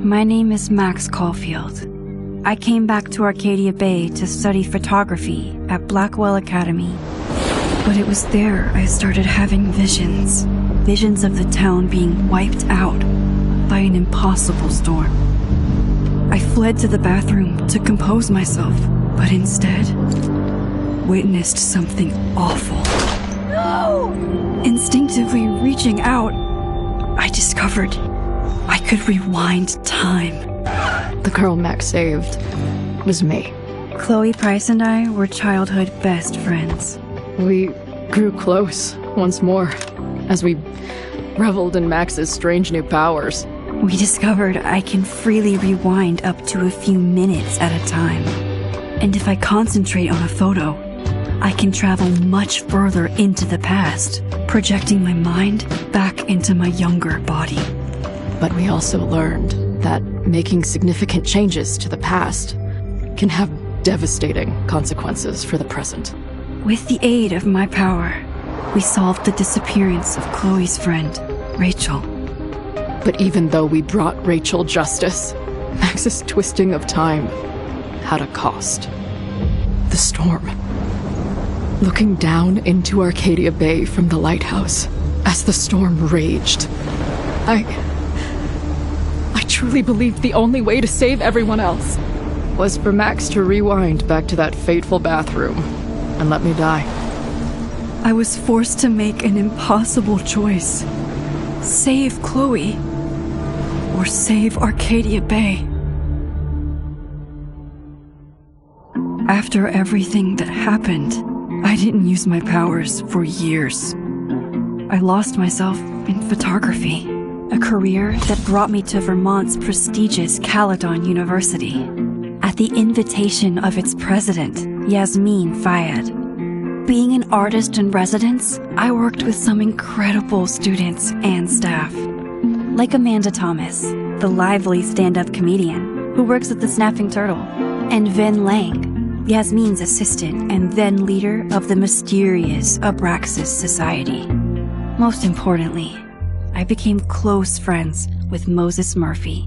My name is Max Caulfield. I came back to Arcadia Bay to study photography at Blackwell Academy. But it was there I started having visions. Visions of the town being wiped out by an impossible storm. I fled to the bathroom to compose myself, but instead witnessed something awful. No! Instinctively reaching out, I discovered I could rewind time. The girl Max saved was me. Chloe Price and I were childhood best friends. We grew close once more as we reveled in Max's strange new powers. We discovered I can freely rewind up to a few minutes at a time. And if I concentrate on a photo, I can travel much further into the past, projecting my mind back into my younger body. But we also learned that making significant changes to the past can have devastating consequences for the present. With the aid of my power, we solved the disappearance of Chloe's friend, Rachel. But even though we brought Rachel justice, Max's twisting of time had a cost. The storm. Looking down into Arcadia Bay from the lighthouse as the storm raged, I truly believed the only way to save everyone else was for Max to rewind back to that fateful bathroom and let me die. I was forced to make an impossible choice. Save Chloe, or save Arcadia Bay. After everything that happened, I didn't use my powers for years. I lost myself in photography. A career that brought me to Vermont's prestigious Caledon University, at the invitation of its president, Yasmin Fayyad. Being an artist in residence, I worked with some incredible students and staff. Like Amanda Thomas, the lively stand-up comedian who works at the Snapping Turtle, and Ven Lang, Yasmin's assistant and then leader of the mysterious Abraxas Society. Most importantly, I became close friends with Moses Murphy,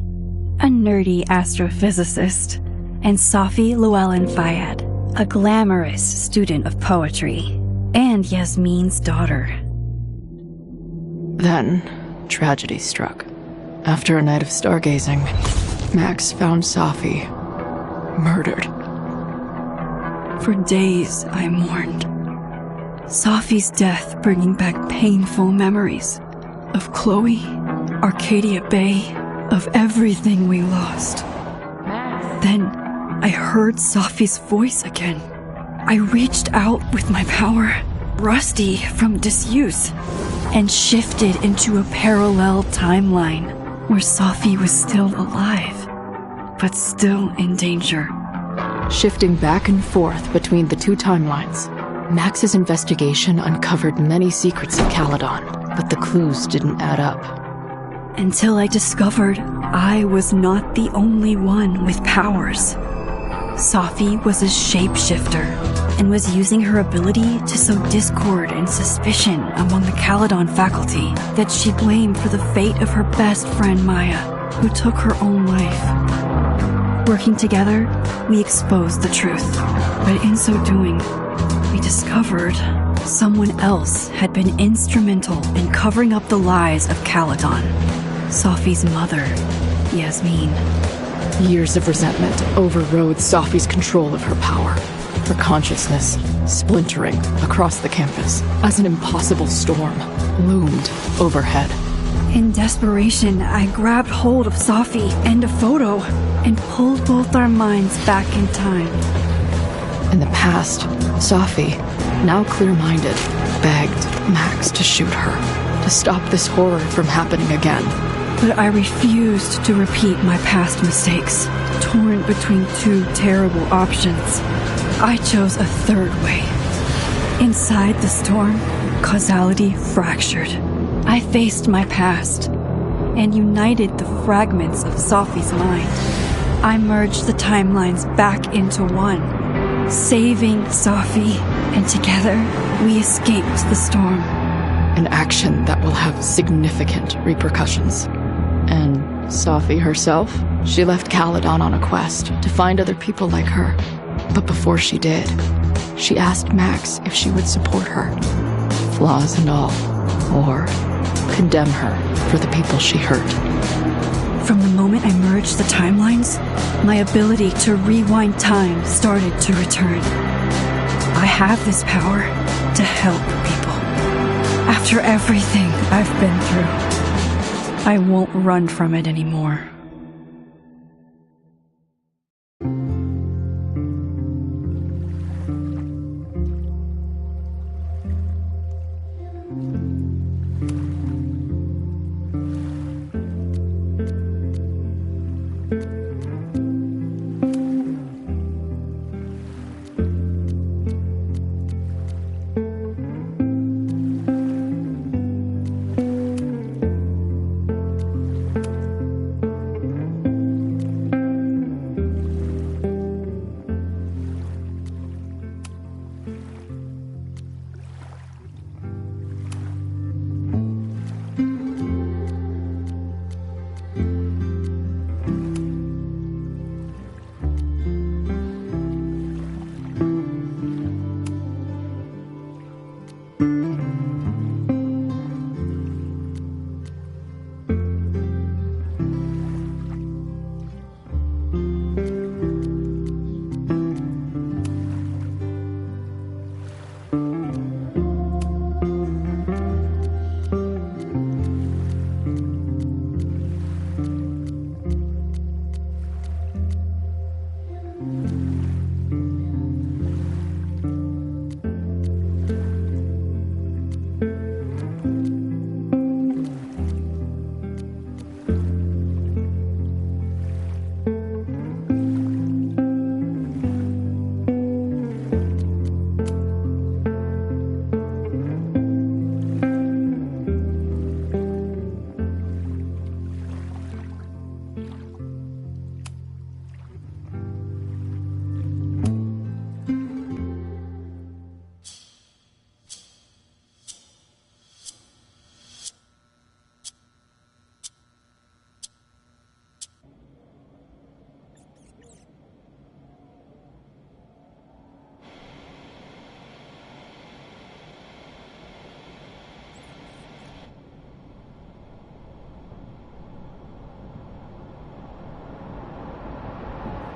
a nerdy astrophysicist, and Safi Llewellyn Fayyad, a glamorous student of poetry, and Yasmin's daughter. Then, tragedy struck. After a night of stargazing, Max found Safi murdered. For days, I mourned. Safi's death bringing back painful memories of Chloe, Arcadia Bay, of everything we lost. Then, I heard Safi's voice again. I reached out with my power, rusty from disuse, and shifted into a parallel timeline where Safi was still alive, but still in danger. Shifting back and forth between the two timelines, Max's investigation uncovered many secrets of Caledon, but the clues didn't add up. Until I discovered I was not the only one with powers. Safi was a shapeshifter and was using her ability to sow discord and suspicion among the Caledon faculty that she blamed for the fate of her best friend Maya, who took her own life. Working together, we exposed the truth, but in so doing, we discovered someone else had been instrumental in covering up the lies of Caledon. Safi's mother, Yasmin. Years of resentment overrode Safi's control of her power, her consciousness splintering across the campus as an impossible storm loomed overhead. In desperation, I grabbed hold of Safi and a photo and pulled both our minds back in time. In the past, Safi, now clear-minded, begged Max to shoot her, to stop this horror from happening again. But I refused to repeat my past mistakes, torn between two terrible options. I chose a third way. Inside the storm, causality fractured. I faced my past and united the fragments of Safi's mind. I merged the timelines back into one, saving Safi, and together we escaped the storm. An action that will have significant repercussions. And Safi herself? She left Caledon on a quest to find other people like her. But before she did, she asked Max if she would support her, flaws and all, or condemn her for the people she hurt. From the moment I merged the timelines, my ability to rewind time started to return. I have this power to help people. After everything I've been through, I won't run from it anymore.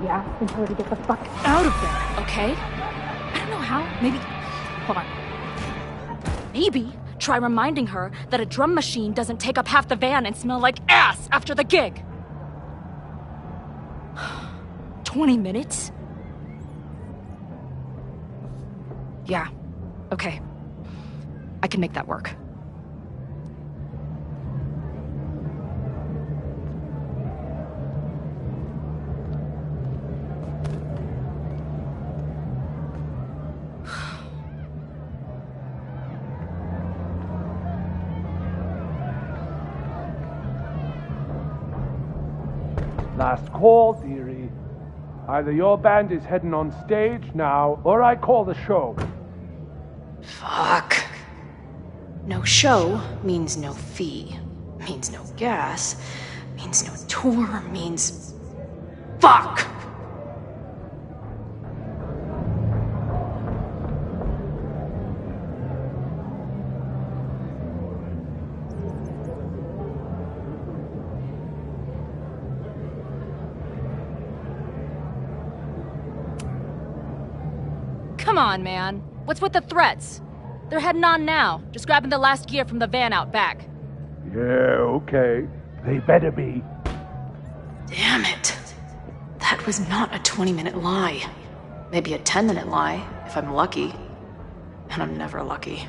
You asking her to get the fuck out of there, okay? I don't know how. Maybe... Hold on. Maybe try reminding her that a drum machine doesn't take up half the van and smell like ass after the gig. 20 minutes? Yeah. Okay. I can make that work. Last call, dearie. Either your band is heading on stage now, or I call the show. Fuck. No show means no fee. Means no gas. Means no tour. Means... Fuck! Come on, man. What's with the threats? They're heading on now, just grabbing the last gear from the van out back. Yeah, okay. They better be. Damn it. That was not a 20-minute lie. Maybe a 10-minute lie, if I'm lucky. And I'm never lucky.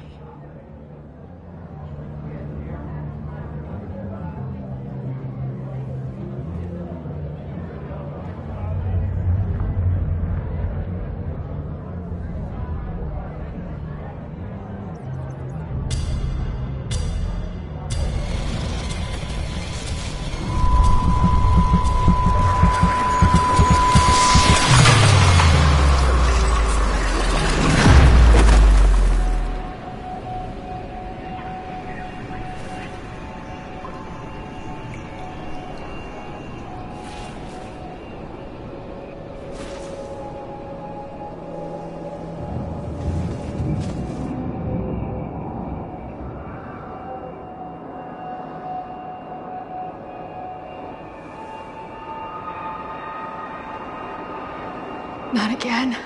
Not again.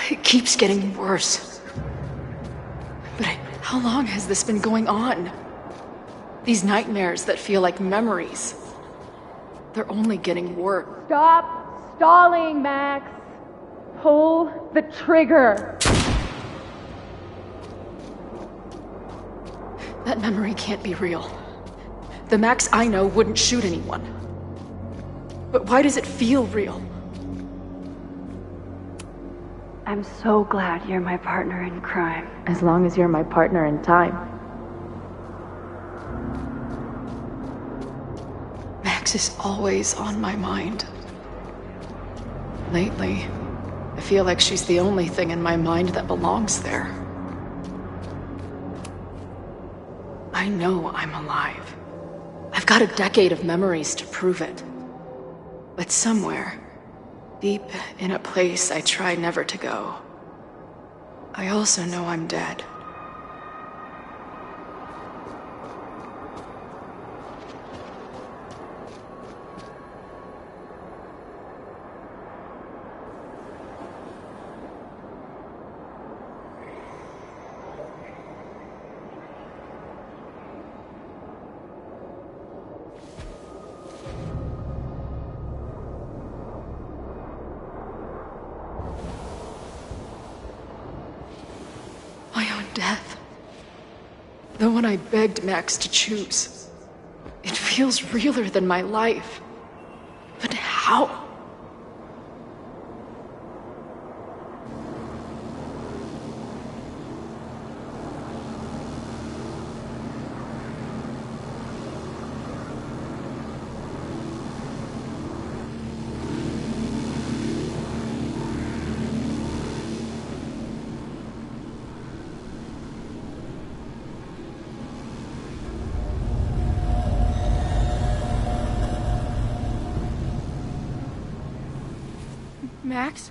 It keeps getting worse. But how long has this been going on? These nightmares that feel like memories. They're only getting worse. Stop stalling, Max. Pull the trigger. That memory can't be real. The Max I know wouldn't shoot anyone. But why does it feel real? I'm so glad you're my partner in crime. As long as you're my partner in time. Max is always on my mind. Lately, I feel like she's the only thing in my mind that belongs there. I know I'm alive. I've got a decade of memories to prove it. But somewhere, deep in a place I try never to go, I also know I'm dead. Death. The one I begged Max to choose. It feels realer than my life. But how? Max?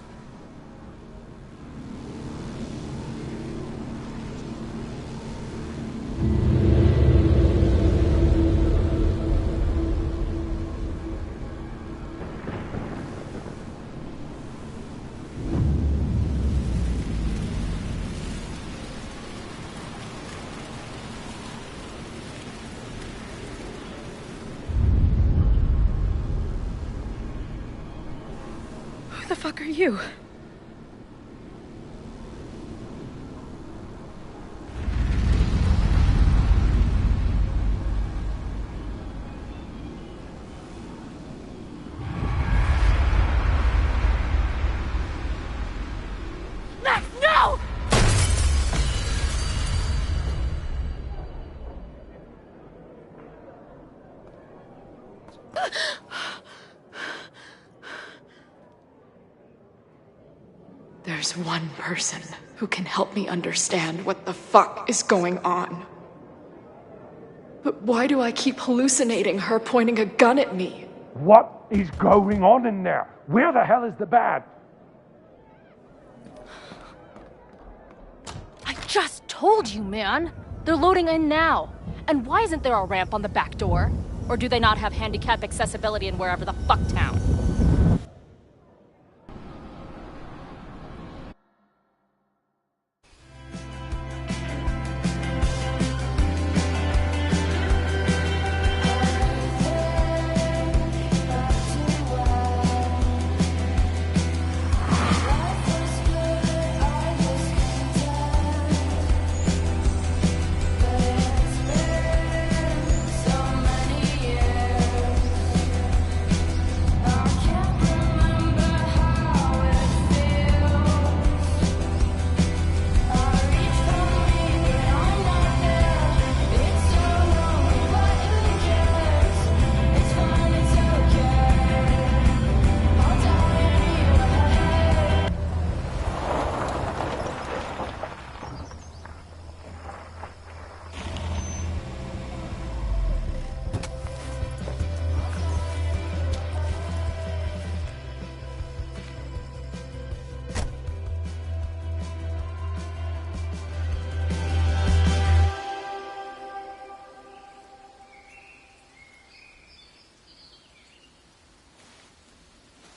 Who the fuck are you? Max, no! There's one person who can help me understand what the fuck is going on. But why do I keep hallucinating her pointing a gun at me? What is going on in there? Where the hell is the bat? I just told you, man! They're loading in now. And why isn't there a ramp on the back door? Or do they not have handicap accessibility in wherever the fuck town?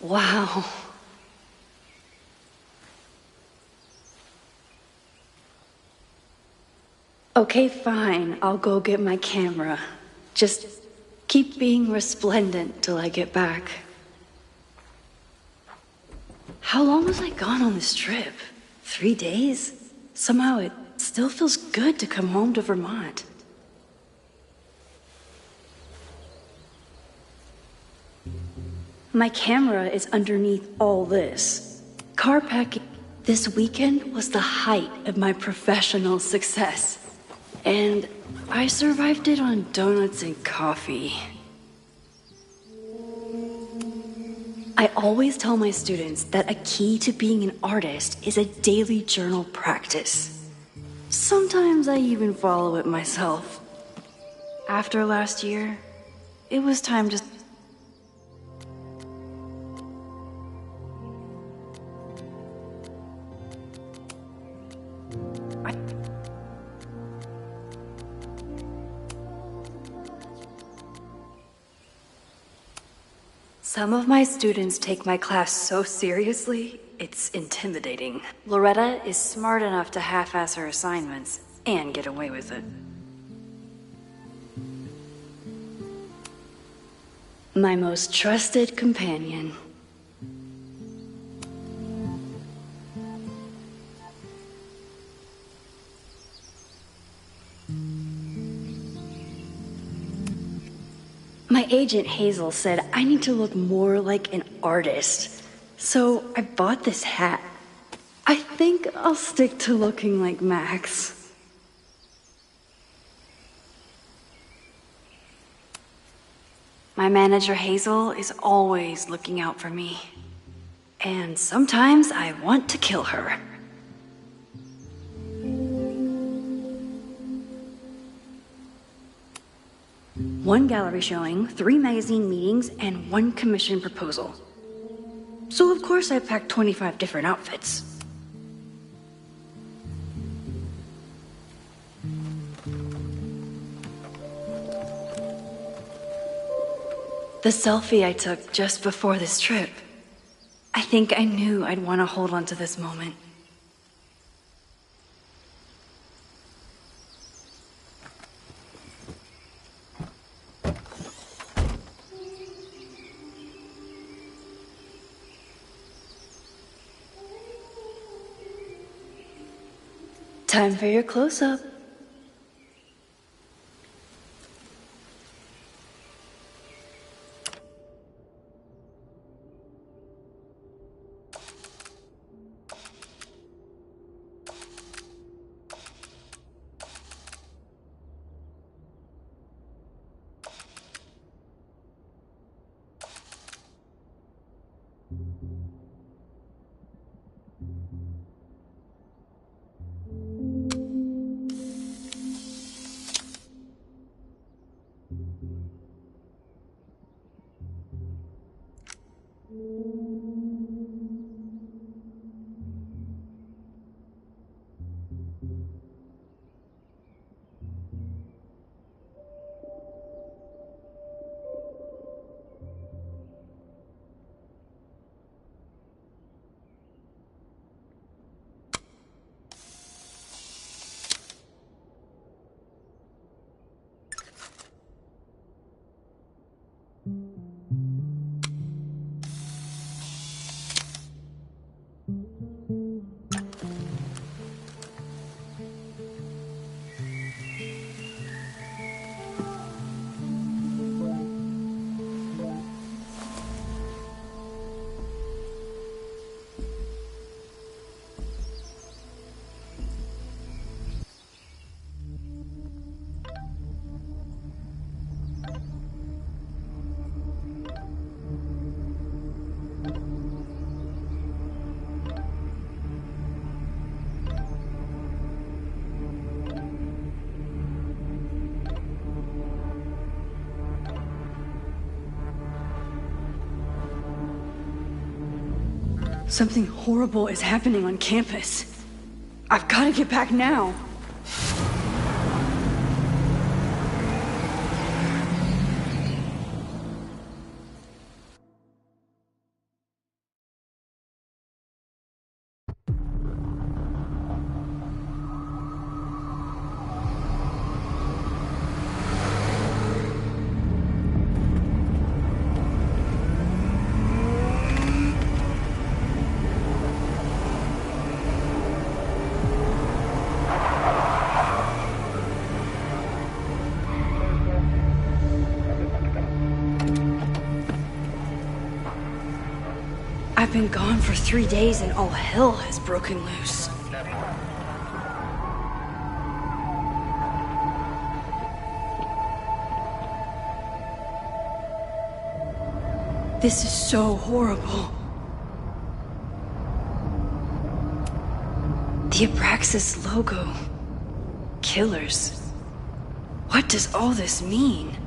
Wow. Okay, fine. I'll go get my camera. Just keep being resplendent till I get back. How long was I gone on this trip? 3 days? Somehow it still feels good to come home to Vermont. My camera is underneath all this. Car packing this weekend was the height of my professional success. And I survived it on donuts and coffee. I always tell my students that a key to being an artist is a daily journal practice. Sometimes I even follow it myself. After last year, it was time to... Some of my students take my class so seriously, it's intimidating. Loretta is smart enough to half-ass her assignments and get away with it. My most trusted companion. My agent Hazel said I need to look more like an artist, so I bought this hat. I think I'll stick to looking like Max. My manager Hazel is always looking out for me, and sometimes I want to kill her. One gallery showing, 3 magazine meetings, and 1 commission proposal. So of course I packed 25 different outfits. The selfie I took just before this trip. I think I knew I'd want to hold on to this moment. Time for your close-up. Something horrible is happening on campus. I've got to get back now. I've been gone for 3 days and all hell has broken loose. This is so horrible. The Abraxas logo. Killers. What does all this mean?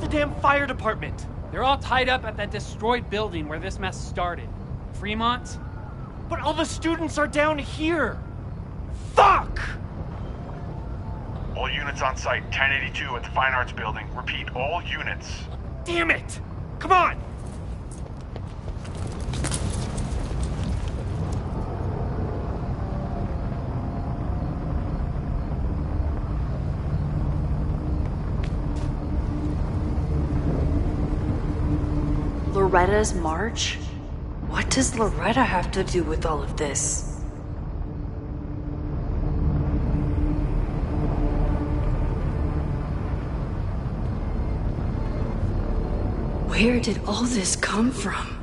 Damn fire department! They're all tied up at that destroyed building where this mess started. Fremont? But all the students are down here! Fuck! All units on site, 1082 at the Fine Arts Building. Repeat, all units. Damn it! Come on! Loretta's march? What does Loretta have to do with all of this? Where did all this come from?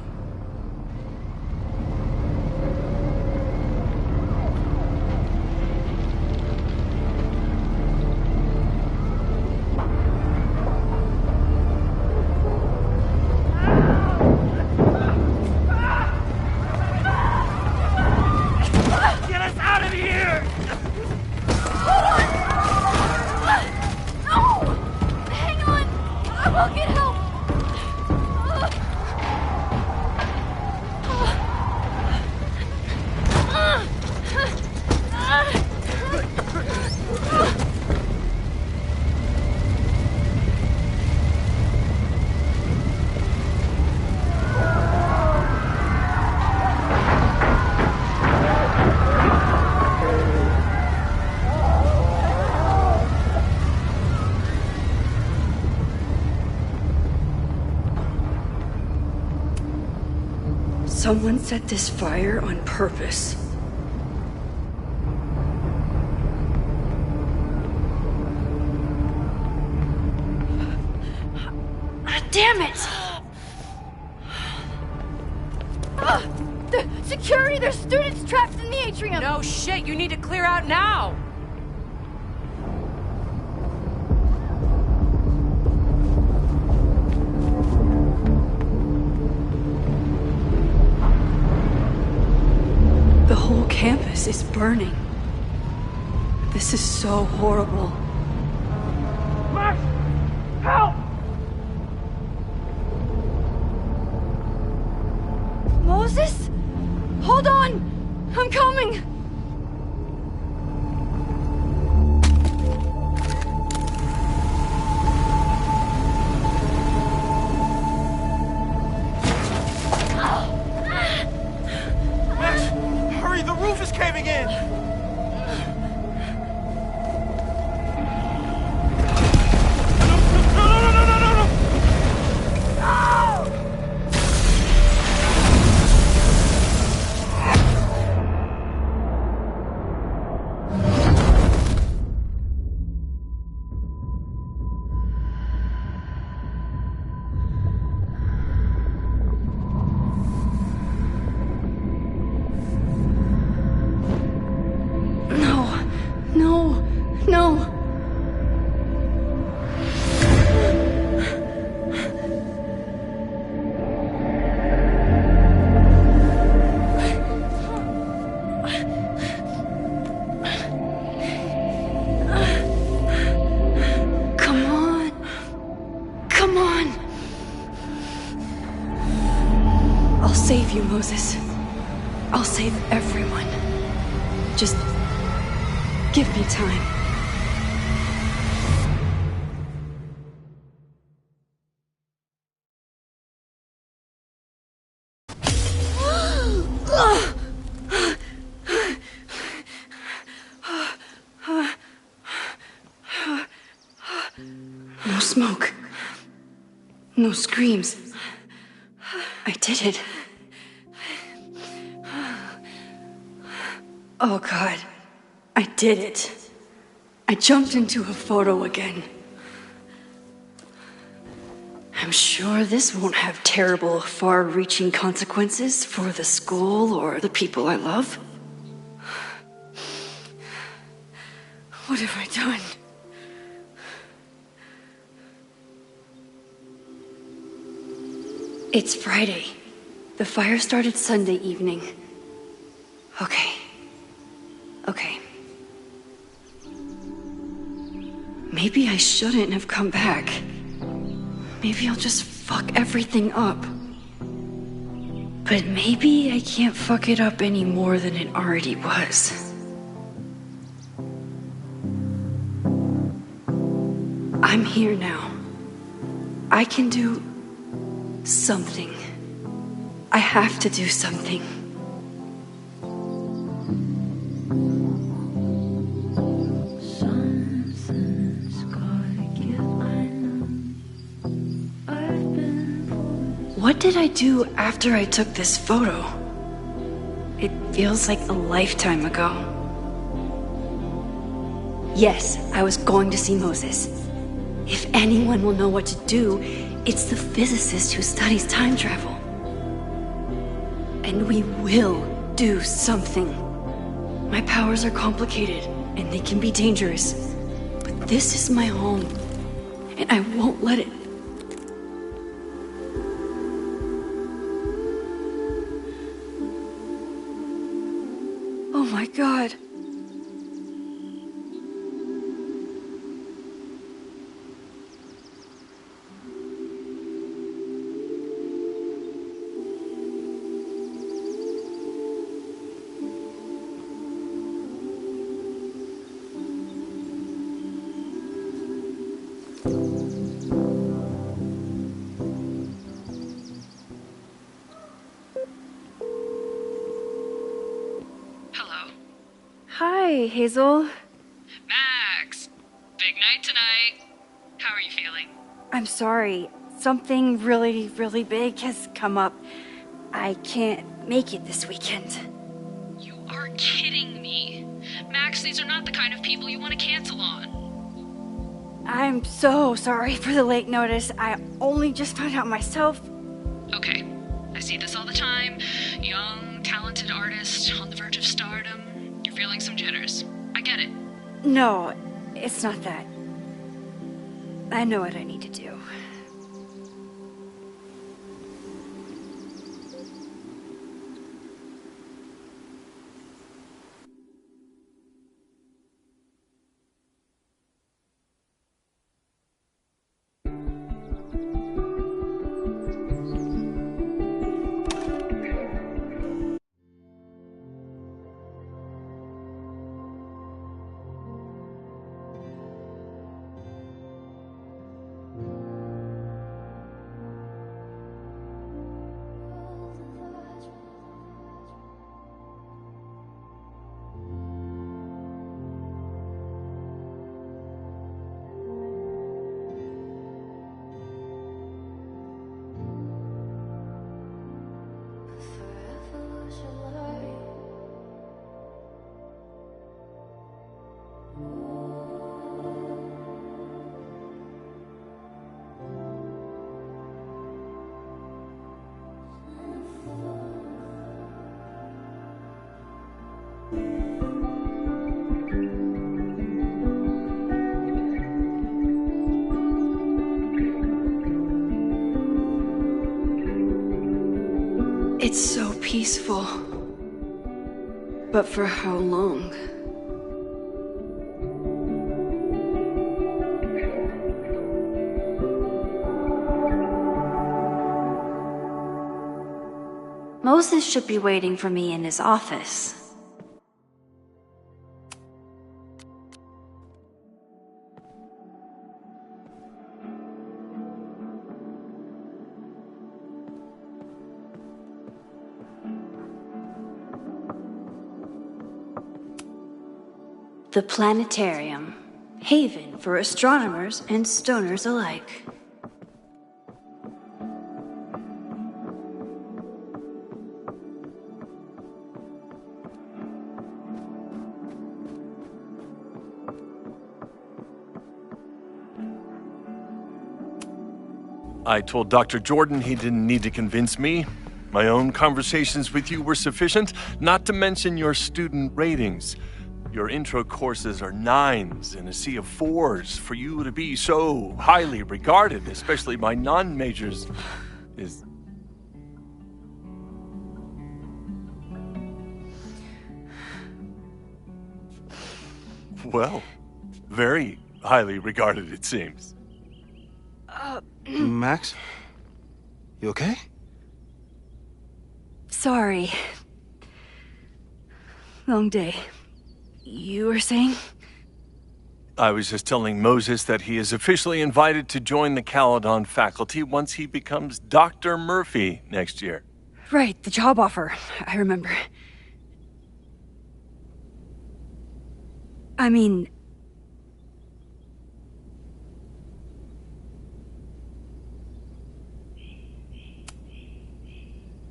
Someone set this fire on purpose. Damn it! Security! There's students trapped in the atrium! No shit, you need to clear out now! The whole campus is burning. This is so horrible. Max! Help! Moses? Hold on! I'm coming! Max! Hurry, the roof is caving in! I'll save you, Moses. I'll save everyone. Just give me time. No smoke. No screams. I did it. Oh God, I did it. I jumped into a photo again. I'm sure this won't have terrible, far-reaching consequences for the school or the people I love. What have I done? It's Friday. The fire started Sunday evening. Okay. Maybe I shouldn't have come back. Maybe I'll just fuck everything up. But maybe I can't fuck it up any more than it already was. I'm here now. I can do something. I have to do something. What did I do after I took this photo? It feels like a lifetime ago. Yes, I was going to see Moses. If anyone will know what to do, it's the physicist who studies time travel. And we will do something. My powers are complicated, and they can be dangerous. But this is my home, and I won't let it. Oh my God. Hi, Hazel. Max! Big night tonight. How are you feeling? I'm sorry. Something really, really big has come up. I can't make it this weekend. You are kidding me. Max, these are not the kind of people you want to cancel on. I'm so sorry for the late notice. I only just found out myself. Okay, I see this all the time. Young, talented artist on the verge of stardom. You're feeling some jitters. I get it. No, it's not that. I know what I need to do. It's so peaceful. But for how long? Moses should be waiting for me in his office. The planetarium, haven for astronomers and stoners alike. I told Dr. Jordan he didn't need to convince me. My own conversations with you were sufficient, not to mention your student ratings. Your intro courses are 9s in a sea of 4s. For you to be so highly regarded, especially by non-majors, is... well, very highly regarded, it seems. Max? You okay? Sorry. Long day. You were saying? I was just telling Moses that he is officially invited to join the Caledon faculty once he becomes Dr. Murphy next year. Right, the job offer. I remember. I mean...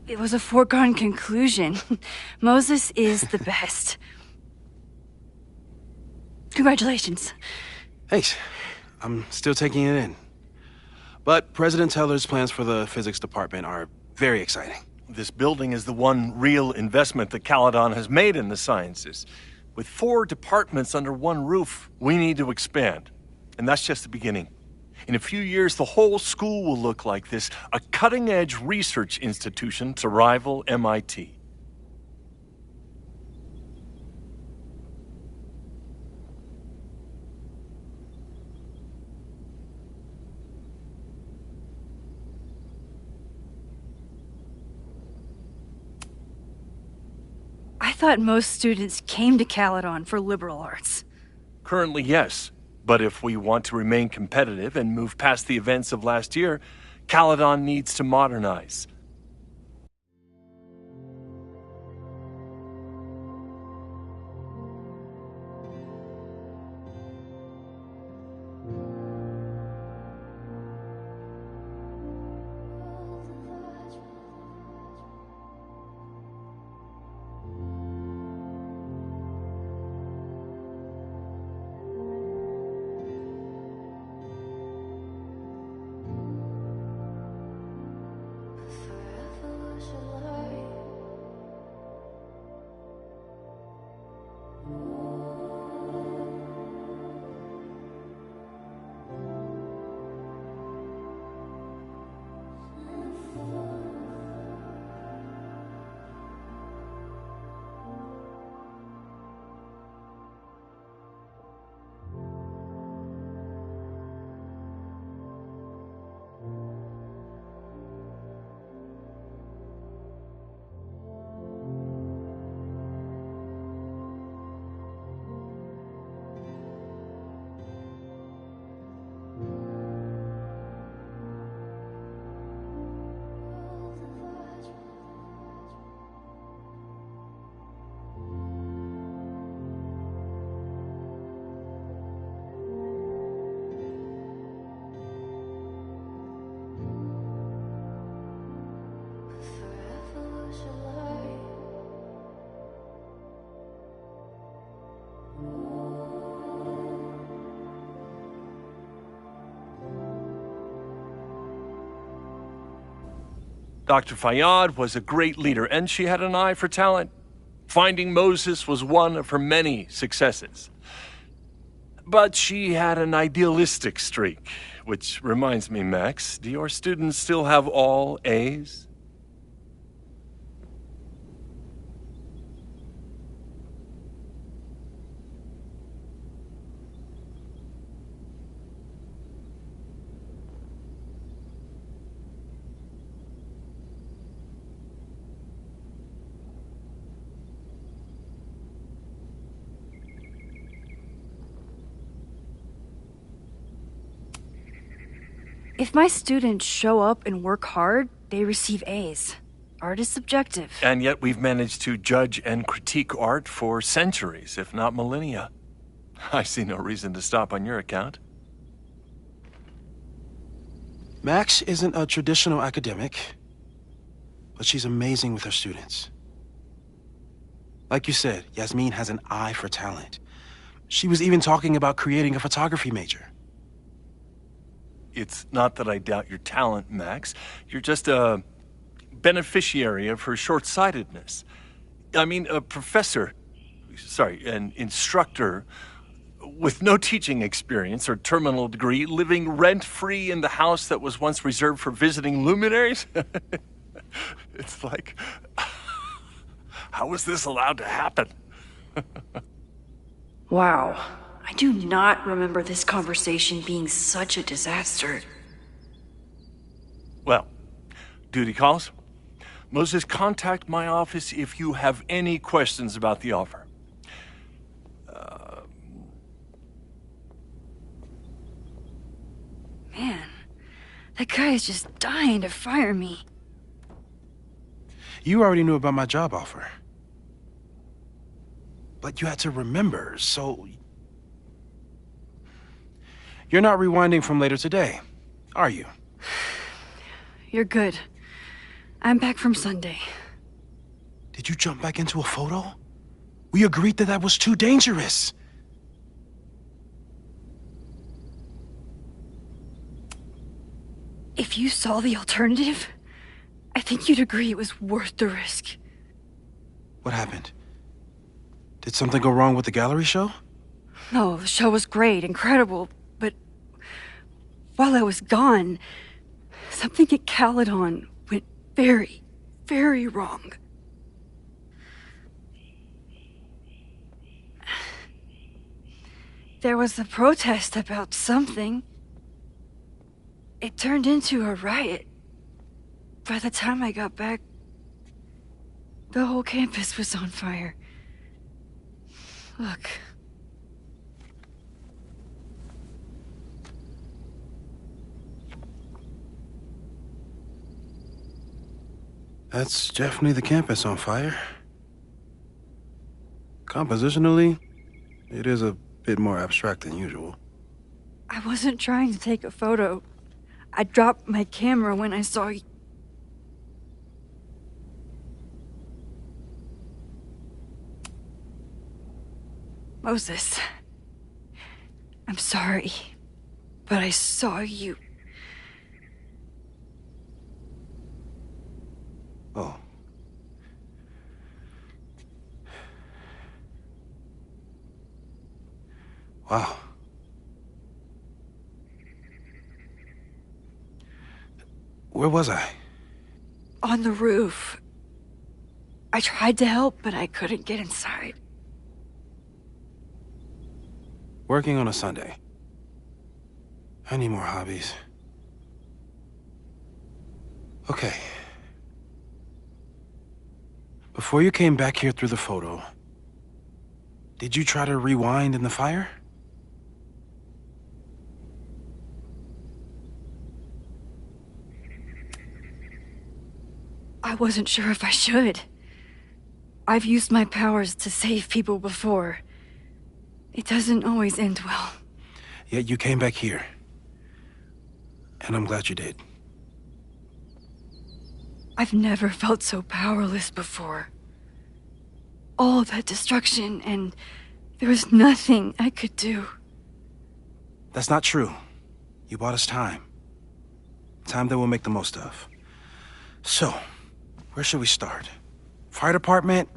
it was a foregone conclusion. Moses is the best. Congratulations. Thanks. I'm still taking it in. But President Teller's plans for the physics department are very exciting. This building is the one real investment that Caledon has made in the sciences. With 4 departments under one roof, we need to expand. And that's just the beginning. In a few years, the whole school will look like this, a cutting-edge research institution to rival MIT. I thought most students came to Caledon for liberal arts. Currently, yes. But if we want to remain competitive and move past the events of last year, Caledon needs to modernize. Dr. Fayyad was a great leader, and she had an eye for talent. Finding Moses was one of her many successes. But she had an idealistic streak, which reminds me, Max, do your students still have all A's? If my students show up and work hard, they receive A's. Art is subjective. And yet we've managed to judge and critique art for centuries, if not millennia. I see no reason to stop on your account. Max isn't a traditional academic, but she's amazing with her students. Like you said, Yasmin has an eye for talent. She was even talking about creating a photography major. It's not that I doubt your talent, Max. You're just a beneficiary of her short-sightedness. I mean, an instructor with no teaching experience or terminal degree, living rent-free in the house that was once reserved for visiting luminaries? It's like, how was this allowed to happen? Wow. I do not remember this conversation being such a disaster. Well, duty calls. Moses, contact my office if you have any questions about the offer. Man, that guy is just dying to fire me. You already knew about my job offer. But you had to remember, so... You're not rewinding from later today, are you? You're good. I'm back from Sunday. Did you jump back into a photo? We agreed that that was too dangerous. If you saw the alternative, I think you'd agree it was worth the risk. What happened? Did something go wrong with the gallery show? No, the show was great, incredible, but while I was gone, something at Caledon went very, very wrong. There was a protest about something. It turned into a riot. By the time I got back, the whole campus was on fire. Look. That's definitely the campus on fire. Compositionally, it is a bit more abstract than usual. I wasn't trying to take a photo. I dropped my camera when I saw you. Moses, I'm sorry, but I saw you. Oh. Wow. Where was I? On the roof. I tried to help, but I couldn't get inside. Working on a Sunday. I need more hobbies. Okay. Before you came back here through the photo, did you try to rewind in the fire? I wasn't sure if I should. I've used my powers to save people before. It doesn't always end well. Yet you came back here. And I'm glad you did. I've never felt so powerless before. All that destruction, and there was nothing I could do. That's not true. You bought us time. Time that we'll make the most of. So, where should we start? Fire department?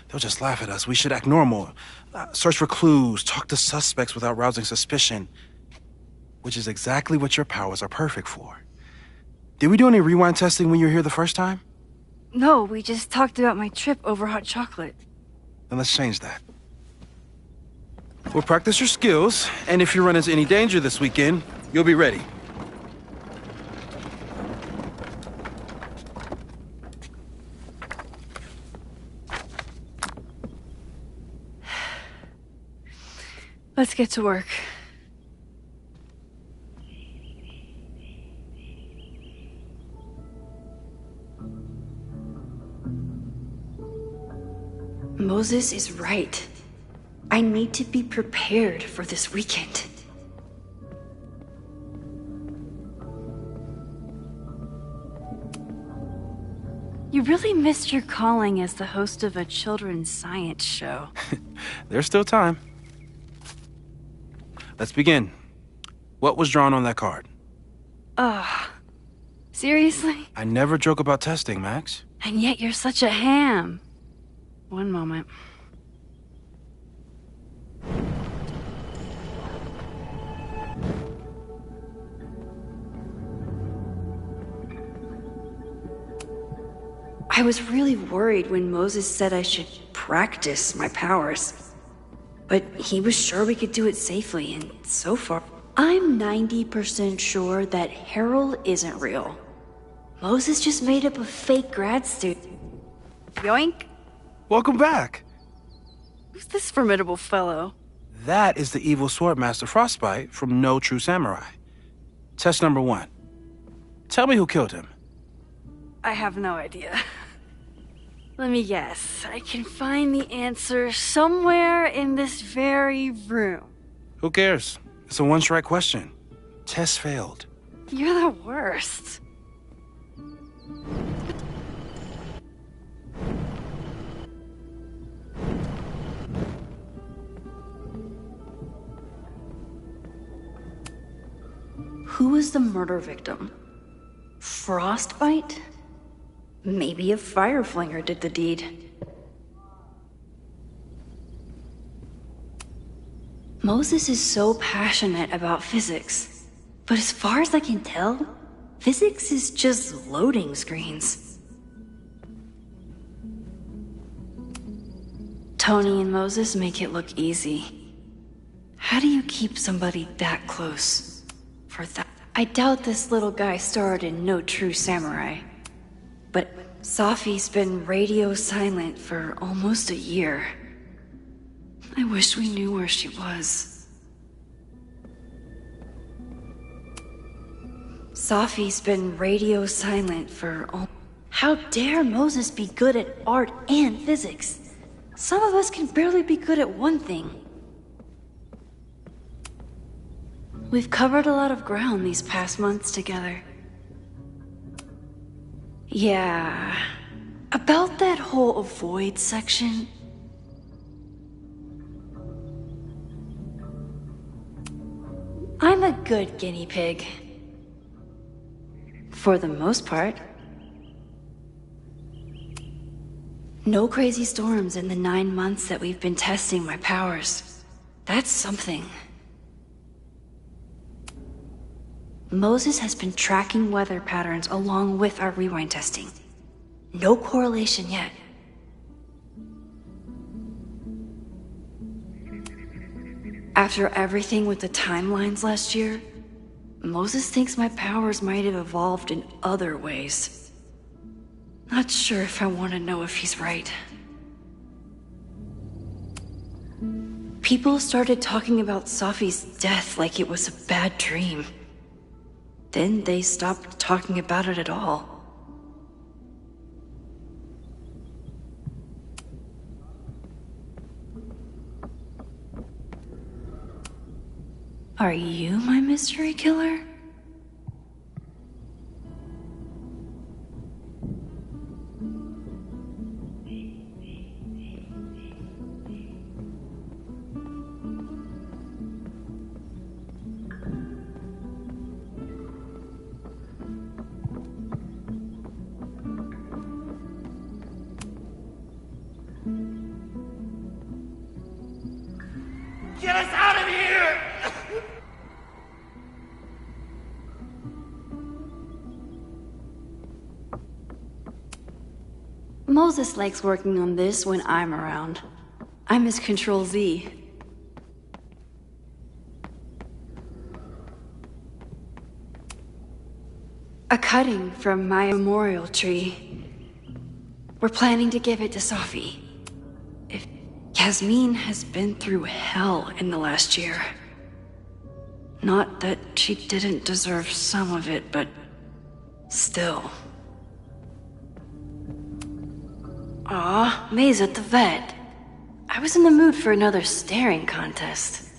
They'll just laugh at us. We should act normal. Search for clues, talk to suspects without rousing suspicion. Which is exactly what your powers are perfect for. Did we do any rewind testing when you were here the first time? No, we just talked about my trip over hot chocolate. Then let's change that. We'll practice your skills, and if you run into any danger this weekend, you'll be ready. Let's get to work. Moses is right. I need to be prepared for this weekend. You really missed your calling as the host of a children's science show. There's still time. Let's begin. What was drawn on that card? Seriously? I never joke about testing, Max. And yet you're such a ham. One moment. I was really worried when Moses said I should practice my powers. But he was sure we could do it safely, and so far, I'm 90% sure that Harold isn't real. Moses just made up a fake grad student. Yoink. Welcome back. Who's this formidable fellow? That is the evil swordmaster Frostbite from No True Samurai. Test number 1. Tell me who killed him. I have no idea. Let me guess. I can find the answer somewhere in this very room. Who cares? It's a one-strike question. Test failed. You're the worst. Who was the murder victim? Frostbite? Maybe a fireflinger did the deed. Moses is so passionate about physics, but as far as I can tell, physics is just loading screens. Tony and Moses make it look easy. How do you keep somebody that close for that? I doubt this little guy starred in No True Samurai. But Safi's been radio silent for almost a year. I wish we knew where she was. Safi's been radio silent for How dare Moses be good at art and physics? Some of us can barely be good at one thing. We've covered a lot of ground these past months together. Yeah, about that whole avoid section. I'm a good guinea pig. For the most part. No crazy storms in the 9 months that we've been testing my powers. That's something. Moses has been tracking weather patterns along with our rewind testing. No correlation yet. After everything with the timelines last year, Moses thinks my powers might have evolved in other ways. Not sure if I want to know if he's right. People started talking about Safi's death like it was a bad dream. Then they stopped talking about it at all. Are you my mystery killer? Get us out of here! Moses likes working on this when I'm around. I'm his Control-Z. A cutting from my memorial tree. We're planning to give it to Safi. Yasmin has been through hell in the last year. Not that she didn't deserve some of it, but still. Aw, May's at the vet. I was in the mood for another staring contest.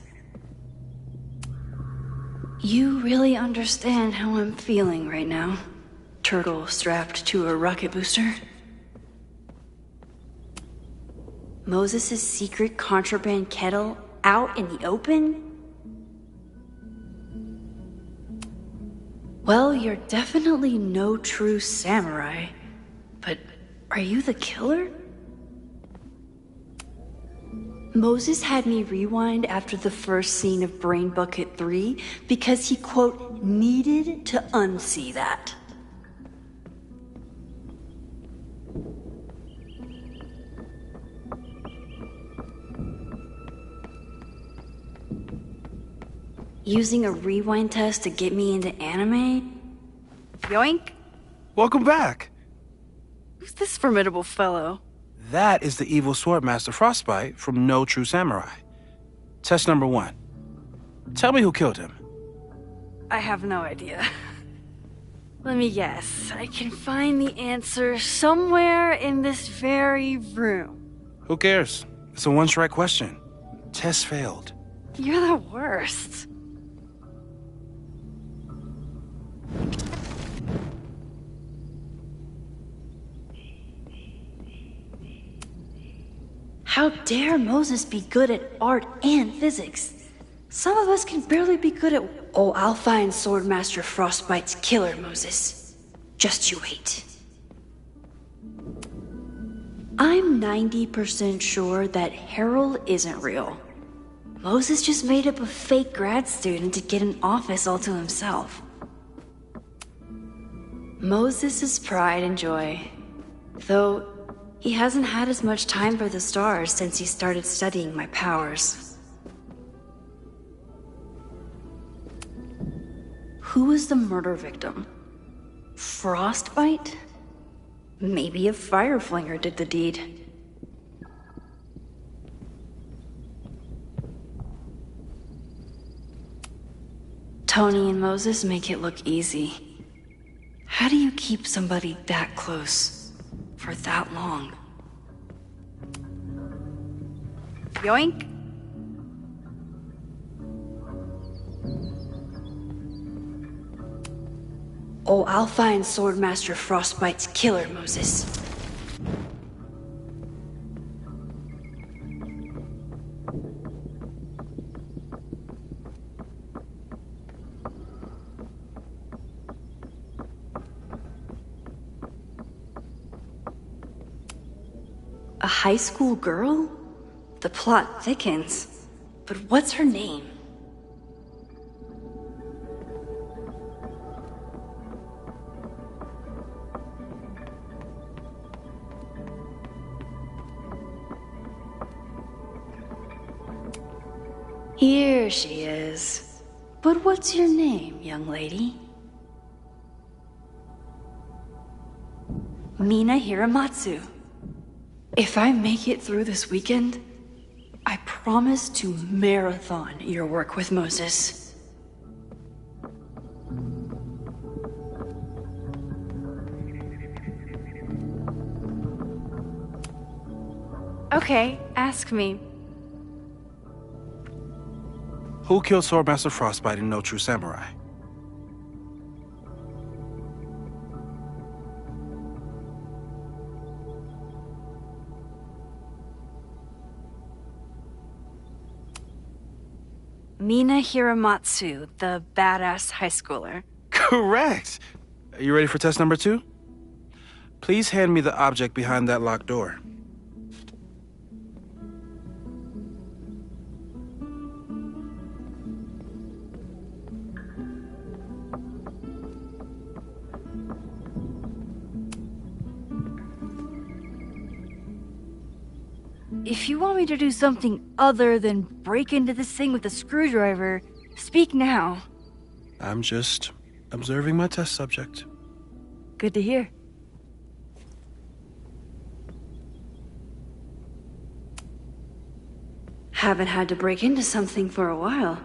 You really understand how I'm feeling right now, turtle strapped to a rocket booster? Moses' secret contraband kettle out in the open? Well, you're definitely no true samurai. But are you the killer? Moses had me rewind after the first scene of Brain Bucket 3 because he, quote, needed to unsee that. Using a rewind test to get me into anime? Yoink! Welcome back! Who's this formidable fellow? That is the evil Swordmaster Frostbite from No True Samurai. Test number 1. Tell me who killed him. I have no idea. Let me guess. I can find the answer somewhere in this very room. Who cares? It's a one-strike question. Test failed. You're the worst. How dare Moses be good at art and physics? Some of us can barely be good at... Oh, I'll find Swordmaster Frostbite's killer, Moses. Just you wait. I'm 90% sure that Harold isn't real. Moses just made up a fake grad student to get an office all to himself. Moses' pride and joy. Though... he hasn't had as much time for the stars since he started studying my powers. Who was the murder victim? Frostbite? Maybe a Fireflinger did the deed. Tony and Moses make it look easy. How do you keep somebody that close? For that long. Yoink! Oh, I'll find Swordmaster Frostbite's killer, Moses. A high school girl? The plot thickens. But what's her name? Here she is. But what's your name, young lady? Mina Hiramatsu. If I make it through this weekend, I promise to marathon your work with Moses. Okay, ask me. Who killed Swordmaster Frostbite in No True Samurai? Mina Hiramatsu, the badass high schooler. Correct! Are you ready for test number 2? Please hand me the object behind that locked door. If you want me to do something other than break into this thing with a screwdriver, speak now. I'm just observing my test subject. Good to hear. Haven't had to break into something for a while.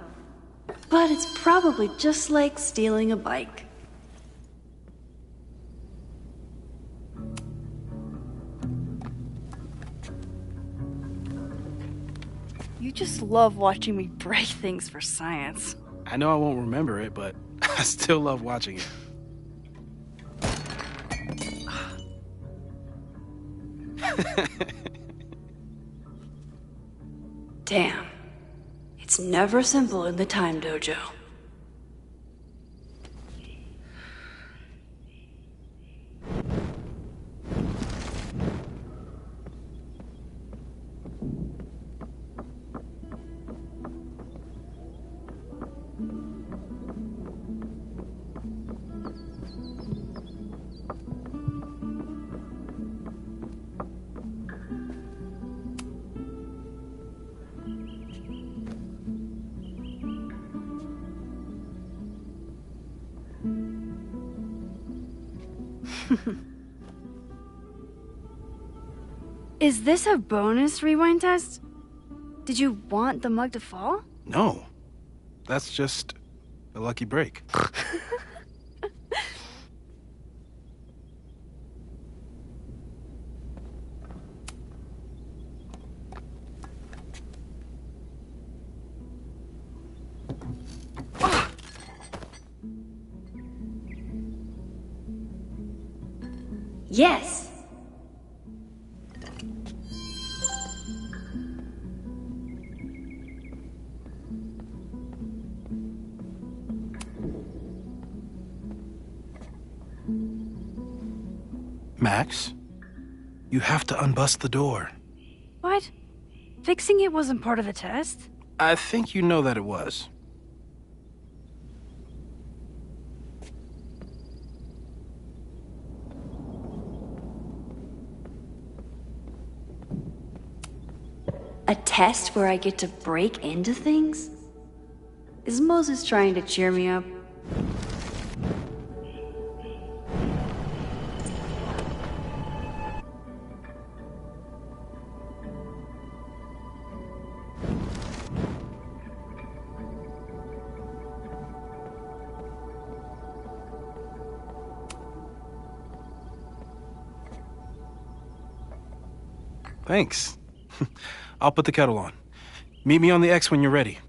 But it's probably just like stealing a bike. You just love watching me break things for science. I know I won't remember it, but I still love watching it. Damn. It's never simple in the Time Dojo. Is this a bonus rewind test? Did you want the mug to fall? No. That's just a lucky break. Yes! Max, you have to unbust the door. What? Fixing it wasn't part of the test? I think you know that it was. A test where I get to break into things? Is Moses trying to cheer me up? Thanks. I'll put the kettle on. Meet me on the X when you're ready.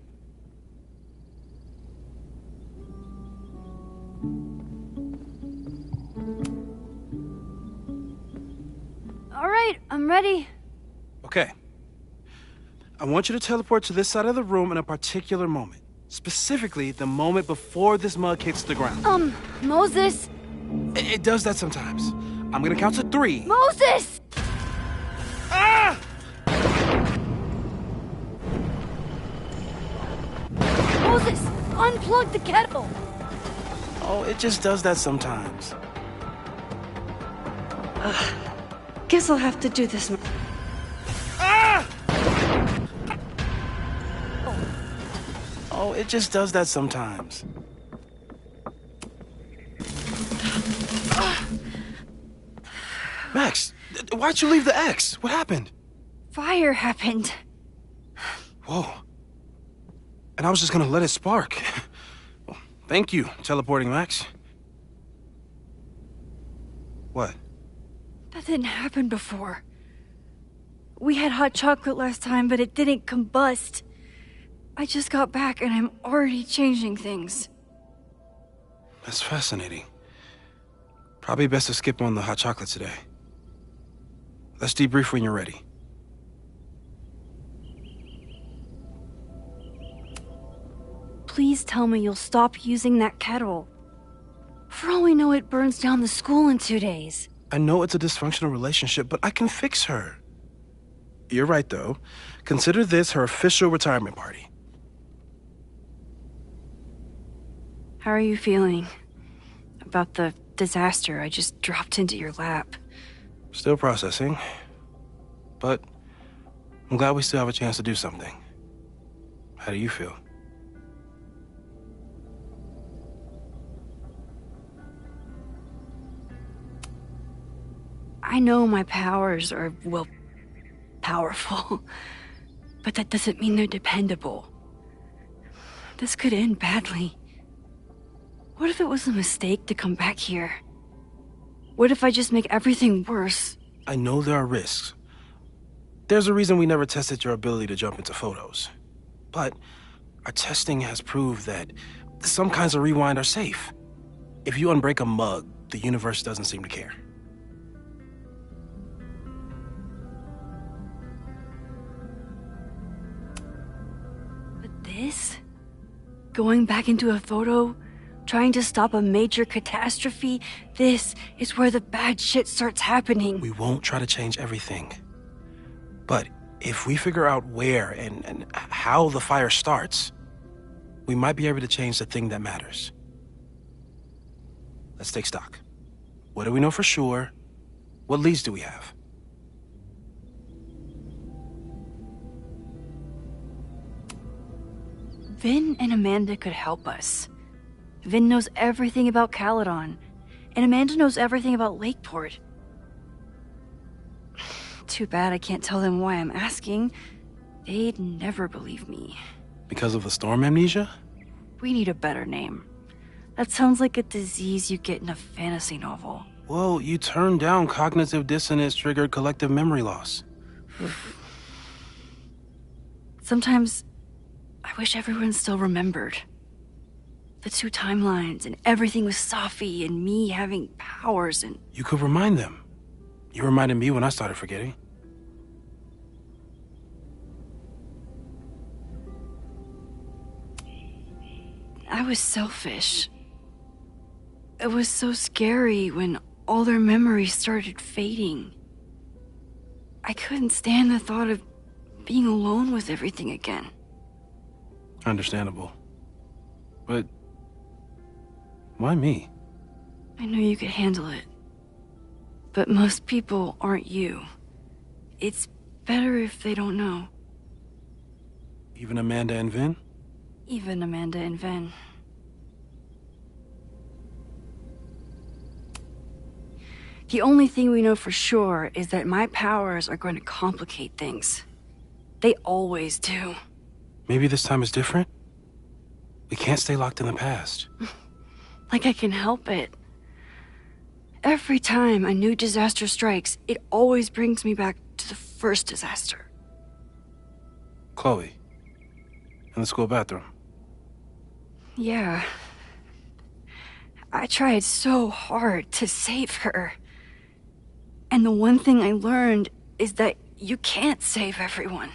All right, I'm ready. Okay. I want you to teleport to this side of the room in a particular moment. Specifically, the moment before this mug hits the ground. Moses! It does that sometimes. I'm gonna count to 3. Moses! Ah! Moses, unplug the kettle! Oh, it just does that sometimes. Guess I'll have to do this. Ah! Oh, it just does that sometimes. Max, why'd you leave the X? What happened? Fire happened. Whoa. And I was just gonna let it spark. Well, thank you, teleporting Max. What? That didn't happen before. We had hot chocolate last time, but it didn't combust. I just got back and I'm already changing things. That's fascinating. Probably best to skip on the hot chocolate today. Let's debrief when you're ready. Please tell me you'll stop using that kettle. For all we know, it burns down the school in 2 days. I know it's a dysfunctional relationship, but I can fix her. You're right, though. Consider this her official retirement party. How are you feeling about the disaster I just dropped into your lap? Still processing. But I'm glad we still have a chance to do something. How do you feel? I know my powers are, well, powerful. But that doesn't mean they're dependable. This could end badly. What if it was a mistake to come back here? What if I just make everything worse? I know there are risks, There's a reason we never tested your ability to jump into photos. But our testing has proved that some kinds of rewind are safe. If you unbreak a mug, the universe doesn't seem to care. But this? Going back into a photo? Trying to stop a major catastrophe? This is where the bad shit starts happening. We won't try to change everything. But if we figure out where and how the fire starts, we might be able to change the thing that matters. Let's take stock. What do we know for sure? What leads do we have? Vin and Amanda could help us. Vin knows everything about Caledon, and Amanda knows everything about Lakeport. Too bad I can't tell them why I'm asking. They'd never believe me. Because of the storm amnesia? We need a better name. That sounds like a disease you get in a fantasy novel. Well, you turned down cognitive dissonance triggered collective memory loss. Sometimes, I wish everyone still remembered. The two timelines and everything with Safi and me having powers and... You could remind them. You reminded me when I started forgetting. I was selfish. It was so scary when all their memories started fading. I couldn't stand the thought of being alone with everything again. Understandable. But why me? I knew you could handle it. But most people aren't you. It's better if they don't know. Even Amanda and Vin? Even Amanda and Vin. The only thing we know for sure is that my powers are going to complicate things. They always do. Maybe this time is different? We can't stay locked in the past. Like I can help it. Every time a new disaster strikes, it always brings me back to the first disaster. Chloe, in the school bathroom. Yeah. I tried so hard to save her. And the one thing I learned is that you can't save everyone.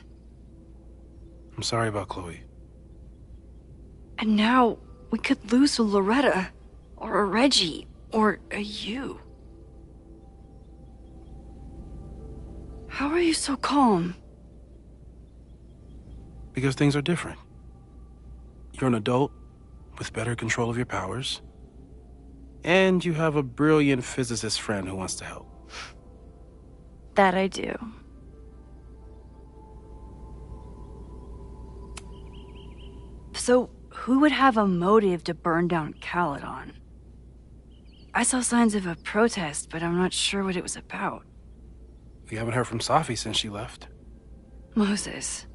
I'm sorry about Chloe. And now we could lose a Loretta, or a Reggie, or a you. How are you so calm? Because things are different. You're an adult with better control of your powers. And you have a brilliant physicist friend who wants to help. That I do. So, who would have a motive to burn down Caledon? I saw signs of a protest, but I'm not sure what it was about. We haven't heard from Safi since she left. Moses.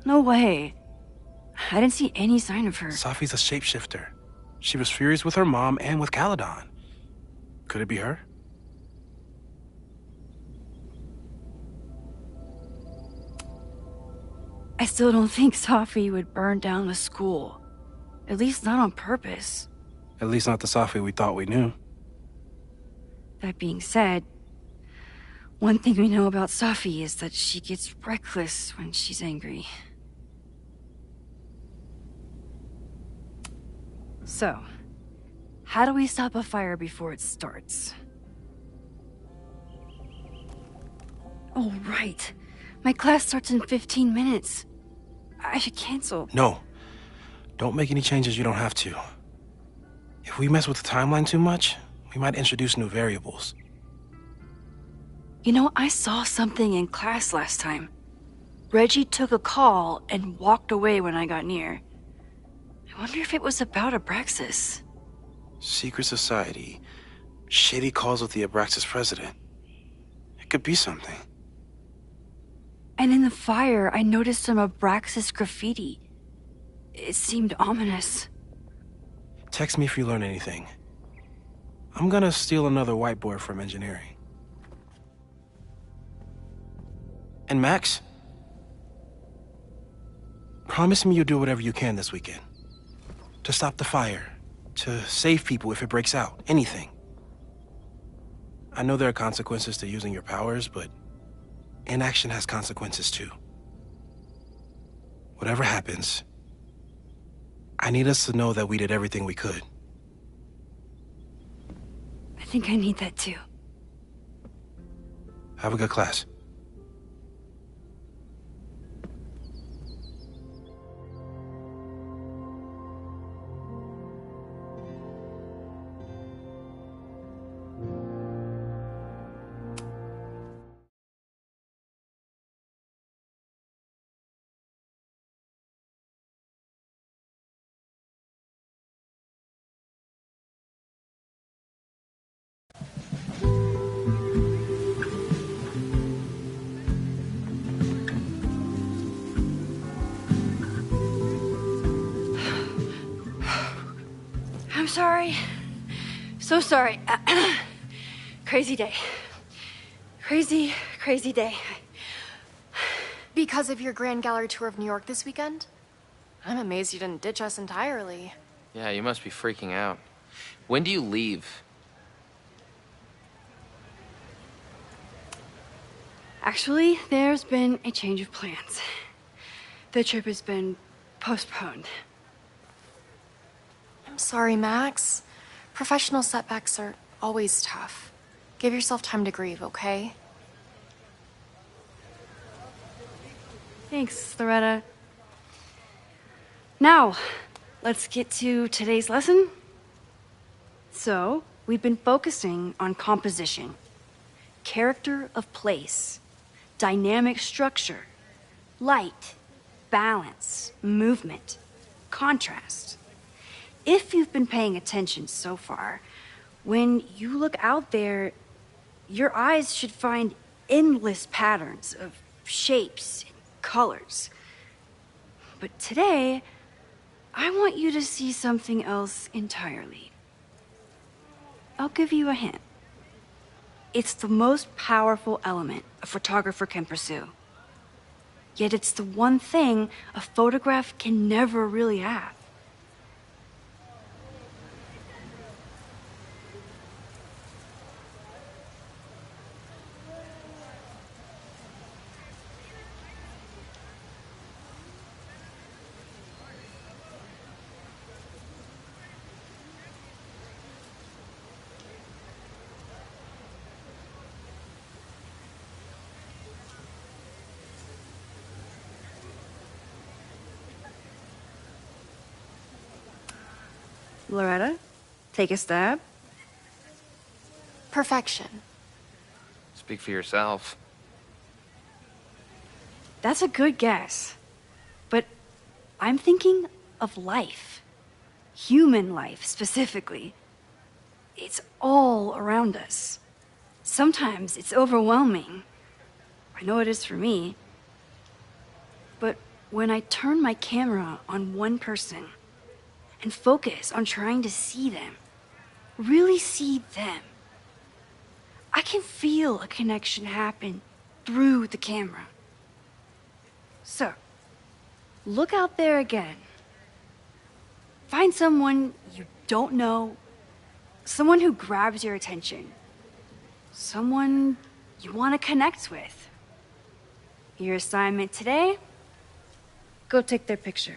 No way. I didn't see any sign of her. Safi's a shapeshifter. She was furious with her mom and with Caledon. Could it be her? I still don't think Safi would burn down the school. At least not on purpose. At least not the Safi we thought we knew. That being said, one thing we know about Safi is that she gets reckless when she's angry. So, how do we stop a fire before it starts? Oh, right. My class starts in 15 minutes. I should cancel. No. Don't make any changes you don't have to. If we mess with the timeline too much, we might introduce new variables. You know, I saw something in class last time. Reggie took a call and walked away when I got near. I wonder if it was about Abraxas. Secret society. Shady calls with the Abraxas president. It could be something. And in the fire, I noticed some Abraxas graffiti. It seemed ominous. Text me if you learn anything. I'm gonna steal another whiteboard from engineering. And Max? Promise me you'll do whatever you can this weekend. To stop the fire. To save people if it breaks out. Anything. I know there are consequences to using your powers, but inaction has consequences too. Whatever happens, I need us to know that we did everything we could. I think I need that too. Have a good class. I'm sorry. So sorry. Crazy day. Crazy, crazy day. Because of your Grand Gallery tour of New York this weekend? I'm amazed you didn't ditch us entirely. Yeah, you must be freaking out. When do you leave? Actually, there's been a change of plans. The trip has been postponed. I'm sorry, Max. Professional setbacks are always tough. Give yourself time to grieve, okay? Thanks, Loretta. Now, let's get to today's lesson. So, we've been focusing on composition, character of place, dynamic structure, light, balance, movement, contrast. If you've been paying attention so far, when you look out there, your eyes should find endless patterns of shapes and colors. But today, I want you to see something else entirely. I'll give you a hint. It's the most powerful element a photographer can pursue. Yet it's the one thing a photograph can never really have. Loretta, take a stab. Perfection. Speak for yourself. That's a good guess. But I'm thinking of life. Human life, specifically. It's all around us. Sometimes it's overwhelming. I know it is for me. But when I turn my camera on one person and focus on trying to see them, really see them, I can feel a connection happen through the camera. So, look out there again. Find someone you don't know, someone who grabs your attention, someone you want to connect with. Your assignment today, go take their picture.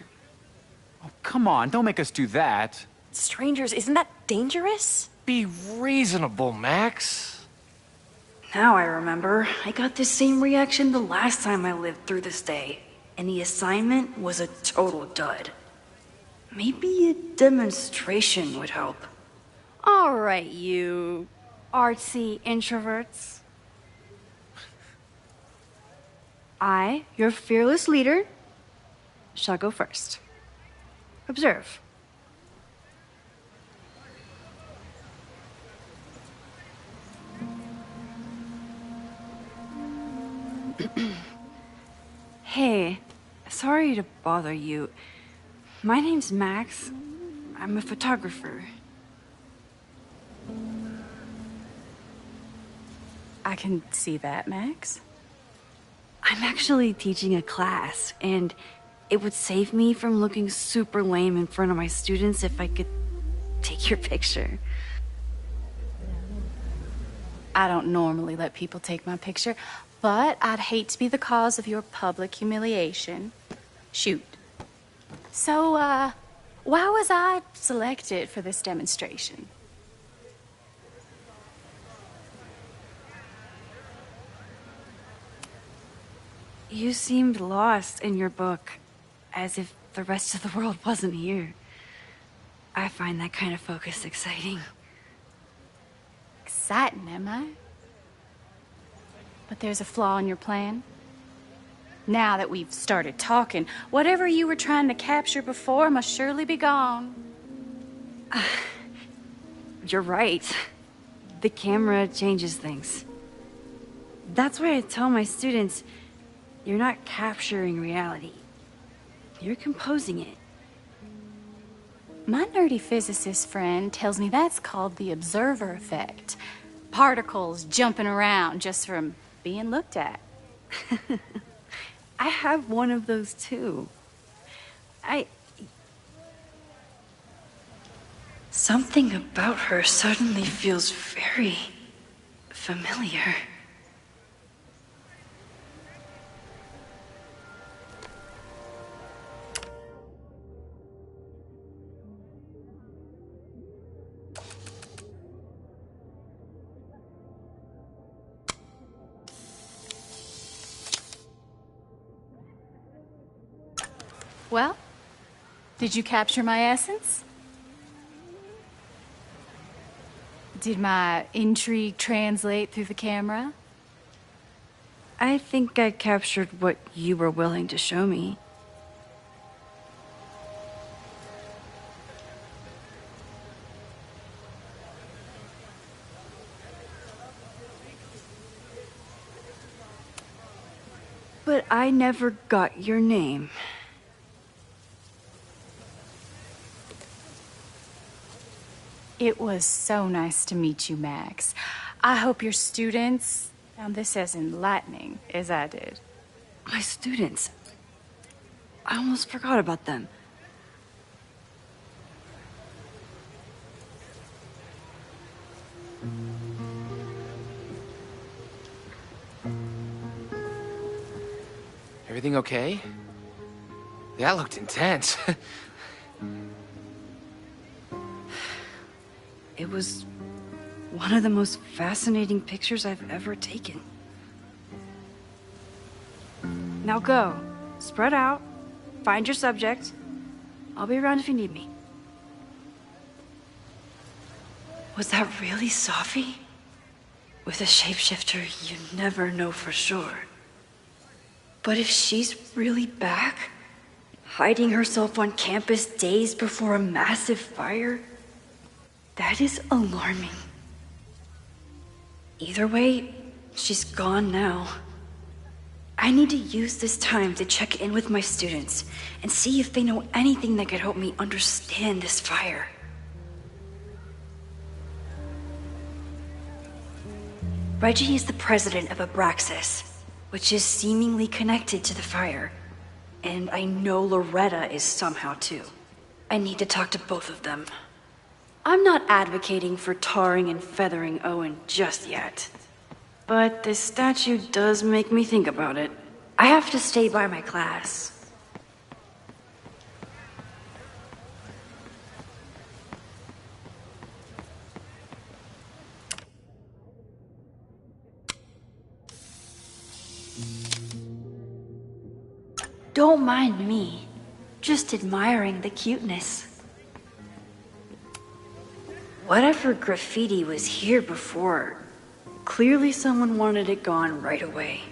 Oh, come on, don't make us do that. Strangers, isn't that dangerous? Be reasonable, Max. Now I remember. I got the same reaction the last time I lived through this day, and the assignment was a total dud. Maybe a demonstration would help. All right, you artsy introverts. I, your fearless leader, shall go first. Observe. Hey, sorry to bother you. My name's Max. I'm a photographer. I can see that, Max. I'm actually teaching a class, and it would save me from looking super lame in front of my students if I could take your picture. I don't normally let people take my picture, but I'd hate to be the cause of your public humiliation. Shoot. So, why was I selected for this demonstration? You seemed lost in your book, as if the rest of the world wasn't here. I find that kind of focus exciting. Exciting, am I? But there's a flaw in your plan. Now that we've started talking, whatever you were trying to capture before must surely be gone. You're right. The camera changes things. That's why I tell my students, you're not capturing reality. You're composing it. My nerdy physicist friend tells me that's called the observer effect. Particles jumping around just from being looked at. I have one of those too. Something about her suddenly feels very familiar. Well, did you capture my essence? Did my intrigue translate through the camera? I think I captured what you were willing to show me. But I never got your name. It was so nice to meet you, Max. I hope your students found this as enlightening as I did. My students? I almost forgot about them. Everything okay? That looked intense. It was one of the most fascinating pictures I've ever taken. Now go. Spread out. Find your subject. I'll be around if you need me. Was that really Safi? With a shapeshifter, you never know for sure. But if she's really back, hiding herself on campus days before a massive fire, that is alarming. Either way, she's gone now. I need to use this time to check in with my students and see if they know anything that could help me understand this fire. Reggie is the president of Abraxas, which is seemingly connected to the fire. And I know Loretta is somehow too. I need to talk to both of them. I'm not advocating for tarring and feathering Owen just yet. But this statue does make me think about it. I have to stay by my class. Don't mind me, just admiring the cuteness. Whatever graffiti was here before, clearly someone wanted it gone right away.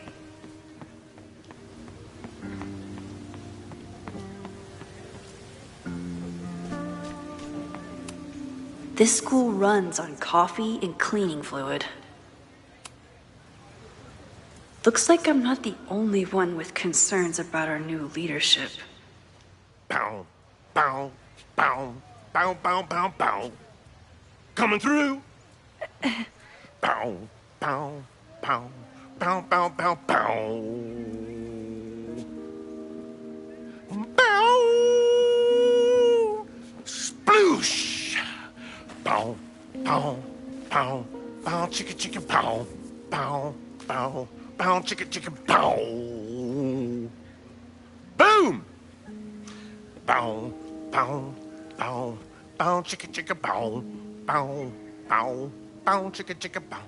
This school runs on coffee and cleaning fluid. Looks like I'm not the only one with concerns about our new leadership. Bow, bow, bow, bow, bow, bow, bow. Coming through. Bow, bow, bow, bow, bow, bow, bow. pow, pow, pow, pow, chicka, chicka, pow, pow, pow, pow, chicka, chicka, pow. Boom! Pow, pow, pow, pow, chicka, chicka, pow, pow, pow, pow, chicka, chicka, pow.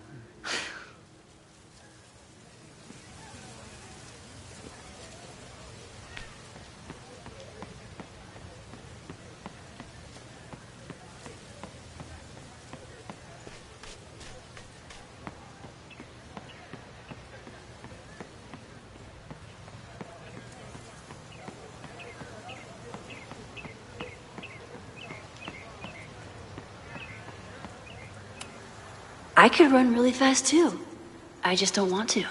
I could run really fast too. I just don't want to.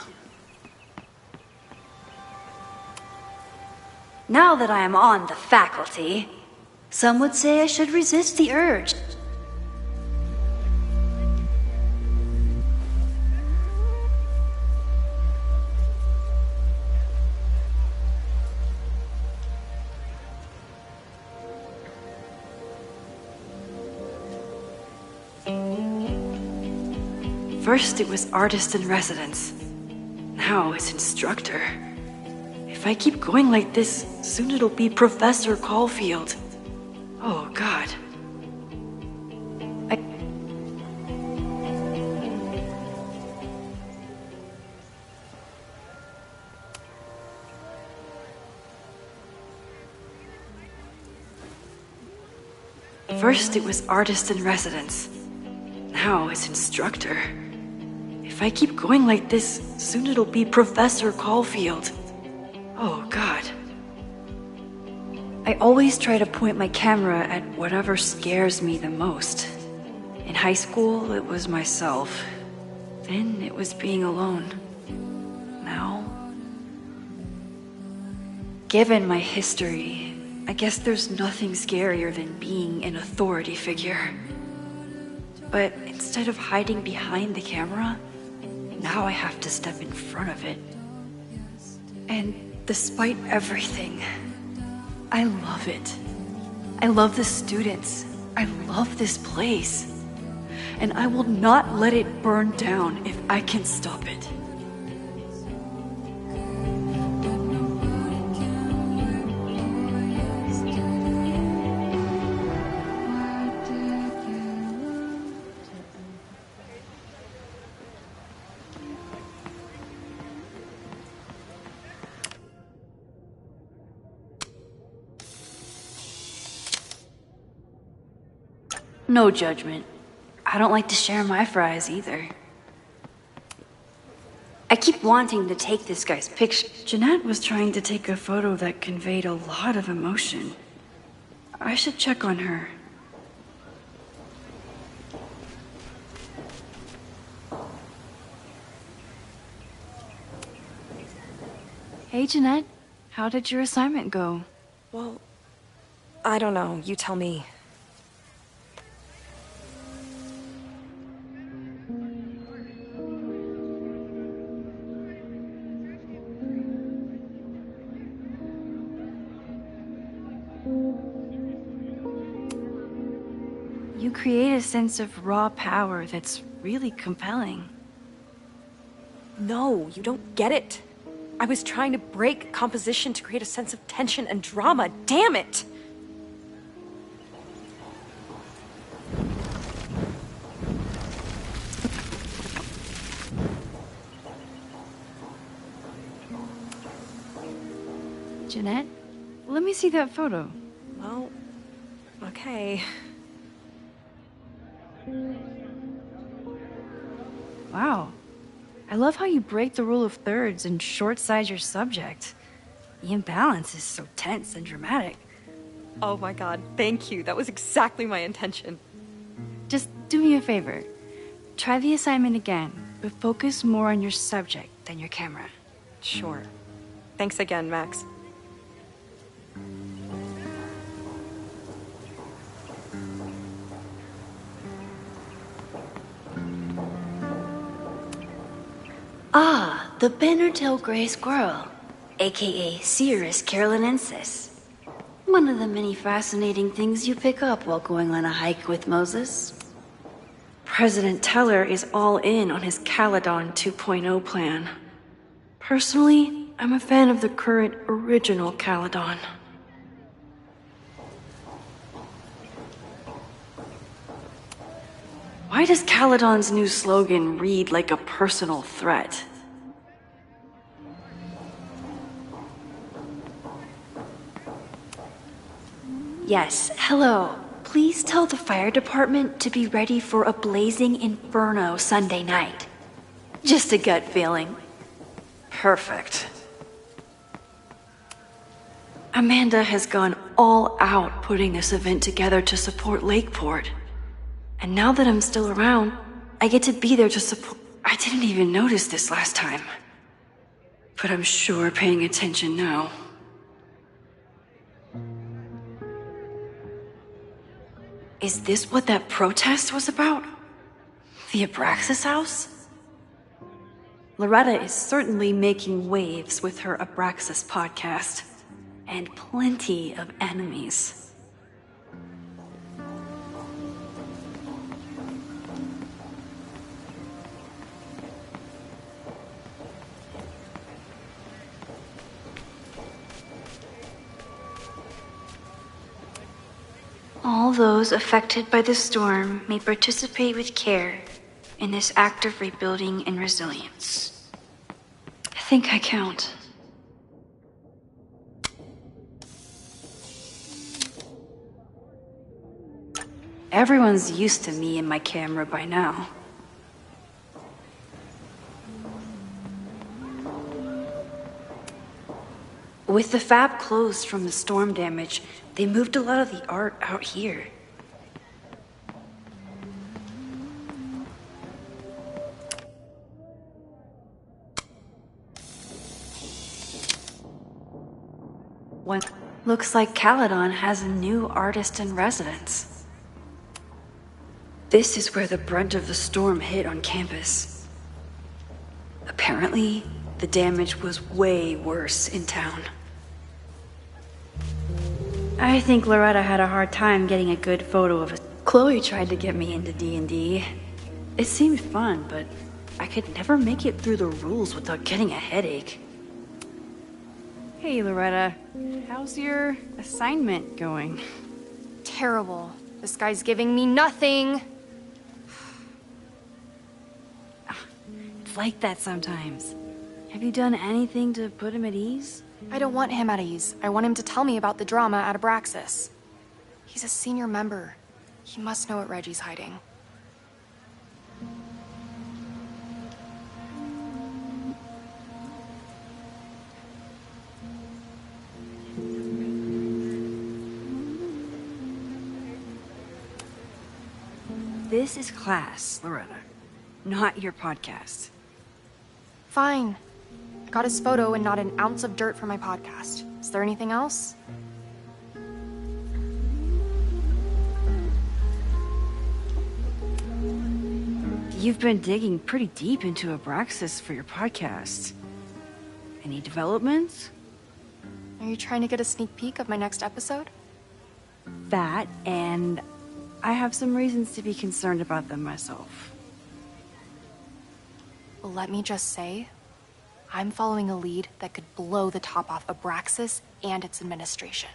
Now that I am on the faculty, some would say I should resist the urge. First it was artist in residence. Now it's instructor. If I keep going like this, soon it'll be Professor Caulfield. Oh, God. First it was artist in residence. Now it's instructor. If I keep going like this, soon it'll be Professor Caulfield. Oh, God. I always try to point my camera at whatever scares me the most. In high school, it was myself. Then it was being alone. Now... Given my history, I guess there's nothing scarier than being an authority figure. But instead of hiding behind the camera, now I have to step in front of it. And despite everything, I love it. I love the students. I love this place. And I will not let it burn down if I can stop it. No judgment. I don't like to share my fries either. I keep wanting to take this guy's picture. Jeanette was trying to take a photo that conveyed a lot of emotion. I should check on her. Hey, Jeanette. How did your assignment go? Well, I don't know. You tell me. You create a sense of raw power that's really compelling. No, you don't get it. I was trying to break composition to create a sense of tension and drama. Damn it! Jeanette, let me see that photo. Well, okay. Wow. I love how you break the rule of thirds and short-size your subject. The imbalance is so tense and dramatic. Oh my god, thank you. That was exactly my intention. Just do me a favor. Try the assignment again, but focus more on your subject than your camera. Sure. Thanks again, Max. Ah, the Bannertail Gray Squirrel, aka Cirrus carolinensis. One of the many fascinating things you pick up while going on a hike with Moses. President Teller is all in on his Caledon 2.0 plan. Personally, I'm a fan of the current original Caledon. Why does Caledon's new slogan read like a personal threat? Yes, hello. Please tell the fire department to be ready for a blazing inferno Sunday night. Just a gut feeling. Perfect. Amanda has gone all out putting this event together to support Lakeport. And now that I'm still around, I get to be there to support. I didn't even notice this last time. But I'm sure paying attention now. Is this what that protest was about? The Abraxas house? Loretta is certainly making waves with her Abraxas podcast. And plenty of enemies. All those affected by the storm may participate with care in this act of rebuilding and resilience. I think I count. Everyone's used to me and my camera by now. With the fab closed from the storm damage, they moved a lot of the art out here. One looks like Caledon has a new artist in residence. This is where the brunt of the storm hit on campus. Apparently, the damage was way worse in town. I think Loretta had a hard time getting a good photo of it. Chloe tried to get me into D&D. It seemed fun, but I could never make it through the rules without getting a headache. Hey, Loretta. How's your assignment going? Terrible. This guy's giving me nothing. It's like that sometimes. Have you done anything to put him at ease? I don't want him at ease. I want him to tell me about the drama at Abraxas. He's a senior member. He must know what Reggie's hiding. This is class, Loretta, not your podcast. Fine. I got his photo and not an ounce of dirt for my podcast. Is there anything else? You've been digging pretty deep into Abraxas for your podcast. Any developments? Are you trying to get a sneak peek of my next episode? That, and I have some reasons to be concerned about them myself. Well, let me just say, I'm following a lead that could blow the top off Abraxas and its administration.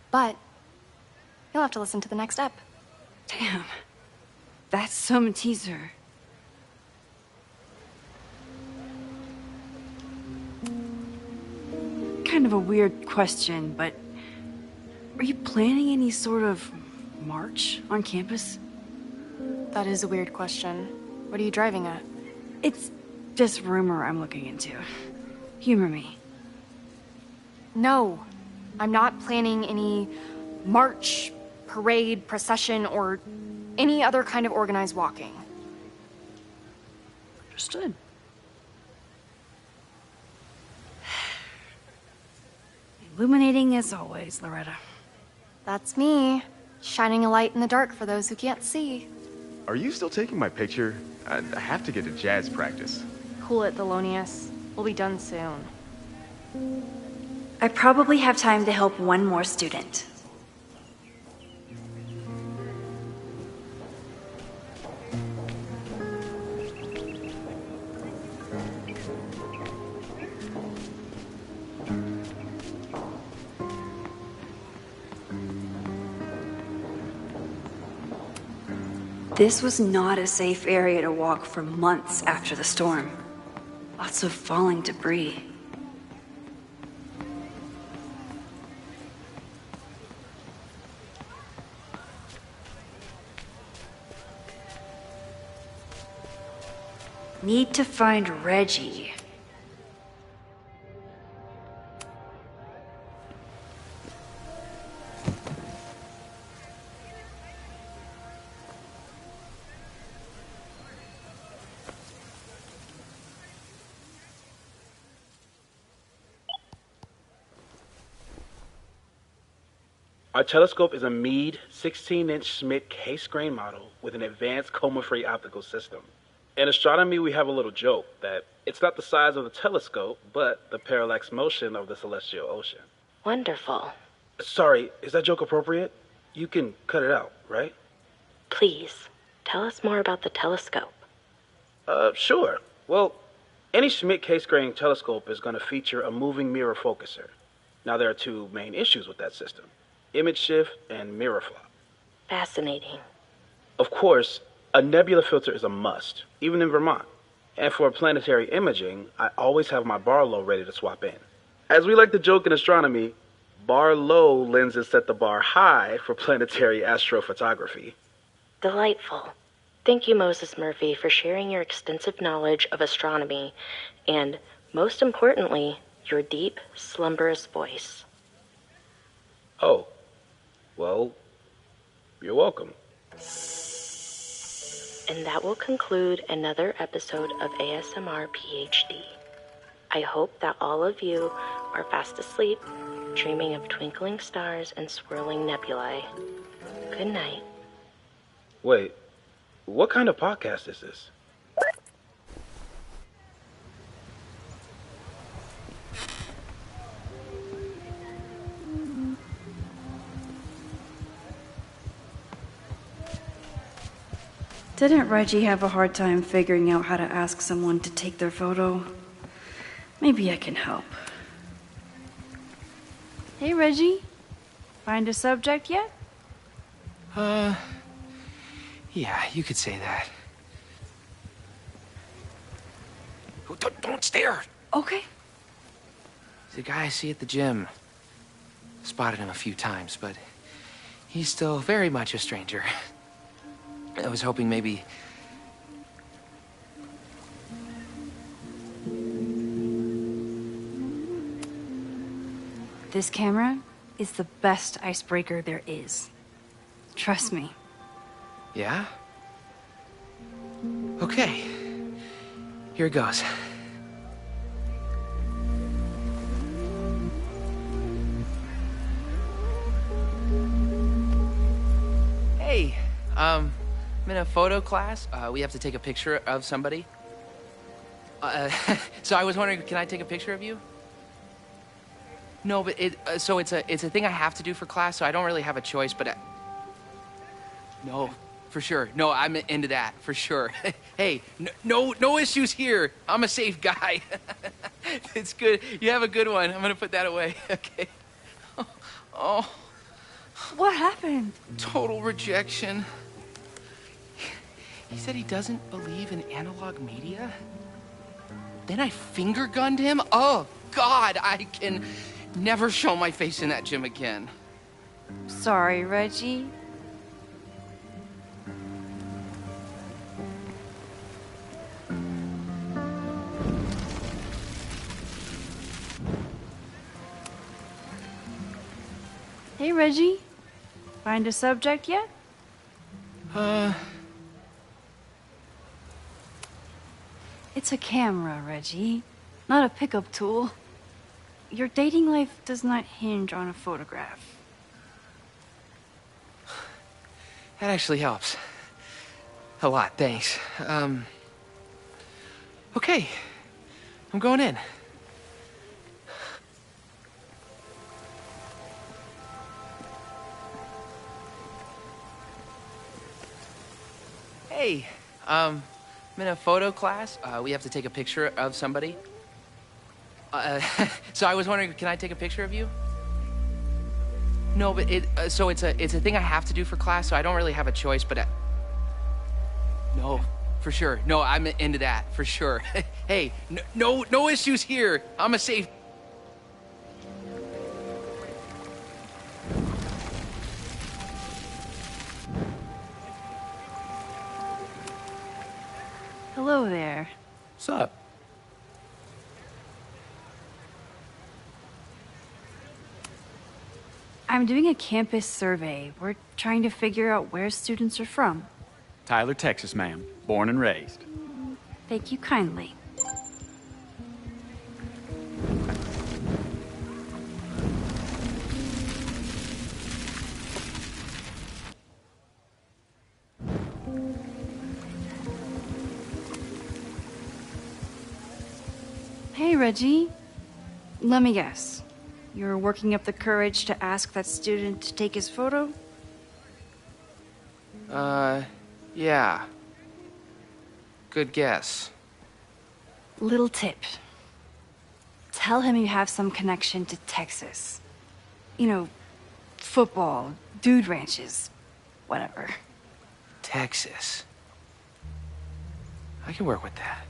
But you'll have to listen to the next ep. Damn. That's some teaser. Kind of a weird question, but are you planning any sort of march on campus? That is a weird question. What are you driving at? It's just rumor I'm looking into. Humor me. No, I'm not planning any march, parade, procession, or any other kind of organized walking. Understood. Illuminating as always, Loretta. That's me, shining a light in the dark for those who can't see. Are you still taking my picture? I have to get to jazz practice. Cool it, Thelonious. We'll be done soon. I probably have time to help one more student. This was not a safe area to walk for months after the storm. Lots of falling debris. Need to find Reggie. Our telescope is a Meade 16-inch Schmidt case-grain model with an advanced coma-free optical system. In astronomy, we have a little joke that it's not the size of the telescope, but the parallax motion of the celestial ocean. Wonderful. Sorry, is that joke appropriate? You can cut it out, right? Please, tell us more about the telescope. Sure. Well, any Schmidt case-grain telescope is going to feature a moving mirror focuser. Now, there are two main issues with that system: image shift and mirror flop. Fascinating. Of course, a nebula filter is a must, even in Vermont. And for planetary imaging, I always have my bar low ready to swap in. As we like to joke in astronomy, bar low lenses set the bar high for planetary astrophotography. Delightful. Thank you, Moses Murphy, for sharing your extensive knowledge of astronomy and, most importantly, your deep, slumberous voice. Oh, well, you're welcome. And that will conclude another episode of ASMR PhD. I hope that all of you are fast asleep, dreaming of twinkling stars and swirling nebulae. Good night. Wait, what kind of podcast is this? Didn't Reggie have a hard time figuring out how to ask someone to take their photo? Maybe I can help. Hey, Reggie. Find a subject yet? Yeah, you could say that. Oh, don't stare! Okay. The guy I see at the gym. Spotted him a few times, but he's still very much a stranger. I was hoping maybe... This camera is the best icebreaker there is. Trust me. Yeah? Okay. Here it goes. Hey, I'm in a photo class. We have to take a picture of somebody. So I was wondering, can I take a picture of you? No, but it's a thing I have to do for class, so I don't really have a choice, but no, for sure. No, I'm into that, for sure. Hey, no issues here. I'm a safe guy. It's good. You have a good one. I'm gonna put that away. Okay. Oh. What happened? Total rejection. He said he doesn't believe in analog media. Then I finger gunned him? Oh, God, I can never show my face in that gym again. Sorry, Reggie. Hey, Reggie. Find a subject yet? It's a camera, Reggie, not a pickup tool. Your dating life does not hinge on a photograph. That actually helps. A lot, thanks. Okay. I'm going in. Hey, I'm in a photo class. We have to take a picture of somebody. So I was wondering, can I take a picture of you? No, but it's a thing I have to do for class, so I don't really have a choice, but No, for sure. No, I'm into that, for sure. Hey, no issues here. I'm a safe... Hello there. What's up? I'm doing a campus survey. We're trying to figure out where students are from. Tyler, Texas, ma'am. Born and raised. Thank you kindly. Hey, Reggie. Let me guess. You're working up the courage to ask that student to take his photo? Yeah. Good guess. Little tip. Tell him you have some connection to Texas. You know, football, dude ranches, whatever. Texas. I can work with that.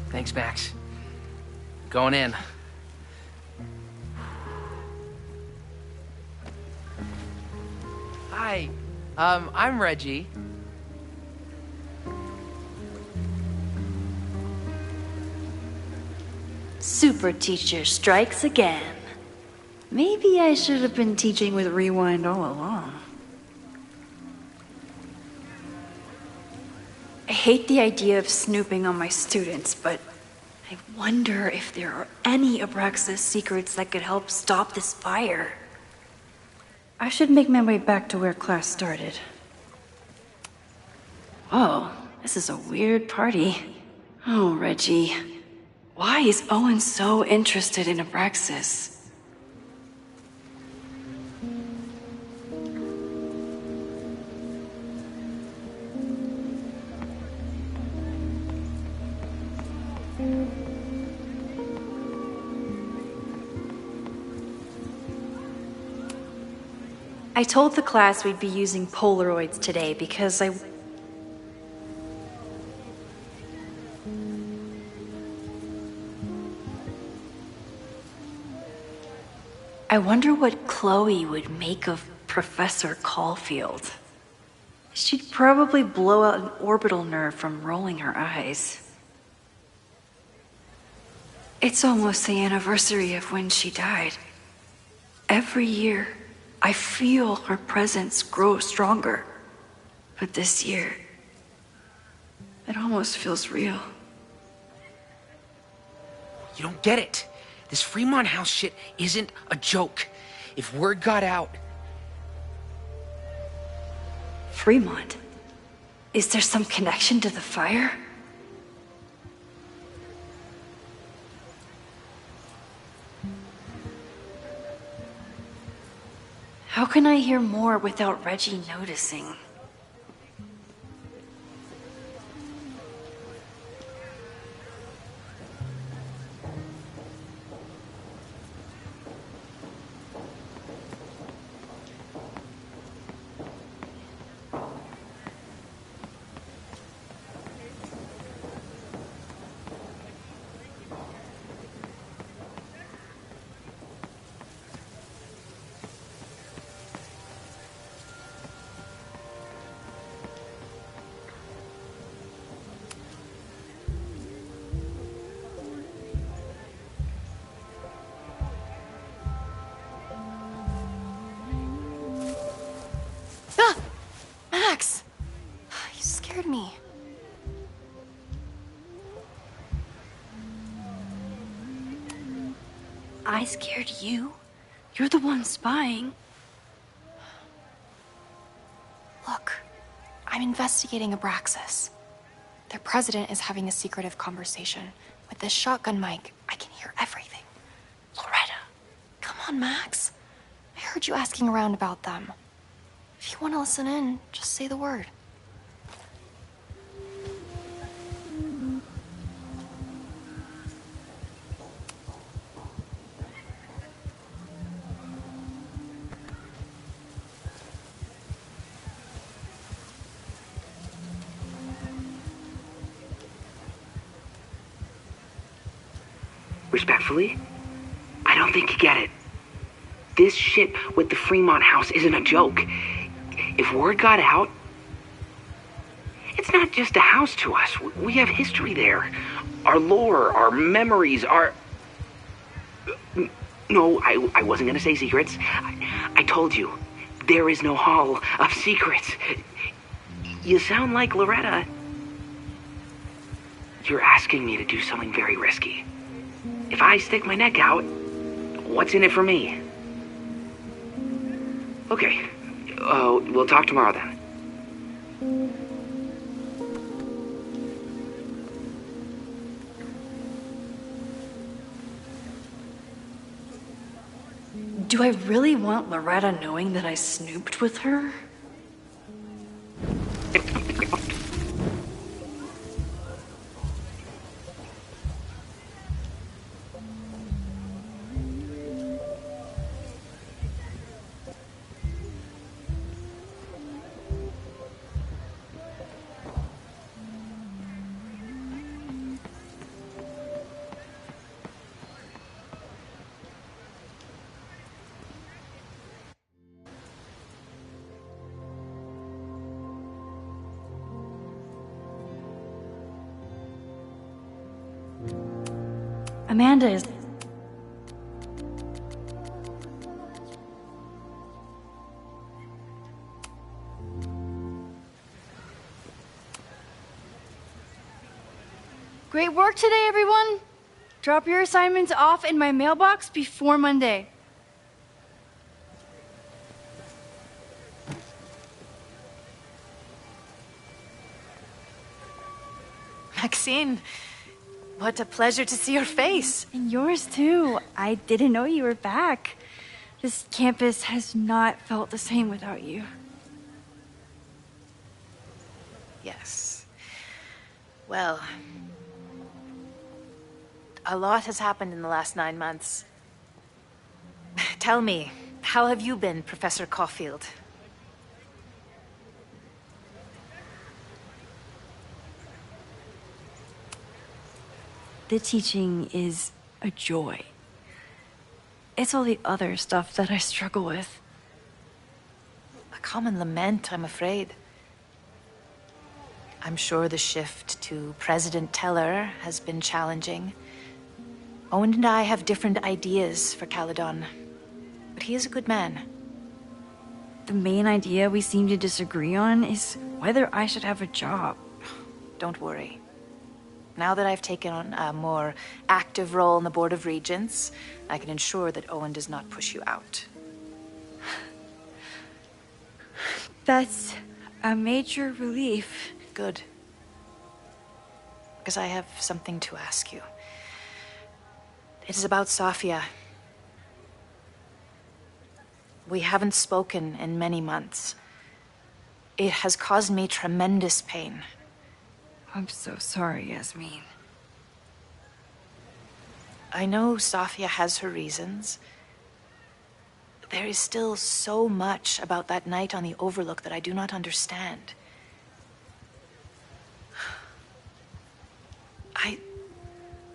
Thanks, Max. Going in. Hi, I'm Reggie. Super teacher strikes again. Maybe I should have been teaching with Rewind all along. I hate the idea of snooping on my students, but I wonder if there are any Abraxas secrets that could help stop this fire. I should make my way back to where class started. Whoa, this is a weird party. Oh, Reggie. Why is Owen so interested in Abraxas? I told the class we'd be using Polaroids today because I wonder what Chloe would make of Professor Caulfield. She'd probably blow out an orbital nerve from rolling her eyes. It's almost the anniversary of when she died. Every year, I feel her presence grow stronger. But this year, it almost feels real. You don't get it. This Fremont House shit isn't a joke. If word got out... Fremont? Is there some connection to the fire? How can I hear more without Reggie noticing? Max! You scared me. I scared you? You're the one spying. Look, I'm investigating Abraxas. Their president is having a secretive conversation. With this shotgun mic, I can hear everything. Loretta! Come on, Max. I heard you asking around about them. If you want to listen in, just say the word. Respectfully, I don't think you get it. This shit with the Fremont house isn't a joke. If word got out, it's not just a house to us. We have history there. Our lore, our memories, our... No, I wasn't gonna say secrets. I told you, there is no hall of secrets. You sound like Loretta. You're asking me to do something very risky. If I stick my neck out, what's in it for me? Okay, we'll talk tomorrow then. Do I really want Loretta knowing that I snooped with her? Amanda is... Great work today, everyone! Drop your assignments off in my mailbox before Monday. Maxine, what a pleasure to see your face. And yours too. I didn't know you were back. This campus has not felt the same without you. Yes. Well, a lot has happened in the last 9 months. Tell me, how have you been, Professor Caulfield? The teaching is a joy. It's all the other stuff that I struggle with. A common lament, I'm afraid. I'm sure the shift to President Teller has been challenging. Owen and I have different ideas for Caledon, but he is a good man. The main idea we seem to disagree on is whether I should have a job. Don't worry. Now that I've taken on a more active role in the Board of Regents, I can ensure that Owen does not push you out. That's a major relief. Good. Because I have something to ask you. It is about Safia. We haven't spoken in many months. It has caused me tremendous pain. I'm so sorry, Yasmin. I know Safia has her reasons. There is still so much about that night on the Overlook that I do not understand. I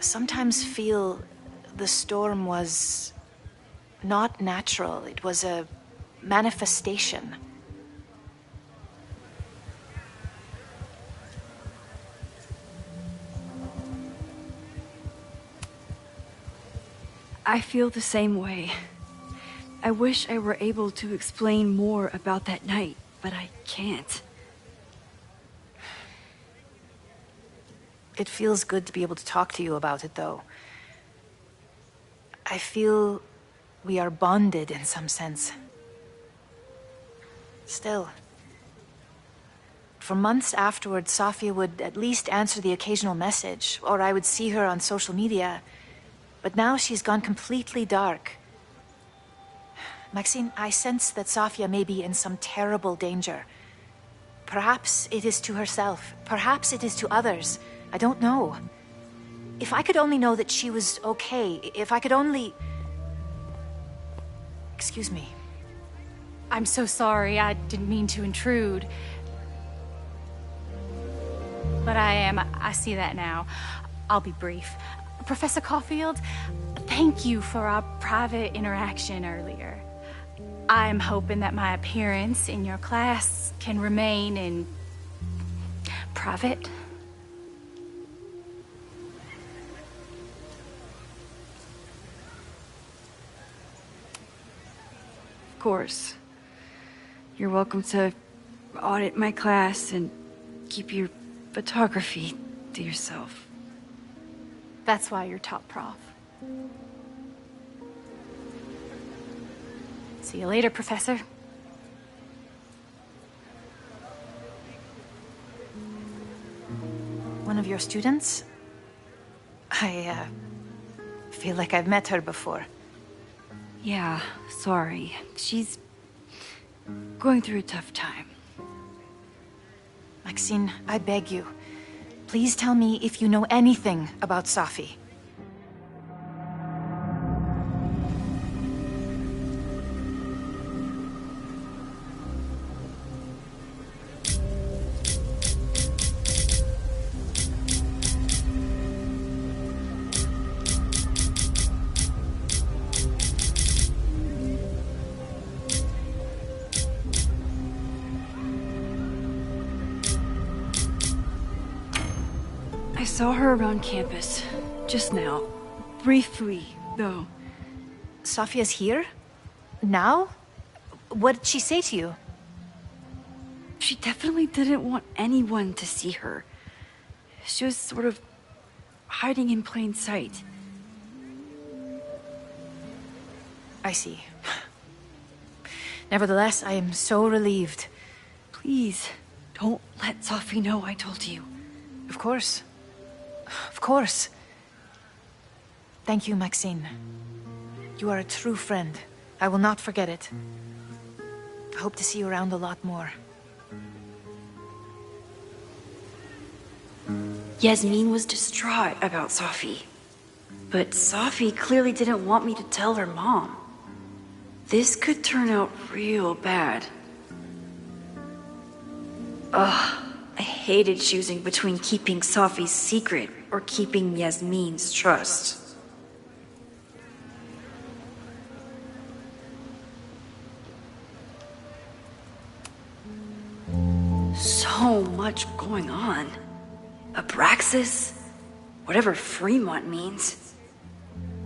sometimes feel the storm was not natural. It was a manifestation. I feel the same way. I wish I were able to explain more about that night, but I can't. It feels good to be able to talk to you about it, though. I feel we are bonded in some sense. Still, for months afterward, Safia would at least answer the occasional message, or I would see her on social media. But now she's gone completely dark. Maxine, I sense that Safia may be in some terrible danger. Perhaps it is to herself. Perhaps it is to others. I don't know. If I could only know that she was okay, if I could only... Excuse me. I'm so sorry. I didn't mean to intrude. But I see that now. I'll be brief. Professor Caulfield, thank you for our private interaction earlier. I'm hoping that my appearance in your class can remain in private. Of course. You're welcome to audit my class and keep your photography to yourself. That's why you're top prof. See you later, Professor. One of your students? I feel like I've met her before. Yeah, sorry. She's going through a tough time. Maxine, I beg you. Please tell me if you know anything about Safi. I saw her around campus, just now. Briefly, though. Safia's here? Now? What did she say to you? She definitely didn't want anyone to see her. She was sort of hiding in plain sight. I see. Nevertheless, I am so relieved. Please, don't let Safi know I told you. Of course. Of course. Thank you, Maxine. You are a true friend. I will not forget it. I hope to see you around a lot more. Yasmin was distraught about Safi. But Safi clearly didn't want me to tell her mom. This could turn out real bad. Ugh, I hated choosing between keeping Safi's secret or keeping Yasmin's trust. So much going on. Abraxas, whatever Fremont means,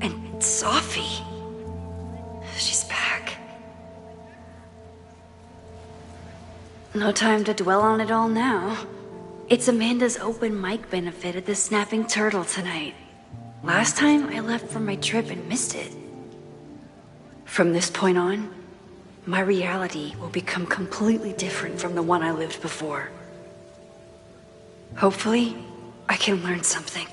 and Safi. She's back. No time to dwell on it all now. It's Amanda's open mic benefit at the Snapping Turtle tonight. Last time I left for my trip and missed it. From this point on, my reality will become completely different from the one I lived before. Hopefully, I can learn something.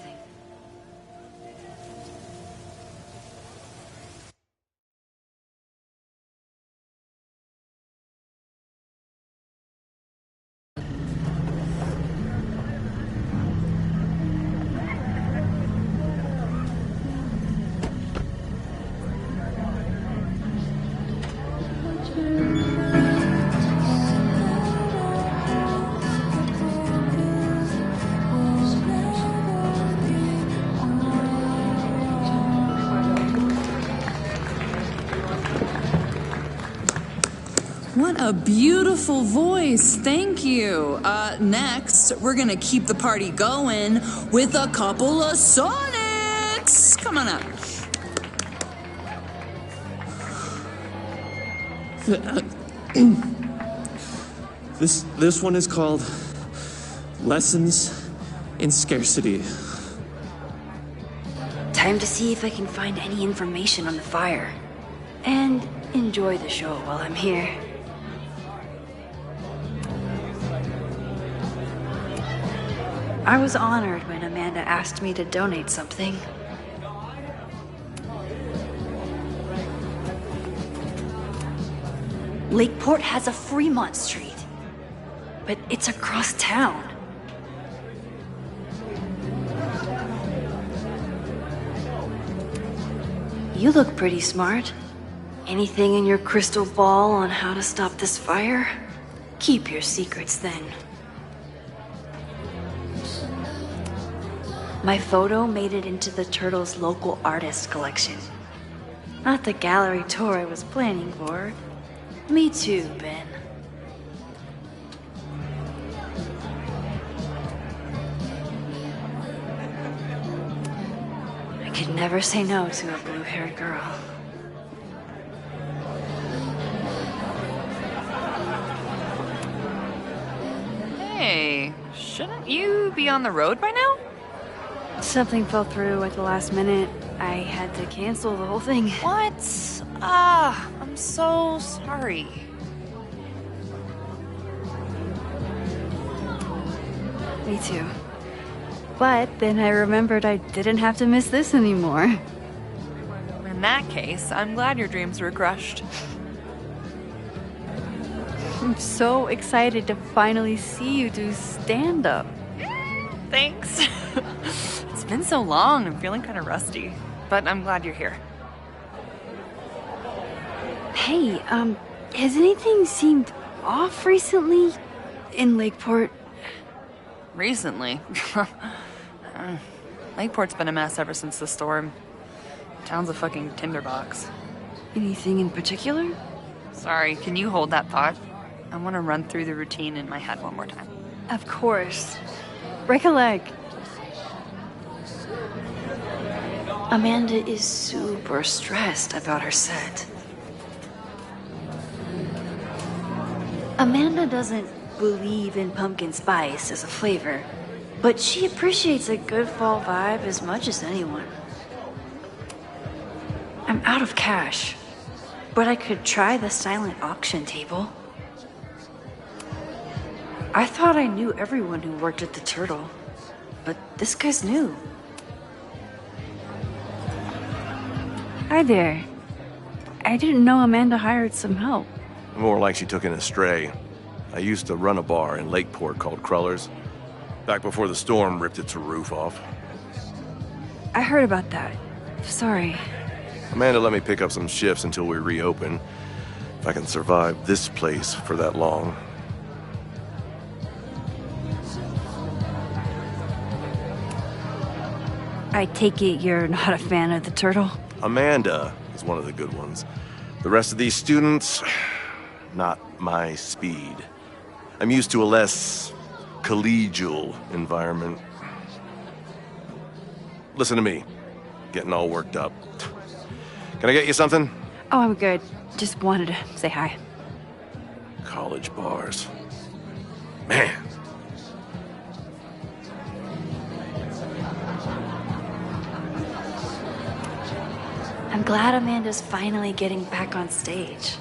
What a beautiful voice. Thank you. Next, we're gonna keep the party going with a couple of Sonics. Come on up. This one is called Lessons in Scarcity. Time to see if I can find any information on the fire. And enjoy the show while I'm here. I was honored when Amanda asked me to donate something. Lakeport has a Fremont Street, but it's across town. You look pretty smart. Anything in your crystal ball on how to stop this fire? Keep your secrets then. My photo made it into the Turtles' local artist collection. Not the gallery tour I was planning for. Me too, Ben. I could never say no to a blue-haired girl. Hey, shouldn't you be on the road by now? Something fell through at the last minute. I had to cancel the whole thing. What? I'm so sorry. Me too. But then I remembered I didn't have to miss this anymore. In that case, I'm glad your dreams were crushed. I'm so excited to finally see you do stand-up. Thanks. It's been so long, I'm feeling kind of rusty. But I'm glad you're here. Hey, has anything seemed off recently in Lakeport? Recently? Lakeport's been a mess ever since the storm. Town's a fucking tinderbox. Anything in particular? Sorry, can you hold that thought? I want to run through the routine in my head one more time. Of course. Break a leg. Amanda is super stressed about her set. Amanda doesn't believe in pumpkin spice as a flavor, but she appreciates a good fall vibe as much as anyone. I'm out of cash, but I could try the silent auction table. I thought I knew everyone who worked at the Turtle, but this guy's new. Hi there. I didn't know Amanda hired some help. More like she took in a stray. I used to run a bar in Lakeport called Crullers, back before the storm ripped its roof off. I heard about that. Sorry. Amanda let me pick up some shifts until we reopen. If I can survive this place for that long. I take it you're not a fan of the Turtle? Amanda is one of the good ones. The rest of these students, not my speed. I'm used to a less collegial environment. Listen to me, getting all worked up. Can I get you something? Oh, I'm good. Just wanted to say hi. College bars. Man. I'm glad Amanda's finally getting back on stage.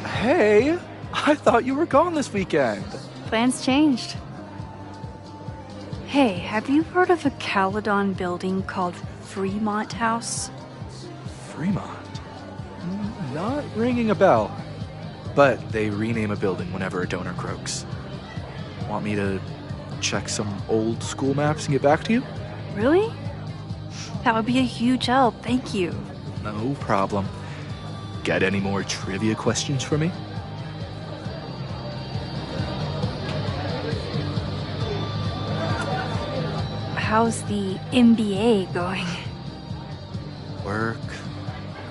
Hey, I thought you were gone this weekend. Plans changed. Hey, have you heard of a Caledon building called Fremont House? Fremont? Not ringing a bell. But they rename a building whenever a donor croaks. Want me to check some old school maps and get back to you? Really? That would be a huge help, thank you. No problem. Got any more trivia questions for me? How's the MBA going? Work,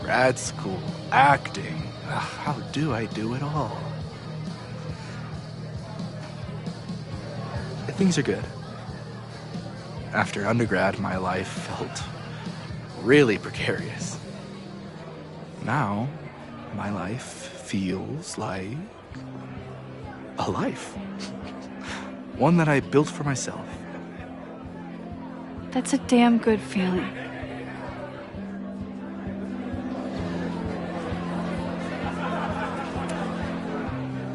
grad school, acting. How do I do it all? Things are good. After undergrad, my life felt really precarious. Now, my life feels like a life. One that I built for myself. That's a damn good feeling.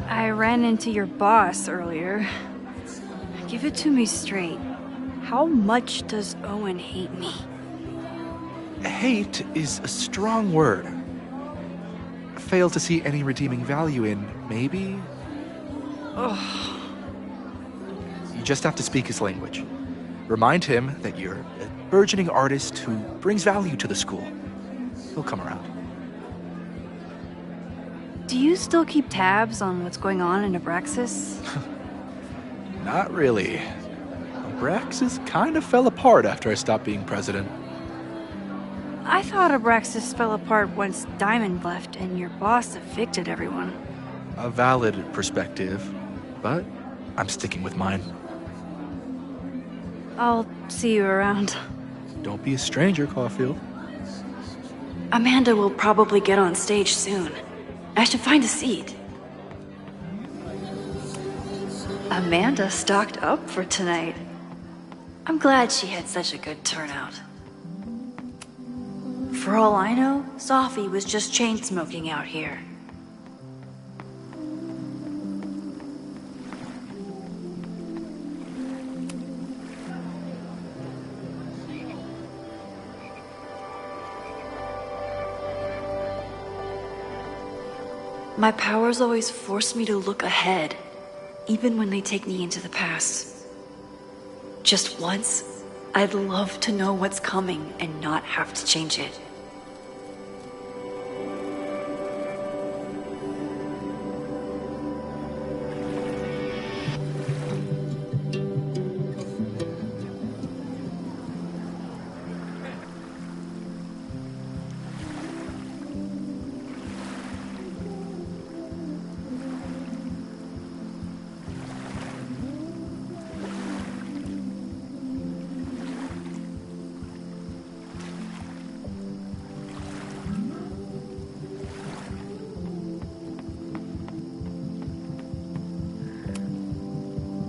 I ran into your boss earlier. Give it to me straight. How much does Owen hate me? Hate is a strong word. Fail to see any redeeming value in, maybe? Ugh. You just have to speak his language. Remind him that you're a burgeoning artist who brings value to the school. He'll come around. Do you still keep tabs on what's going on in Abraxas? Not really. Abraxas kind of fell apart after I stopped being president. I thought Abraxas fell apart once Diamond left and your boss evicted everyone. A valid perspective, but I'm sticking with mine. I'll see you around. Don't be a stranger, Caulfield. Amanda will probably get on stage soon. I should find a seat. Amanda stocked up for tonight. I'm glad she had such a good turnout. For all I know, Sophie was just chain smoking out here. My powers always force me to look ahead, even when they take me into the past. Just once, I'd love to know what's coming and not have to change it.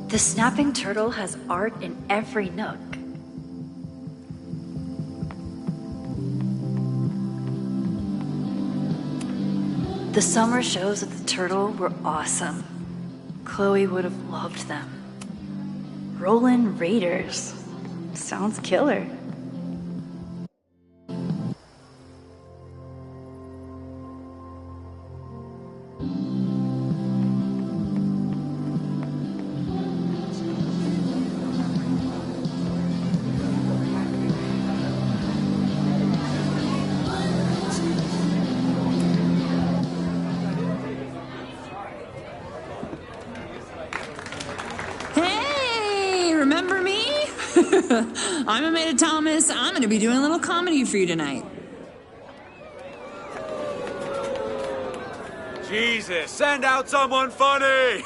The snapping turtle has art in every nook. The summer shows at the Turtle were awesome. Chloe would have loved them. Rollin' Raiders. Sounds killer. I'm Amanda Thomas. I'm going to be doing a little comedy for you tonight. Jesus, send out someone funny!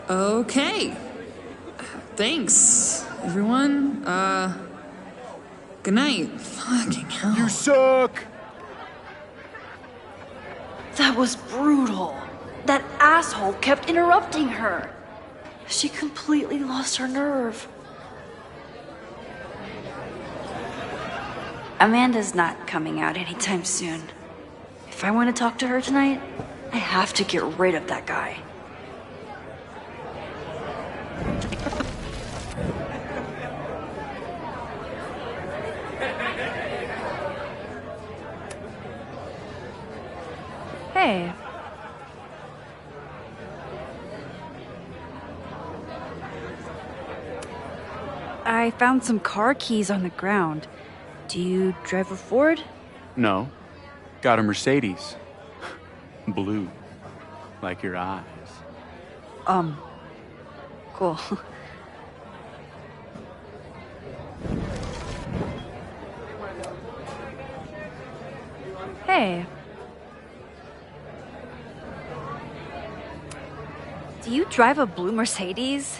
Okay. Thanks, everyone. Good night. Fucking hell. You suck! That was brutal. That asshole kept interrupting her. She completely lost her nerve. Amanda's not coming out anytime soon. If I want to talk to her tonight, I have to get rid of that guy. Hey. I found some car keys on the ground. Do you drive a Ford? No. Got a Mercedes. Blue. Like your eyes. Cool. Hey. Do you drive a blue Mercedes?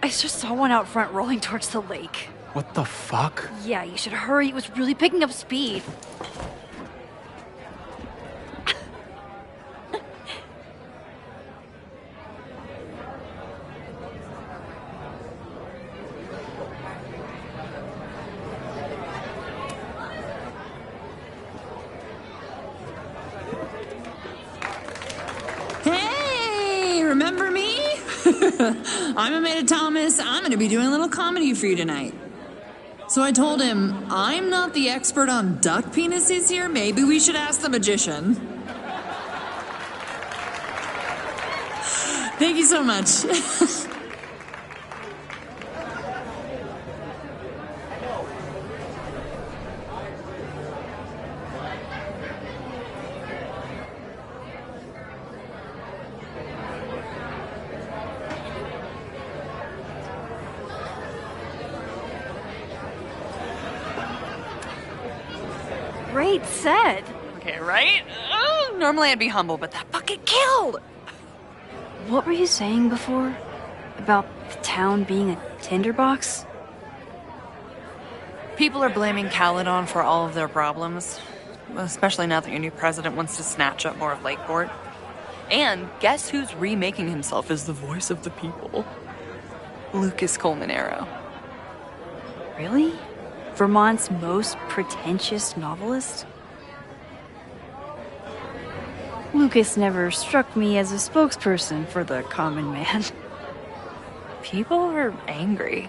I just saw one out front rolling towards the lake. What the fuck? Yeah, you should hurry. It was really picking up speed. Hey, remember me? I'm Amanda Thomas. I'm going to be doing a little comedy for you tonight. So I told him, I'm not the expert on duck penises here. Maybe we should ask the magician. Thank you so much. great set. Okay, right? Normally I'd be humble, but that fucking killed! What were you saying before? About the town being a tinderbox? People are blaming Caledon for all of their problems, especially now that your new president wants to snatch up more of Lakeport. And guess who's remaking himself as the voice of the people? Lucas Colmenero. Really? Vermont's most pretentious novelist? Lucas never struck me as a spokesperson for the common man. People are angry.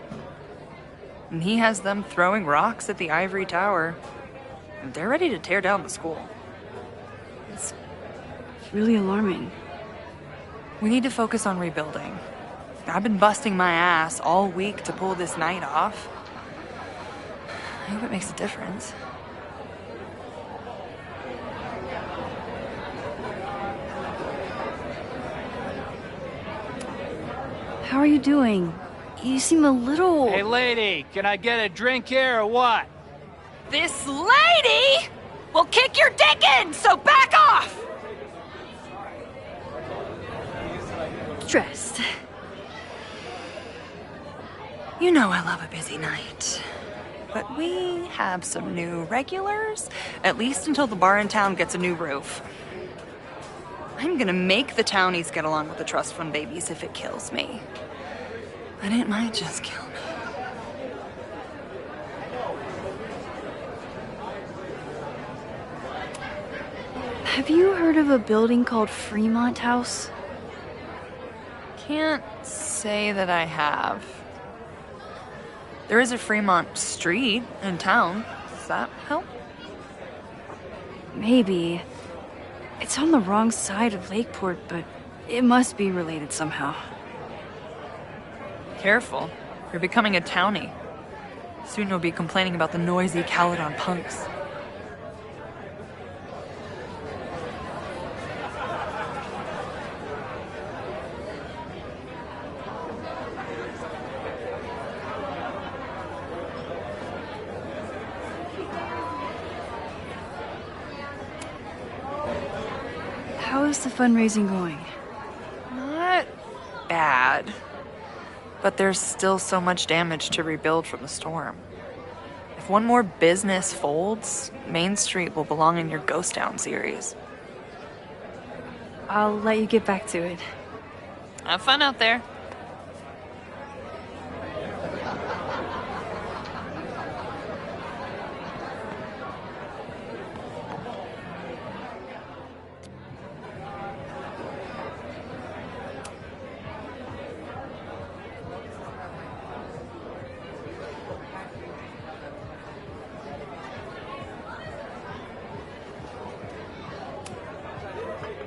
And he has them throwing rocks at the Ivory Tower. And they're ready to tear down the school. It's really alarming. We need to focus on rebuilding. I've been busting my ass all week to pull this night off. I hope it makes a difference. How are you doing? You seem a little... Hey, lady, can I get a drink here or what? This lady will kick your dick in, so back off! Dressed. You know I love a busy night. But we have some new regulars, at least until the bar in town gets a new roof. I'm gonna make the townies get along with the trust fund babies if it kills me. But it might just kill me. Have you heard of a building called Fremont House? Can't say that I have. There is a Fremont Street in town. Does that help? Maybe. It's on the wrong side of Lakeport, but it must be related somehow. Careful. You're becoming a townie. Soon you'll be complaining about the noisy Caledon punks. How is the fundraising going? Not bad. But there's still so much damage to rebuild from the storm. If one more business folds, Main Street will belong in your Ghost Town series. I'll let you get back to it. Have fun out there.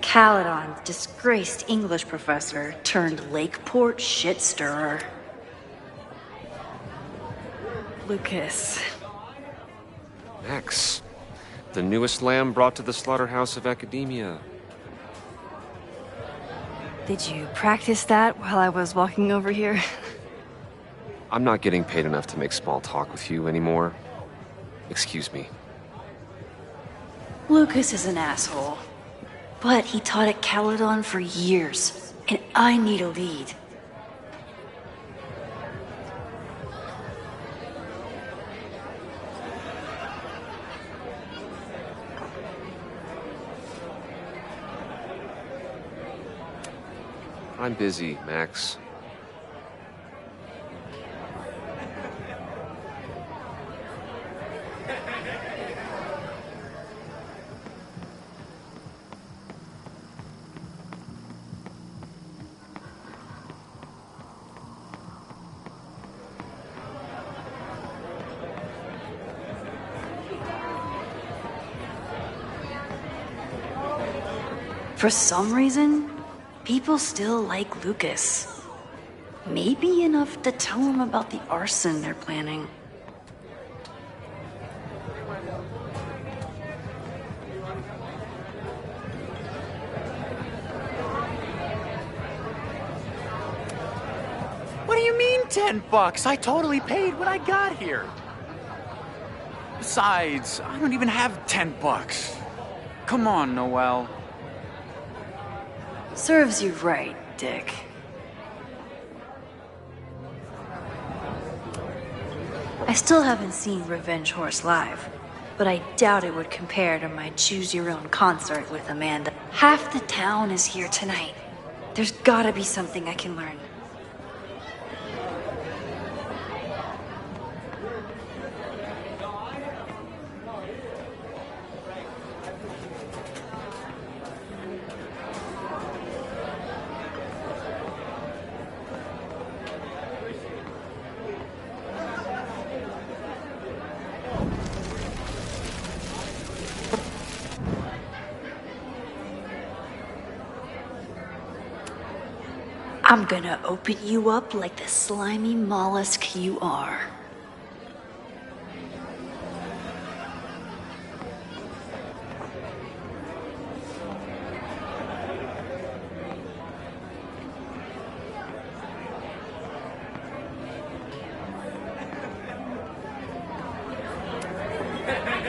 Caledon, disgraced English professor turned Lakeport shit stirrer. Lucas. Max, the newest lamb brought to the slaughterhouse of academia. Did you practice that while I was walking over here? I'm not getting paid enough to make small talk with you anymore. Excuse me. Lucas is an asshole. But he taught at Caledon for years, and I need a lead. I'm busy, Max. For some reason, people still like Lucas. Maybe enough to tell him about the arson they're planning. What do you mean $10? I totally paid when I got here. Besides, I don't even have $10. Come on, Noelle. Serves you right, Dick. I still haven't seen Revenge Horse live, but I doubt it would compare to my Choose Your Own concert with Amanda. Half the town is here tonight. There's gotta be something I can learn. I'm gonna open you up like the slimy mollusk you are.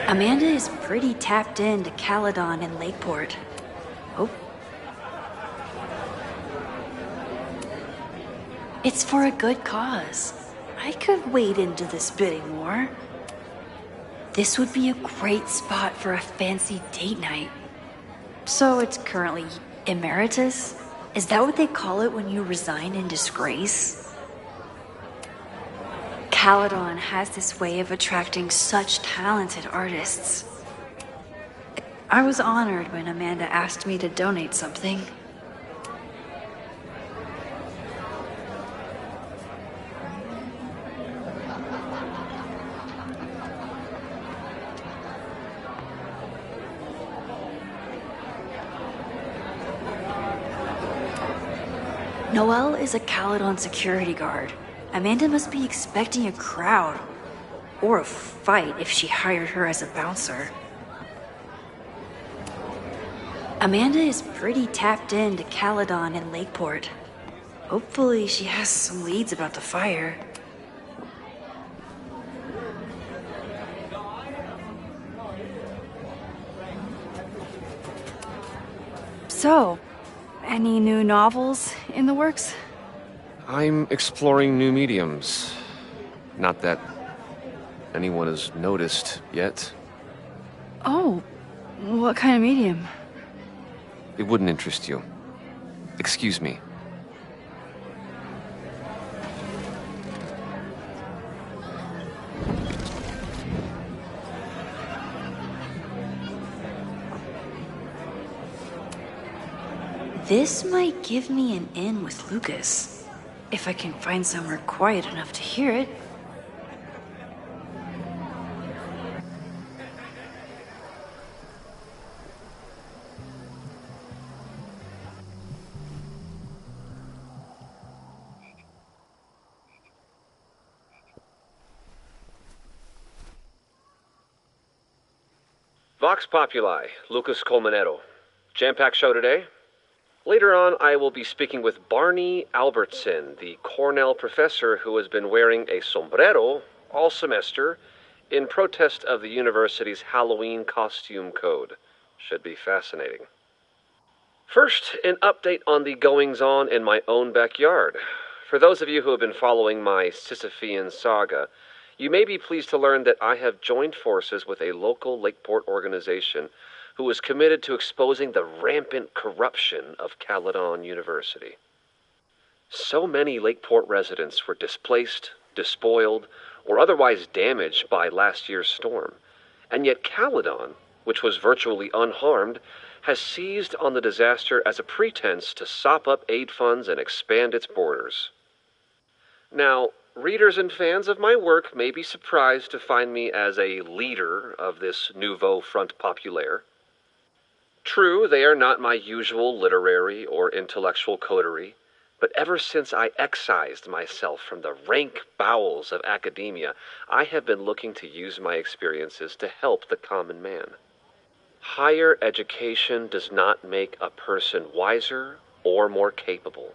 Amanda is pretty tapped into Caledon and Lakeport. Oh. It's for a good cause. I could wade into this bidding war. This would be a great spot for a fancy date night. So it's currently emeritus? Is that what they call it when you resign in disgrace? Caledon has this way of attracting such talented artists. I was honored when Amanda asked me to donate something. Noelle is a Caledon security guard. Amanda must be expecting a crowd. Or a fight if she hired her as a bouncer. Amanda is pretty tapped into Caledon and Lakeport. Hopefully she has some leads about the fire. So, any new novels in the works? I'm exploring new mediums. Not that anyone has noticed yet. Oh, what kind of medium? It wouldn't interest you. Excuse me. This might give me an in with Lucas, if I can find somewhere quiet enough to hear it. Vox Populi, Lucas Colmenero. Jam-packed show today? Later on, I will be speaking with Barney Albertson, the Cornell professor who has been wearing a sombrero all semester in protest of the university's Halloween costume code. Should be fascinating. First, an update on the goings-on in my own backyard. For those of you who have been following my Sisyphean saga, you may be pleased to learn that I have joined forces with a local Lakeport organization who is committed to exposing the rampant corruption of Caledon University. So many Lakeport residents were displaced, despoiled, or otherwise damaged by last year's storm, and yet Caledon, which was virtually unharmed, has seized on the disaster as a pretense to sop up aid funds and expand its borders. Now, readers and fans of my work may be surprised to find me as a leader of this nouveau front populaire. True, they are not my usual literary or intellectual coterie, but ever since I excised myself from the rank bowels of academia, I have been looking to use my experiences to help the common man. Higher education does not make a person wiser or more capable.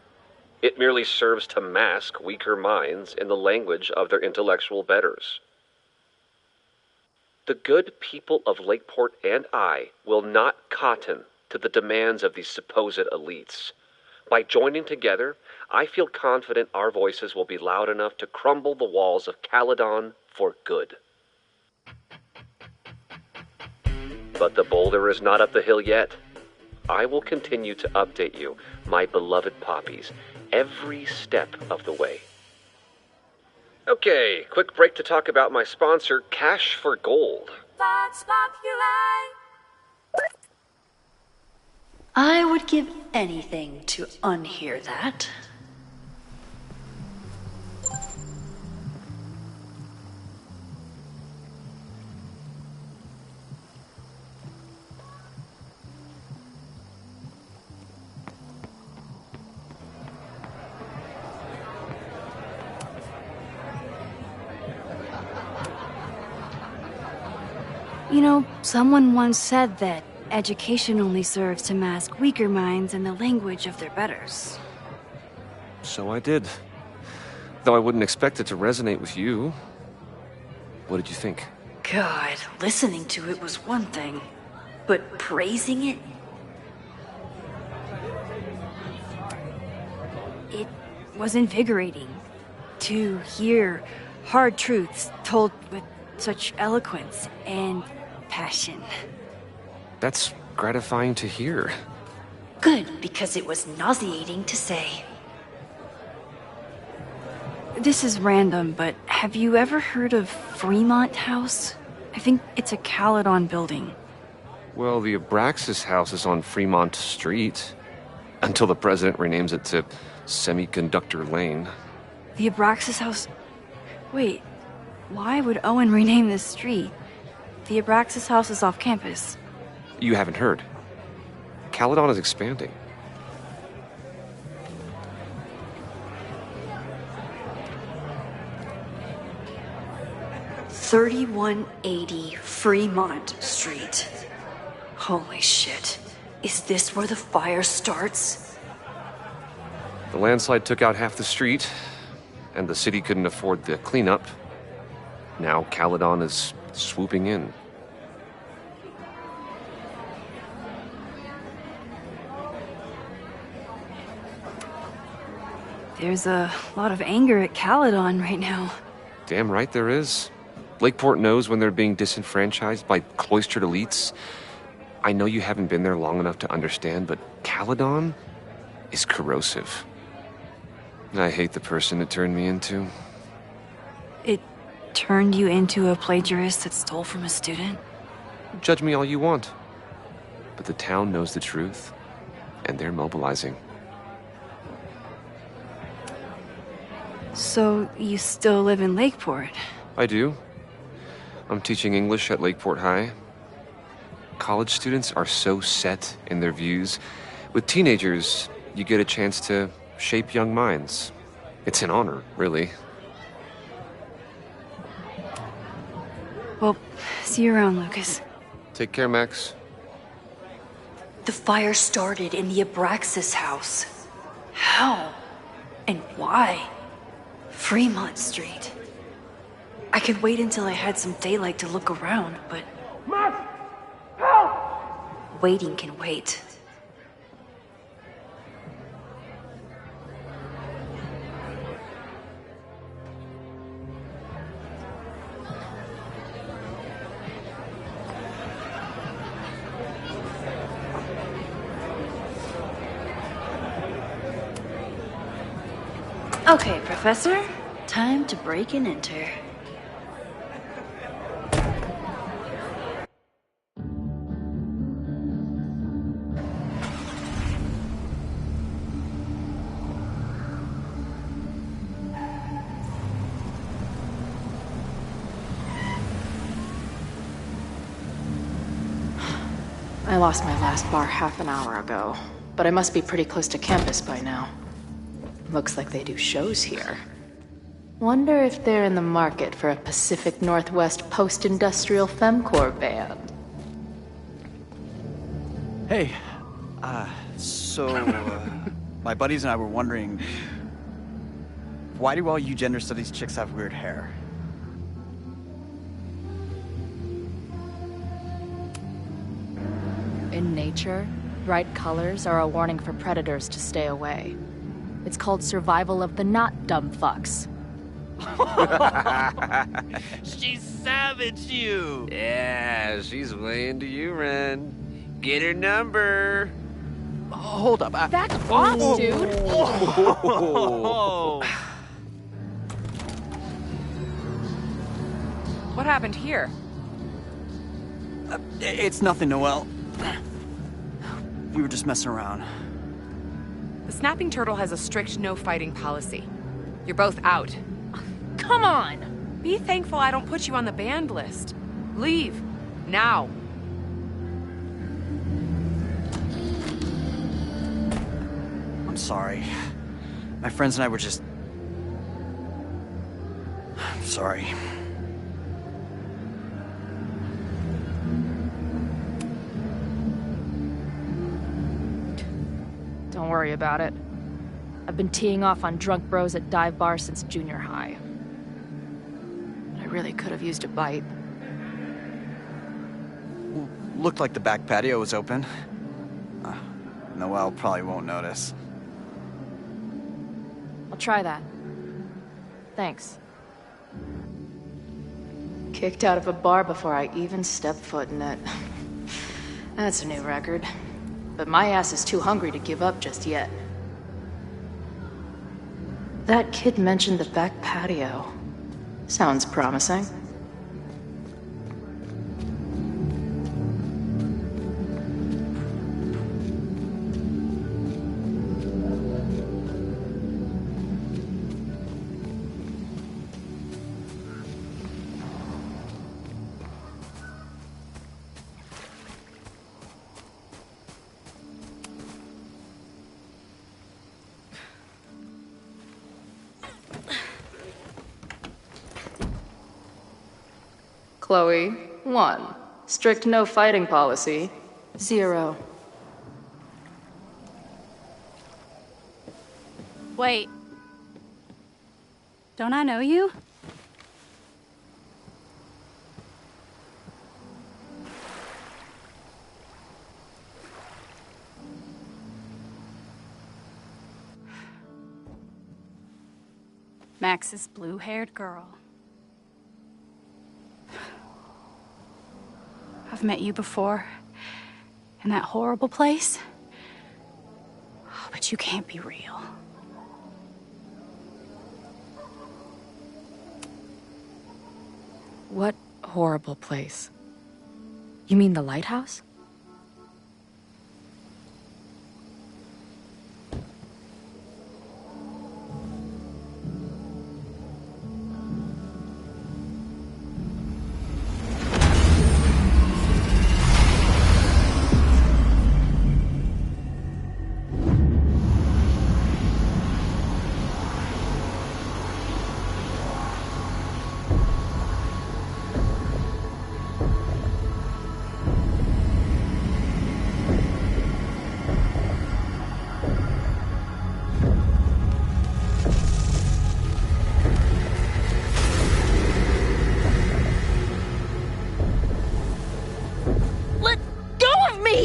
It merely serves to mask weaker minds in the language of their intellectual betters. The good people of Lakeport and I will not cotton to the demands of these supposed elites. By joining together, I feel confident our voices will be loud enough to crumble the walls of Caledon for good. But the boulder is not up the hill yet. I will continue to update you, my beloved poppies, every step of the way. Okay, quick break to talk about my sponsor, Cash for Gold. Vox Populi. I would give anything to unhear that. You know, someone once said that education only serves to mask weaker minds in the language of their betters. So I did. Though I wouldn't expect it to resonate with you. What did you think? God, listening to it was one thing, but praising it? It was invigorating to hear hard truths told with such eloquence and passion. That's gratifying to hear. Good, because it was nauseating to say. This is random, but have you ever heard of Fremont House? I think it's a Caledon building. Well, the Abraxas house is on Fremont Street. Until the president renames it to Semiconductor Lane. The Abraxas house? Wait, why would Owen rename this street? The Abraxas house is off campus. You haven't heard. Caledon is expanding. $3180 Fremont Street. Holy shit. Is this where the fire starts? The landslide took out half the street, and the city couldn't afford the cleanup. Now Caledon is swooping in. There's a lot of anger at Caledon right now. Damn right there is. Lakeport knows when they're being disenfranchised by cloistered elites. I know you haven't been there long enough to understand, but Caledon is corrosive. I hate the person it turned me into. It turned you into a plagiarist that stole from a student? Judge me all you want. But the town knows the truth, and they're mobilizing. So you still live in Lakeport? I do. I'm teaching English at Lakeport High. College students are so set in their views. With teenagers, you get a chance to shape young minds. It's an honor, really. Well, see you around, Lucas. Take care, Max. The fire started in the Abraxas house. How? And why? Fremont Street. I could wait until I had some daylight to look around, but... Max! Help! Waiting can wait. Okay, Professor. Time to break and enter. I lost my last bar half an hour ago, but I must be pretty close to campus by now. Looks like they do shows here. Wonder if they're in the market for a Pacific Northwest post-industrial femcore band. Hey, my buddies and I were wondering, why do all you gender studies chicks have weird hair? in nature, bright colors are a warning for predators to stay away. It's called survival of the not dumb fucks. She savaged you! Yeah, she's way into you, Ren. Get her number. Hold up. Back off, dude! What happened here? It's nothing, Noelle. We were just messing around. The Snapping Turtle has a strict no-fighting policy. You're both out. Come on! Be thankful I don't put you on the banned list. Leave. Now. I'm sorry. My friends and I were just... I'm sorry. Don't worry about it. I've been teeing off on drunk bros at dive bars since junior high. I really could have used a bite. Looked like the back patio was open. Noelle probably won't notice. I'll try that. Thanks. Kicked out of a bar before I even stepped foot in it. That's a new record. But my ass is too hungry to give up just yet. That kid mentioned the back patio. Sounds promising. Chloe, 1. Strict no fighting policy. 0. Wait. Don't I know you? Max's blue-haired girl. I've met you before. In that horrible place. Oh, but you can't be real. What horrible place? You mean the lighthouse?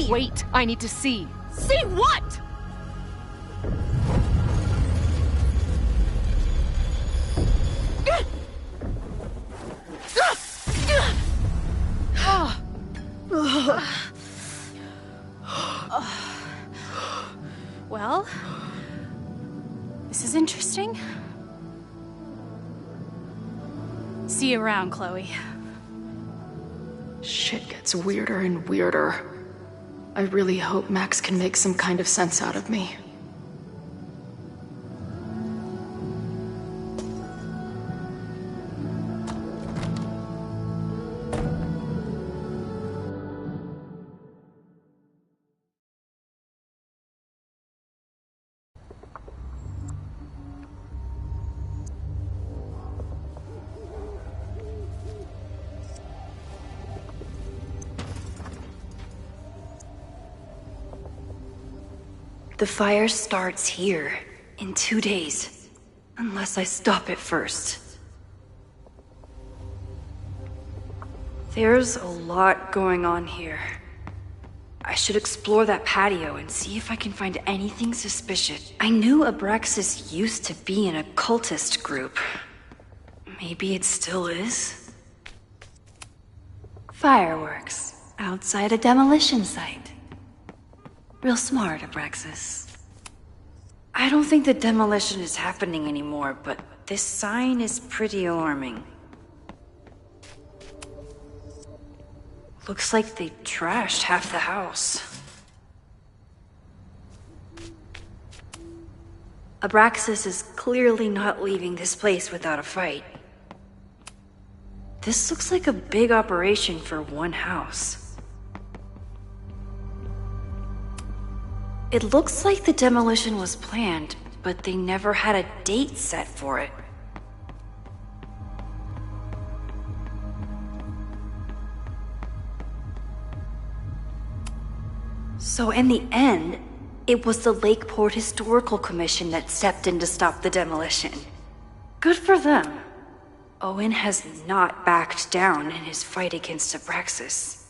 Wait, I need to see. See what? Well, this is interesting. See you around, Chloe. Shit gets weirder and weirder. I really hope Max can make some kind of sense out of me. The fire starts here, in 2 days. Unless I stop it first. There's a lot going on here. I should explore that patio and see if I can find anything suspicious. I knew Abraxas used to be an occultist group. Maybe it still is? Fireworks outside a demolition site. Real smart, Abraxas. I don't think the demolition is happening anymore, but this sign is pretty alarming. Looks like they trashed half the house. Abraxas is clearly not leaving this place without a fight. This looks like a big operation for one house. It looks like the demolition was planned, but they never had a date set for it. So in the end, it was the Lakeport Historical Commission that stepped in to stop the demolition. Good for them. Owen has not backed down in his fight against Abraxas.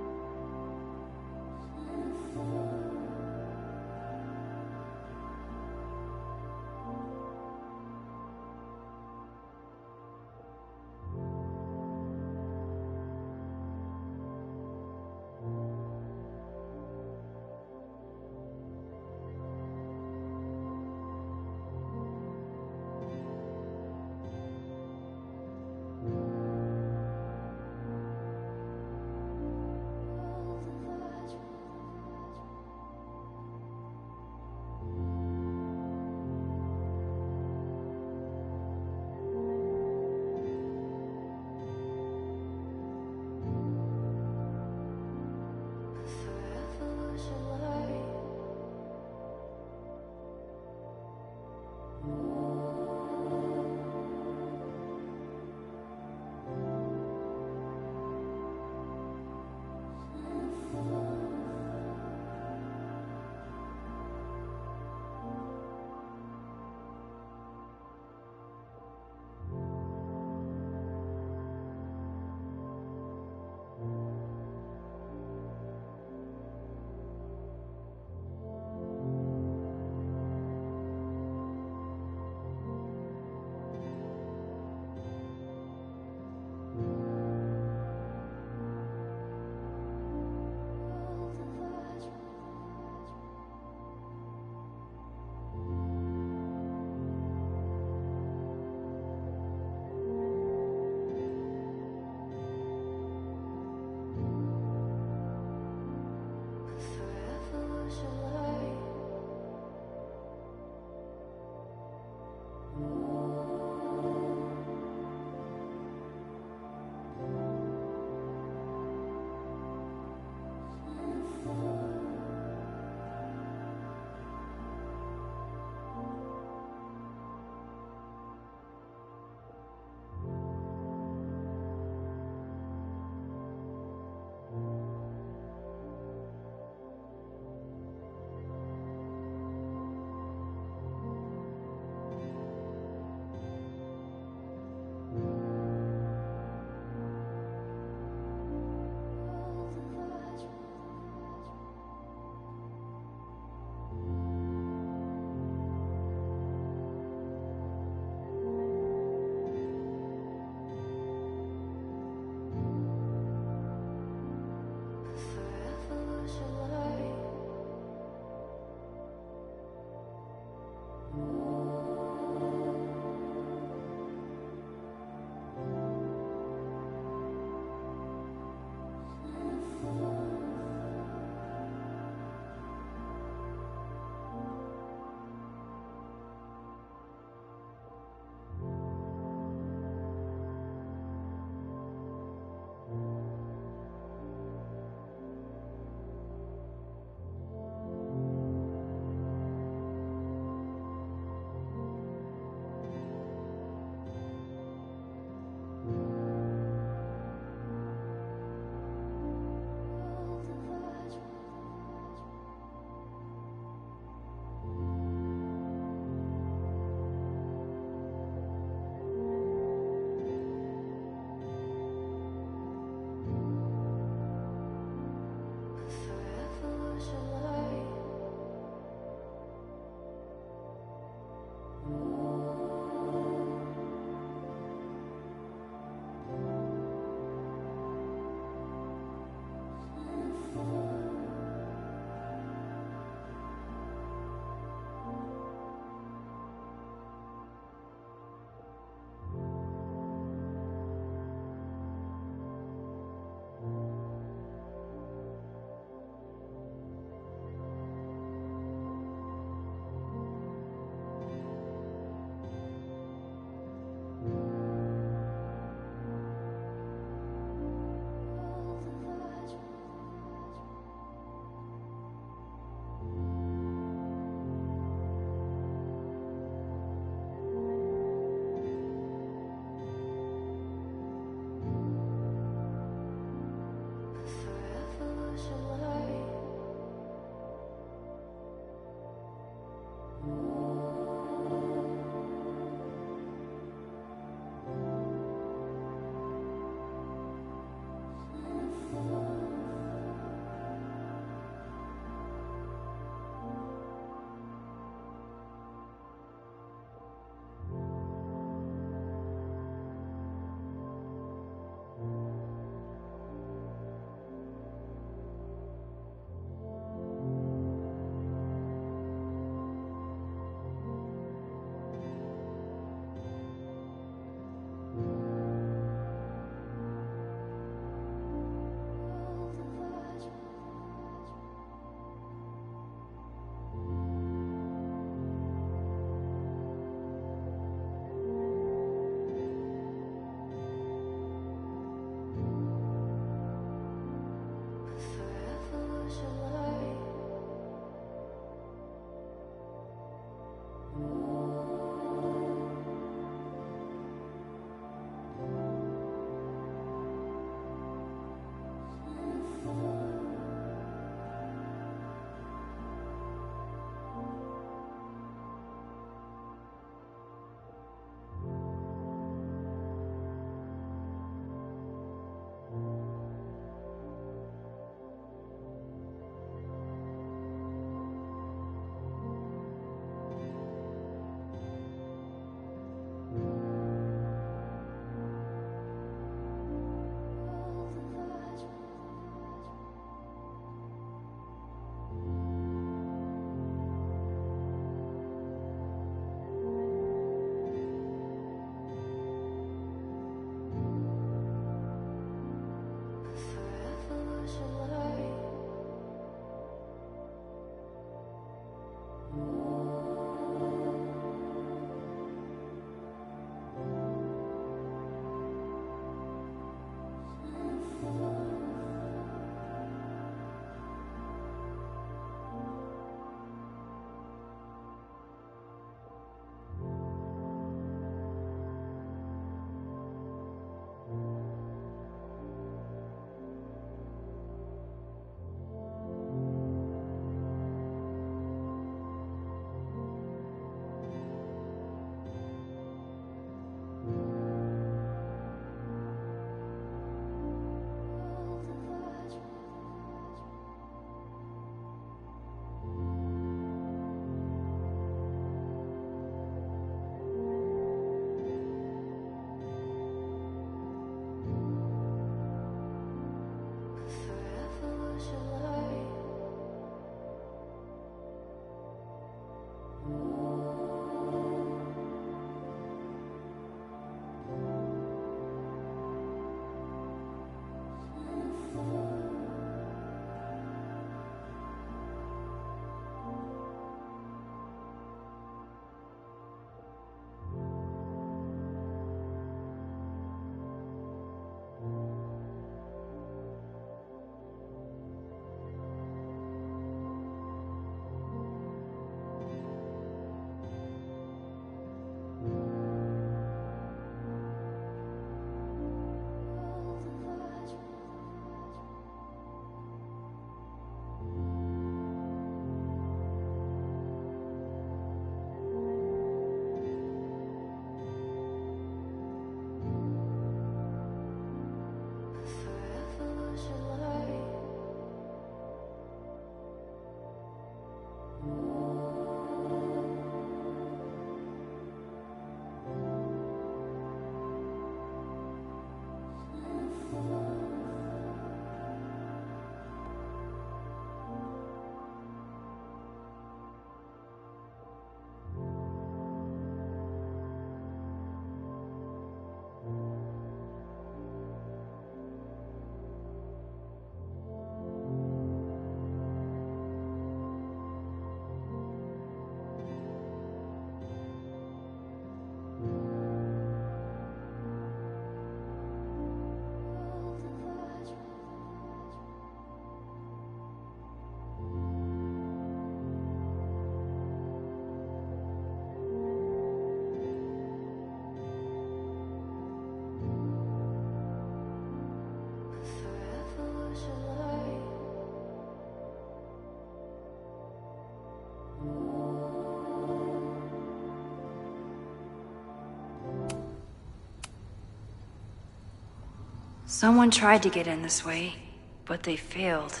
Someone tried to get in this way, but they failed.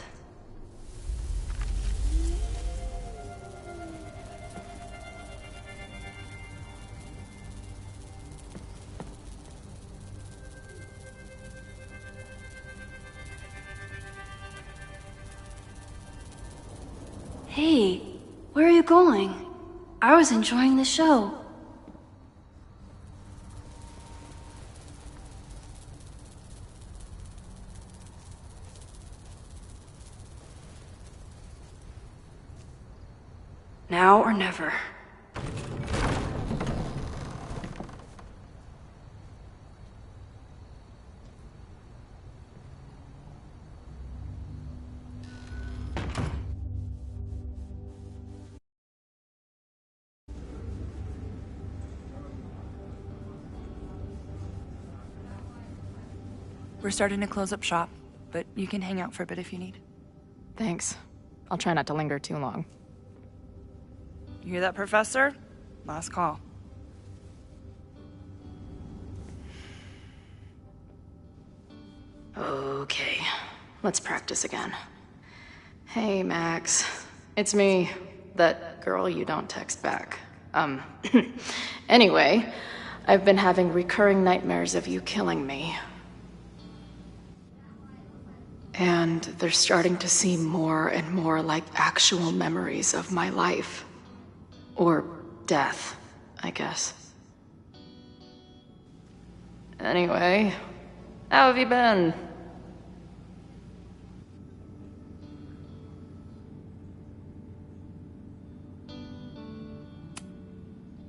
Hey, where are you going? I was enjoying the show. Now or never. We're starting to close up shop, but you can hang out for a bit if you need. Thanks. I'll try not to linger too long. You hear that, Professor? Last call. Okay, let's practice again. Hey, Max. It's me, that girl you don't text back. Anyway, I've been having recurring nightmares of you killing me. And they're starting to seem more and more like actual memories of my life. Or death, I guess. Anyway, how have you been?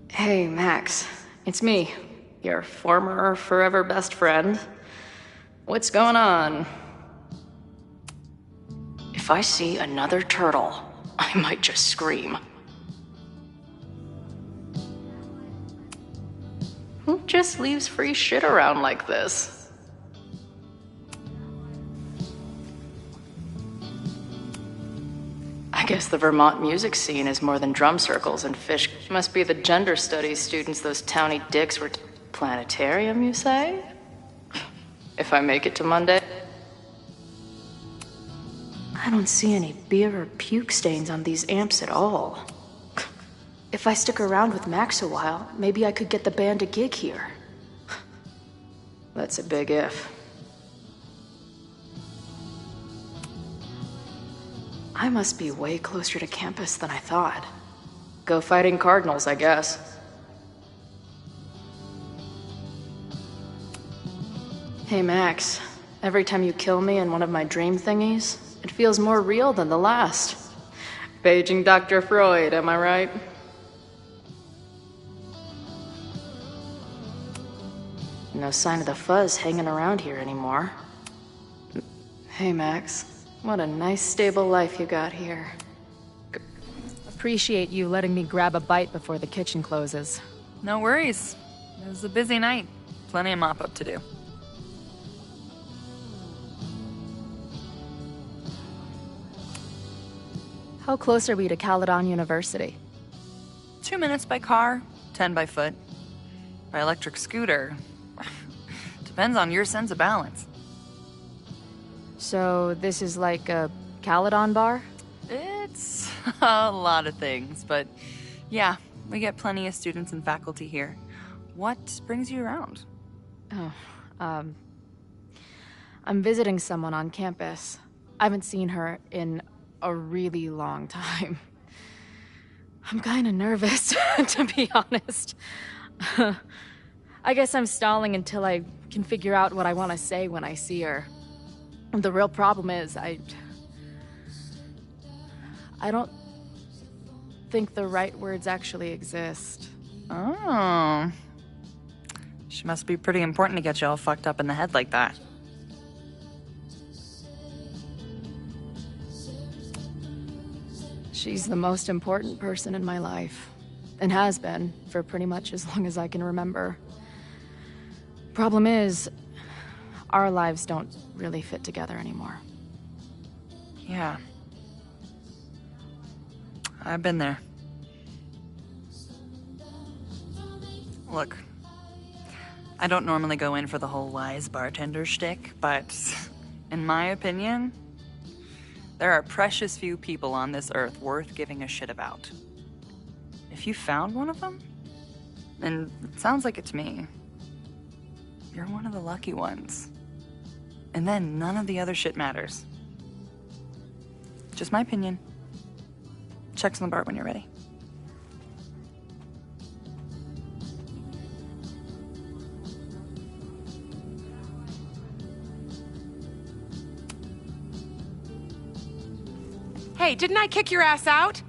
Hey, Max. It's me, your former forever best friend. What's going on? If I see another turtle, I might just scream. Who just leaves free shit around like this? I guess the Vermont music scene is more than drum circles and fish. Must be the gender studies students those towny dicks were. Planetarium, you say? If I make it to Monday? I don't see any beer or puke stains on these amps at all. If I stick around with Max a while, maybe I could get the band a gig here. That's a big if. I must be way closer to campus than I thought. Go fighting Cardinals, I guess. Hey, Max. Every time you kill me in one of my dream thingies, it feels more real than the last. Paging Dr. Freud, am I right? No sign of the fuzz hanging around here anymore. Hey, Max. What a nice, stable life you got here. Appreciate you letting me grab a bite before the kitchen closes. No worries. It was a busy night. Plenty of mop-up to do. How close are we to Caledon University? 2 minutes by car, 10 by foot. By electric scooter. Depends on your sense of balance. So this is like a Caledon bar? It's a lot of things, but yeah, we get plenty of students and faculty here. What brings you around? Oh, I'm visiting someone on campus. I haven't seen her in a really long time. I'm kinda nervous, to be honest. I guess I'm stalling until I can figure out what I want to say when I see her. The real problem is, I don't think the right words actually exist. Oh. She must be pretty important to get you all fucked up in the head like that. She's the most important person in my life, and has been for pretty much as long as I can remember. Problem is, our lives don't really fit together anymore. Yeah. I've been there. I don't normally go in for the whole wise bartender shtick, but in my opinion, there are precious few people on this earth worth giving a shit about. If you found one of them, and it sounds like it's me, you're one of the lucky ones. And then none of the other shit matters. Just my opinion. Checks on the bar when you're ready. Hey, didn't I kick your ass out?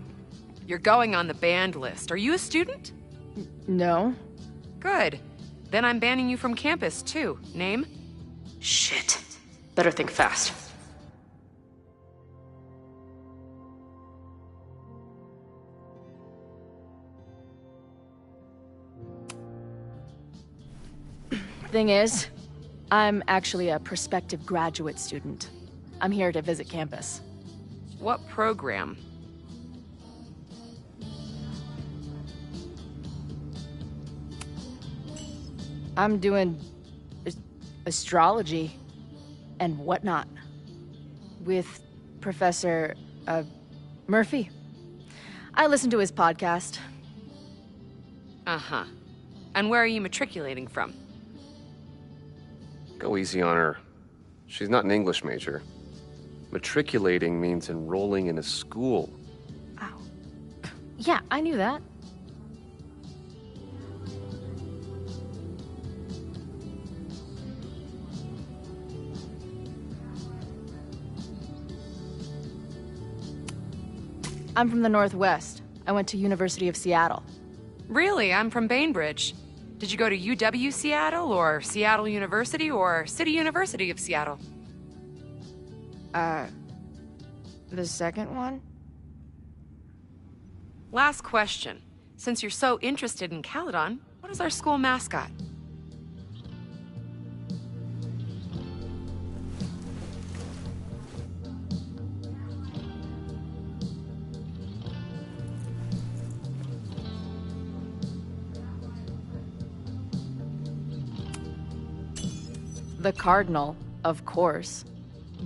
You're going on the banned list. Are you a student? No. Good. Then I'm banning you from campus, too. Name? Shit. Better think fast. Thing is, I'm actually a prospective graduate student. I'm here to visit campus. What program? I'm doing astrology and whatnot with Professor Murphy. I listen to his podcast. Uh-huh. And where are you matriculating from? Go easy on her. She's not an English major. Matriculating means enrolling in a school. Yeah, I knew that. I'm from the Northwest. I went to University of Seattle. Really? I'm from Bainbridge. Did you go to UW Seattle, or Seattle University, or City University of Seattle? The second one? Last question. Since you're so interested in Caledon, what is our school mascot? The Cardinal, of course.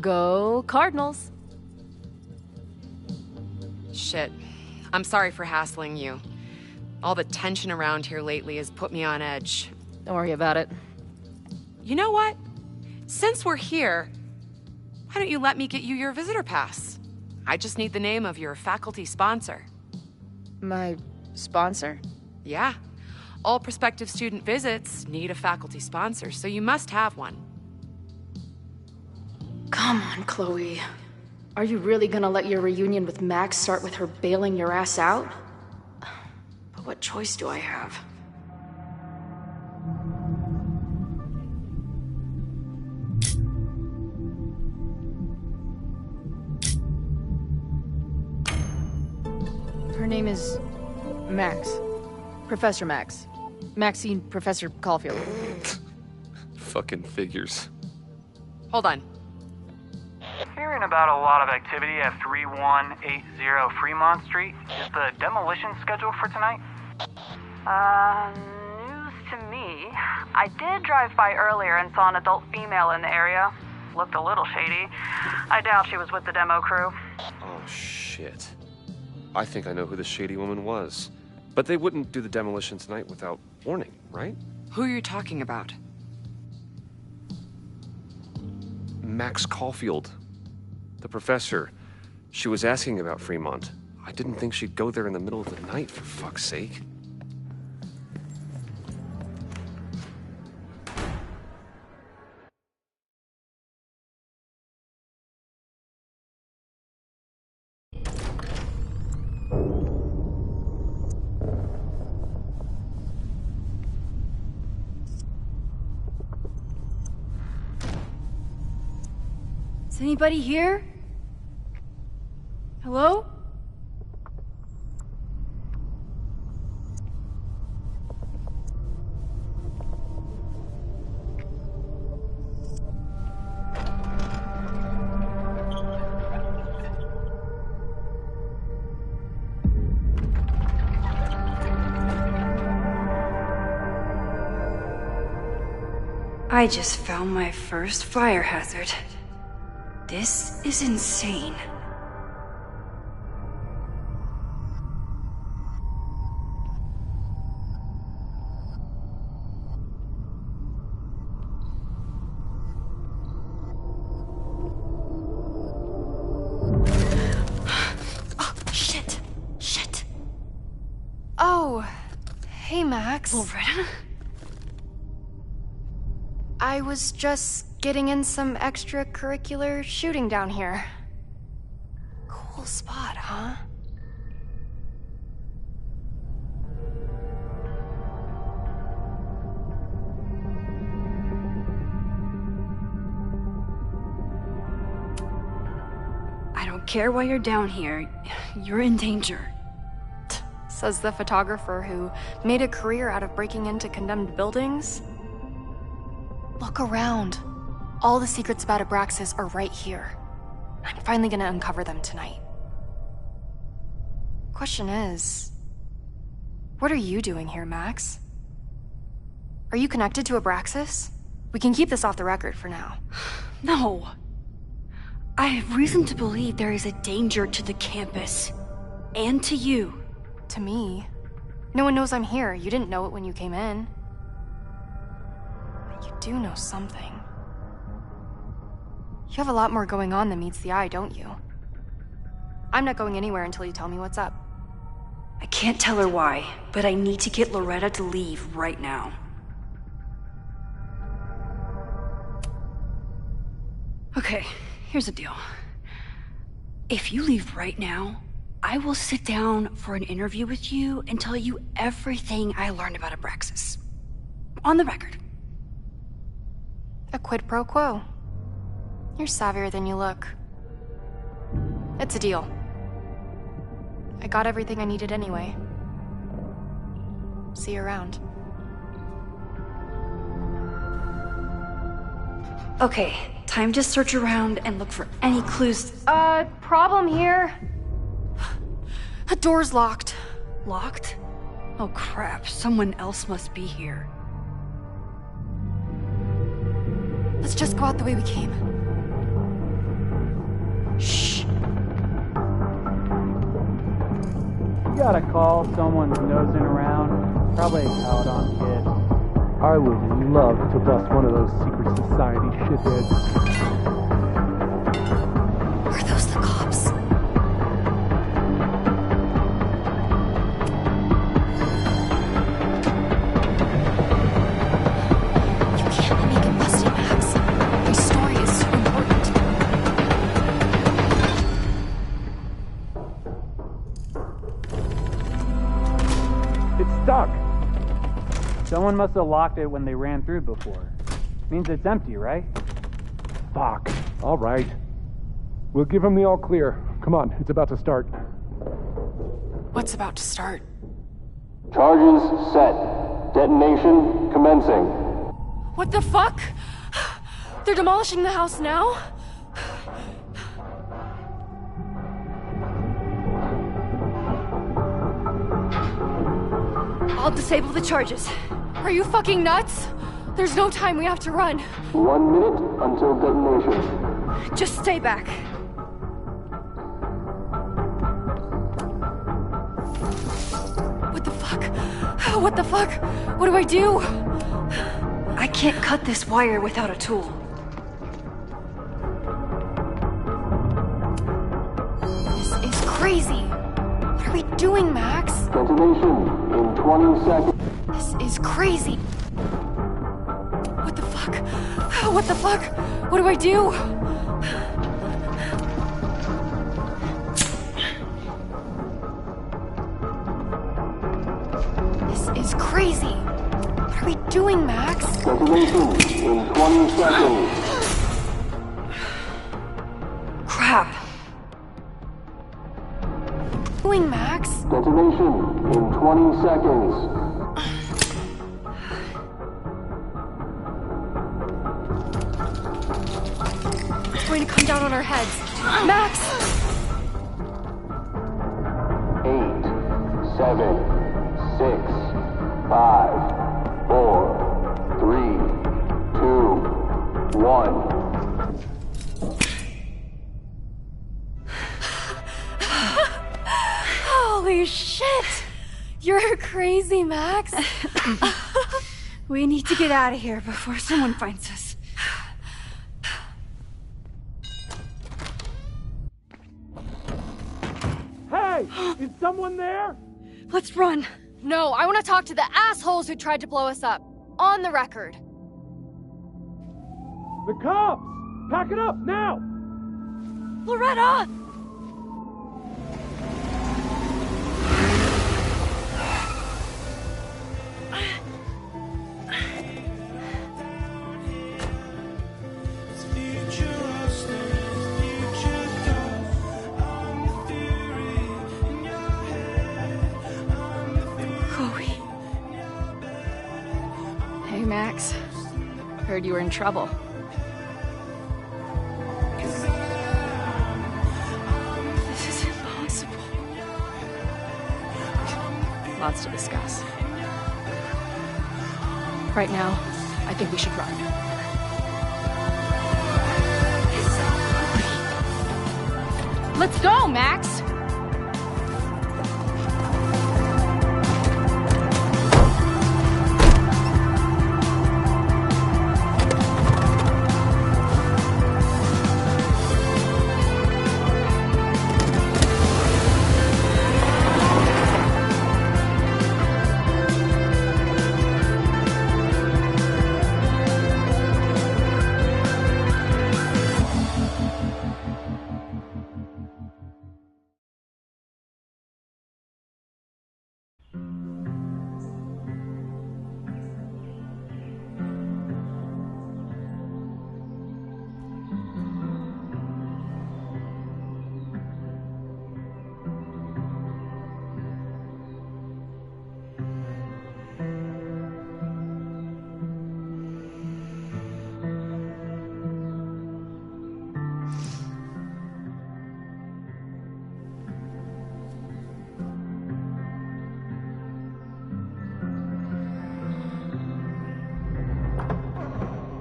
Go Cardinals! Shit. I'm sorry for hassling you. All the tension around here lately has put me on edge. Don't worry about it. You know what? Since we're here, why don't you let me get you your visitor pass? I just need the name of your faculty sponsor. My sponsor? Yeah. All prospective student visits need a faculty sponsor, so you must have one. Come on, Chloe. Are you really gonna let your reunion with Max start with her bailing your ass out? But what choice do I have? Her name is Max. Professor Max. Maxine Professor Caulfield. Fucking figures. Hold on. Hearing about a lot of activity at 3180 Fremont Street. Is the demolition scheduled for tonight? News to me. I did drive by earlier and saw an adult female in the area. Looked a little shady. I doubt she was with the demo crew. Oh, shit. I think I know who the shady woman was. But they wouldn't do the demolition tonight without warning, right? Who are you talking about? Max Caulfield. The professor. She was asking about Fremont. I didn't think she'd go there in the middle of the night, for fuck's sake. Is anybody here? Hello? I just found my first fire hazard. This is insane. Oh, hey Max. Loretta? I was just getting in some extracurricular shooting down here. Cool spot, huh? I don't care why you're down here. You're in danger. Says the photographer who made a career out of breaking into condemned buildings. Look around. All the secrets about Abraxas are right here. I'm finally gonna uncover them tonight. Question is, what are you doing here, Max? Are you connected to Abraxas? We can keep this off the record for now. No. I have reason to believe there is a danger to the campus. And to you. To me? No one knows I'm here. You didn't know it when you came in. But you do know something. You have a lot more going on than meets the eye, don't you? I'm not going anywhere until you tell me what's up. I can't tell her why, but I need to get Loretta to leave right now. Okay, here's the deal. If you leave right now, I will sit down for an interview with you and tell you everything I learned about Abraxas. On the record. A quid pro quo. You're savvier than you look. It's a deal. I got everything I needed anyway. See you around. Okay, time to search around and look for any clues. Problem here. The door's locked. Locked? Oh crap, someone else must be here. Let's just go out the way we came. Shh. You gotta call someone's nosing around. Probably a Caledon kid. I would love to bust one of those secret society shitheads. Are those the cops? You can't let me get busted, Max. My story is so important. It's stuck. Someone must have locked it when they ran through before. Means it's empty, right? Fuck. All right. We'll give him the all clear. Come on, it's about to start. What's about to start? Charges set. Detonation commencing. What the fuck? They're demolishing the house now? I'll disable the charges. Are you fucking nuts? There's no time, we have to run. 1 minute until detonation. Just stay back. What the fuck? What the fuck? What do I do? I can't cut this wire without a tool. This is crazy. What are we doing, Max? Detonation in 20 seconds. This is crazy. What the fuck? What the fuck? What do I do? This is crazy. What are we doing, Max? Detonation in 20 seconds. Crap. Doing, Max? Detonation in 20 seconds. It's going to come down on our heads. Max! 8, 7, 6, 5, 4, 3, 2, Holy shit! You're crazy, Max. We need to get out of here before someone finds us. Hey! Is someone there? Let's run. No, I want to talk to the assholes who tried to blow us up. On the record. The cops! Pack it up, now! Loretta! Chloe. Hey, Max. Heard you were in trouble. This is impossible. Lots to discuss. Right now, I think we should run. Let's go, Max!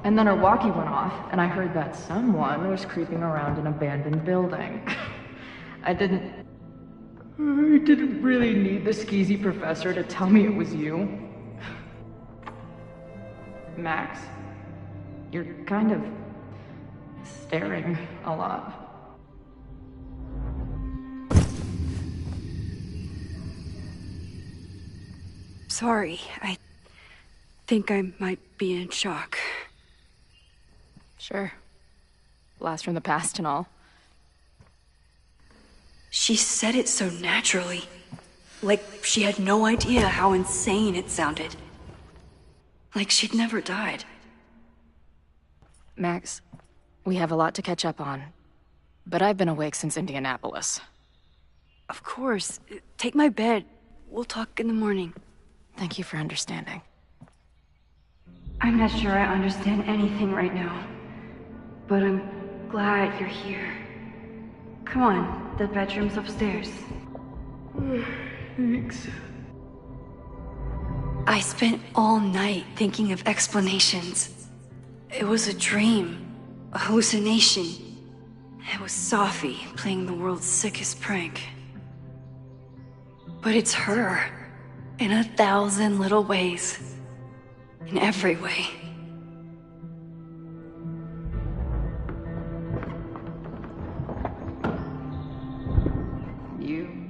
And then our walkie went off, and I heard that someone was creeping around an abandoned building. I didn't really need the skeezy professor to tell me it was you. Max, you're kind of staring a lot. Sorry, I think I might be in shock. Sure. Blast from the past and all. She said it so naturally. Like she had no idea how insane it sounded. Like she'd never died. Max, we have a lot to catch up on. But I've been awake since Indianapolis. Of course. Take my bed. We'll talk in the morning. Thank you for understanding. I'm not sure I understand anything right now. But I'm glad you're here. Come on, the bedroom's upstairs. Thanks. I spent all night thinking of explanations. It was a dream, a hallucination. It was Sophie playing the world's sickest prank. But it's her, in 1,000 little ways. In every way.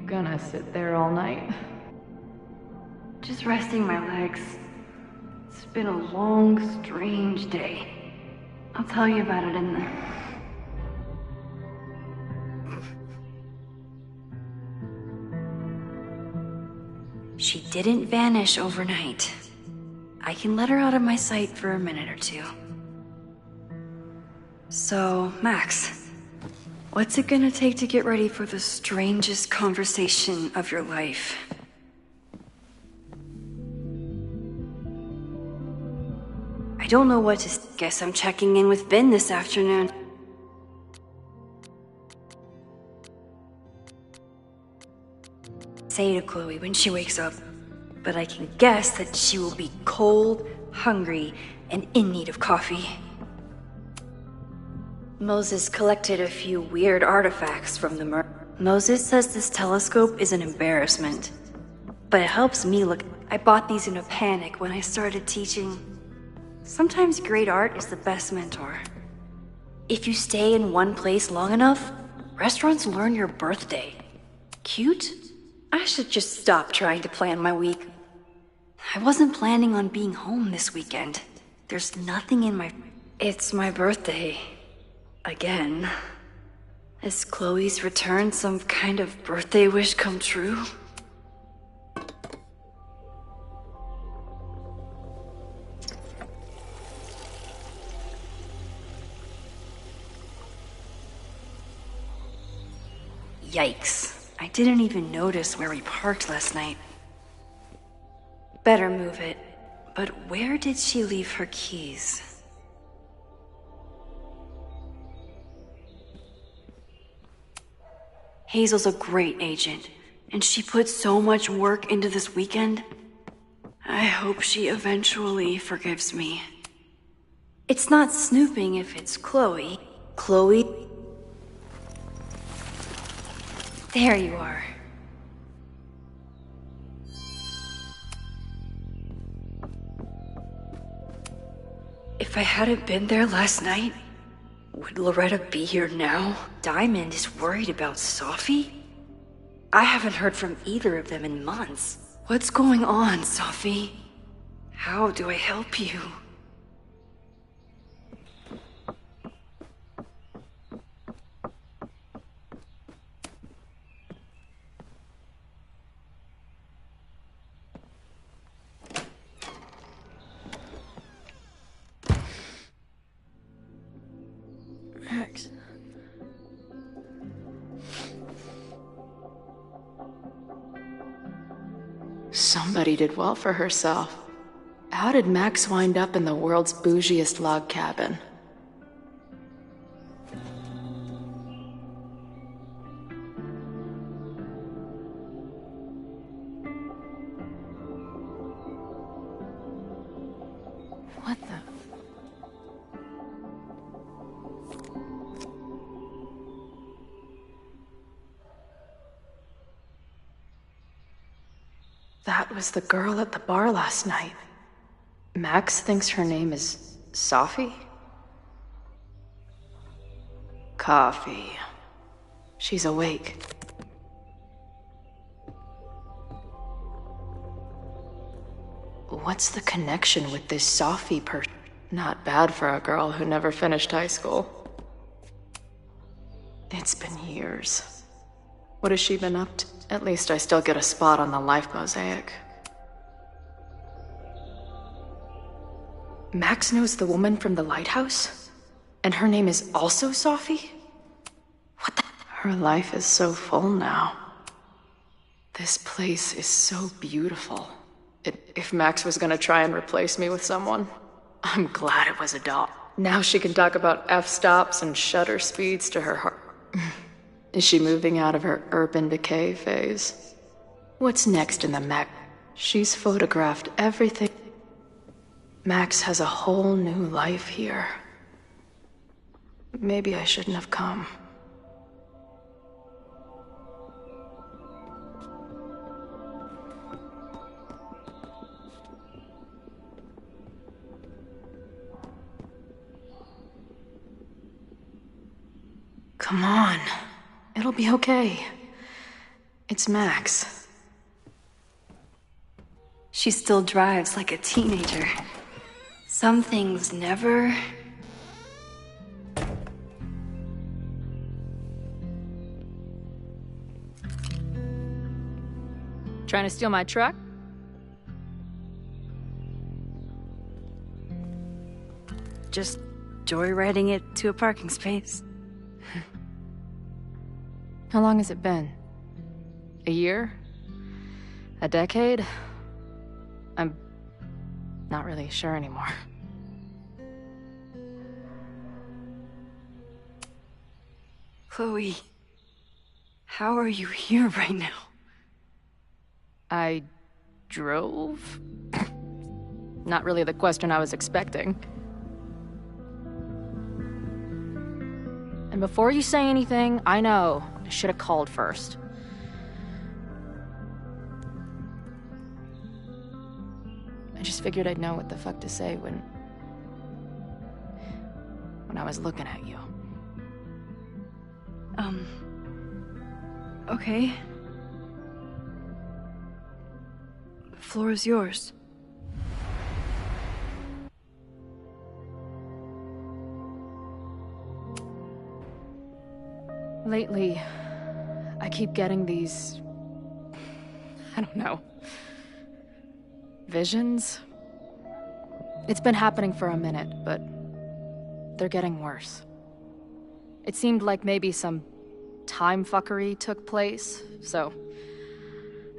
Gonna sit there all night? Just resting my legs. It's been a long, strange day. I'll tell you about it in the... She didn't vanish overnight. I can let her out of my sight for a minute or two. So, Max... what's it gonna take to get ready for the strangest conversation of your life? I don't know what to guess I'm checking in with Ben this afternoon. Say to Chloe when she wakes up, but I can guess that she will be cold, hungry, and in need of coffee. Moses collected a few weird artifacts from the Moses says this telescope is an embarrassment. But it helps me look. I bought these in a panic when I started teaching. Sometimes great art is the best mentor. If you stay in one place long enough, restaurants learn your birthday. Cute? I should just stop trying to plan my week. I wasn't planning on being home this weekend. There's nothing in my... It's my birthday. Again. Is Chloe's return some kind of birthday wish come true? Yikes. I didn't even notice where we parked last night. Better move it. But where did she leave her keys? Hazel's a great agent, and she put so much work into this weekend. I hope she eventually forgives me. It's not snooping if it's Chloe. Chloe? There you are. If I hadn't been there last night, would Loretta be here now? Diamond is worried about Sophie? I haven't heard from either of them in months. What's going on, Sophie? How do I help you? Max. Somebody did well for herself. How did Max wind up in the world's bougiest log cabin? What the? That was the girl at the bar last night. Max thinks her name is Sophie? Coffee. She's awake. What's the connection with this Sophie person? Not bad for a girl who never finished high school. It's been years. What has she been up to? At least I still get a spot on the life mosaic. Max knows the woman from the lighthouse? And her name is also Sophie? What the? Her life is so full now. This place is so beautiful. If Max was gonna try and replace me with someone, I'm glad it was a doll. Now she can talk about f-stops and shutter speeds to her heart. Is she moving out of her urban decay phase? What's next in the Mac? She's photographed everything. Max has a whole new life here. Maybe I shouldn't have come. Come on. It'll be okay. It's Max. She still drives like a teenager. Some things never... Trying to steal my truck? Just joyriding it to a parking space. How long has it been? A year? A decade? I'm not really sure anymore. Chloe, how are you here right now? I drove? Not really the question I was expecting. And before you say anything, I know I should have called first. I just figured I'd know what the fuck to say when I was looking at you. Okay. The floor is yours. Lately, I keep getting these... I don't know. Visions? It's been happening for a minute, but they're getting worse. It seemed like maybe some time fuckery took place, so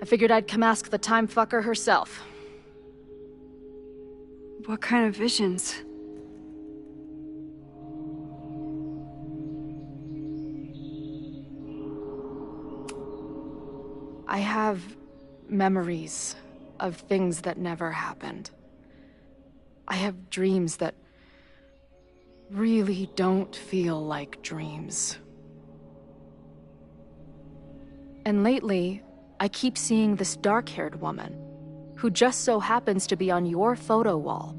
I figured I'd come ask the time fucker herself. What kind of visions? I have memories of things that never happened. I have dreams that really don't feel like dreams. And lately, I keep seeing this dark-haired woman, who just so happens to be on your photo wall.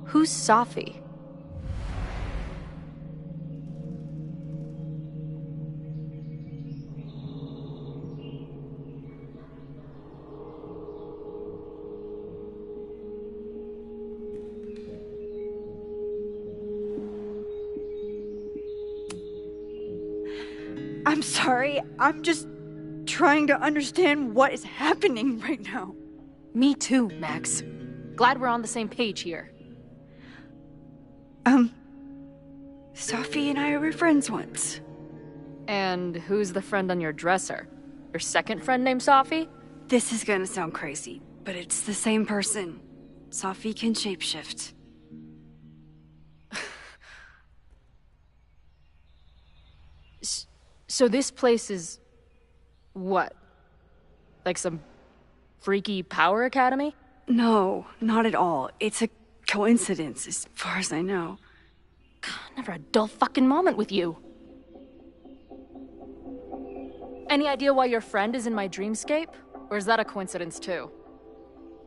Who's Safi? I'm sorry, I'm just trying to understand what is happening right now. Me too, Max. Glad we're on the same page here. Safi and I were friends once. And who's the friend on your dresser? Your second friend named Safi? This is gonna sound crazy, but it's the same person. Safi can shapeshift. So this place is... what? Like some freaky power academy? No, not at all. It's a coincidence, as far as I know. God, never a dull fucking moment with you. Any idea why your friend is in my dreamscape? Or is that a coincidence too?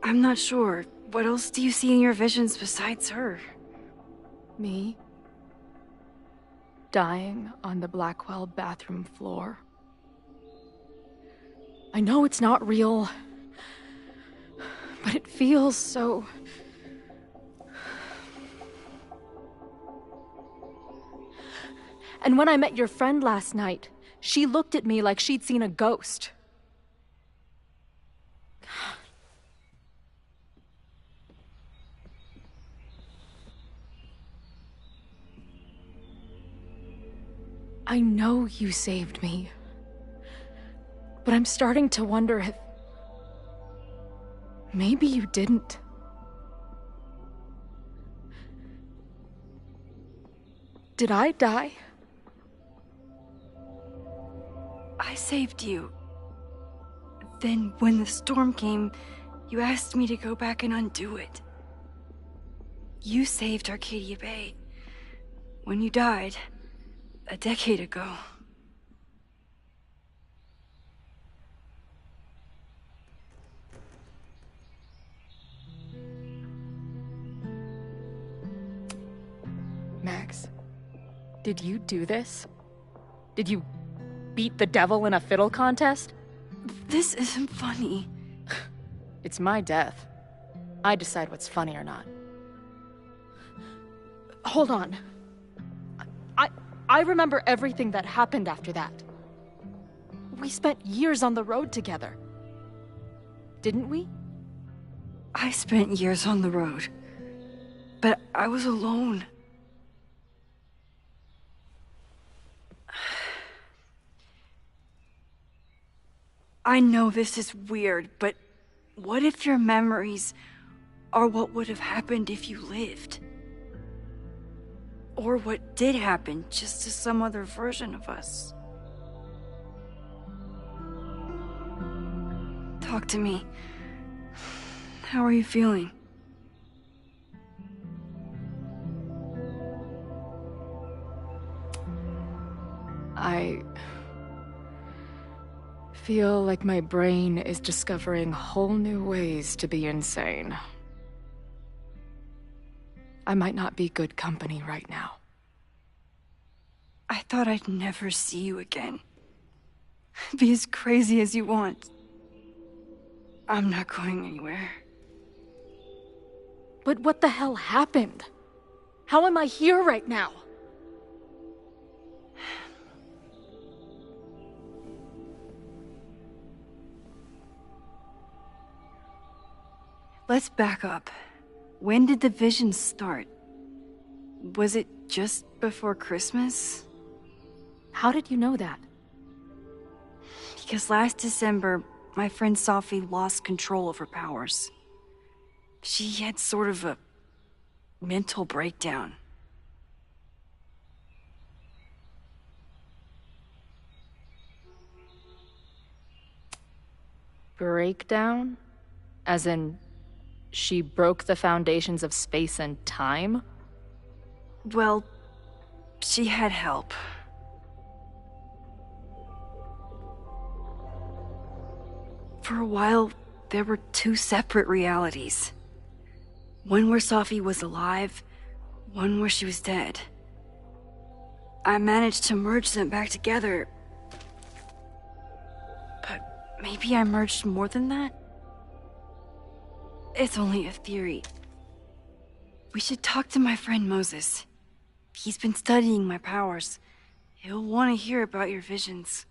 I'm not sure. What else do you see in your visions besides her? Me? Dying on the Blackwell bathroom floor. I know it's not real, but it feels so... And when I met your friend last night, she looked at me like she'd seen a ghost. I know you saved me, but I'm starting to wonder if... maybe you didn't. Did I die? I saved you. Then, when the storm came, you asked me to go back and undo it. You saved Arcadia Bay. When you died, a decade ago. Max, did you do this? Did you beat the devil in a fiddle contest? This isn't funny. It's my death. I decide what's funny or not. Hold on. I remember everything that happened after that. We spent years on the road together. Didn't we? I spent years on the road. But I was alone. I know this is weird, but what if your memories are what would have happened if you lived? Or what did happen, just to some other version of us? Talk to me. How are you feeling? feel like my brain is discovering whole new ways to be insane. I might not be good company right now. I thought I'd never see you again. Be as crazy as you want. I'm not going anywhere. But what the hell happened? How am I here right now? Let's back up. When did the visions start? Was it just before Christmas? How did you know that? Because last December, my friend Sophie lost control of her powers. She had sort of a mental breakdown. Breakdown? As in, she broke the foundations of space and time? Well, she had help. For a while, there were two separate realities. One where Sophie was alive, one where she was dead. I managed to merge them back together. But maybe I merged more than that? It's only a theory. We should talk to my friend Moses. He's been studying my powers. He'll want to hear about your visions.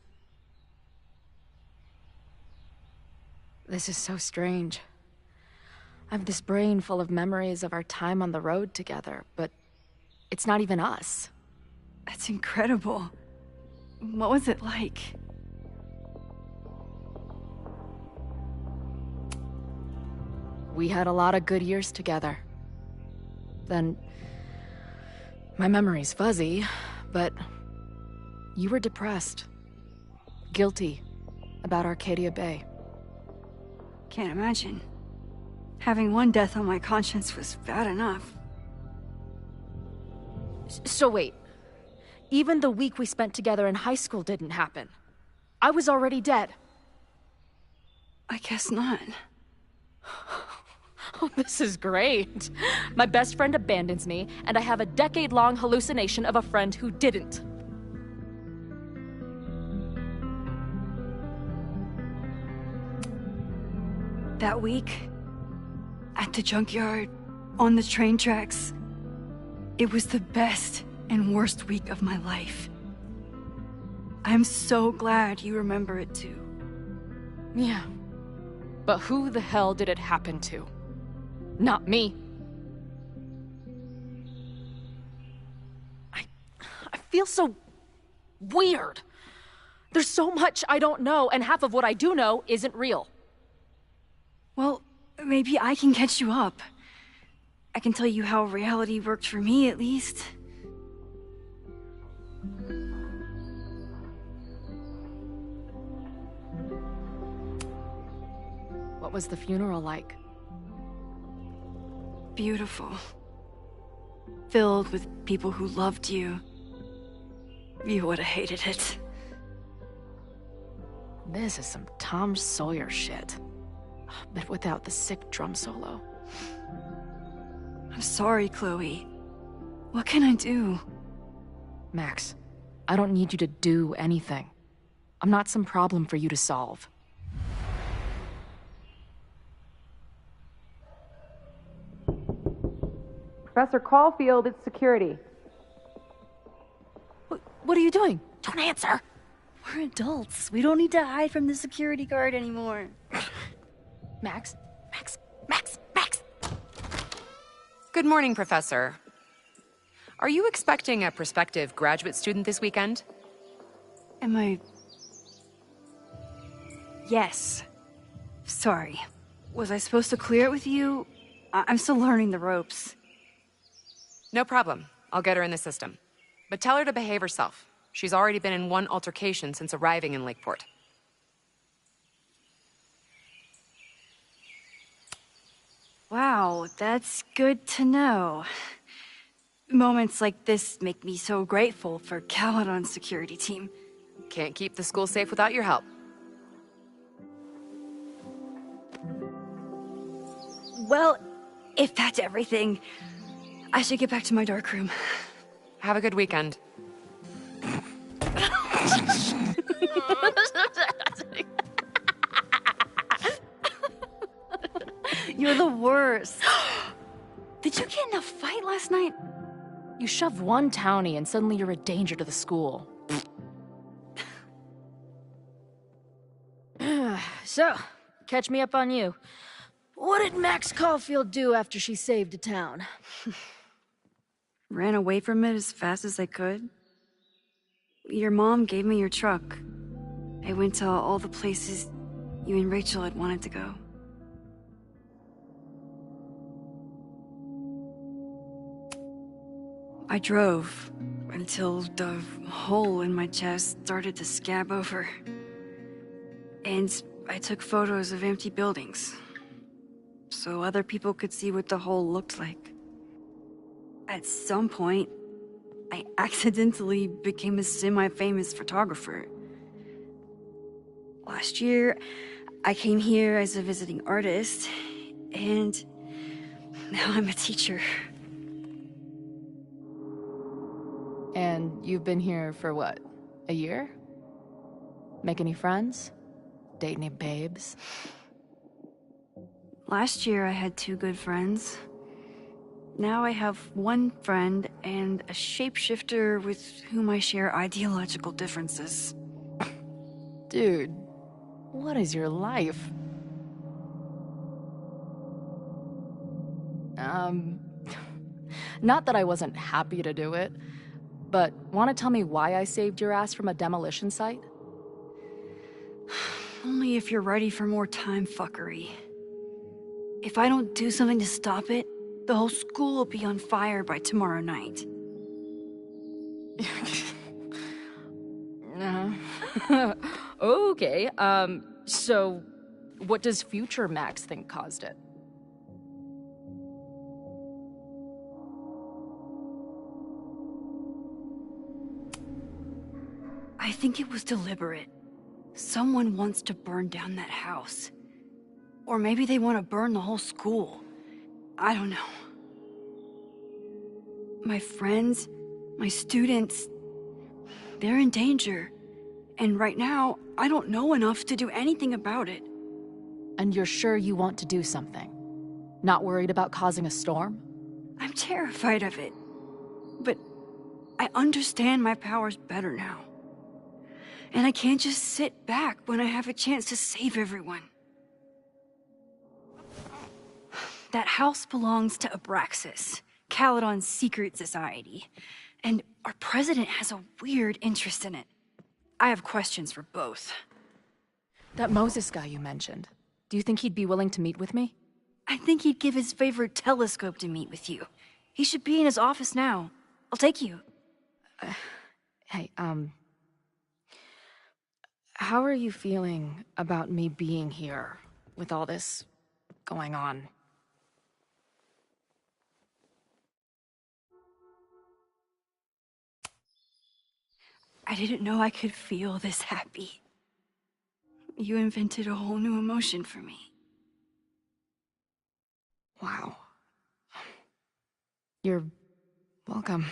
This is so strange. I have this brain full of memories of our time on the road together, but it's not even us. That's incredible. What was it like? We had a lot of good years together. Then, my memory's fuzzy, but you were depressed. Guilty about Arcadia Bay. Can't imagine. Having one death on my conscience was bad enough. So wait, even the week we spent together in high school didn't happen. I was already dead. I guess not. Oh, this is great. My best friend abandons me, and I have a decade-long hallucination of a friend who didn't. That week, at the junkyard, on the train tracks, it was the best and worst week of my life. I'm so glad you remember it too. Yeah. But who the hell did it happen to? Not me. I feel so weird. There's so much I don't know, and half of what I do know isn't real. Well, maybe I can catch you up. I can tell you how reality worked for me, at least. What was the funeral like? Beautiful. Filled with people who loved you. You would have hated it. This is some Tom Sawyer shit. But without the sick drum solo. I'm sorry, Chloe. What can I do? Max, I don't need you to do anything. I'm not some problem for you to solve. Professor Caulfield, it's security. What are you doing? Don't answer! We're adults. We don't need to hide from the security guard anymore. Max? Good morning, Professor. Are you expecting a prospective graduate student this weekend? Am I... Yes. Sorry. Was I supposed to clear it with you? I'm still learning the ropes. No problem. I'll get her in the system. But tell her to behave herself. She's already been in one altercation since arriving in Lakeport. Wow, that's good to know. Moments like this make me so grateful for Caledon's security team. Can't keep the school safe without your help. Well, if that's everything, I should get back to my darkroom. Have a good weekend. You're the worst. Did you get in a fight last night? You shove one townie and suddenly you're a danger to the school. So, catch me up on you. What did Max Caulfield do after she saved a town? Ran away from it as fast as I could. Your mom gave me your truck. I went to all the places you and Rachel had wanted to go. I drove until the hole in my chest started to scab over. And I took photos of empty buildings, so other people could see what the hole looked like. At some point, I accidentally became a semi-famous photographer. Last year, I came here as a visiting artist, and now I'm a teacher. And you've been here for what? A year? Make any friends? Date any babes? Last year I had 2 good friends. Now I have 1 friend and a shapeshifter with whom I share ideological differences. Dude, what is your life? Not that I wasn't happy to do it, but want to tell me why I saved your ass from a demolition site? Only if you're ready for more time fuckery. If I don't do something to stop it, the whole school will be on fire by tomorrow night. Okay, so what does future Max think caused it? I think it was deliberate. Someone wants to burn down that house. Or maybe they want to burn the whole school. I don't know. My friends, my students, they're in danger. And right now, I don't know enough to do anything about it. And you're sure you want to do something? Not worried about causing a storm? I'm terrified of it. But I understand my powers better now. And I can't just sit back when I have a chance to save everyone. That house belongs to Abraxas, Caledon's secret society. And our president has a weird interest in it. I have questions for both. That Moses guy you mentioned, do you think he'd be willing to meet with me? I think he'd give his favorite telescope to meet with you. He should be in his office now. I'll take you. Hey, how are you feeling about me being here with all this going on? I didn't know I could feel this happy. You invented a whole new emotion for me. Wow. You're welcome.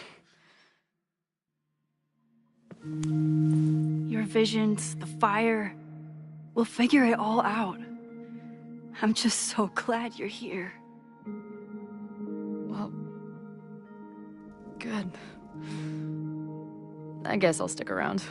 Your visions, the fire, we'll figure it all out. I'm just so glad you're here. Well, good. I guess I'll stick around.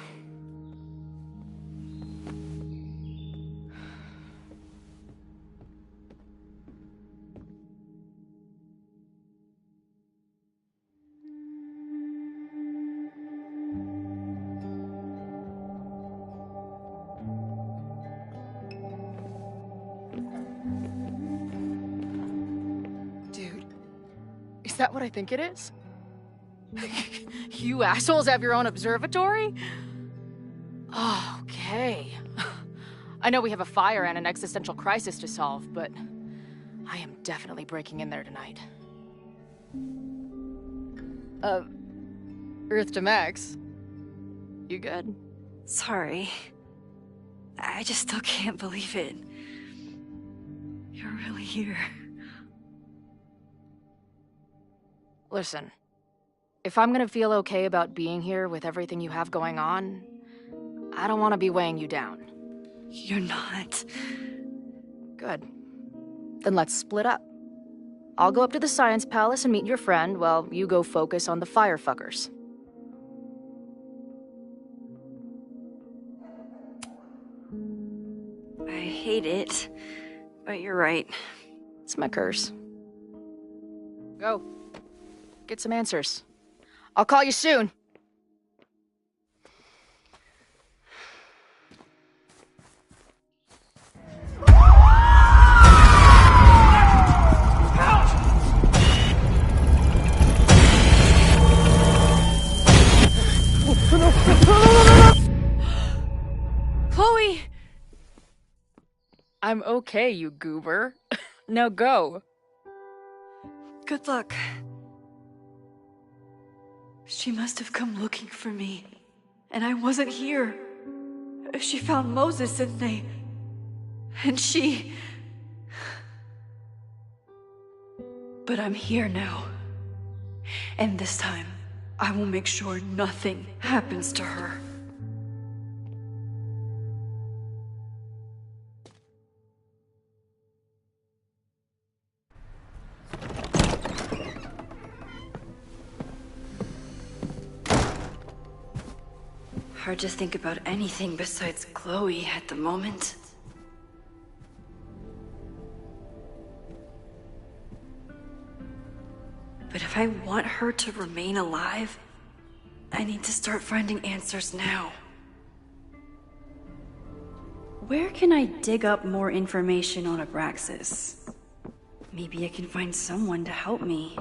Dude, is that what I think it is? You assholes have your own observatory? Oh, okay. I know we have a fire and an existential crisis to solve, but I am definitely breaking in there tonight. Earth to Max. You good? Sorry. I just still can't believe it. You're really here. Listen, if I'm gonna feel okay about being here with everything you have going on, I don't want to be weighing you down. You're not. Good. Then let's split up. I'll go up to the Science Palace and meet your friend while you go focus on the firefuckers. I hate it, but you're right. It's my curse. Go. Get some answers. I'll call you soon. Chloe! I'm okay, you goober. Now go. Good luck. She must have come looking for me, and I wasn't here. She found Moses and she... But I'm here now. And this time, I will make sure nothing happens to her. Hard to think about anything besides Chloe at the moment. But if I want her to remain alive, I need to start finding answers now. Where can I dig up more information on Abraxas? Maybe I can find someone to help me.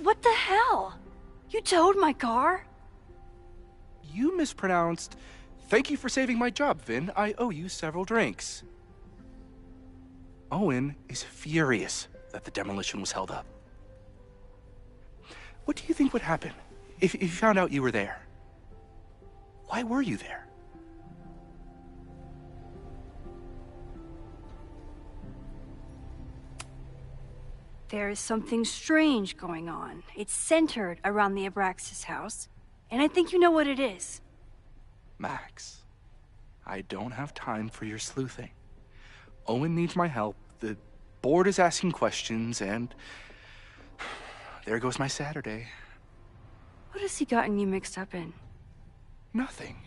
What the hell? You towed my car? You mispronounced. Thank you for saving my job, Vin. I owe you several drinks. Owen is furious that the demolition was held up. What do you think would happen if you found out you were there? Why were you there? There is something strange going on. It's centered around the Abraxas house, and I think you know what it is. Max, I don't have time for your sleuthing. Owen needs my help, the board is asking questions, and there goes my Saturday. What has he gotten you mixed up in? Nothing.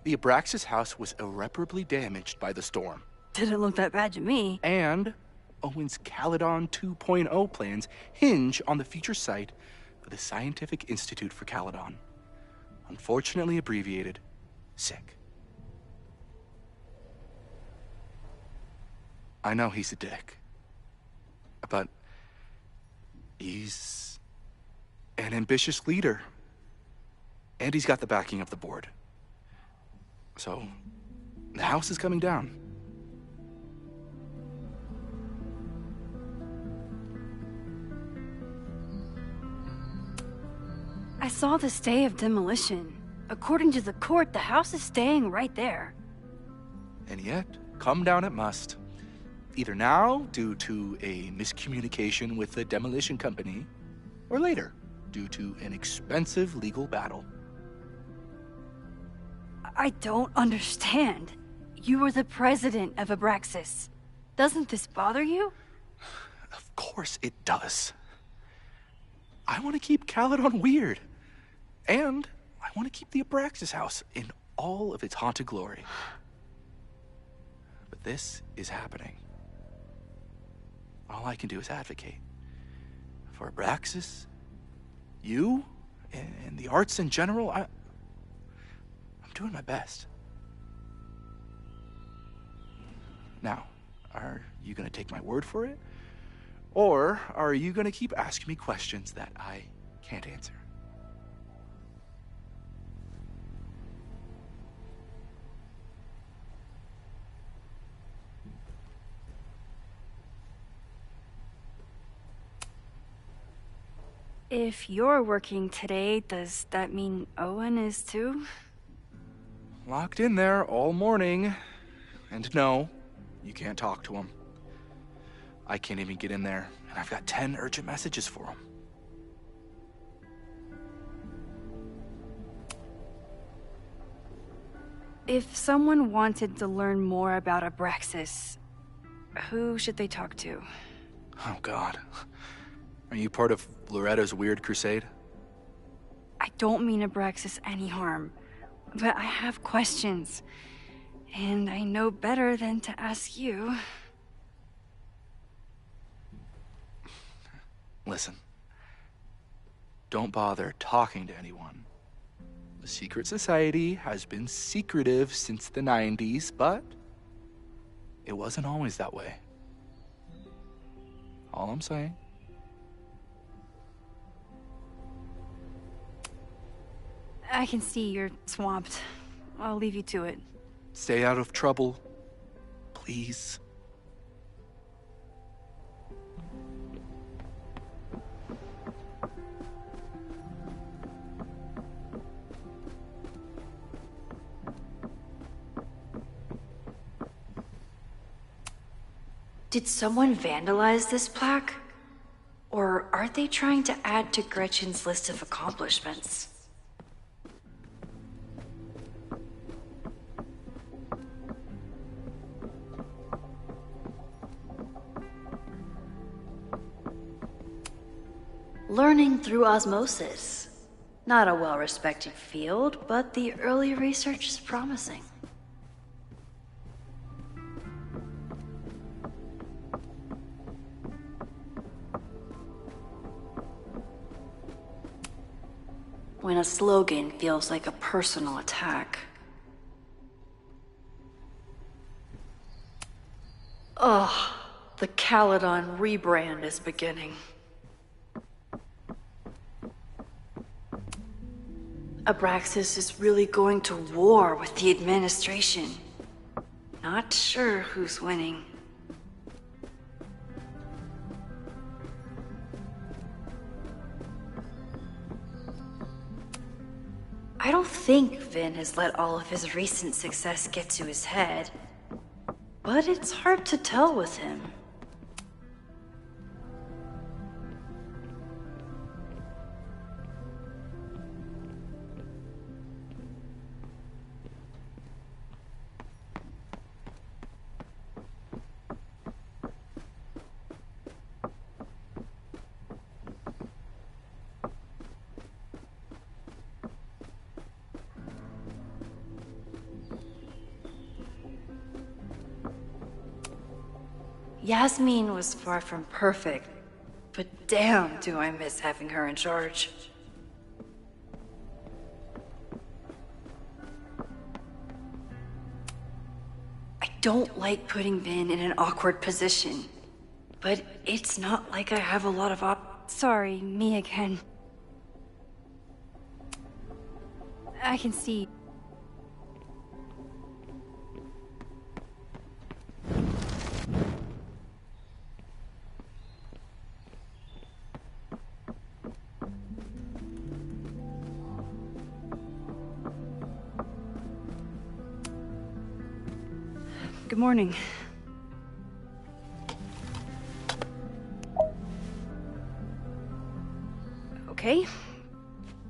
The Abraxas house was irreparably damaged by the storm. Didn't look that bad to me. And Owen's Caledon 2.0 plans hinge on the future site of the Scientific Institute for Caledon. Unfortunately abbreviated, SICK. I know he's a dick, but he's an ambitious leader. And he's got the backing of the board. So, the house is coming down. I saw the stay of demolition. According to the court, the house is staying right there. And yet, come down it must. Either now, due to a miscommunication with the demolition company, or later, due to an expensive legal battle. I don't understand. You were the president of Abraxas. Doesn't this bother you? Of course it does. I want to keep Caledon weird. And I want to keep the Abraxas house in all of its haunted glory. But this is happening. All I can do is advocate. For Abraxas, you, and the arts in general, I'm doing my best. Now, are you going to take my word for it? Or are you going to keep asking me questions that I can't answer? If you're working today, does that mean Owen is too? Locked in there all morning. And no, you can't talk to him. I can't even get in there, and I've got 10 urgent messages for him. If someone wanted to learn more about Abraxas, who should they talk to? Oh, God. Are you part of Loretta's weird crusade? I don't mean Abraxas any harm, but I have questions. And I know better than to ask you. Listen. Don't bother talking to anyone. The secret society has been secretive since the 90s, but it wasn't always that way. All I'm saying. I can see you're swamped. I'll leave you to it. Stay out of trouble, please. Did someone vandalize this plaque? Or are they trying to add to Gretchen's list of accomplishments? Learning through osmosis. Not a well-respected field, but the early research is promising. When a slogan feels like a personal attack. Ugh, the Caledon rebrand is beginning. Abraxas is really going to war with the administration. Not sure who's winning. I don't think Vin has let all of his recent success get to his head. But it's hard to tell with him. Yasmin was far from perfect, but damn do I miss having her in charge. I don't like putting Vin in an awkward position, but it's not like I have a lot of Sorry, me again. I can see. Good morning. Okay.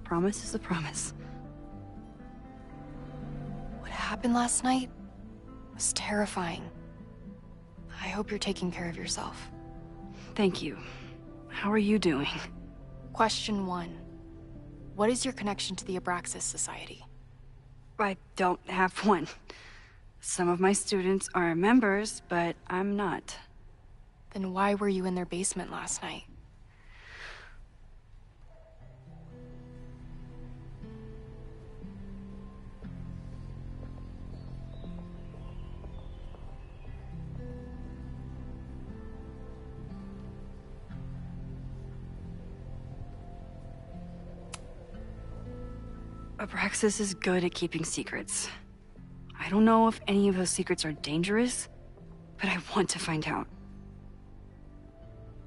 Promise is a promise. What happened last night was terrifying. I hope you're taking care of yourself. Thank you. How are you doing? Question 1. What is your connection to the Abraxas Society? I don't have one. Some of my students are members, but I'm not. Then why were you in their basement last night? Abraxas is good at keeping secrets. I don't know if any of those secrets are dangerous, but I want to find out.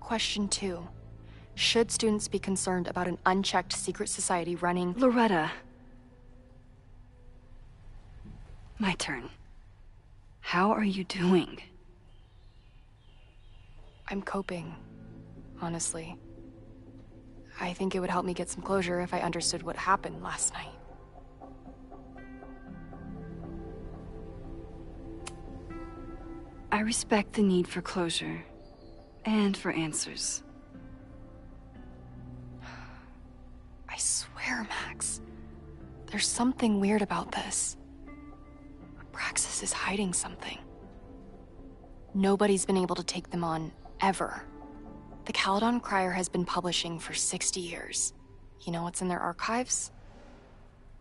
Question 2. Should students be concerned about an unchecked secret society running... Loretta. My turn. How are you doing? I'm coping, honestly. I think it would help me get some closure if I understood what happened last night. I respect the need for closure. And for answers. I swear, Max. There's something weird about this. Abraxas is hiding something. Nobody's been able to take them on, ever. The Caledon Crier has been publishing for 60 years. You know what's in their archives?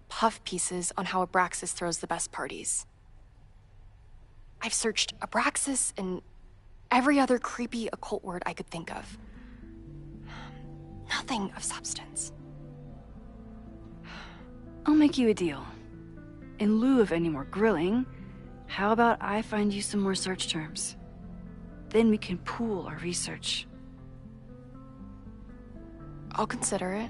Puff pieces on how Abraxas throws the best parties. I've searched Abraxas and every other creepy occult word I could think of. Nothing of substance. I'll make you a deal. In lieu of any more grilling, how about I find you some more search terms? Then we can pool our research. I'll consider it.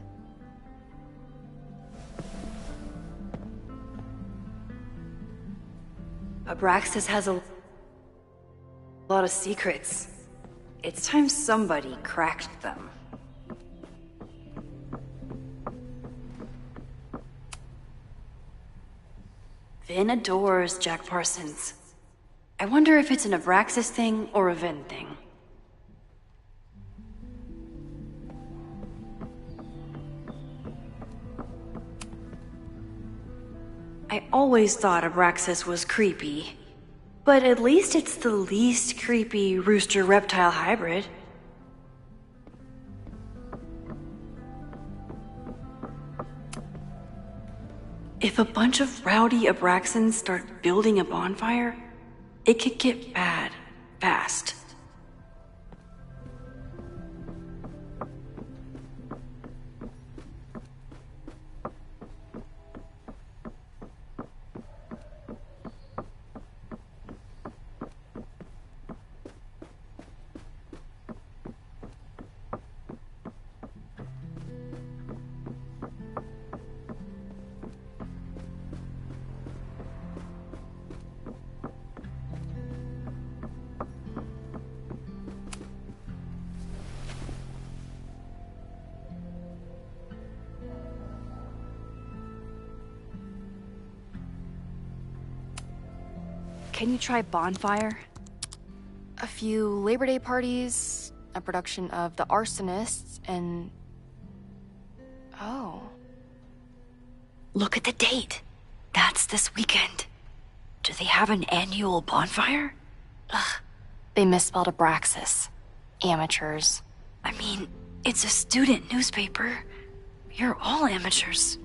Abraxas has a lot of secrets. It's time somebody cracked them. Vin adores Jack Parsons. I wonder if it's an Abraxas thing or a Vin thing. I always thought Abraxas was creepy, but at least it's the least creepy rooster-reptile hybrid. If a bunch of rowdy Abraxans start building a bonfire, it could get bad, fast. Can you try bonfire? A few Labor Day parties, a production of The Arsonists, and... Oh. Look at the date. That's this weekend. Do they have an annual bonfire? Ugh. They misspelled Abraxas. Amateurs. I mean, it's a student newspaper. You're all amateurs.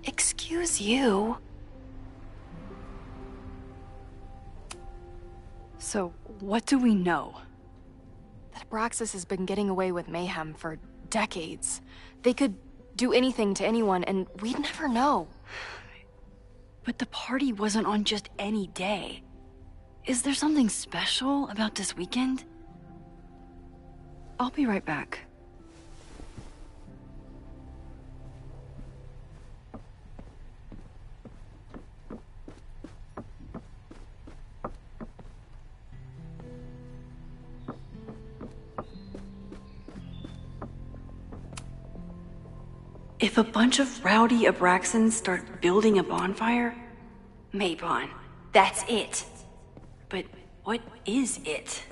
Excuse you. So, what do we know? That Abraxas has been getting away with mayhem for decades. They could do anything to anyone, and we'd never know. But the party wasn't on just any day. Is there something special about this weekend? I'll be right back. If a bunch of rowdy Abraxans start building a bonfire, Maybon, that's it. But what is it?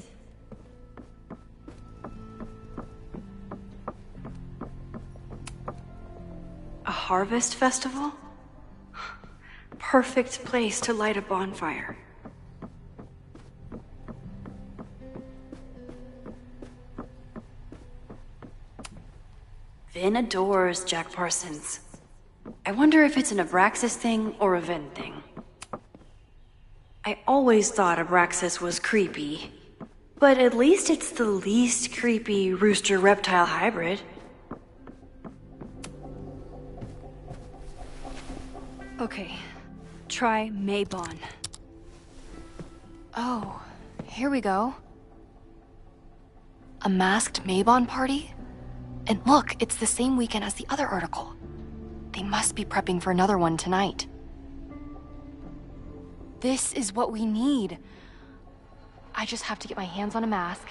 A harvest festival? Perfect place to light a bonfire. Vin adores Jack Parsons. I wonder if it's an Abraxas thing or a Vin thing. I always thought Abraxas was creepy, but at least it's the least creepy rooster-reptile hybrid. Okay, try Maybon. Oh, here we go. A masked Maybon party? And look, it's the same weekend as the other article. They must be prepping for another one tonight. This is what we need. I just have to get my hands on a mask,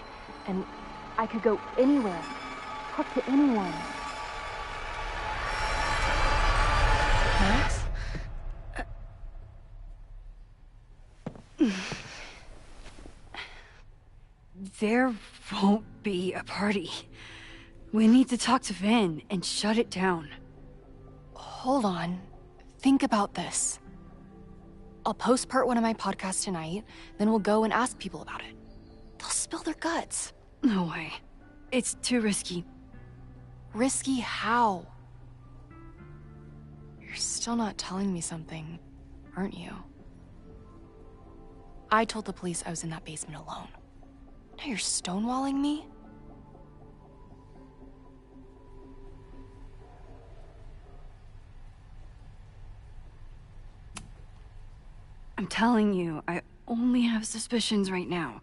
and I could go anywhere, talk to anyone. Max? There won't be a party. We need to talk to Vin and shut it down. Hold on. Think about this. I'll post part 1 of my podcast tonight, then we'll go and ask people about it. They'll spill their guts. No way. It's too risky. Risky how? You're still not telling me something, aren't you? I told the police I was in that basement alone. Now you're stonewalling me? I'm telling you, I only have suspicions right now.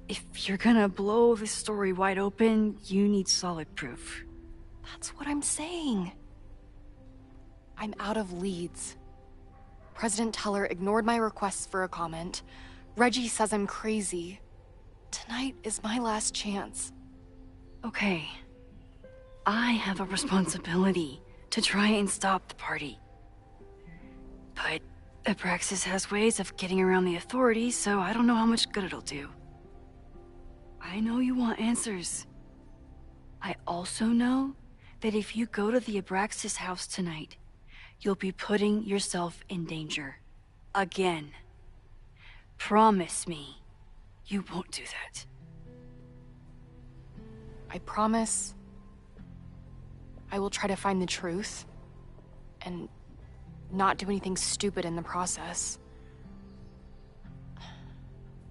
If you're gonna blow this story wide open, you need solid proof. That's what I'm saying. I'm out of leads. President Teller ignored my requests for a comment. Reggie says I'm crazy. Tonight is my last chance. Okay. I have a responsibility to try and stop the party. But Abraxas has ways of getting around the authorities, so I don't know how much good it'll do. I know you want answers. I also know that if you go to the Abraxas house tonight, you'll be putting yourself in danger. Again. Promise me you won't do that. I promise I will try to find the truth and not do anything stupid in the process.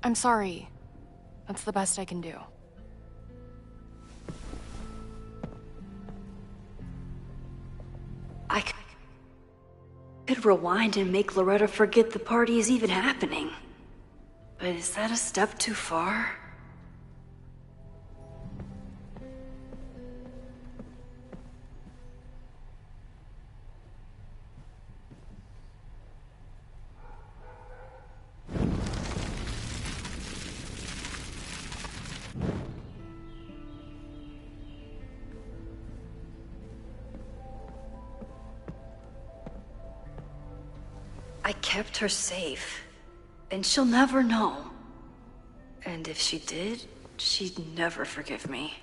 I'm sorry. That's the best I can do. I could rewind and make Loretta forget the party is even happening. But is that a step too far? I kept her safe, and she'll never know. And if she did, she'd never forgive me.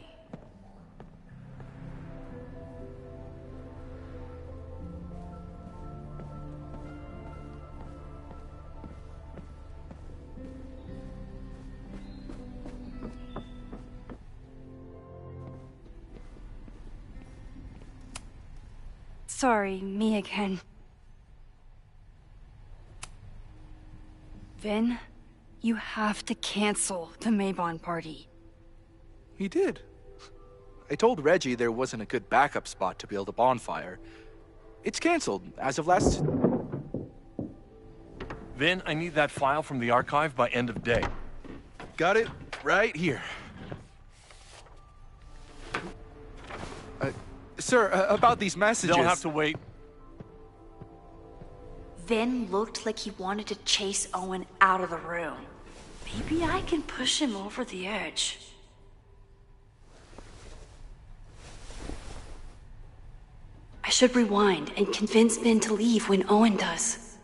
Sorry, me again. Vin, you have to cancel the Maybon party. He did. I told Reggie there wasn't a good backup spot to build a bonfire. It's canceled as of last... Vin, I need that file from the archive by end of day. Got it right here. Sir, about these messages... They'll have to wait. Vin looked like he wanted to chase Owen out of the room. Maybe I can push him over the edge. I should rewind and convince Vin to leave when Owen does.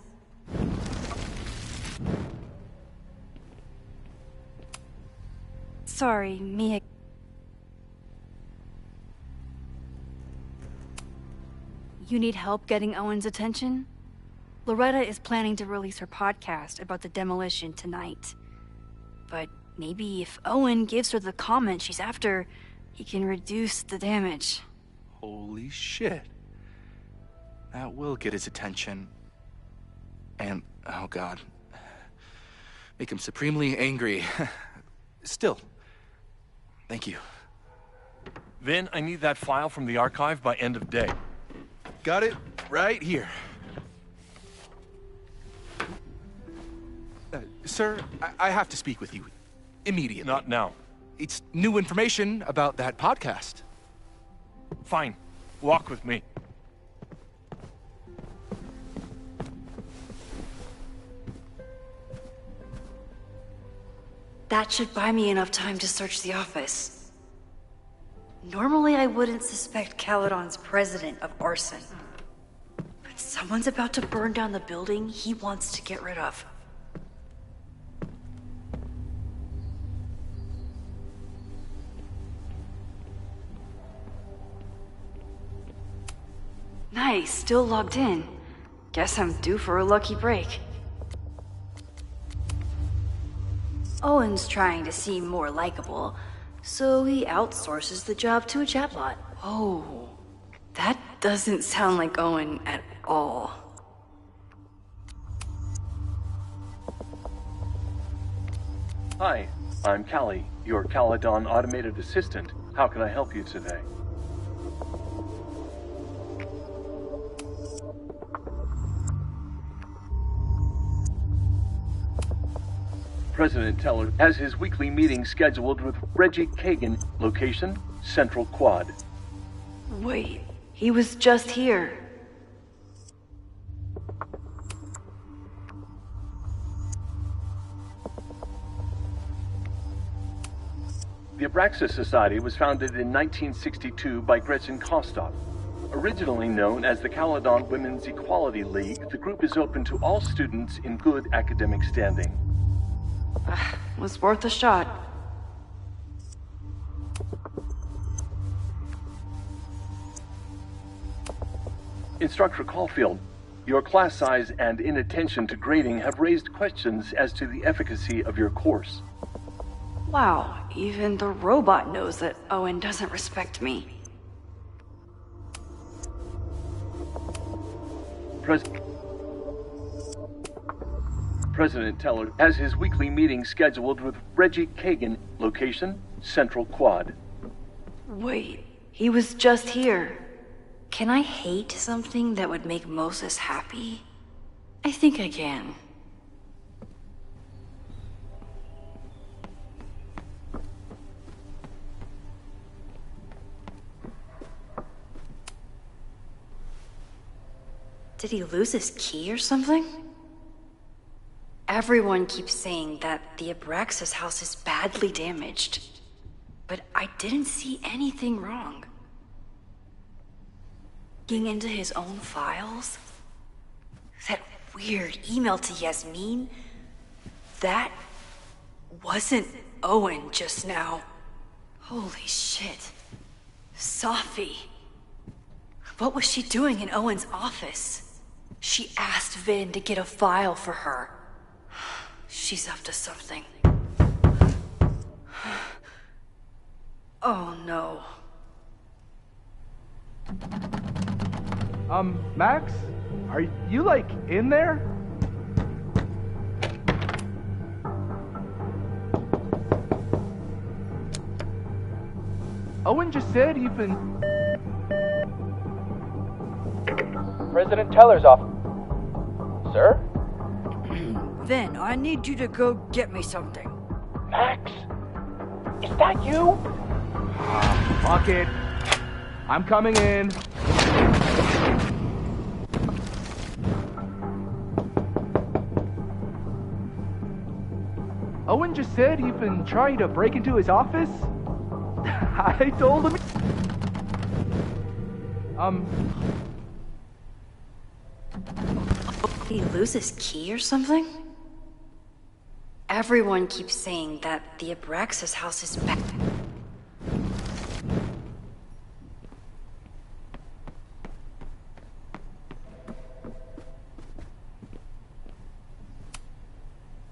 Sorry, me again. You need help getting Owen's attention? Loretta is planning to release her podcast about the demolition tonight. But maybe if Owen gives her the comment she's after, he can reduce the damage. Holy shit. That will get his attention. And, oh god, make him supremely angry. Still, thank you. Vin, I need that file from the archive by end of day. Got it right here. Sir, I have to speak with you immediately. Not now. It's new information about that podcast. Fine. Walk with me. That should buy me enough time to search the office. Normally I wouldn't suspect Caledon's president of arson. But someone's about to burn down the building he wants to get rid of. Nice, still logged in. Guess I'm due for a lucky break. Owen's trying to seem more likable, so he outsources the job to a chatbot. Oh, that doesn't sound like Owen at all. Hi, I'm Callie, your Caledon automated assistant. How can I help you today? President Teller has his weekly meeting scheduled with Reggie Kagan. Location, Central Quad. Wait, he was just here. The Abraxas Society was founded in 1962 by Gretchen Kostoff. Originally known as the Caledon Women's Equality League, the group is open to all students in good academic standing. Was worth a shot. Instructor Caulfield, your class size and inattention to grading have raised questions as to the efficacy of your course. Wow, even the robot knows that Owen doesn't respect me. President Teller has his weekly meeting scheduled with Reggie Kagan. Location, Central Quad. Wait, he was just here. Can I hate something that would make Moses happy? I think I can. Did he lose his key or something? Everyone keeps saying that the Abraxas house is badly damaged, but I didn't see anything wrong. Looking into his own files? That weird email to Yasmin? That wasn't Owen just now. Holy shit. Safi. What was she doing in Owen's office? She asked Vin to get a file for her. She's up to something. Oh no. Max? Are you, like, in there? Owen just said you've been... President Teller's off. Sir? Vin, I need you to go get me something. Max? Is that you? Fuck it. I'm coming in. Owen just said you've been trying to break into his office? I told him... Did he lose his key or something? Everyone keeps saying that the Abraxas house is bad.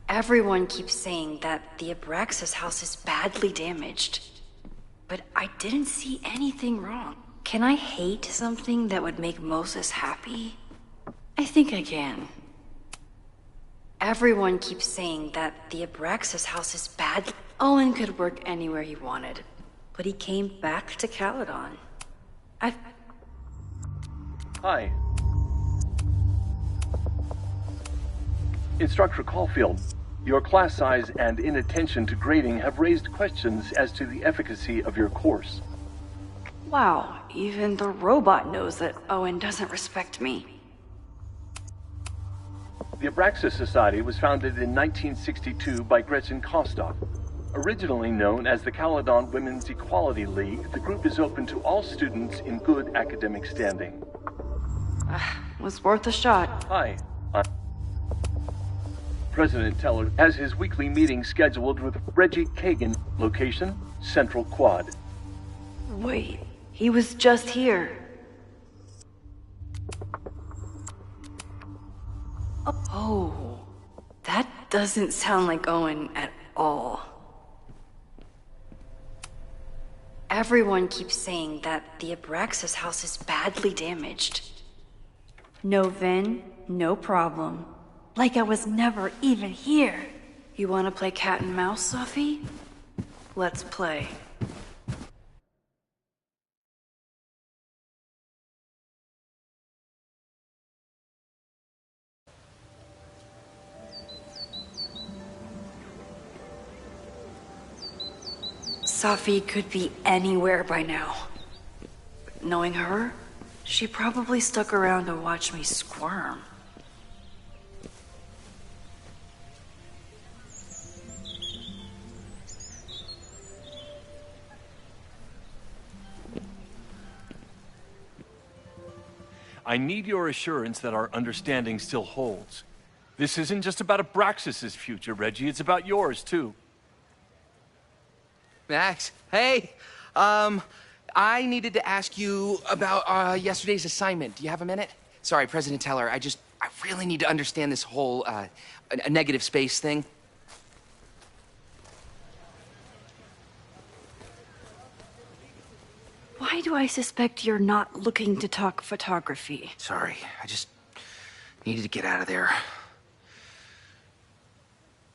Everyone keeps saying that the Abraxas house is badly damaged, but I didn't see anything wrong. Can I hate something that would make Moses happy? I think I can. Everyone keeps saying that the Abraxas house is bad. Owen could work anywhere he wanted, but he came back to Caledon. Hi. Instructor Caulfield, your class size and inattention to grading have raised questions as to the efficacy of your course. Wow, even the robot knows that Owen doesn't respect me. The Abraxas Society was founded in 1962 by Gretchen Kostoff. Originally known as the Caledon Women's Equality League, the group is open to all students in good academic standing. Was worth a shot. Hi, President Teller has his weekly meeting scheduled with Reggie Kagan. Location, Central Quad. Wait, he was just here. Oh, that doesn't sound like Owen at all. Everyone keeps saying that the Abraxas house is badly damaged. No Vin, no problem. Like I was never even here. You want to play cat and mouse, Sophie? Let's play. Sophie could be anywhere by now. Knowing her, she probably stuck around to watch me squirm. I need your assurance that our understanding still holds. This isn't just about Abraxas' future, Reggie. It's about yours, too. Max, hey. I needed to ask you about yesterday's assignment. Do you have a minute? Sorry, President Teller, I really need to understand this whole a negative space thing. Why do I suspect you're not looking to talk photography? Sorry, I just needed to get out of there.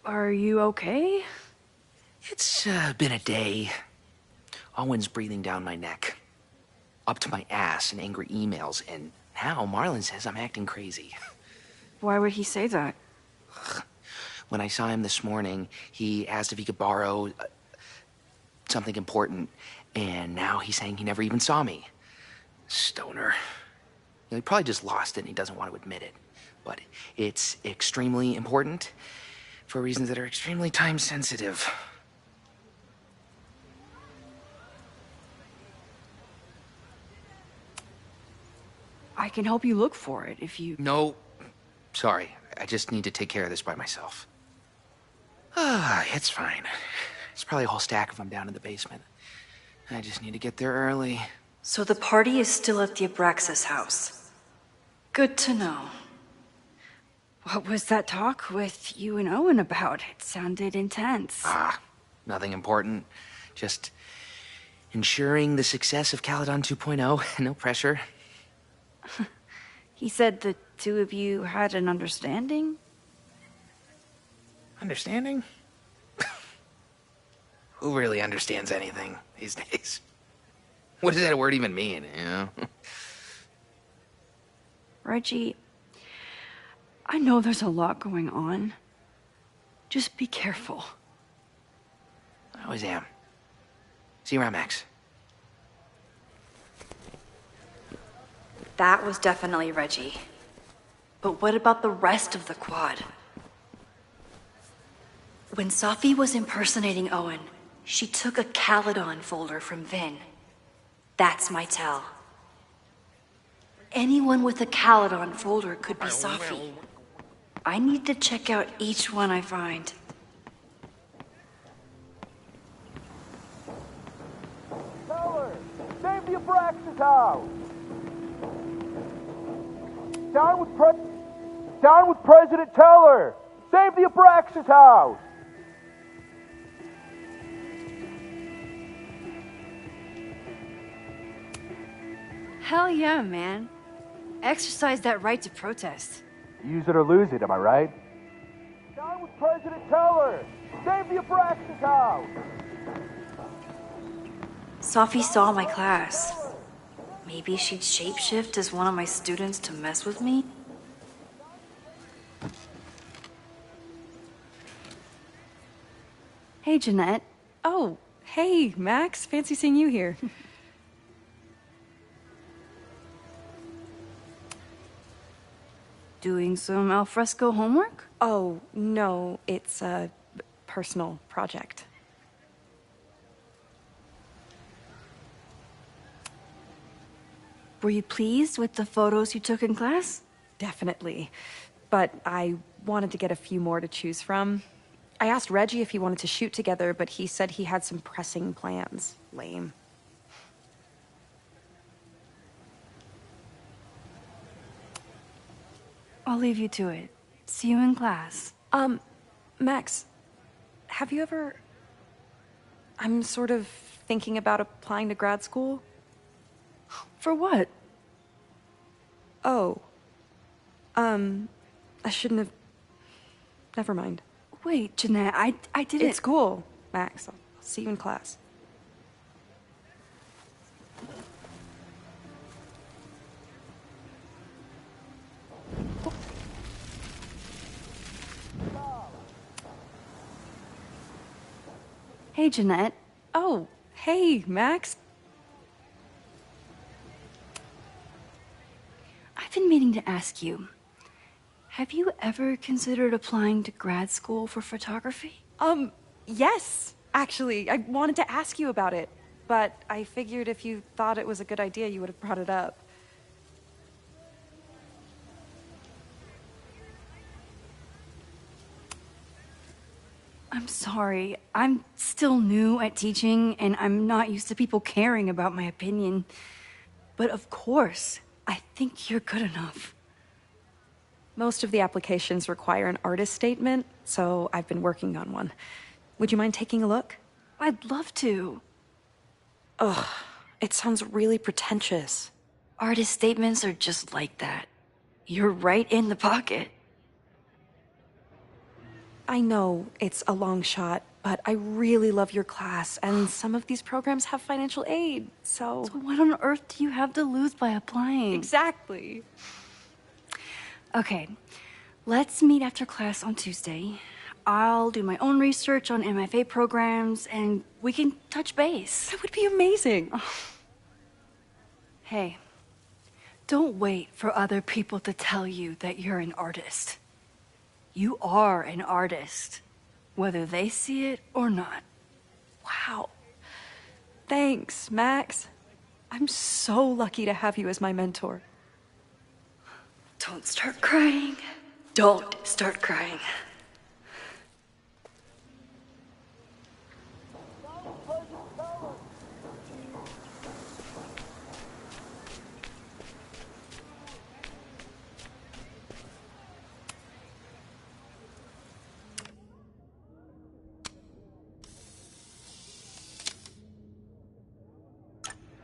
Are you okay? It's been a day. Owen's breathing down my neck, up to my ass in angry emails, and now Marlon says I'm acting crazy. Why would he say that? When I saw him this morning, he asked if he could borrow something important, and now he's saying he never even saw me. Stoner. He probably just lost it and he doesn't want to admit it. But it's extremely important for reasons that are extremely time sensitive. I can help you look for it if you... No, sorry. I just need to take care of this by myself. It's fine. It's probably a whole stack if I'm down in the basement. I just need to get there early. So the party is still at the Abraxas house. Good to know. What was that talk with you and Owen about? It sounded intense. Nothing important. Just ensuring the success of Caledon 2.0. No pressure. He said the two of you had an understanding? Understanding? Who really understands anything these days? What does that word even mean, you know? Reggie, I know there's a lot going on. Just be careful. I always am. See you around, Max. That was definitely Reggie. But what about the rest of the quad? When Sophie was impersonating Owen, she took a Caledon folder from Vin. That's my tell. Anyone with a Caledon folder could be Sophie. I need to check out each one I find. Teller, save the Abraxas house! Down with President Teller! Save the Abraxas house! Hell yeah, man. Exercise that right to protest. Use it or lose it, am I right? Down with President Teller! Save the Abraxas house! Sophie saw my class. Maybe she'd shapeshift as one of my students to mess with me? Hey, Jeanette. Oh, hey, Max. Fancy seeing you here. Doing some alfresco homework? Oh, no, it's a personal project. Were you pleased with the photos you took in class? Definitely. But I wanted to get a few more to choose from. I asked Reggie if he wanted to shoot together, but he said he had some pressing plans. Lame. I'll leave you to it. See you in class. Max, have you ever... I'm sort of thinking about applying to grad school. For what? Oh. I shouldn't have... Never mind. Wait, Jeanette, I didn't... It's cool, Max. I'll see you in class. Hey, Jeanette. Oh, hey, Max. I've been meaning to ask you, have you ever considered applying to grad school for photography? Yes, actually. I wanted to ask you about it, but I figured if you thought it was a good idea, you would have brought it up. I'm sorry. I'm still new at teaching, and I'm not used to people caring about my opinion. But of course, I think you're good enough. Most of the applications require an artist statement, so I've been working on one. Would you mind taking a look? I'd love to. Ugh, it sounds really pretentious. Artist statements are just like that. You're right in the pocket. I know it's a long shot, but I really love your class, and some of these programs have financial aid, so... So what on earth do you have to lose by applying? Exactly. Okay, let's meet after class on Tuesday. I'll do my own research on MFA programs, and we can touch base. That would be amazing. Oh. Hey, don't wait for other people to tell you that you're an artist. You are an artist, whether they see it or not. Wow. Thanks, Max. I'm so lucky to have you as my mentor. Don't start crying. Don't start crying.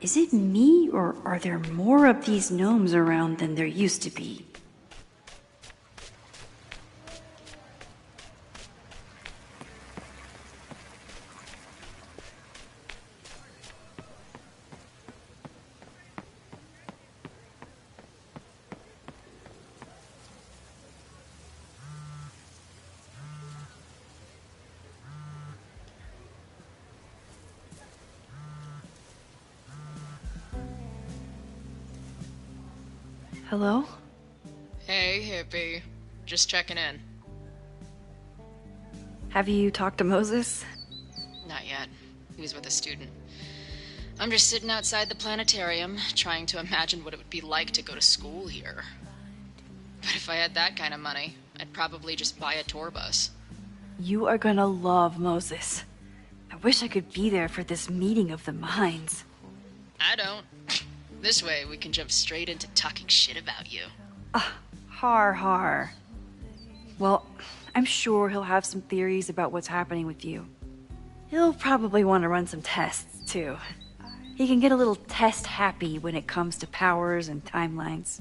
Is it me, or are there more of these gnomes around than there used to be? Hello? Hey, hippie. Just checking in. Have you talked to Moses? Not yet. He was with a student. I'm just sitting outside the planetarium, trying to imagine what it would be like to go to school here. But if I had that kind of money, I'd probably just buy a tour bus. You are gonna love Moses. I wish I could be there for this meeting of the minds. I don't. This way, we can jump straight into talking shit about you. Har. Well, I'm sure he'll have some theories about what's happening with you. He'll probably want to run some tests, too. He can get a little test-happy when it comes to powers and timelines.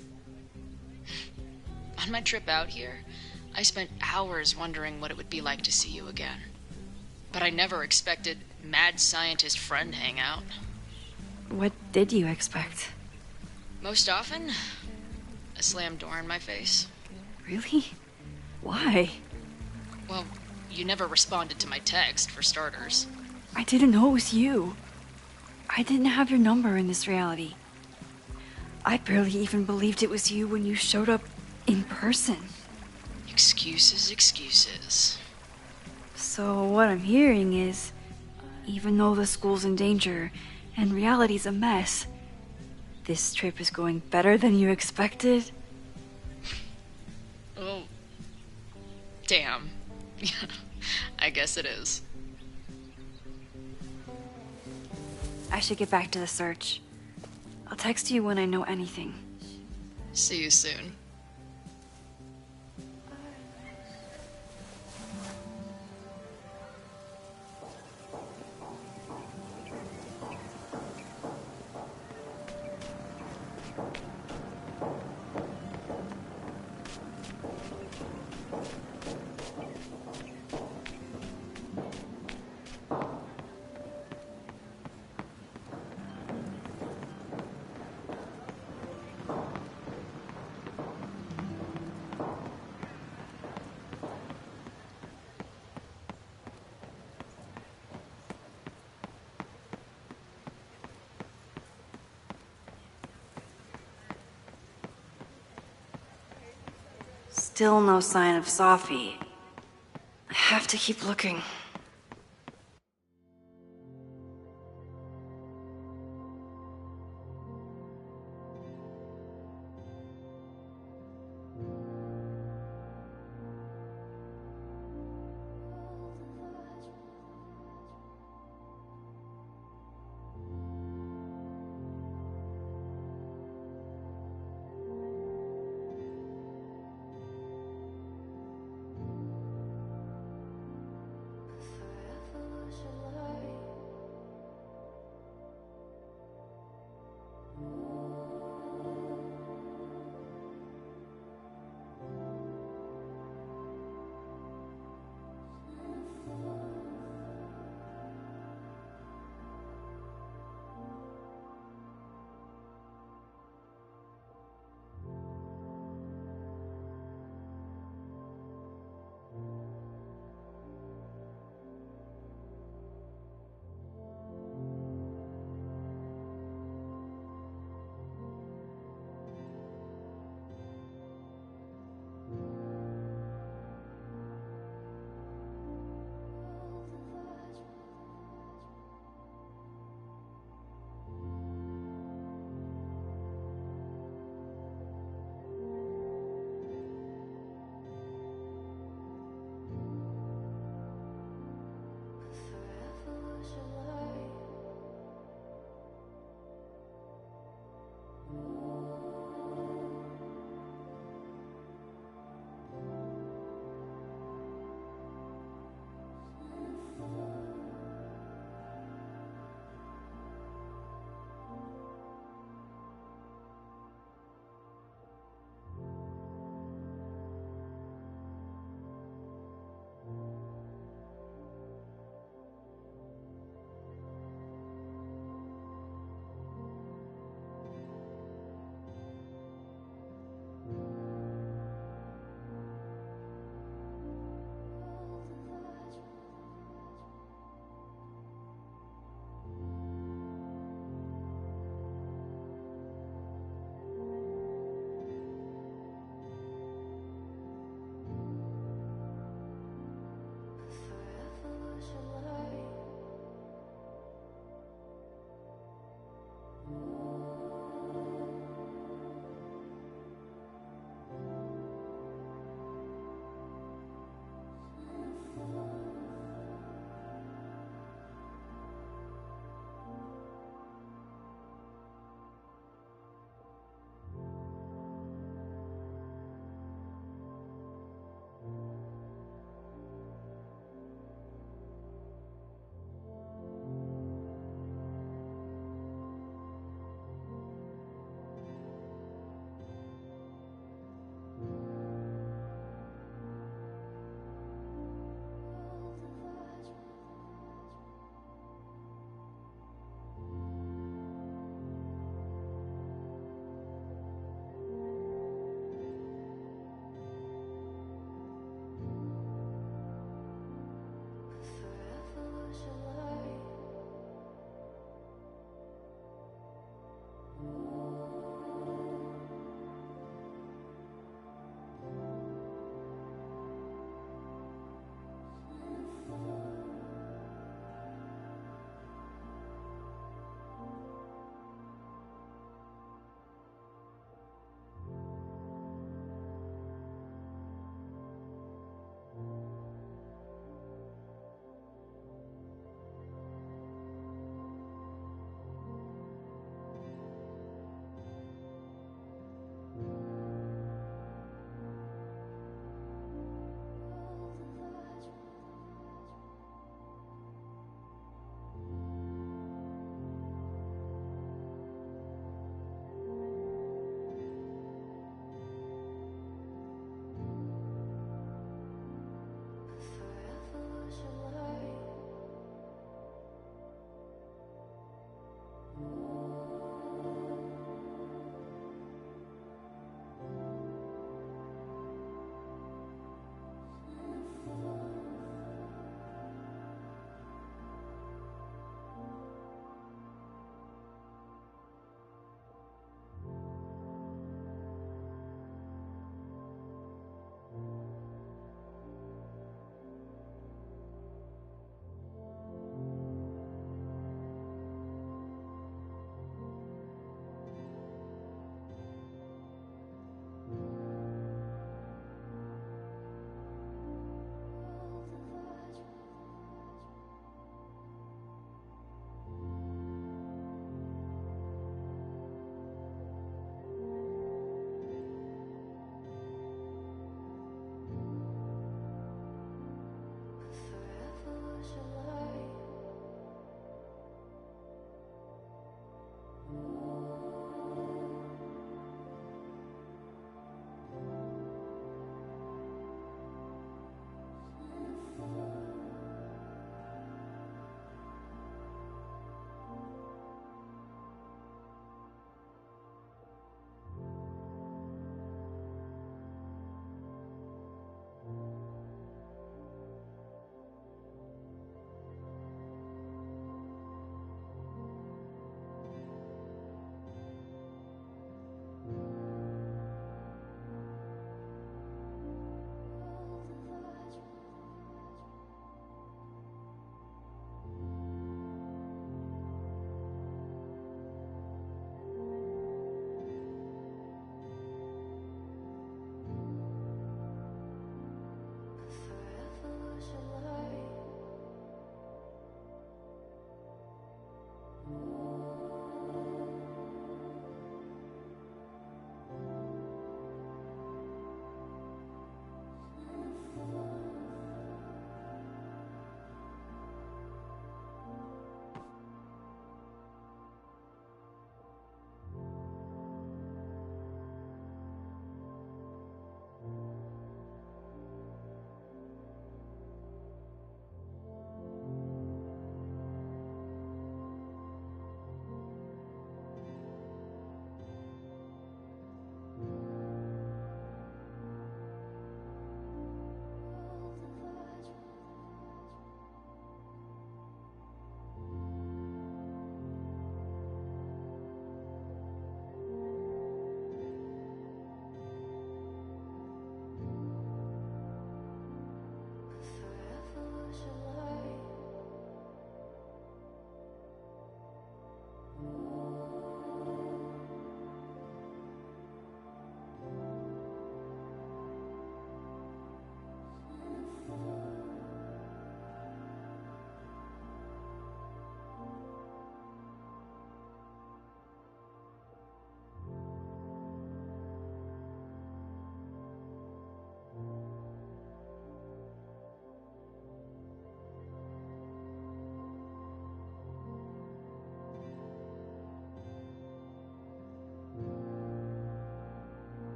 On my trip out here, I spent hours wondering what it would be like to see you again. But I never expected mad scientist friend hangout. What did you expect? Most often, a slammed door in my face. Really? Why? Well, you never responded to my text, for starters. I didn't know it was you. I didn't have your number in this reality. I barely even believed it was you when you showed up in person. Excuses, excuses. So what I'm hearing is, even though the school's in danger and reality's a mess, this trip is going better than you expected? Oh, damn. I guess it is. I should get back to the search. I'll text you when I know anything. See you soon. Still no sign of Safi. I have to keep looking.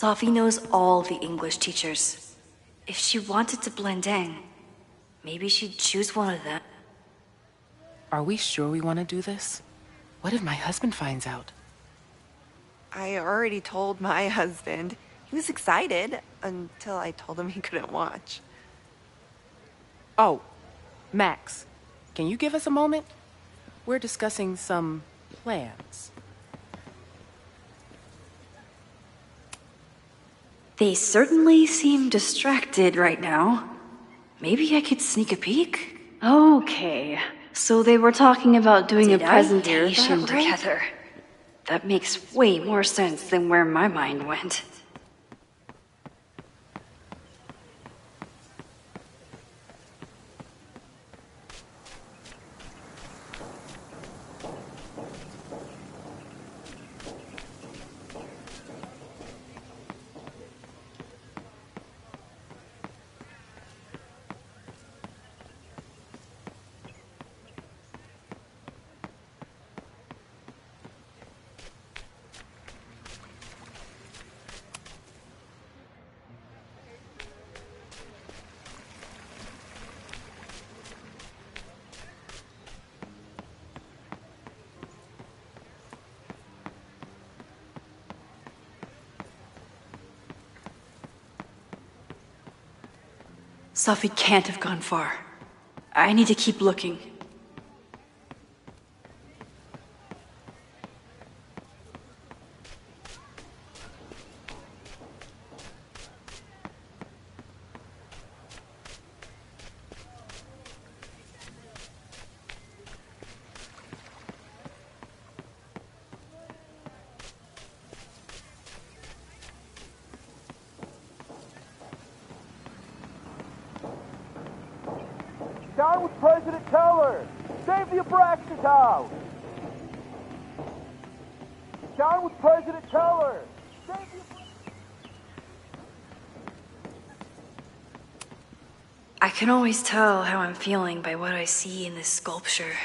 Sophie knows all the English teachers. If she wanted to blend in, maybe she'd choose one of them. Are we sure we want to do this? What if my husband finds out? I already told my husband. He was excited until I told him he couldn't watch. Oh, Max, can you give us a moment? We're discussing some plans. They certainly seem distracted right now. Maybe I could sneak a peek? Okay, so they were talking about doing a presentation together. That makes way more sense than where my mind went. Sophie can't have gone far. I need to keep looking. Down with President Teller! Save the Abraxas house! Down with President Teller! Save the I can always tell how I'm feeling by what I see in this sculpture.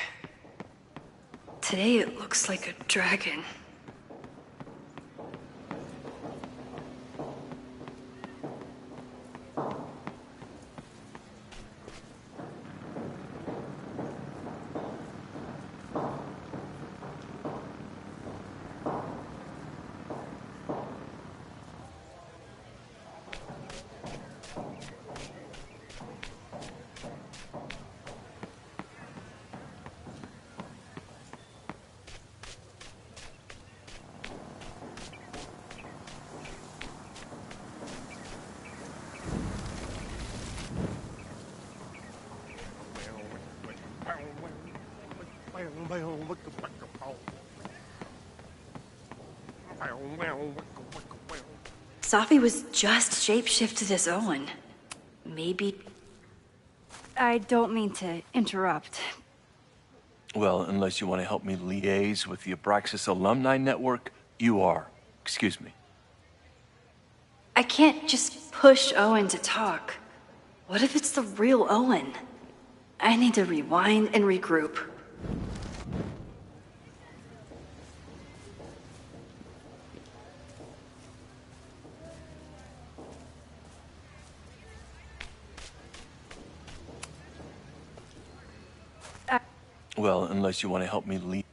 Today it looks like a dragon. Sophie was just shapeshifted as Owen. Maybe... I don't mean to interrupt. Well, unless you want to help me liaise with the Abraxas Alumni Network, you are. Excuse me. I can't just push Owen to talk. What if it's the real Owen? I need to rewind and regroup. Well, unless you want to help me lead.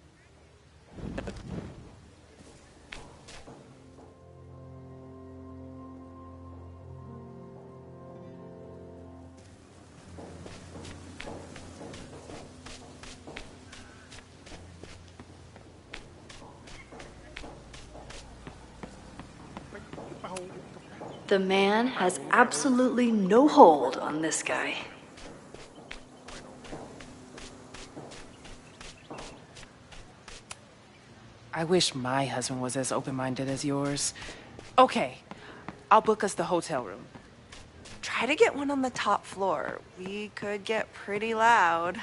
The man has absolutely no hold on this guy. I wish my husband was as open-minded as yours. Okay, I'll book us the hotel room. Try to get one on the top floor. We could get pretty loud.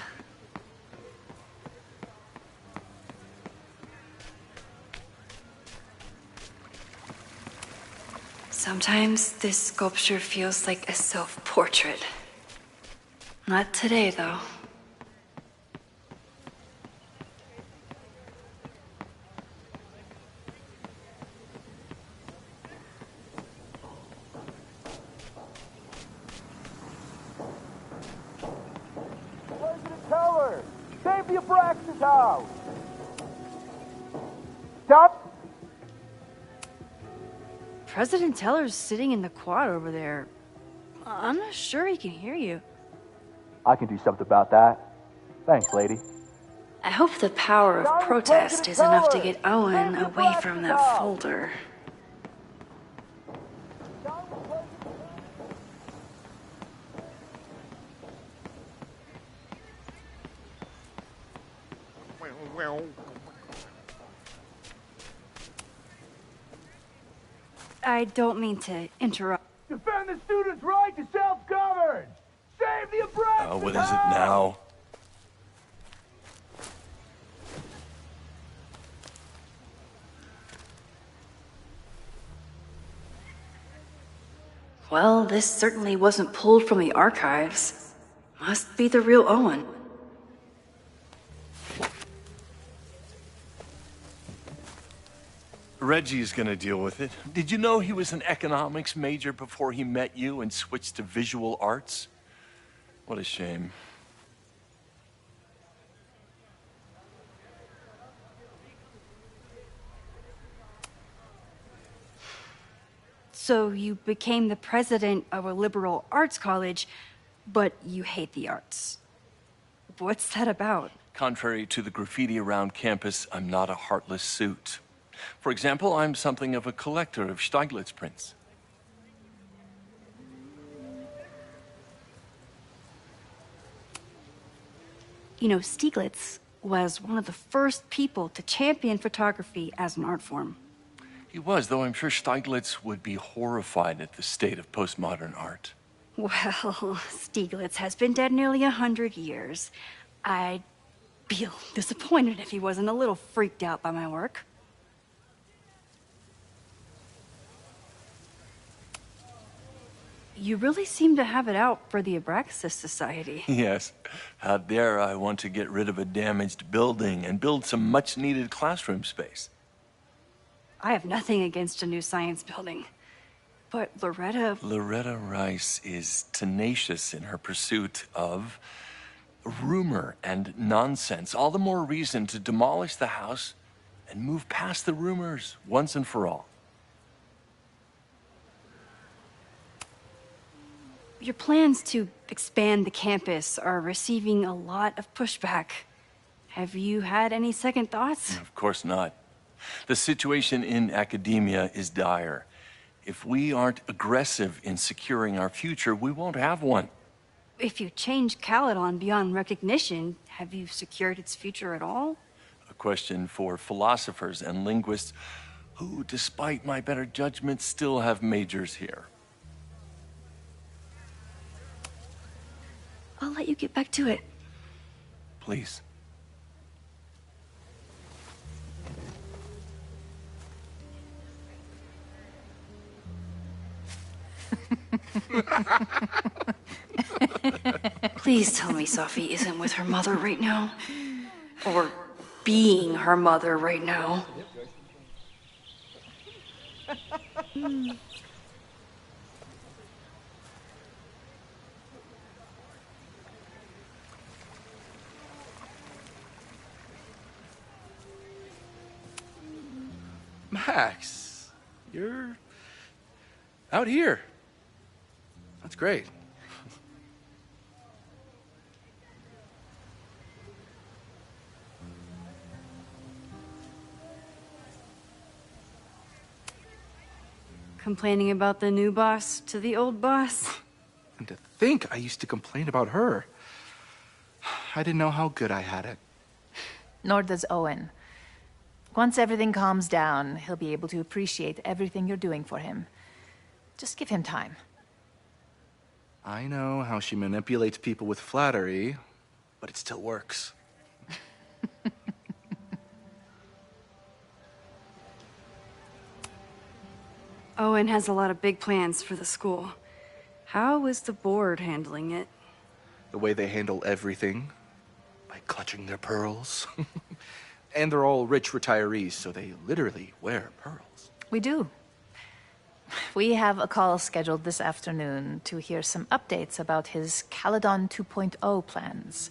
Sometimes this sculpture feels like a self-portrait. Not today, though. Abraxas house! Stop! President Teller's sitting in the quad over there. I'm not sure he can hear you. I can do something about that. Thanks, lady. I hope the power of protest is enough to get Owen away from that folder. I don't mean to interrupt. Defend the students' right to self-govern! Save the Abraxas What is it now? Well, this certainly wasn't pulled from the archives. Must be the real Owen. Reggie's gonna deal with it. Did you know he was an economics major before he met you and switched to visual arts? What a shame. So you became the president of a liberal arts college, but you hate the arts. What's that about? Contrary to the graffiti around campus, I'm not a heartless suit. For example, I'm something of a collector of Stieglitz prints. You know, Stieglitz was one of the first people to champion photography as an art form. He was, though I'm sure Stieglitz would be horrified at the state of postmodern art. Well, Stieglitz has been dead nearly 100 years. I'd feel disappointed if he wasn't a little freaked out by my work. You really seem to have it out for the Abraxas Society. Yes. How dare I want to get rid of a damaged building and build some much-needed classroom space. I have nothing against a new science building. But Loretta Rice is tenacious in her pursuit of rumor and nonsense. All the more reason to demolish the house and move past the rumors once and for all. Your plans to expand the campus are receiving a lot of pushback. Have you had any second thoughts? Of course not. The situation in academia is dire. If we aren't aggressive in securing our future, we won't have one. If you change Caledon beyond recognition, have you secured its future at all? A question for philosophers and linguists who, despite my better judgment, still have majors here. I'll let you get back to it. Please. Please tell me Safi isn't with her mother right now. Or being her mother right now. Max, you're out here. That's great. Complaining about the new boss to the old boss? And to think I used to complain about her. I didn't know how good I had it. Nor does Owen. Once everything calms down, he'll be able to appreciate everything you're doing for him. Just give him time. I know how she manipulates people with flattery, but it still works. Owen has a lot of big plans for the school. How is the board handling it? The way they handle everything, by clutching their pearls. And they're all rich retirees, so they literally wear pearls. We do. We have a call scheduled this afternoon to hear some updates about his Caledon 2.0 plans.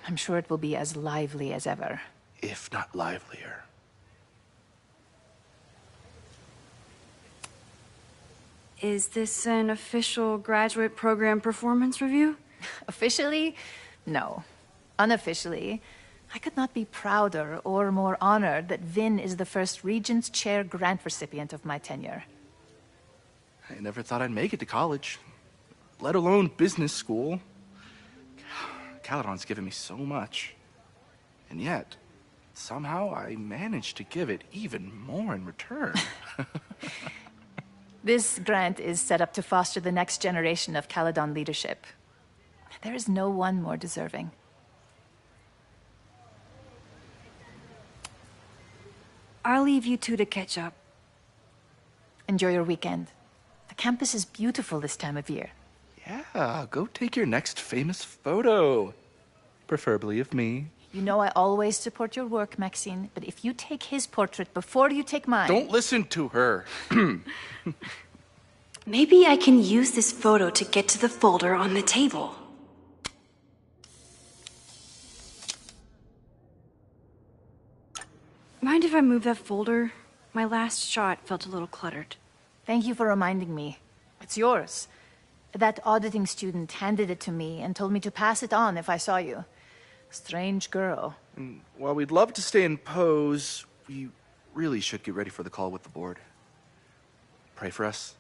I'm sure it will be as lively as ever. If not livelier. Is this an official graduate program performance review? Officially? No. Unofficially, I could not be prouder or more honored that Vin is the first Regents Chair grant recipient of my tenure. I never thought I'd make it to college, let alone business school. Caledon's given me so much. And yet, somehow I managed to give it even more in return. This grant is set up to foster the next generation of Caledon leadership. There is no one more deserving. I'll leave you two to catch up. Enjoy your weekend. The campus is beautiful this time of year. Yeah, go take your next famous photo. Preferably of me. You know I always support your work, Maxine, but if you take his portrait before you take mine... Don't listen to her. Maybe I can use this photo to get to the folder on the table. Mind if I move that folder? My last shot felt a little cluttered. Thank you for reminding me. It's yours. That auditing student handed it to me and told me to pass it on if I saw you. Strange girl. And while we'd love to stay in pose, we really should get ready for the call with the board. Pray for us.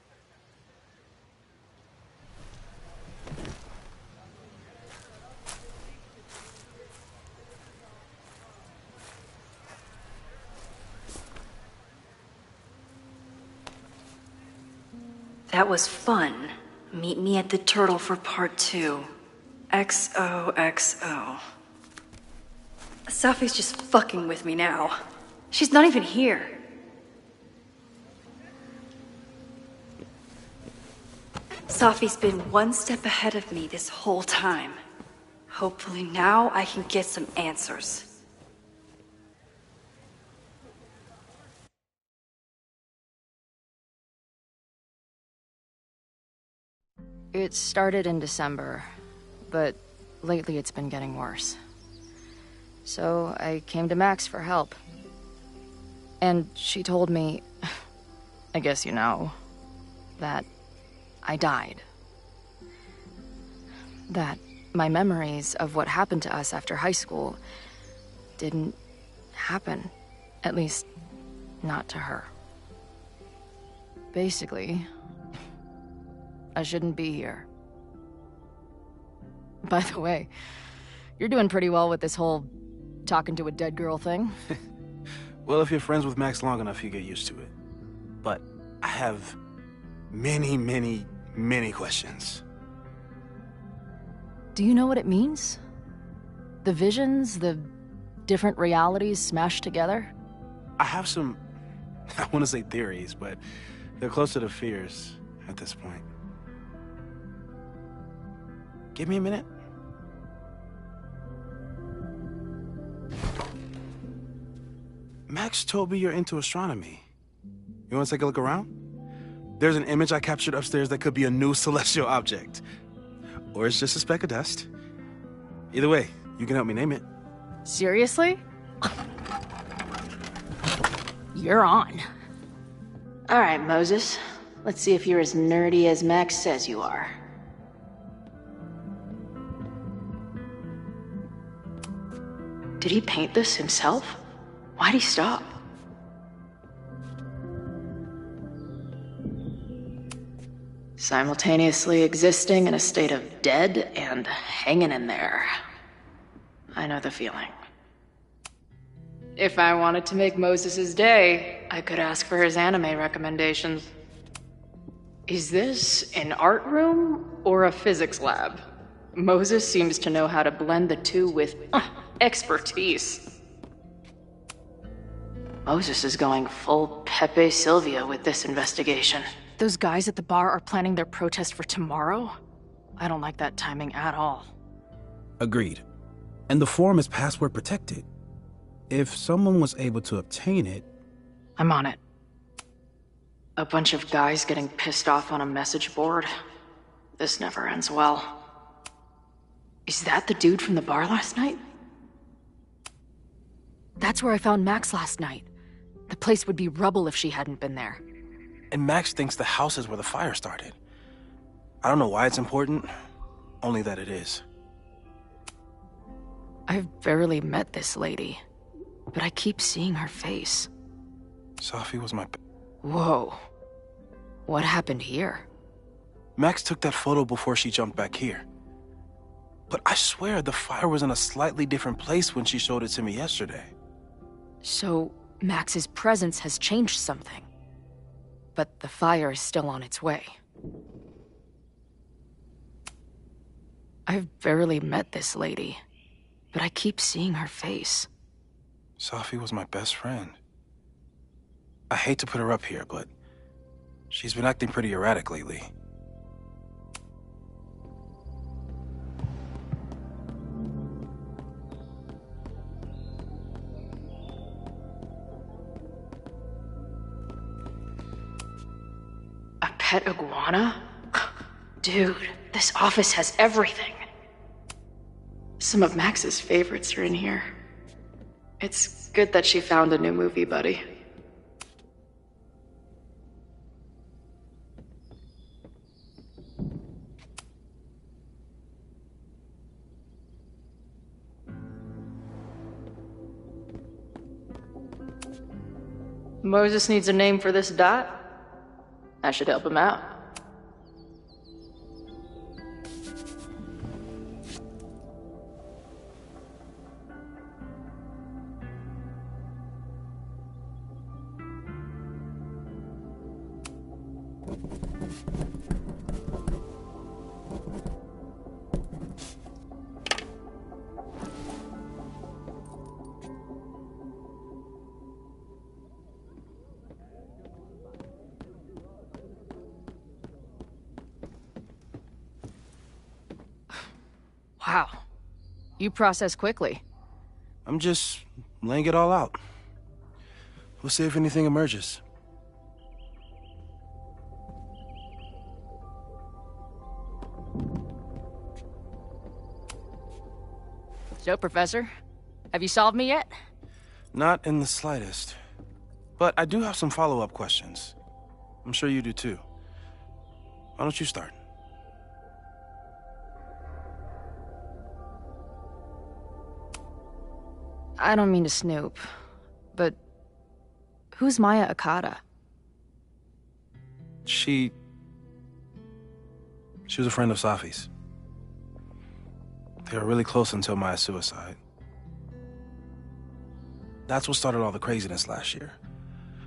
That was fun. Meet me at the Turtle for part 2. XOXO. Safi's just fucking with me now. She's not even here. Safi's been one step ahead of me this whole time. Hopefully now I can get some answers. It started in December, but lately it's been getting worse. So I came to Max for help. And she told me, I guess you know, that I died. That my memories of what happened to us after high school didn't happen. At least, not to her. Basically, I shouldn't be here. By the way, you're doing pretty well with this whole talking to a dead girl thing. Well, if you're friends with Max long enough, you get used to it. But I have many, many, many questions. Do you know what it means? The visions, the different realities smashed together? I have some, I want to say theories, but they're closer to fears at this point. Give me a minute. Max told me you're into astronomy. You want to take a look around? There's an image I captured upstairs that could be a new celestial object. Or it's just a speck of dust. Either way, you can help me name it. Seriously? You're on. All right, Moses. Let's see if you're as nerdy as Max says you are. Did he paint this himself? Why'd he stop? Simultaneously existing in a state of dead and hanging in there. I know the feeling. If I wanted to make Moses' day, I could ask for his anime recommendations. Is this an art room or a physics lab? Moses seems to know how to blend the two with expertise. Moses is going full Pepe Silvia with this investigation. Those guys at the bar are planning their protest for tomorrow? I don't like that timing at all. Agreed. And the form is password protected. If someone was able to obtain it... I'm on it. A bunch of guys getting pissed off on a message board. This never ends well. Is that the dude from the bar last night? That's where I found Max last night. The place would be rubble if she hadn't been there. And Max thinks the house is where the fire started. I don't know why it's important, only that it is. I've barely met this lady, but I keep seeing her face. Safi was my... Whoa. What happened here? Max took that photo before she jumped back here. But I swear the fire was in a slightly different place when she showed it to me yesterday. So, Max's presence has changed something. But the fire is still on its way. I've barely met this lady, but I keep seeing her face. Safi was my best friend. I hate to put her up here, but she's been acting pretty erratic lately. A pet iguana? Dude, this office has everything. Some of Max's favorites are in here. It's good that she found a new movie buddy. Moses needs a name for this dot. I should help him out. Wow. You process quickly. I'm just laying it all out. We'll see if anything emerges. So, Professor, have you solved me yet? Not in the slightest. But I do have some follow-up questions. I'm sure you do too. Why don't you start? I don't mean to snoop, but who's Maya Okada? She was a friend of Safi's. They were really close until Maya's suicide. That's what started all the craziness last year.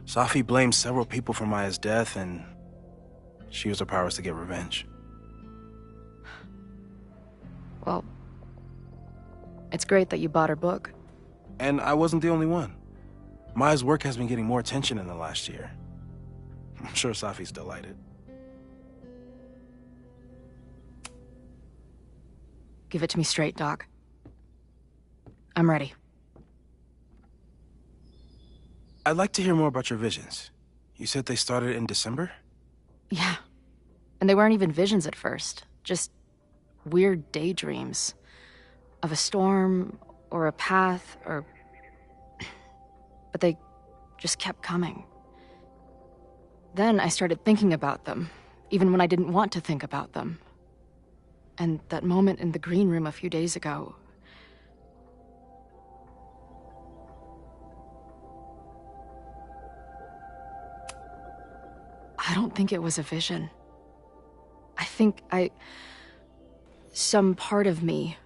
Safi blamed several people for Maya's death, and she used her powers to get revenge. Well, it's great that you bought her book. And I wasn't the only one. Maya's work has been getting more attention in the last year. I'm sure Safi's delighted. Give it to me straight, Doc. I'm ready. I'd like to hear more about your visions. You said they started in December? Yeah. And they weren't even visions at first. Just weird daydreams. Of a storm, or a path, or... But they just kept coming. Then I started thinking about them, even when I didn't want to think about them. And that moment in the green room a few days ago... I don't think it was a vision. I think some part of me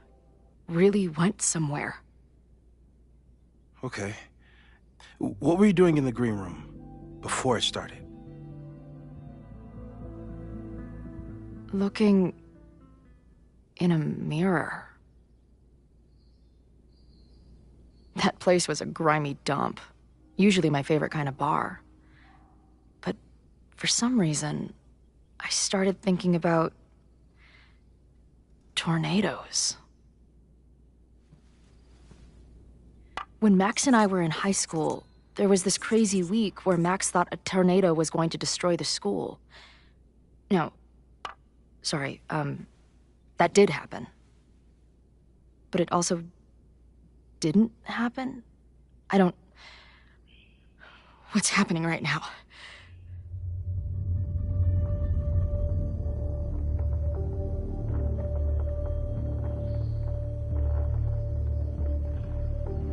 really went somewhere. Okay. What were you doing in the green room before it started? Looking in a mirror. That place was a grimy dump. Usually my favorite kind of bar. But for some reason, I started thinking about tornadoes. When Max and I were in high school, there was this crazy week where Max thought a tornado was going to destroy the school. No, sorry, that did happen. But it also didn't happen. I don't... What's happening right now?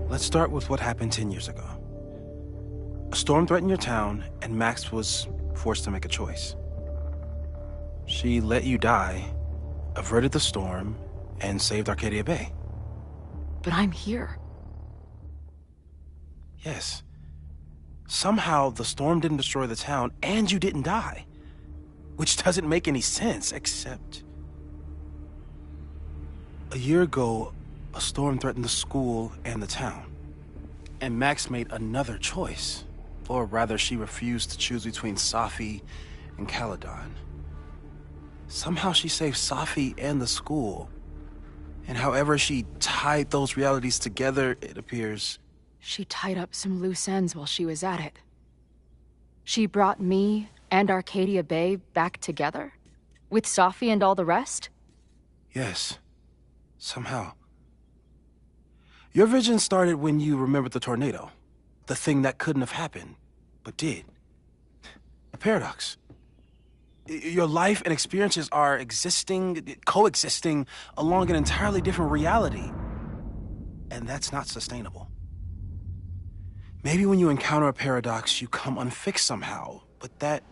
Let's start with what happened 10 years ago. A storm threatened your town, and Max was forced to make a choice. She let you die, averted the storm, and saved Arcadia Bay. But I'm here. Yes. Somehow, the storm didn't destroy the town, and you didn't die. Which doesn't make any sense, except... A year ago, a storm threatened the school and the town. And Max made another choice. Or rather, she refused to choose between Safi and Caledon. Somehow she saved Safi and the school. And however she tied those realities together, it appears... She tied up some loose ends while she was at it. She brought me and Arcadia Bay back together? With Safi and all the rest? Yes. Somehow. Your vision started when you remembered the tornado. The thing that couldn't have happened, but did. A paradox. Your life and experiences are coexisting along an entirely different reality. And that's not sustainable. Maybe when you encounter a paradox, you come unfixed somehow, but that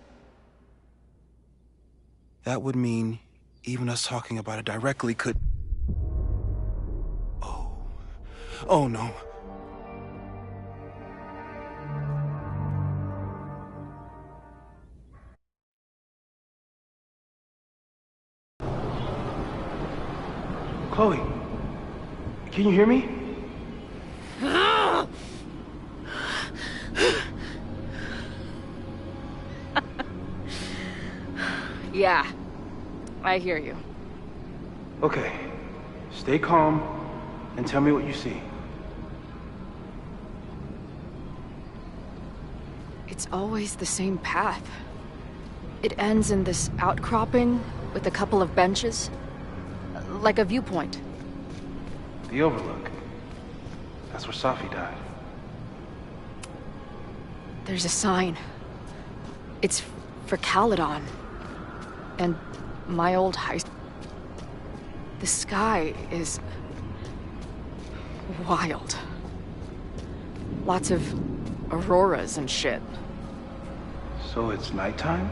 would mean even us talking about it directly could... Oh no. Chloe, can you hear me? Yeah, I hear you. Okay, stay calm and tell me what you see. It's always the same path. It ends in this outcropping with a couple of benches. Like a viewpoint. The Overlook. That's where Safi died. There's a sign. It's for Caledon. And my old high school. The sky is... wild. Lots of auroras and shit. So it's nighttime?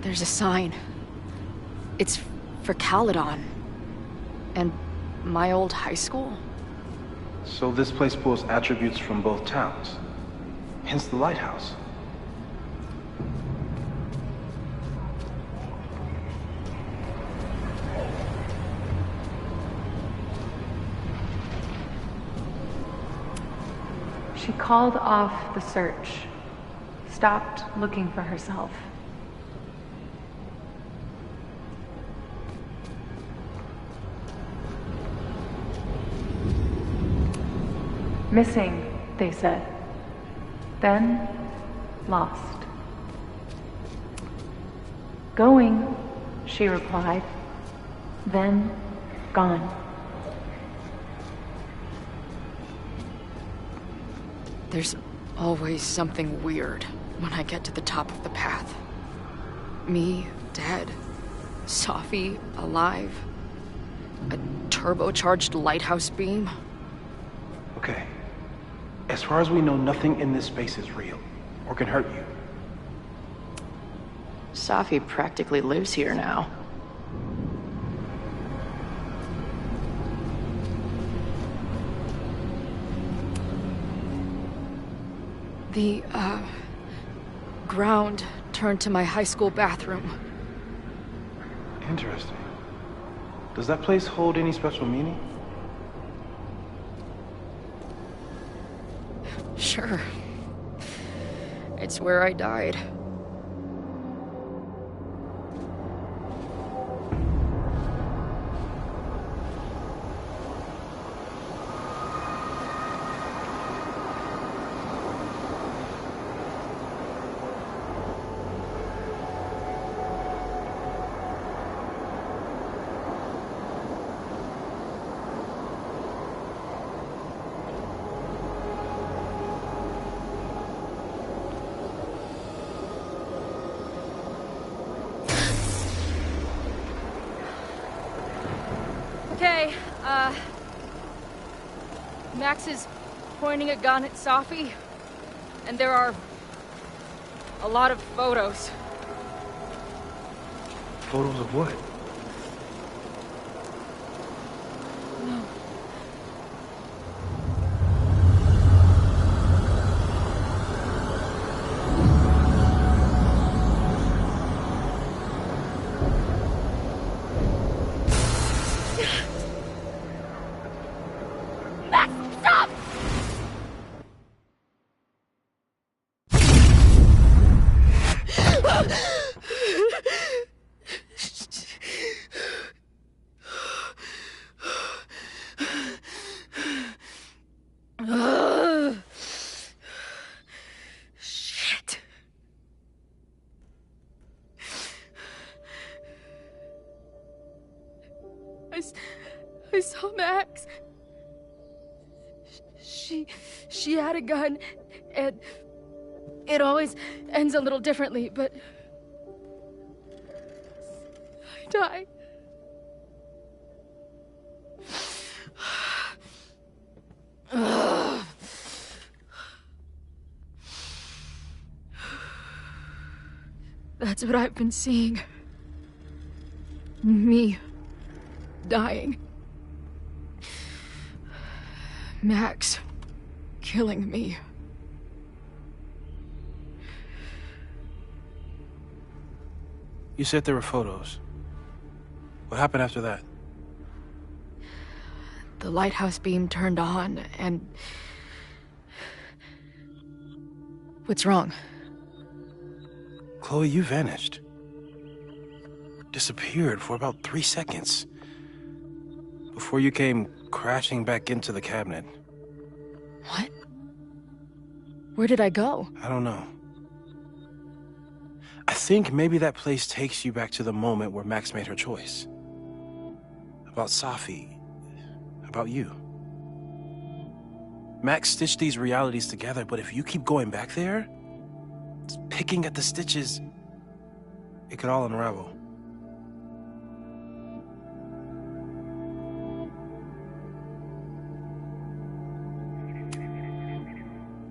There's a sign. It's for Caledon. And my old high school. So this place pulls attributes from both towns. Hence the lighthouse. She called off the search, stopped looking for herself. Missing, they said. Then, lost. Going, she replied. Then, gone. There's always something weird when I get to the top of the path. Me, dead. Safi, alive. A turbocharged lighthouse beam. Okay. As far as we know, nothing in this space is real, or can hurt you. Safi practically lives here now. The, ground turned to my high school bathroom. Interesting. Does that place hold any special meaning? Sure. It's where I died. Okay, Max is pointing a gun at Safi, and there are a lot of photos. Photos of what? No. Max, stop! Shit. I saw Max. She had a gun, and it always ends a little differently, but I died. That's what I've been seeing. Me dying. Max killing me. You said there were photos. What happened after that? The lighthouse beam turned on, and... What's wrong? Chloe, you vanished. Disappeared for about 3 seconds. Before you came crashing back into the cabinet. What? Where did I go? I don't know. I think maybe that place takes you back to the moment where Max made her choice. About Safi. About you. Max stitched these realities together, but if you keep going back there, picking at the stitches, it could all unravel.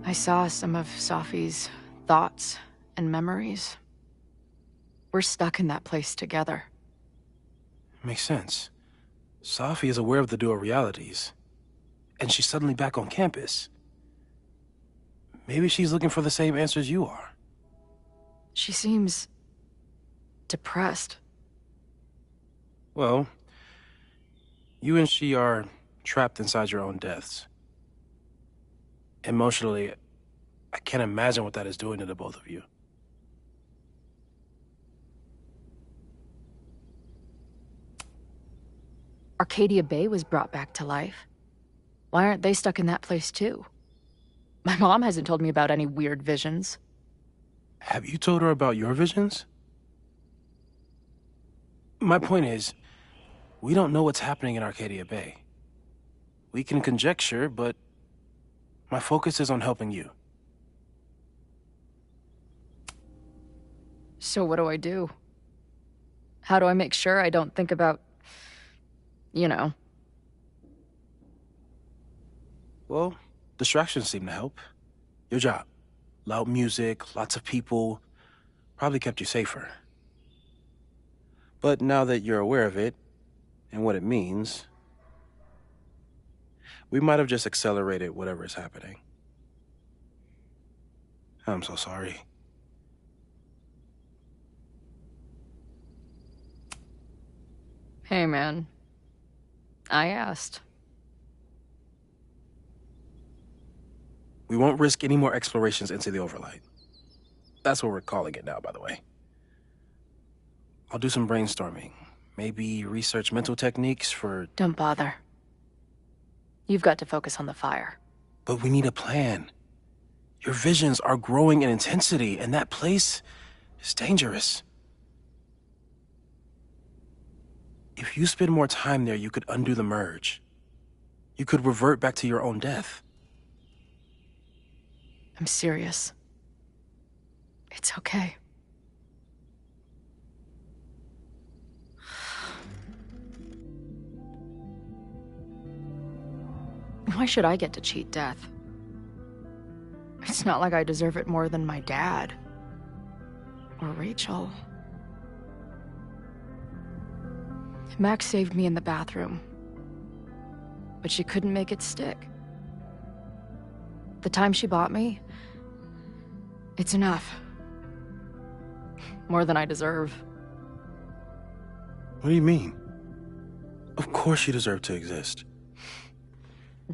I saw some of Safi's thoughts and memories. We're stuck in that place together. Makes sense. Safi is aware of the dual realities, and she's suddenly back on campus. Maybe she's looking for the same answers you are. She seems... depressed. Well, you and she are trapped inside your own deaths. Emotionally, I can't imagine what that is doing to the both of you. Arcadia Bay was brought back to life. Why aren't they stuck in that place too? My mom hasn't told me about any weird visions. Have you told her about your visions? My point is, we don't know what's happening in Arcadia Bay. We can conjecture, but my focus is on helping you. So what do I do? How do I make sure I don't think about... you know? Well, distractions seem to help. Your job. Loud music, lots of people, probably kept you safer. But now that you're aware of it, and what it means, we might have just accelerated whatever is happening. I'm so sorry. Hey, man. I asked. We won't risk any more explorations into the Overlight. That's what we're calling it now, by the way. I'll do some brainstorming. Maybe research mental techniques for... Don't bother. You've got to focus on the fire. But we need a plan. Your visions are growing in intensity, and that place is dangerous. If you spend more time there, you could undo the merge. You could revert back to your own death. I'm serious. It's okay. Why should I get to cheat death? It's not like I deserve it more than my dad. Or Rachel. Max saved me in the bathroom. But she couldn't make it stick. The time she bought me, it's enough. More than I deserve. What do you mean? Of course you deserve to exist.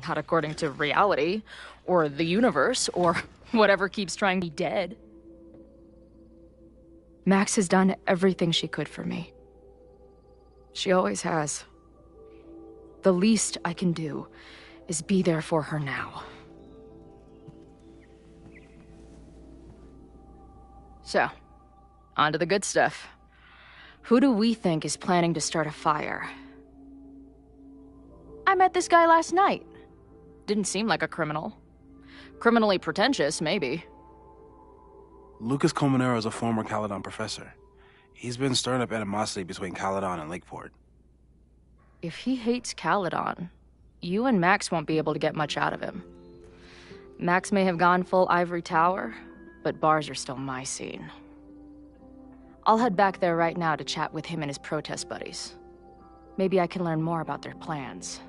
Not according to reality, or the universe, or whatever keeps trying to be dead. Max has done everything she could for me. She always has. The least I can do is be there for her now. So, on to the good stuff. Who do we think is planning to start a fire? I met this guy last night. Didn't seem like a criminal. Criminally pretentious, maybe. Lucas Colmenero is a former Caledon professor. He's been stirring up animosity between Caledon and Lakeport. If he hates Caledon, you and Max won't be able to get much out of him. Max may have gone full ivory tower, but bars are still my scene. I'll head back there right now to chat with him and his protest buddies. Maybe I can learn more about their plans.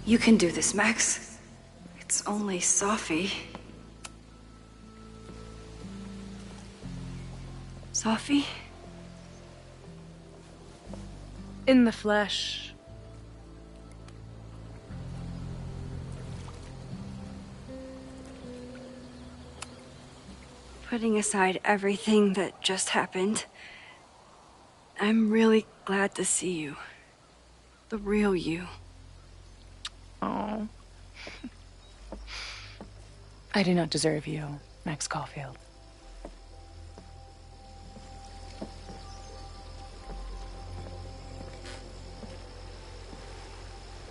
You can do this, Max. It's only Sophie. Sophie? In the flesh. Putting aside everything that just happened, I'm really glad to see you. The real you. Oh. I do not deserve you, Max Caulfield.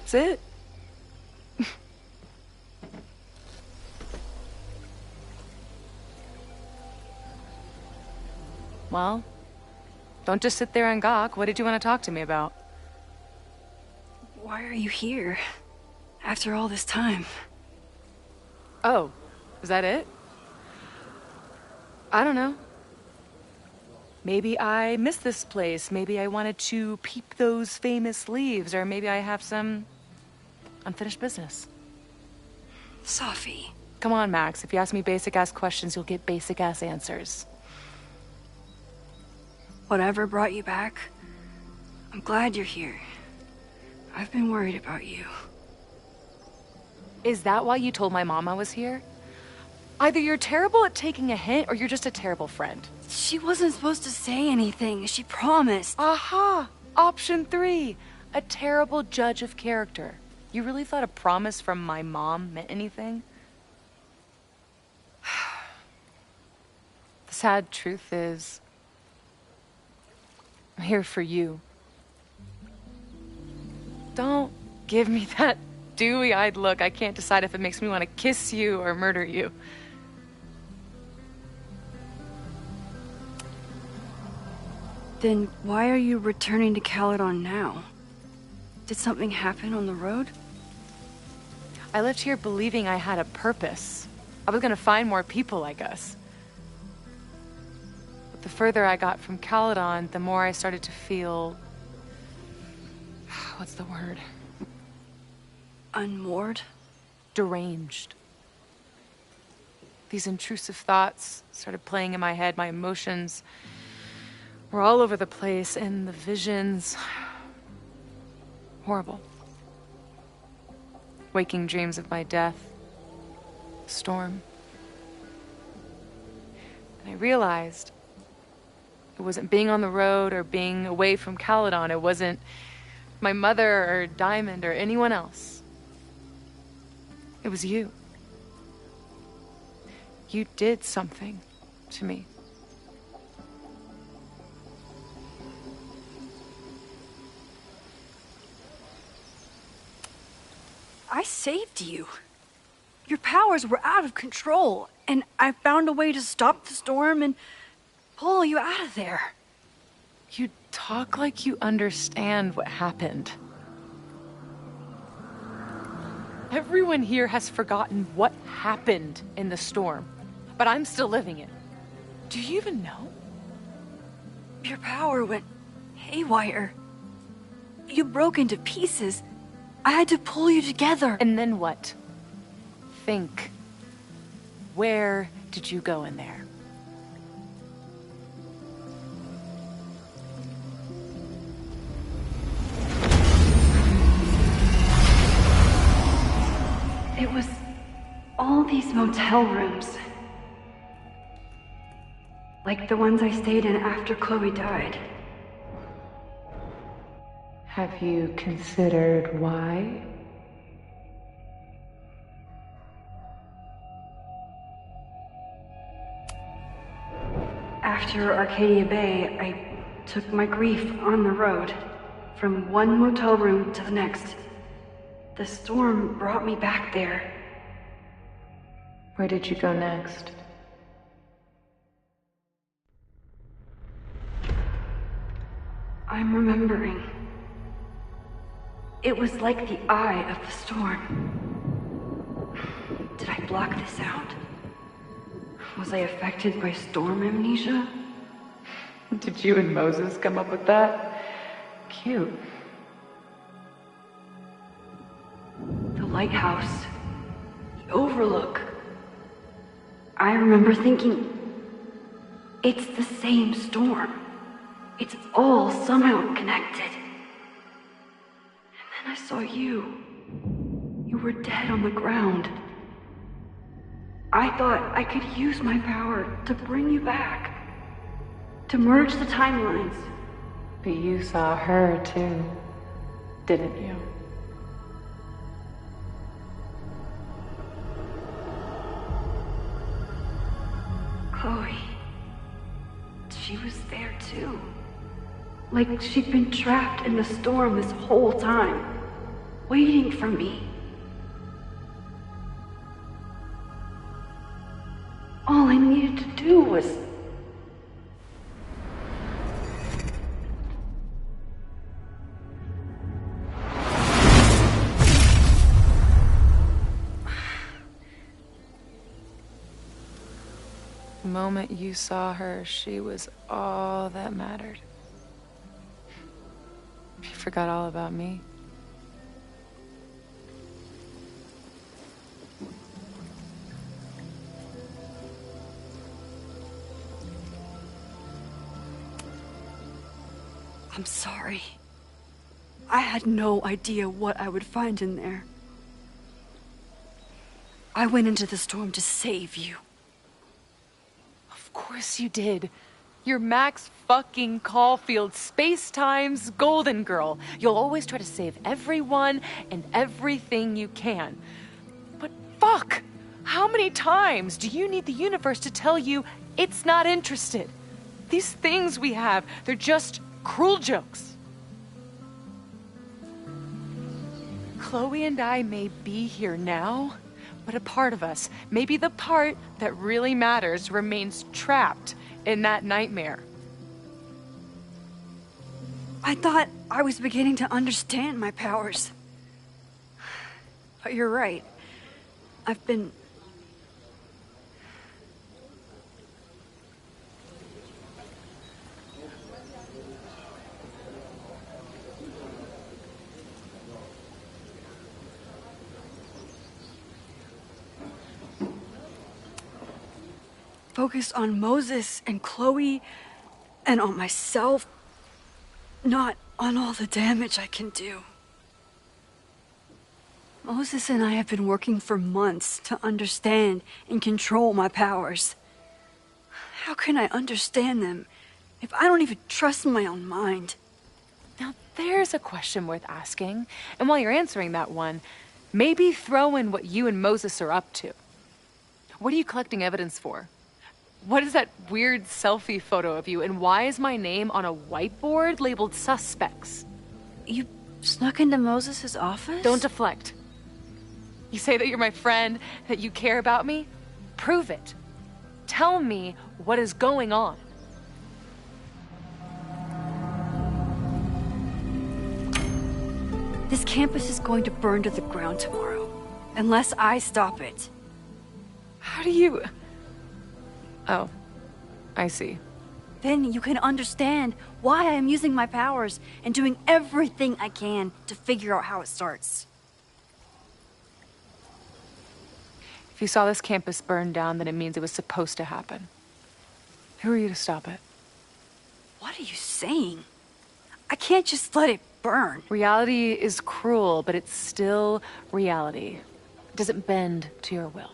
That's it. Well, don't just sit there and gawk. What did you want to talk to me about? Why are you here? After all this time. Oh, is that it? I don't know. Maybe I miss this place. Maybe I wanted to peep those famous leaves, or maybe I have some unfinished business. Sophie. Come on, Max. If you ask me basic-ass questions, you'll get basic-ass answers. Whatever brought you back, I'm glad you're here. I've been worried about you. Is that why you told my mom I was here? Either you're terrible at taking a hint, or you're just a terrible friend. She wasn't supposed to say anything. She promised. Aha! Option 3. A terrible judge of character. You really thought a promise from my mom meant anything? The sad truth is, I'm here for you. Don't give me that dewy-eyed look. I can't decide if it makes me want to kiss you or murder you. Then why are you returning to Caledon now? Did something happen on the road? I left here believing I had a purpose. I was gonna find more people like us. But the further I got from Caledon, the more I started to feel... what's the word? Unmoored? Deranged. These intrusive thoughts started playing in my head. My emotions were all over the place, and the visions... horrible. Waking dreams of my death. Storm. And I realized it wasn't being on the road or being away from Caledon. It wasn't my mother or Diamond or anyone else. It was you. You did something to me. I saved you. Your powers were out of control, and I found a way to stop the storm and pull you out of there. You talk like you understand what happened. Everyone here has forgotten what happened in the storm, but I'm still living it. Do you even know? Your power went haywire. You broke into pieces. I had to pull you together. And then what? Think. Where did you go in there? It was all these motel rooms. Like the ones I stayed in after Chloe died. Have you considered why? After Arcadia Bay, I took my grief on the road, from one motel room to the next. The storm brought me back there. Where did you go next? I'm remembering. It was like the eye of the storm. Did I block the sound? Was I affected by storm amnesia? Did you and Moses come up with that? Cute. The lighthouse. The overlook. I remember thinking, it's the same storm. It's all somehow connected. And then I saw you. You were dead on the ground. I thought I could use my power to bring you back. To merge the timelines. But you saw her too, didn't you? Chloe. She was there too. Like she'd been trapped in the storm this whole time, waiting for me. All I needed to do was... The moment you saw her, she was all that mattered. You forgot all about me. I'm sorry. I had no idea what I would find in there. I went into the storm to save you. Of course you did. You're Max fucking Caulfield, Space-Time's golden girl. You'll always try to save everyone and everything you can. But fuck! How many times do you need the universe to tell you it's not interested? These things we have, they're just cruel jokes. Chloe and I may be here now, but a part of us, maybe the part that really matters, remains trapped in that nightmare. I thought I was beginning to understand my powers. But you're right. I've been... focused on Moses and Chloe and on myself, not on all the damage I can do. Moses and I have been working for months to understand and control my powers. How can I understand them if I don't even trust my own mind? Now There's a question worth asking. And while you're answering that one, maybe throw in what you and Moses are up to. What are you collecting evidence for? What is that weird selfie photo of you? And why is my name on a whiteboard labeled suspects? You snuck into Moses' office? Don't deflect. You say that you're my friend, that you care about me? Prove it. Tell me what is going on. This campus is going to burn to the ground tomorrow, unless I stop it. How do you... Oh, I see. Then you can understand why I am using my powers and doing everything I can to figure out how it starts. If you saw this campus burn down, then it means it was supposed to happen. Who are you to stop it? What are you saying? I can't just let it burn. Reality is cruel, but it's still reality. It doesn't bend to your will.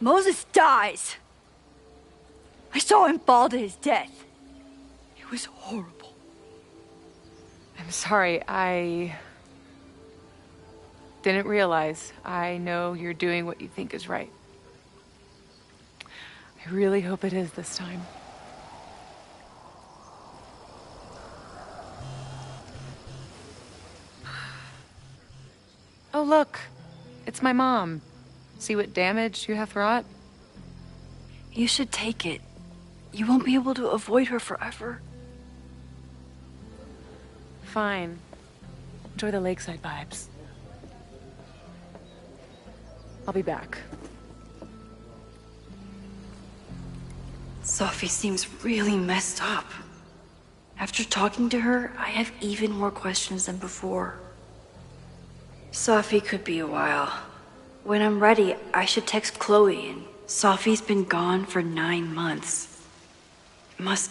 Moses dies. I saw him fall to his death. It was horrible. I'm sorry, I didn't realize. I know you're doing what you think is right. I really hope it is this time. Oh, look. It's my mom. See what damage you have wrought? You should take it. You won't be able to avoid her forever. Fine. Enjoy the lakeside vibes. I'll be back. Sophie seems really messed up. After talking to her, I have even more questions than before. Sophie could be a while. When I'm ready, I should text Chloe, and Sophie's been gone for 9 months.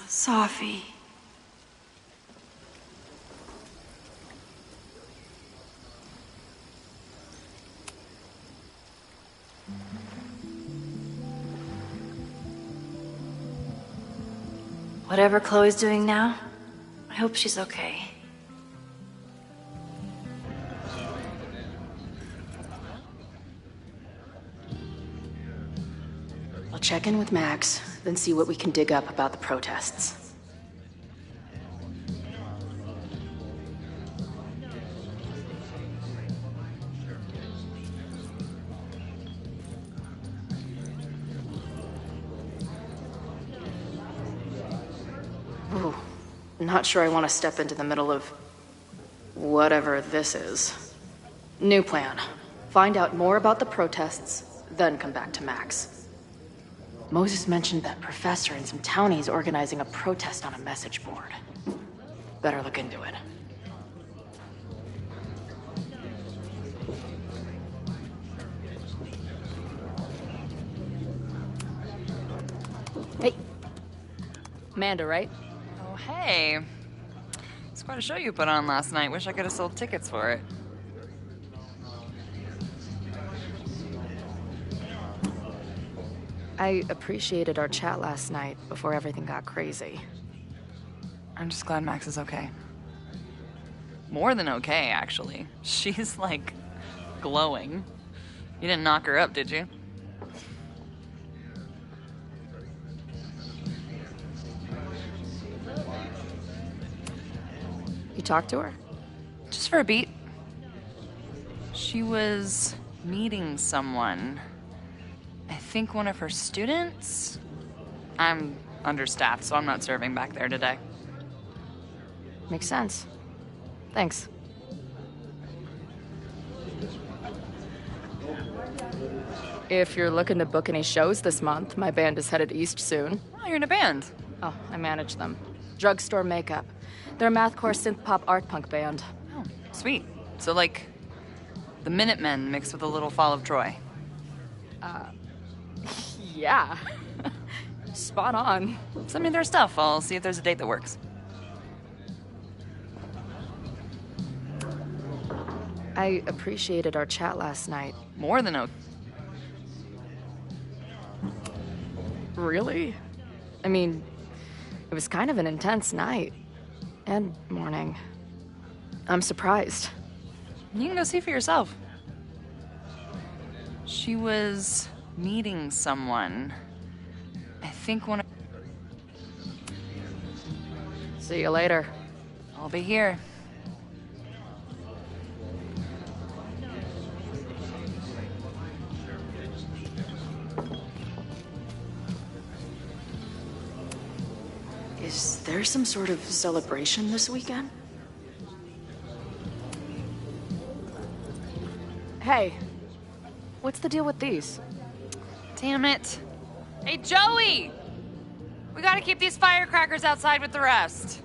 Sophie. Whatever Chloe's doing now, I hope she's okay. I'll check in with Max, then see what we can dig up about the protests. Ooh, not sure I want to step into the middle of whatever this is. New plan. Find out more about the protests, then come back to Max. Moses mentioned that professor and some townies organizing a protest on a message board. Better look into it. Hey. Amanda, right? Oh, hey. It's quite a show you put on last night. Wish I could have sold tickets for it. I appreciated our chat last night before everything got crazy. I'm just glad Max is okay. More than okay, actually. She's, like, glowing. You didn't knock her up, did you? You talked to her? Just for a beat. She was meeting someone. I think one of her students? I'm understaffed, so I'm not serving back there today. Makes sense. Thanks. If you're looking to book any shows this month, my band is headed east soon. Oh, you're in a band? Oh, I manage them. Drugstore Makeup. They're a mathcore synth-pop art punk band. Oh, sweet. So, like, the Minutemen mixed with a little Fall of Troy. Yeah. Spot on. Send me their stuff. I'll see if there's a date that works. I appreciated our chat last night. More than okay. Really? I mean, it was kind of an intense night. And morning. I'm surprised. You can go see for yourself. She was meeting someone. I think one of... See you later. I'll be here. Is there some sort of celebration this weekend? Hey, what's the deal with these? Damn it. Hey, Joey! We gotta keep these firecrackers outside with the rest.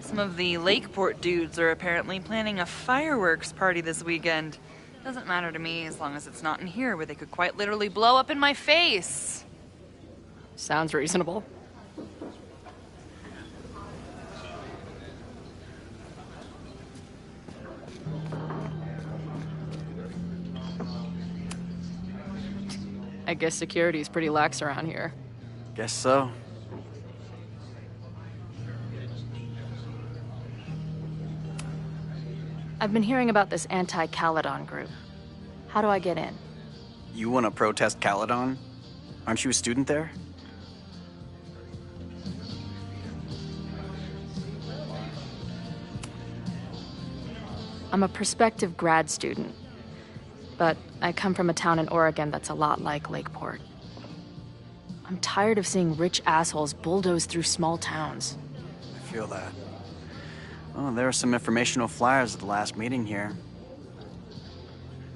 Some of the Lakeport dudes are apparently planning a fireworks party this weekend. Doesn't matter to me as long as it's not in here where they could quite literally blow up in my face. Sounds reasonable. I guess security's pretty lax around here. Guess so. I've been hearing about this anti-Caledon group. How do I get in? You want to protest Caledon? Aren't you a student there? I'm a prospective grad student, but I come from a town in Oregon that's a lot like Lakeport. I'm tired of seeing rich assholes bulldoze through small towns. I feel that. Oh, there were some informational flyers at the last meeting here.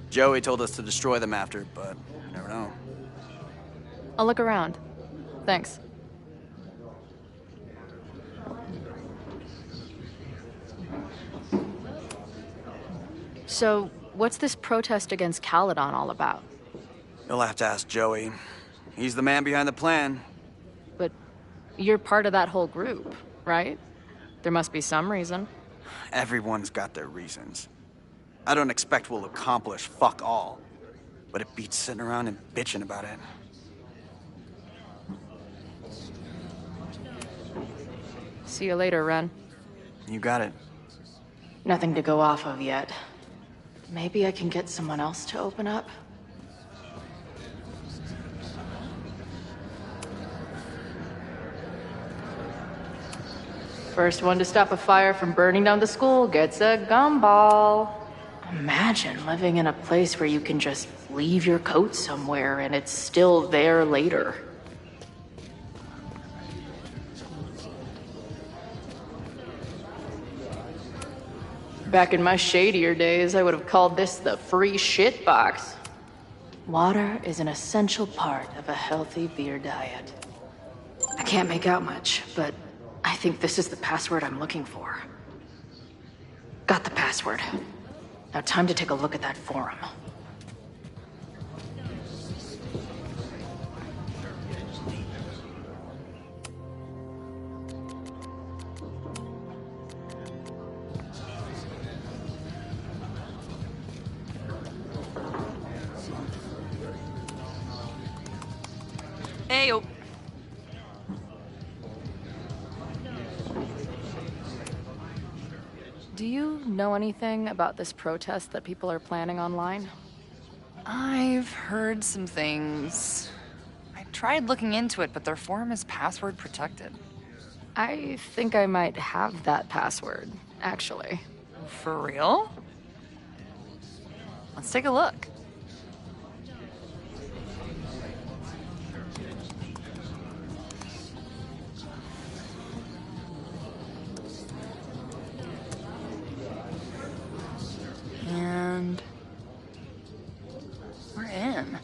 Joey told us to destroy them after, but you never know. I'll look around. Thanks. So, what's this protest against Caledon all about? You'll have to ask Joey. He's the man behind the plan. But you're part of that whole group, right? There must be some reason. Everyone's got their reasons. I don't expect we'll accomplish fuck all, but it beats sitting around and bitching about it. See you later, Ren. You got it. Nothing to go off of yet. Maybe I can get someone else to open up? First one to stop a fire from burning down the school gets a gumball. Imagine living in a place where you can just leave your coat somewhere and it's still there later. Back in my shadier days, I would have called this the free shit box. Water is an essential part of a healthy beer diet. I can't make out much, but I think this is the password I'm looking for. Got the password. Now time to take a look at that forum. Hey-o. Do you know anything about this protest that people are planning online? I've heard some things. I tried looking into it, but their forum is password protected. I think I might have that password, actually. For real? Let's take a look. And we're in.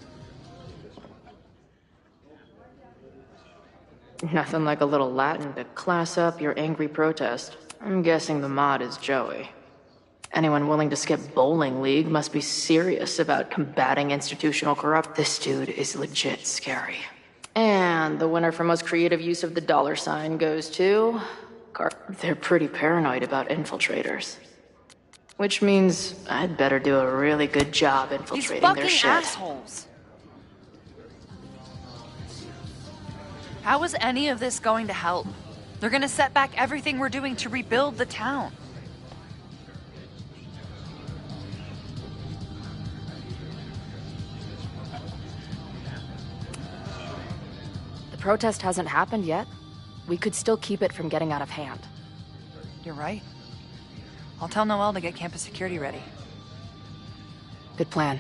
Nothing like a little Latin to class up your angry protest. I'm guessing the mod is Joey. Anyone willing to skip bowling league must be serious about combating institutional corrupt. This dude is legit scary. And the winner for most creative use of the $sign goes to... They're pretty paranoid about infiltrators. Which means I'd better do a really good job These infiltrating fucking their shit. assholes. How is any of this going to help? They're gonna set back everything we're doing to rebuild the town. The protest hasn't happened yet. We could still keep it from getting out of hand. You're right. I'll tell Noelle to get campus security ready. Good plan.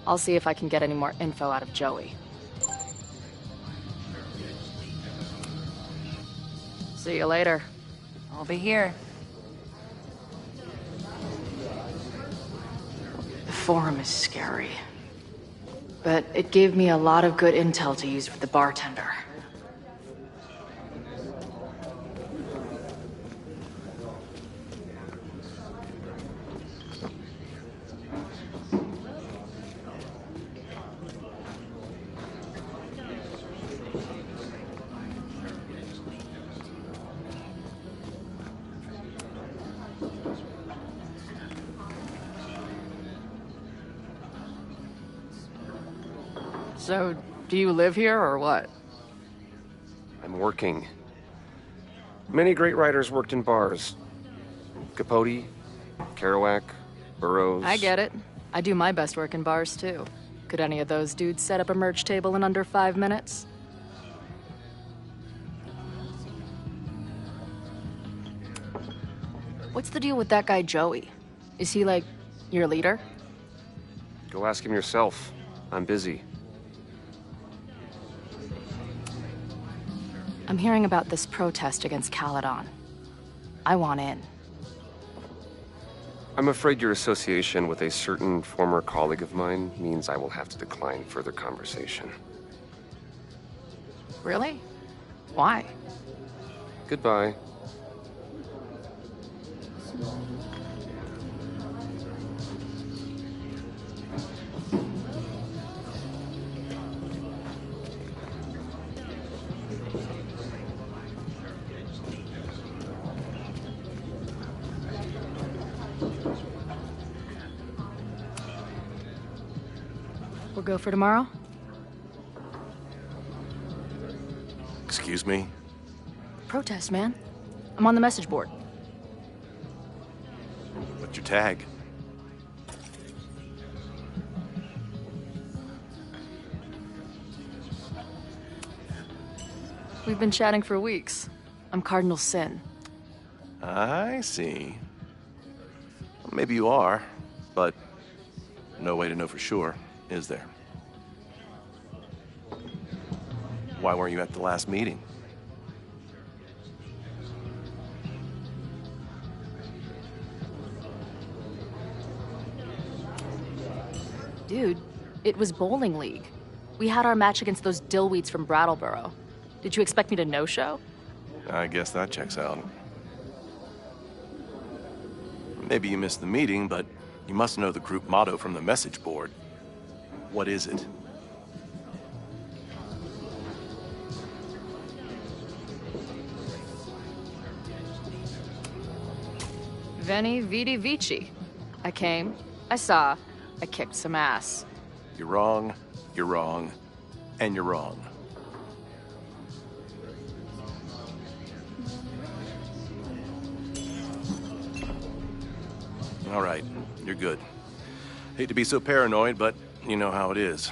I'll see if I can get any more info out of Joey. See you later. I'll be here. The forum is scary. But it gave me a lot of good intel to use with the bartender. So, do you live here or what? I'm working. Many great writers worked in bars. Capote, Kerouac, Burroughs. I get it. I do my best work in bars too. Could any of those dudes set up a merch table in under 5 minutes? What's the deal with that guy Joey? Is he like your leader? Go ask him yourself. I'm busy. I'm hearing about this protest against Caledon. I want in. I'm afraid your association with a certain former colleague of mine means I will have to decline further conversation. Really? Why? Goodbye. We'll go for tomorrow? Excuse me? Protest, man. I'm on the message board. What's your tag? We've been chatting for weeks. I'm Cardinal Sin. I see. Well, maybe you are, but no way to know for sure, is there? Why weren't you at the last meeting? Dude, it was bowling league. We had our match against those dillweeds from Brattleboro. Did you expect me to no-show? I guess that checks out. Maybe you missed the meeting, but you must know the group motto from the message board. What is it? Veni, Vidi, Vici. I came, I saw, I kicked some ass. You're wrong, and you're wrong. All right, you're good. Hate to be so paranoid, but you know how it is.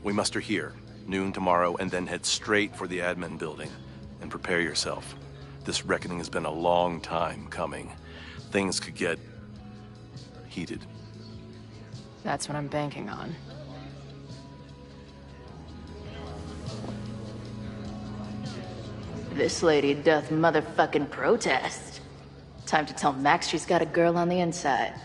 We muster here, noon tomorrow, and then head straight for the admin building. And prepare yourself. This reckoning has been a long time coming. Things could get heated. That's what I'm banking on. This lady doth motherfucking protest. Time to tell Max she's got a girl on the inside.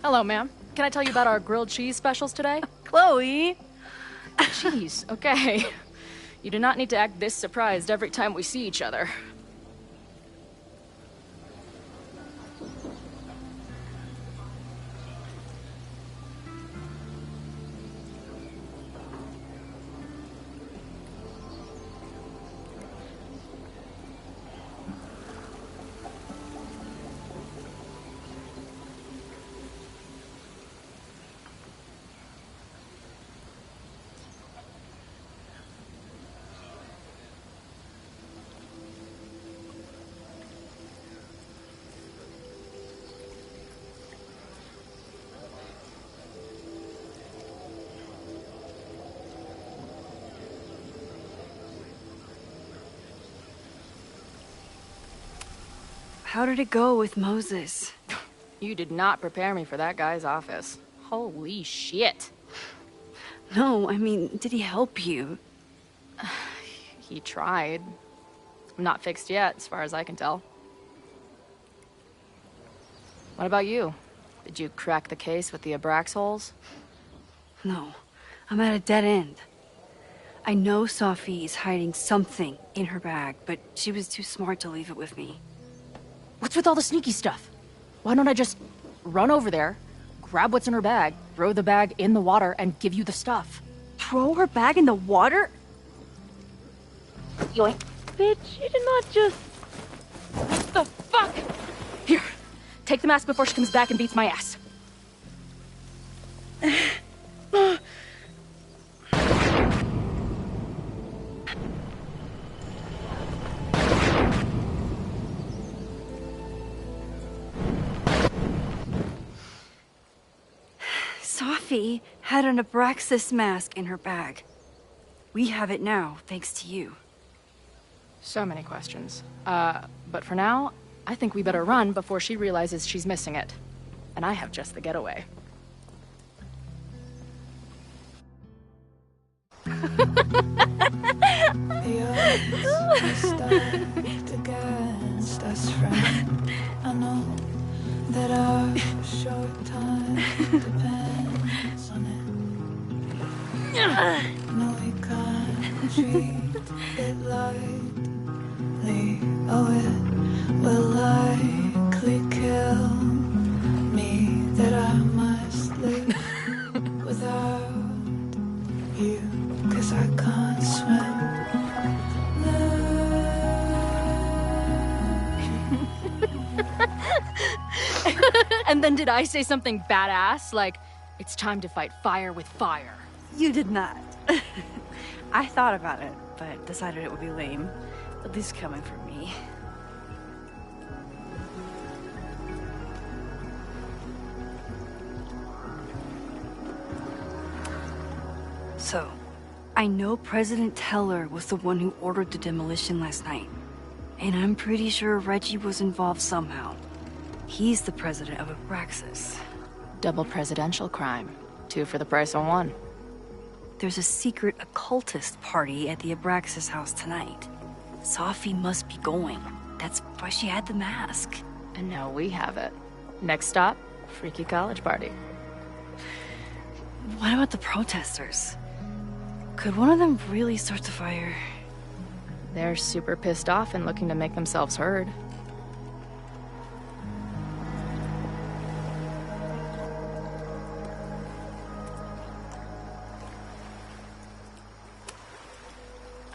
Hello, ma'am. Can I tell you about our grilled cheese specials today? Chloe! Jeez, okay. You do not need to act this surprised every time we see each other. How did it go with Moses? You did not prepare me for that guy's office. Holy shit. No, I mean, did he help you? He tried. Not fixed yet, as far as I can tell. What about you? Did you crack the case with the Abrax holes? No, I'm at a dead end. I know Sophie is hiding something in her bag, but she was too smart to leave it with me. What's with all the sneaky stuff? Why don't I just run over there, grab what's in her bag, throw the bag in the water, and give you the stuff? Throw her bag in the water? Yoink. Bitch, you did not just... What the fuck? Here, take the mask before she comes back and beats my ass. Sophie had an Abraxas mask in her bag. We have it now, thanks to you. So many questions. But for now, I think we better run before she realizes she's missing it. And I have just the getaway. Against us, friend. I know that our short time depends on it. No, we can't treat it lightly. Oh, it will likely kill me that I must live without you, 'cause I can't swim. And then did I say something badass? Like, it's time to fight fire with fire. You did not. I thought about it, but decided it would be lame. At least coming from me. So, I know President Teller was the one who ordered the demolition last night. And I'm pretty sure Reggie was involved somehow. He's the president of Abraxas. Double presidential crime. 2 for the price of 1. There's a secret occultist party at the Abraxas house tonight. Sophie must be going. That's why she had the mask. And now we have it. Next stop, freaky college party. What about the protesters? Could one of them really start the fire? They're super pissed off and looking to make themselves heard.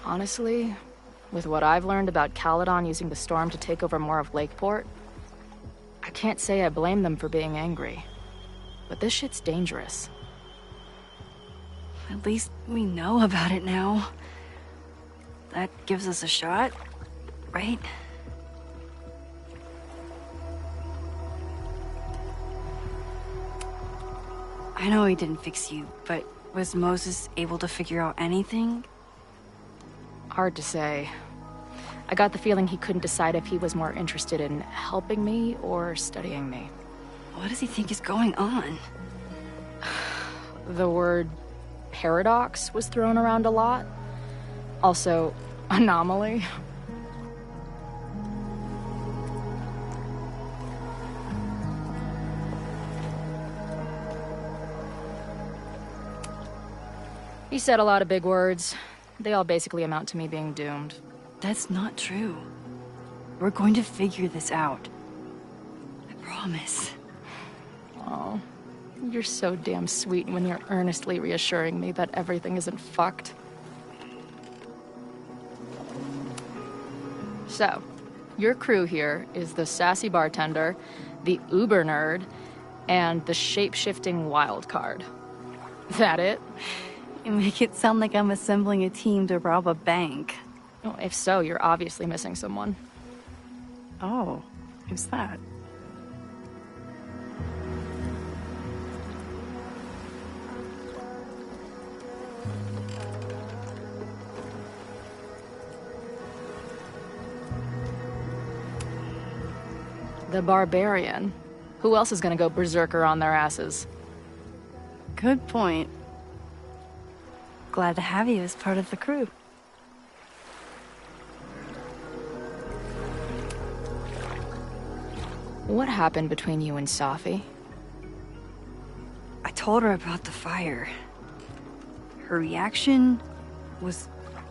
Honestly, with what I've learned about Caledon using the storm to take over more of Lakeport, I can't say I blame them for being angry. But this shit's dangerous. At least we know about it now. That gives us a shot, right? I know he didn't fix you, but was Moses able to figure out anything? Hard to say. I got the feeling he couldn't decide if he was more interested in helping me or studying me. What does he think is going on? The word paradox was thrown around a lot. Also, anomaly. He said a lot of big words. They all basically amount to me being doomed. That's not true. We're going to figure this out. I promise. Oh, you're so damn sweet when you're earnestly reassuring me that everything isn't fucked. So, your crew here is the sassy bartender, the uber nerd, and the shape-shifting wild card. That it? You make it sound like I'm assembling a team to rob a bank. Oh, if so, you're obviously missing someone. Oh, who's that? The barbarian. Who else is gonna go berserker on their asses? Good point. Glad to have you as part of the crew. What happened between you and Safi? I told her about the fire. Her reaction was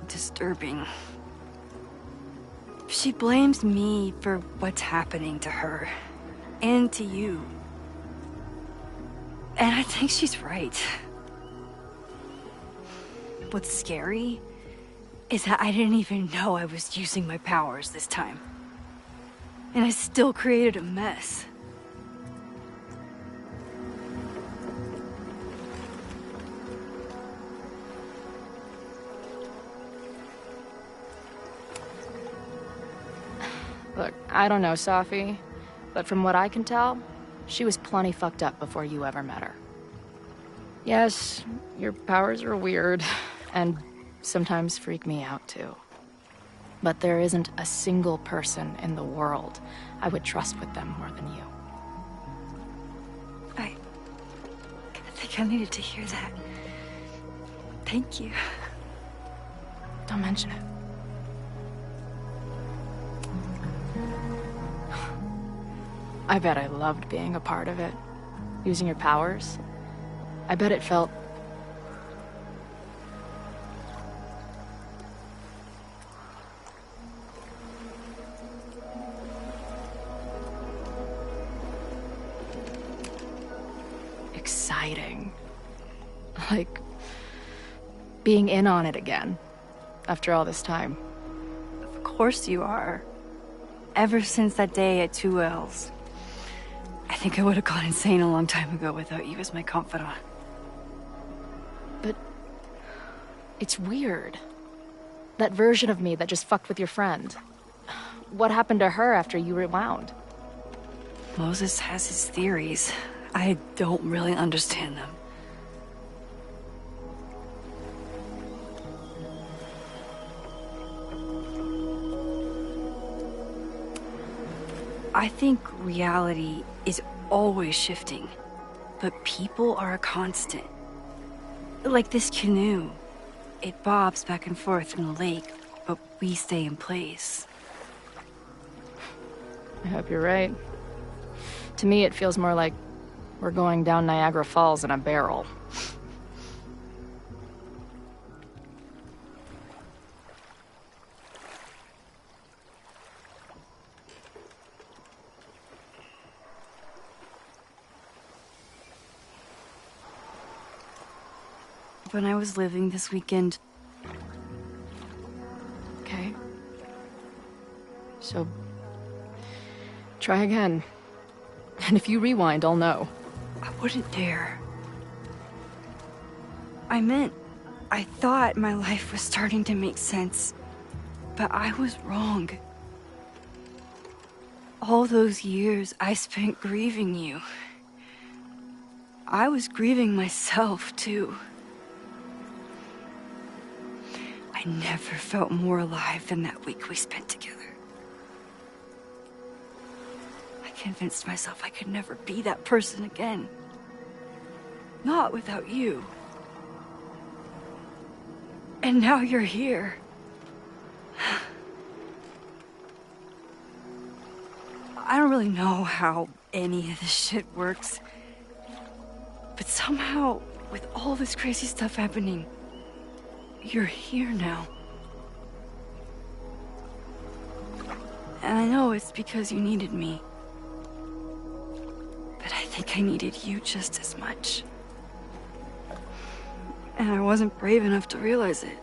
disturbing. She blames me for what's happening to her. And to you. And I think she's right. What's scary is that I didn't even know I was using my powers this time. And I still created a mess. Look, I don't know Safi, but from what I can tell, she was plenty fucked up before you ever met her. Yes, your powers are weird, and sometimes freak me out too. But there isn't a single person in the world I would trust with them more than you. I think I needed to hear that. Thank you. Don't mention it. I bet I loved being a part of it. Using your powers. I bet it felt... exciting. Like... being in on it again. After all this time. Of course you are. Ever since that day at 2Ls. I think I would have gone insane a long time ago without you as my confidant. But... it's weird. That version of me that just fucked with your friend. What happened to her after you rewound? Moses has his theories. I don't really understand them. I think reality is always shifting, but people are a constant. Like this canoe. It bobs back and forth in the lake, but we stay in place. I hope you're right. To me, it feels more like we're going down Niagara Falls in a barrel. When I was living this weekend... Okay. So... try again. And if you rewind, I'll know. I wouldn't dare. I thought my life was starting to make sense. But I was wrong. All those years I spent grieving you. I was grieving myself, too. I never felt more alive than that week we spent together. I convinced myself I could never be that person again. Not without you. And now you're here. I don't really know how any of this shit works. But somehow, with all this crazy stuff happening, you're here now. And I know it's because you needed me. But I think I needed you just as much. And I wasn't brave enough to realize it.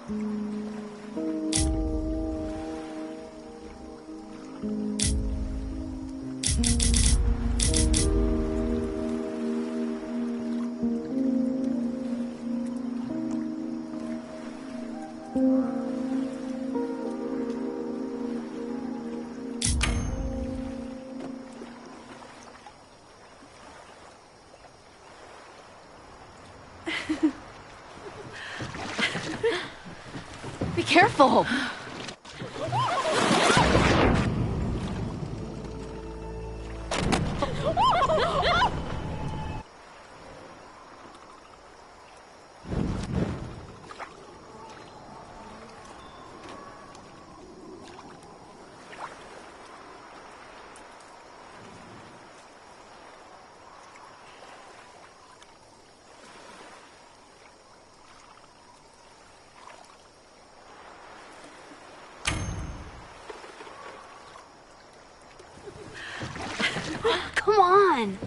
Be careful! Come on!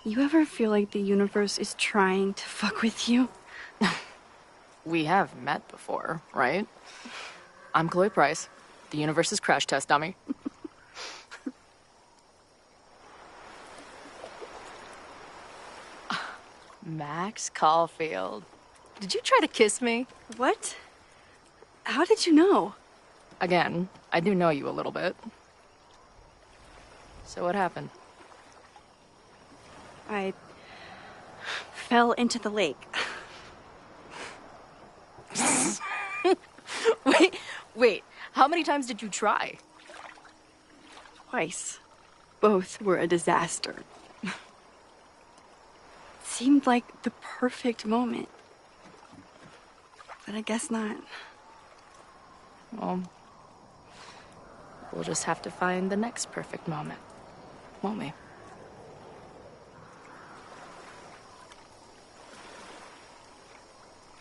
You ever feel like the universe is trying to fuck with you? We have met before, right? I'm Chloe Price, the universe's crash test dummy. Max Caulfield. Did you try to kiss me? What? How did you know? Again, I do know you a little bit. So what happened? I fell into the lake. Wait, how many times did you try? Twice. Both were a disaster. Seemed like the perfect moment. But I guess not. Well, we'll just have to find the next perfect moment, won't we?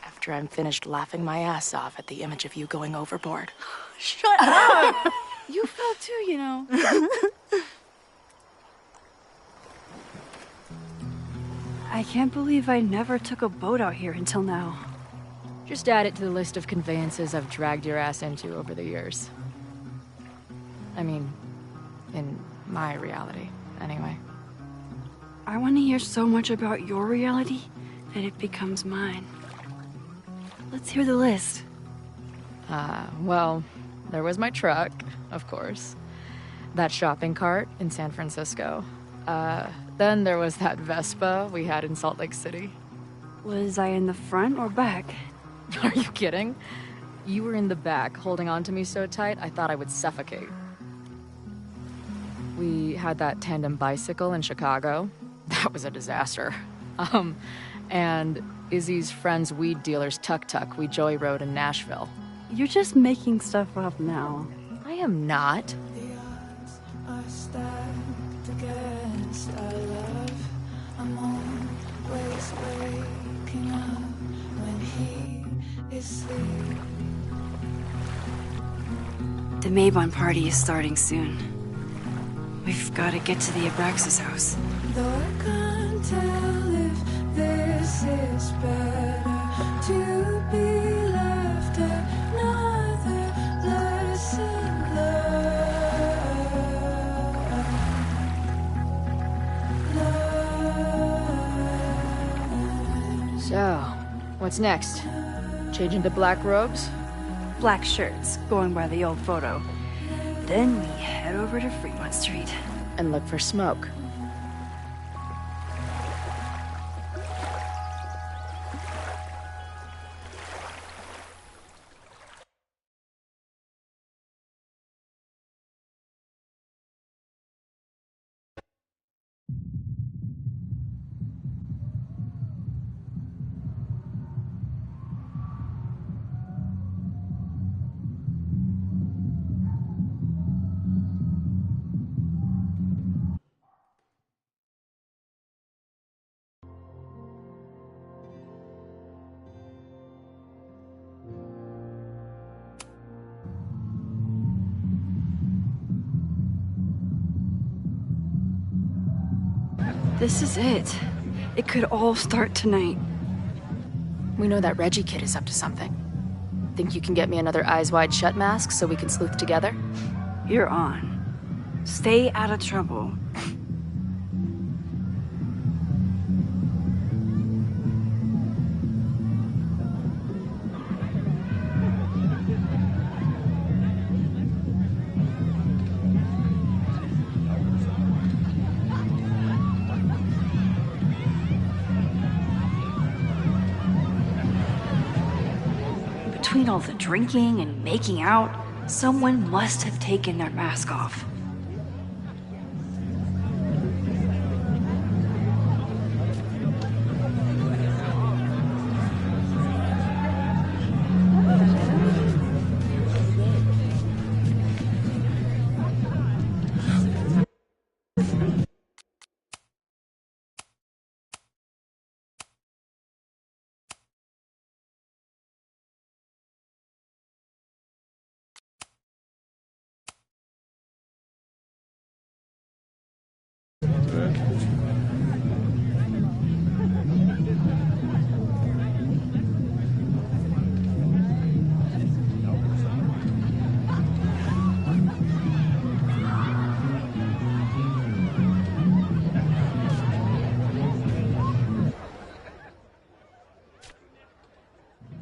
After I'm finished laughing my ass off at the image of you going overboard. Shut up! You fell too, you know. I can't believe I never took a boat out here until now. Just add it to the list of conveyances I've dragged your ass into over the years. I mean, in my reality, anyway. I want to hear so much about your reality that it becomes mine. Let's hear the list. Well, there was my truck, of course. That shopping cart in San Francisco. Then there was that Vespa we had in Salt Lake City. Was I in the front or back? Are you kidding? You were in the back, holding on to me so tight, I thought I would suffocate. We had that tandem bicycle in Chicago. That was a disaster. And Izzy's friend's weed dealer's tuk-tuk we joy rode in Nashville. You're just making stuff up now. I am not. Are stacked against our love. I'm always waking up when he is asleep. The Mabon party is starting soon. We've got to get to the Abraxas house. Though I can't tell if this is better to be left another lesson learned. So, what's next? Change into black robes? Black shirts, going by the old photo. Then we head over to Fremont Street. And look for smoke. This is it. It could all start tonight. We know that Reggie kid is up to something. Think you can get me another Eyes Wide Shut mask so we can sleuth together? You're on. Stay out of trouble. Between all the drinking and making out, someone must have taken their mask off.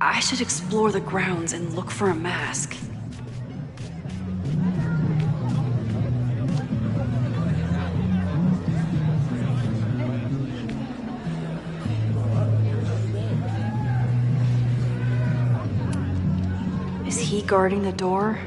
I should explore the grounds and look for a mask. Is he guarding the door?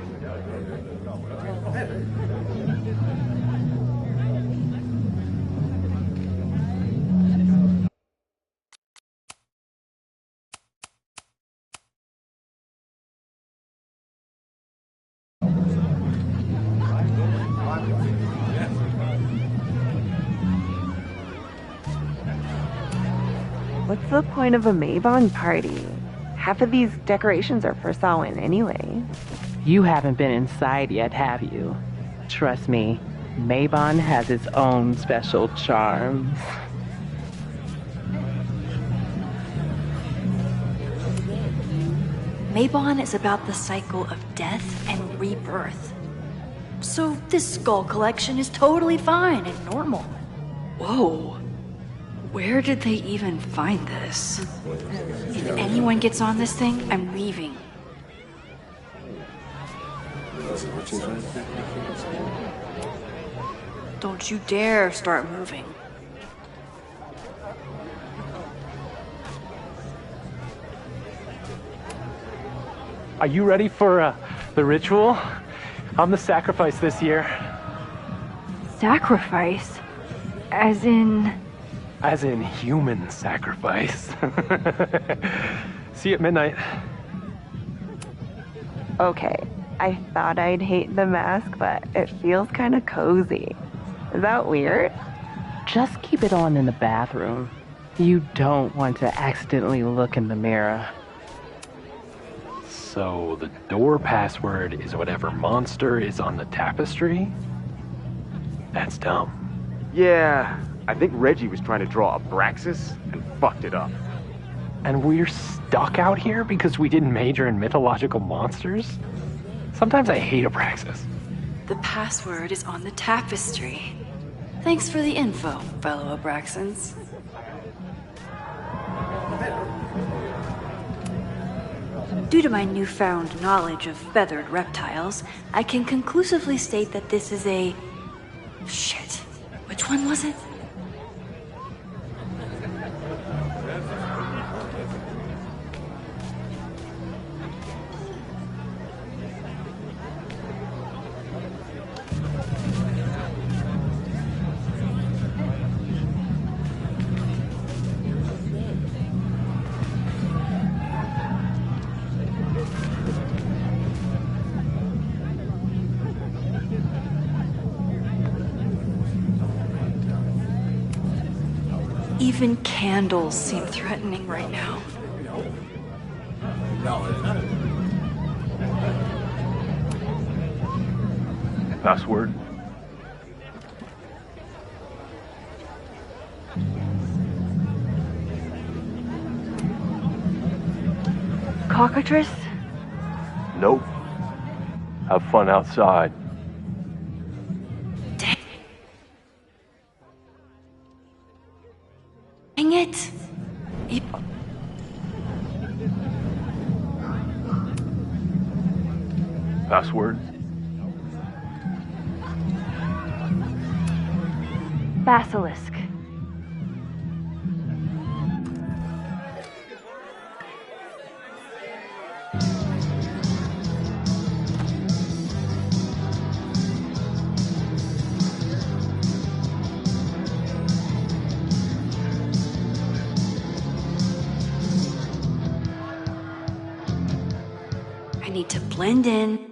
What's the point of a Mabon party? Half of these decorations are for Samhain anyway. You haven't been inside yet, have you? Trust me, Mabon has its own special charms. Mabon is about the cycle of death and rebirth. So this skull collection is totally fine and normal. Whoa. Where did they even find this? If anyone gets on this thing, I'm leaving. Don't you dare start moving. Are you ready for the ritual? I'm the sacrifice this year. Sacrifice? As in... As in human sacrifice. See you at midnight. Okay, I thought I'd hate the mask, but it feels kind of cozy. Is that weird? Just keep it on in the bathroom. You don't want to accidentally look in the mirror. So the door password is whatever monster is on the tapestry? That's dumb. Yeah, I think Reggie was trying to draw Abraxas and fucked it up. And we're stuck out here because we didn't major in mythological monsters? Sometimes I hate Abraxas. The password is on the tapestry. Thanks for the info, fellow Abraxans. Due to my newfound knowledge of feathered reptiles, I can conclusively state that this is a... Shit. Which one was it? Even candles seem threatening right now. Password? cockatrice? Nope. Have fun outside. Dang it! Password? Basilisk. I need to blend in.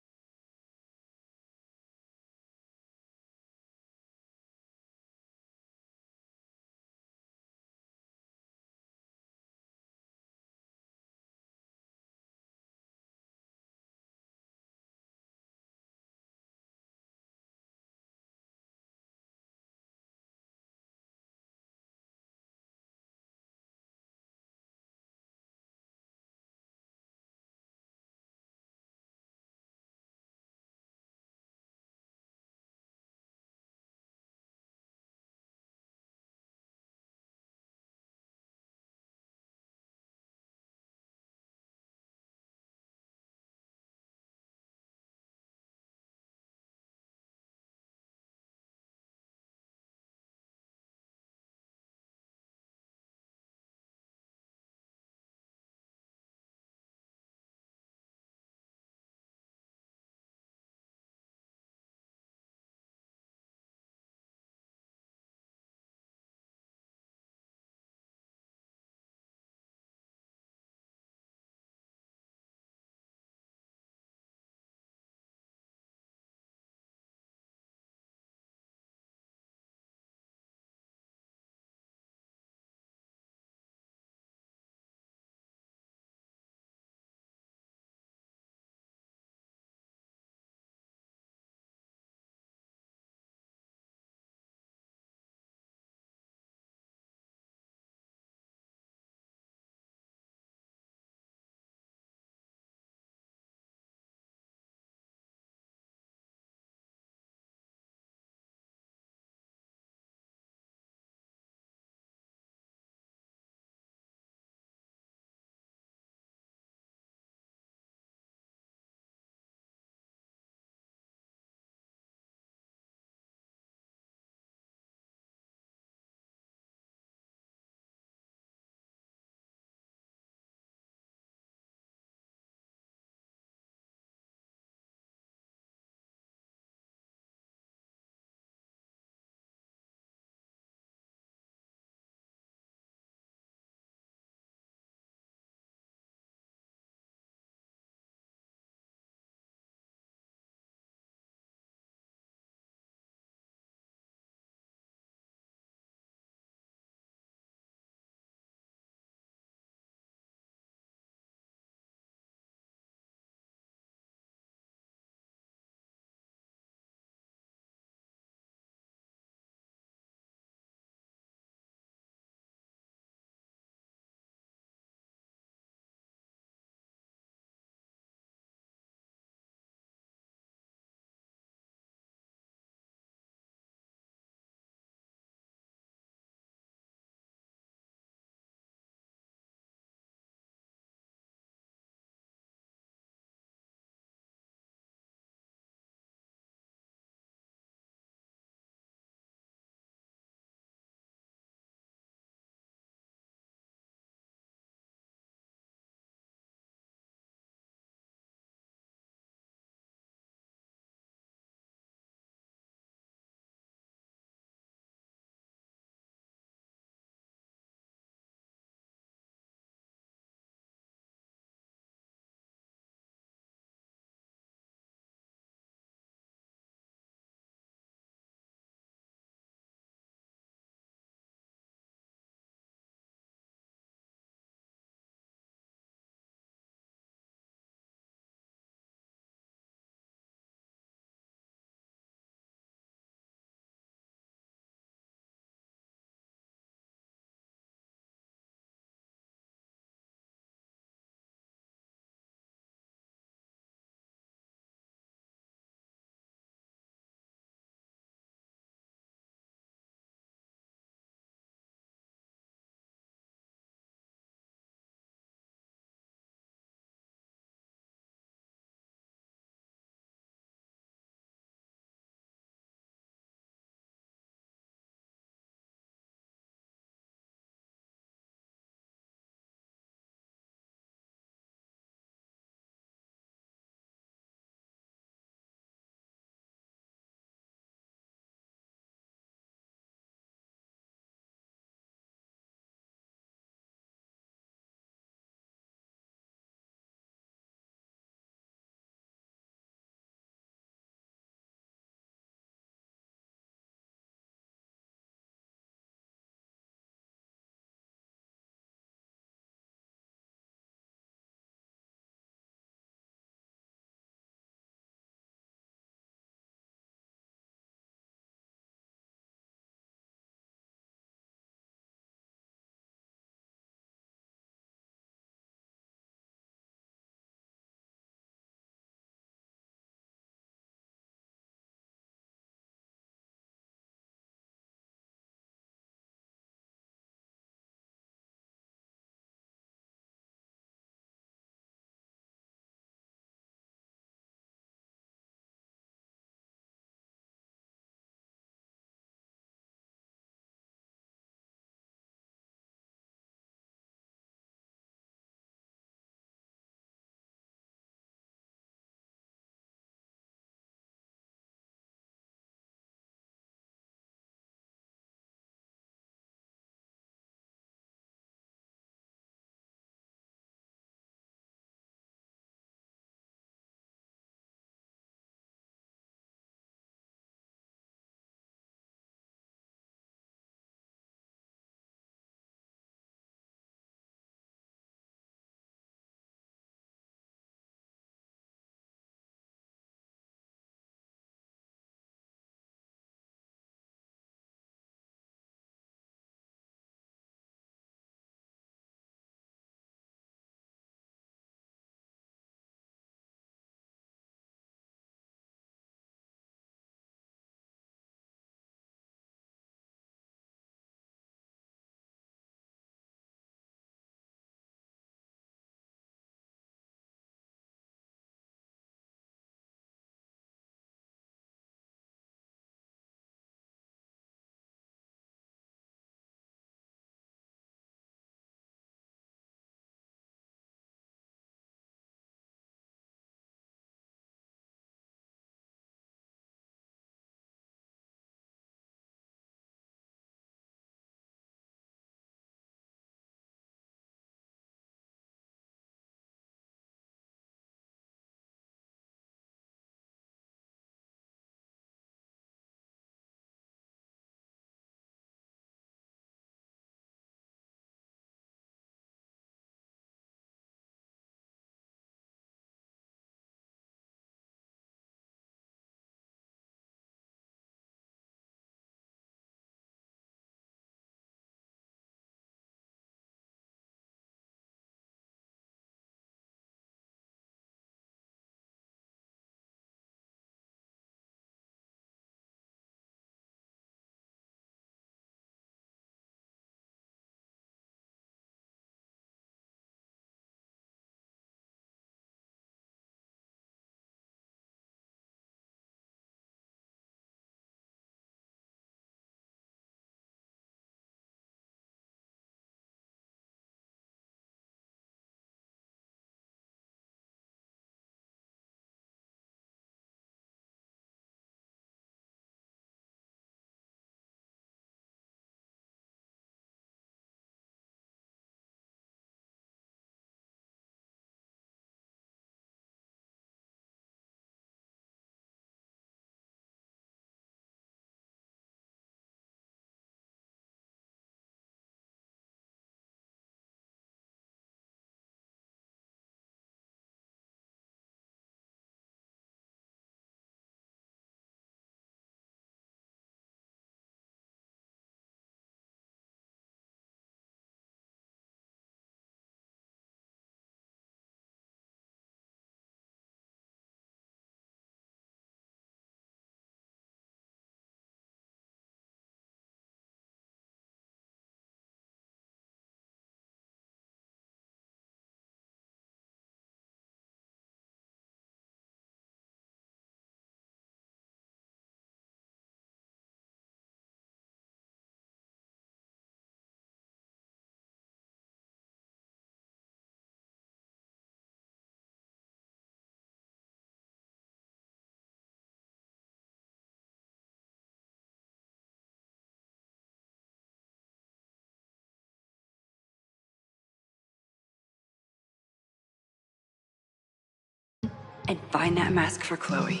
and find that mask for Chloe.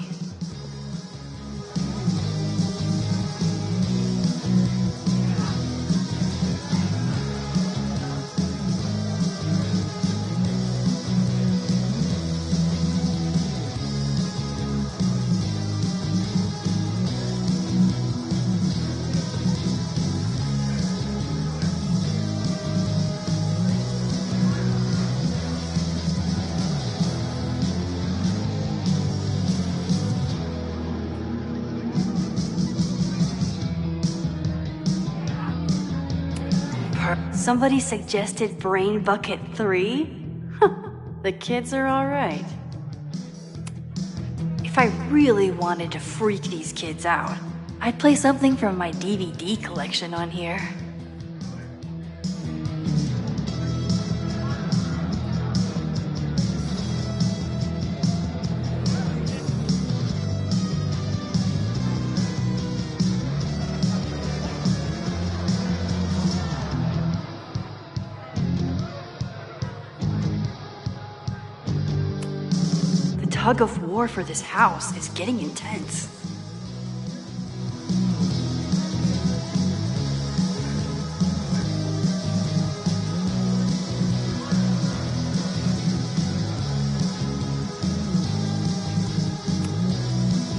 Somebody suggested Brain Bucket 3? The kids are alright. If I really wanted to freak these kids out, I'd play something from my DVD collection on here. The tug of war for this house is getting intense.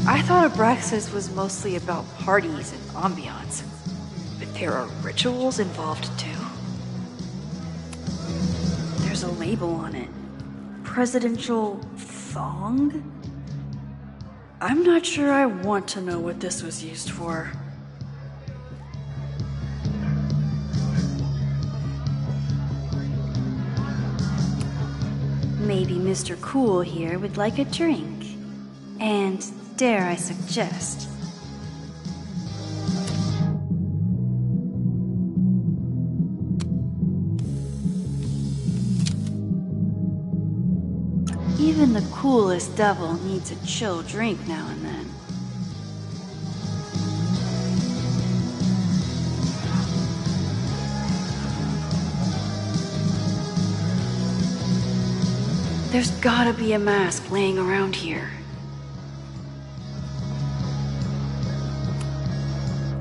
I thought Abraxas was mostly about parties and ambiance, but there are rituals involved too. There's a label on it. Presidential thong? I'm not sure I want to know what this was used for. Maybe Mr. Cool here would like a drink. And dare I suggest, even the coolest devil needs a chill drink now and then. There's gotta be a mask laying around here.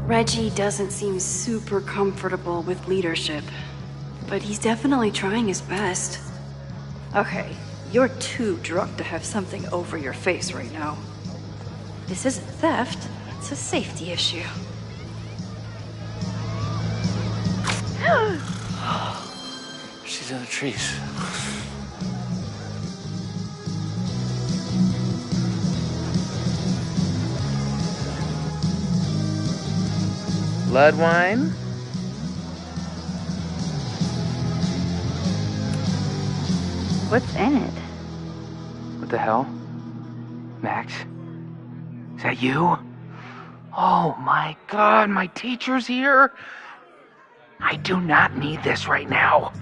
Reggie doesn't seem super comfortable with leadership, but he's definitely trying his best. Okay. You're too drunk to have something over your face right now. This isn't theft, it's a safety issue. She's in the trees. Blood wine? What's in it? What the hell? Max? Is that you? Oh my god, my teacher's here? I do not need this right now.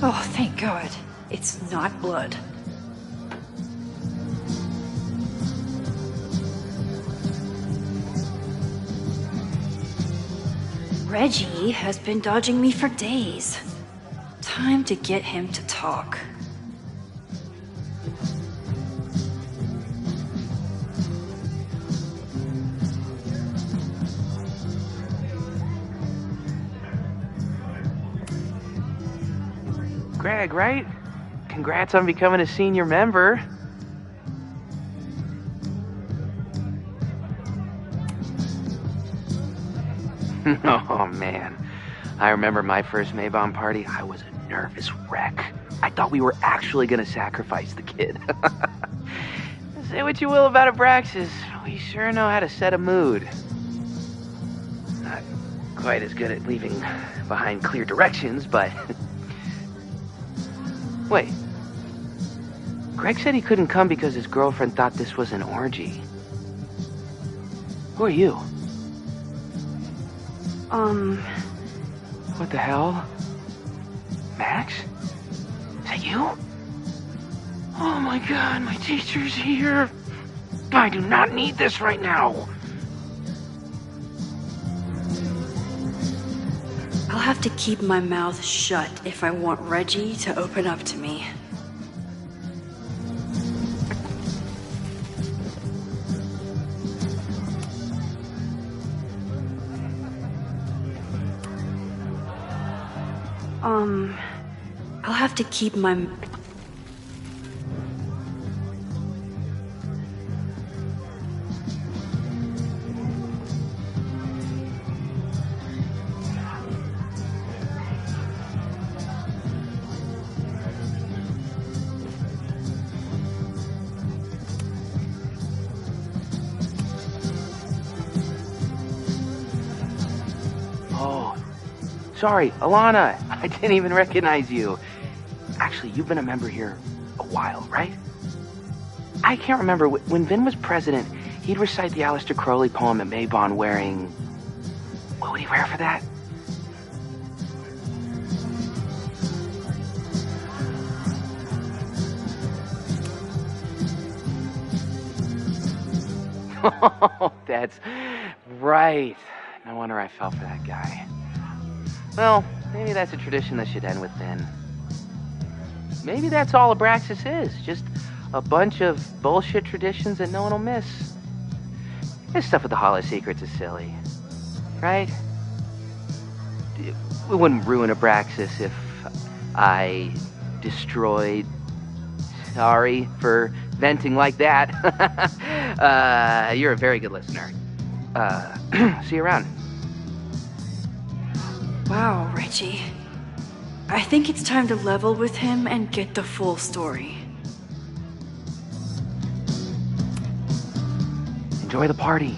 Oh, thank God. It's not blood. Reggie has been dodging me for days. Time to get him to talk. Greg, right? Congrats on becoming a senior member. Oh, man. I remember my first Maybon party. I was a nervous wreck. I thought we were actually gonna sacrifice the kid. Say what you will about Abraxas, we sure know how to set a mood. Not quite as good at leaving behind clear directions, but... Wait. Greg said he couldn't come because his girlfriend thought this was an orgy. Who are you? What the hell? Max? Is that you? Oh my god, my teacher's here. I do not need this right now. I'll have to keep my mouth shut if I want Reggie to open up to me. I'll have to keep my... Sorry, Alana. I didn't even recognize you. Actually, you've been a member here a while, right? I can't remember. When Vin was president, he'd recite the Aleister Crowley poem at Maybon wearing... What would he wear for that? Oh, that's right. No wonder I fell for that guy. Well, maybe that's a tradition that should end with Vin. Maybe that's all Abraxas is. Just a bunch of bullshit traditions that no one will miss. This stuff with the Holo Secrets is silly. Right? We wouldn't ruin Abraxas if I destroyed... Sorry for venting like that. You're a very good listener. See you around. Wow, Reggie. I think it's time to level with him and get the full story. Enjoy the party.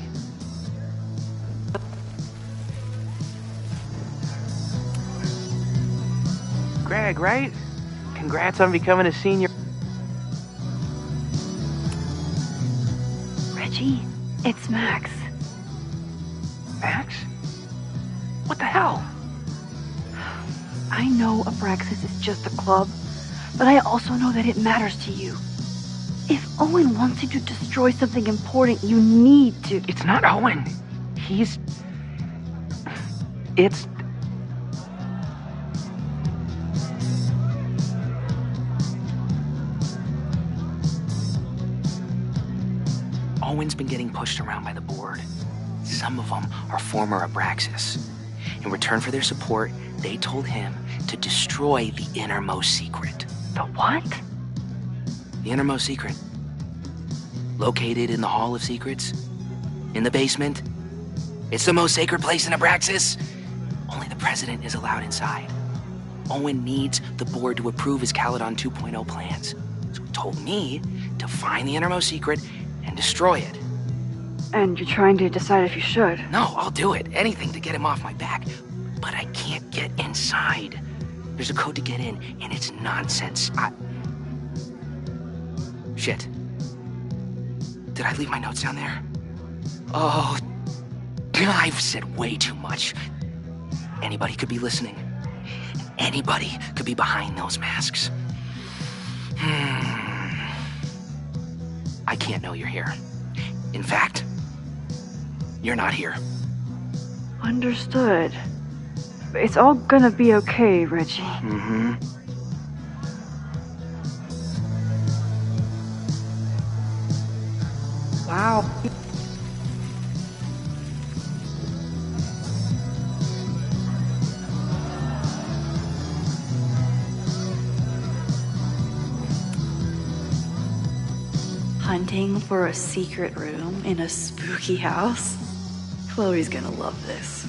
Greg, right? Congrats on becoming a senior. Reggie, it's Max. Max? What the hell? I know Abraxas is just a club, but I also know that it matters to you. If Owen wants you to destroy something important, you need to... It's not Owen. It's... Owen's been getting pushed around by the board. Some of them are former Abraxas. In return for their support, they told him to destroy the innermost secret. The what? The innermost secret. Located in the Hall of Secrets. In the basement. It's the most sacred place in Abraxas. Only the president is allowed inside. Owen needs the board to approve his Caledon 2.0 plans. So he told me to find the innermost secret and destroy it. And you're trying to decide if you should? No, I'll do it. Anything to get him off my back. But I can't get inside. There's a code to get in, and it's nonsense. Shit. Did I leave my notes down there? Oh, I've said way too much. Anybody could be listening. Anybody could be behind those masks. I can't know you're here. In fact, you're not here. Understood. It's all gonna be okay, Reggie. Mm-hmm. Wow. Hunting for a secret room in a spooky house? Chloe's gonna love this.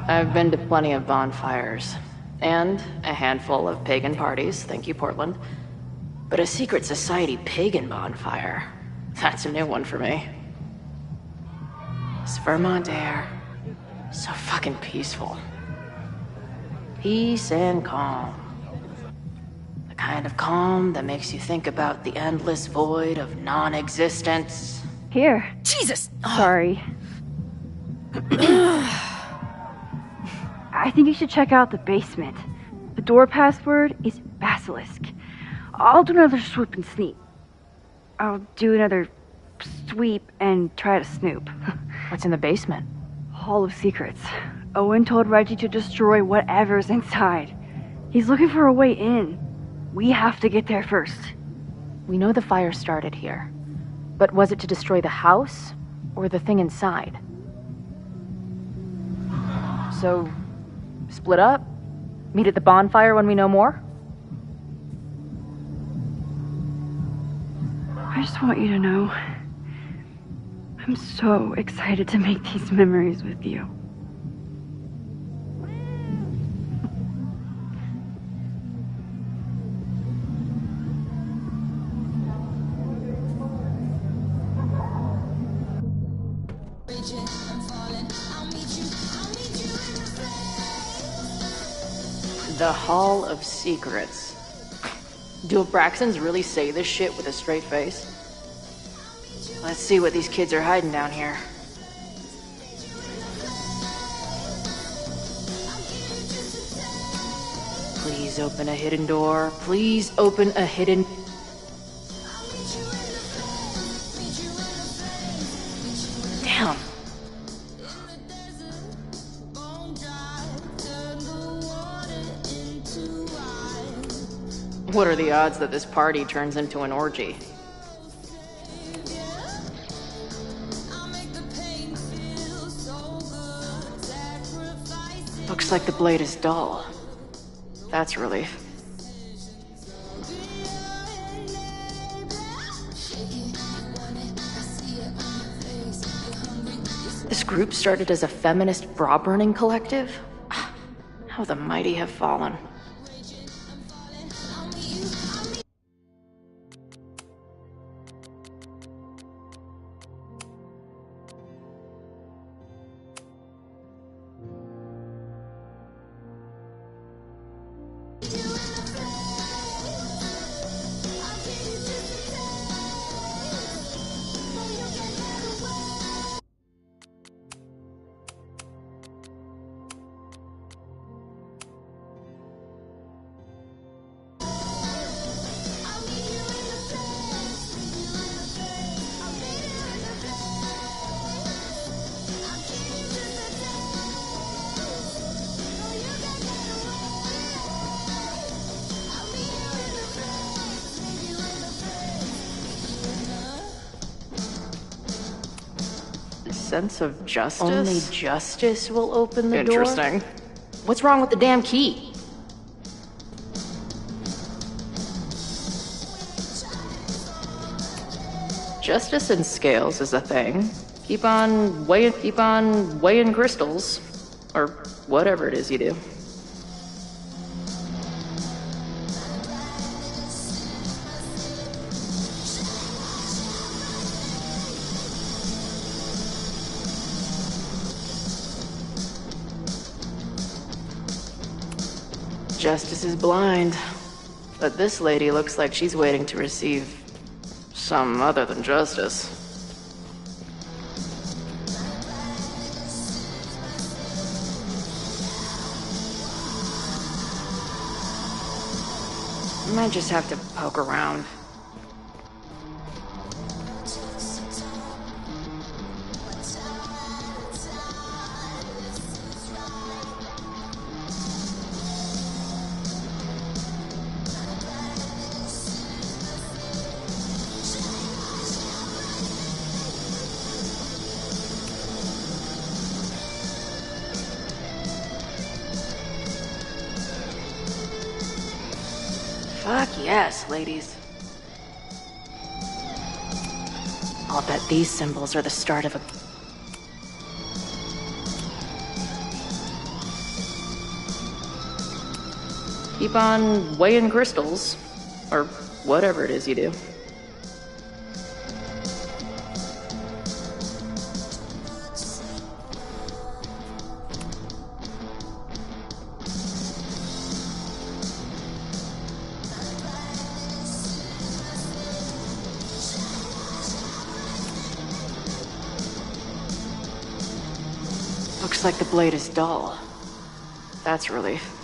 I've been to plenty of bonfires, and a handful of pagan parties, thank you, Portland. But a secret society pagan bonfire, that's a new one for me. This Vermont air, so fucking peaceful. Peace and calm. The kind of calm that makes you think about the endless void of non-existence. Here. Jesus! Sorry. I think you should check out the basement. The door password is Basilisk. I'll do another swoop and sneak. I'll do another sweep and try to snoop. What's in the basement? Hall of Secrets. Owen told Reggie to destroy whatever's inside. He's looking for a way in. We have to get there first. We know the fire started here. But was it to destroy the house or the thing inside? So, split up? Meet at the bonfire when we know more? I just want you to know, I'm so excited to make these memories with you. The Hall of Secrets. Do Abraxans really say this shit with a straight face? Let's see what these kids are hiding down here. Please open a hidden door. Please open a hidden... Damn. What are the odds that this party turns into an orgy? Looks like the blade is dull. That's a relief. This group started as a feminist bra-burning collective? How the mighty have fallen. Sense of justice? Only justice will open the door? Interesting. What's wrong with the damn key? Justice in scales is a thing. Keep on weighing crystals. Or whatever it is you do. Justice is blind, but this lady looks like she's waiting to receive some other than justice. I might just have to poke around. Fuck yes, ladies. I'll bet these symbols are the start of a... Keep on weighing crystals. Or whatever it is you do. Looks like the blade is dull. That's a relief.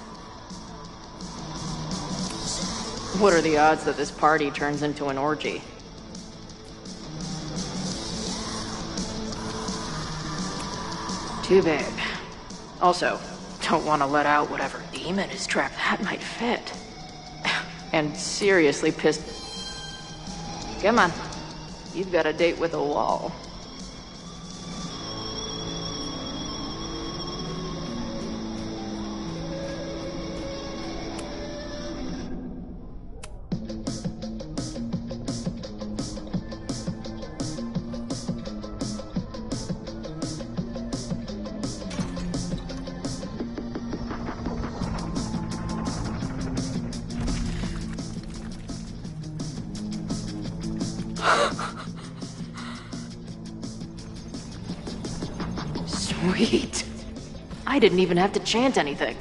What are the odds that this party turns into an orgy? Too big. Also, don't want to let out whatever demon is trapped that might fit. And seriously pissed. Come on. You've got a date with a wall. Sweet. I didn't even have to chant anything.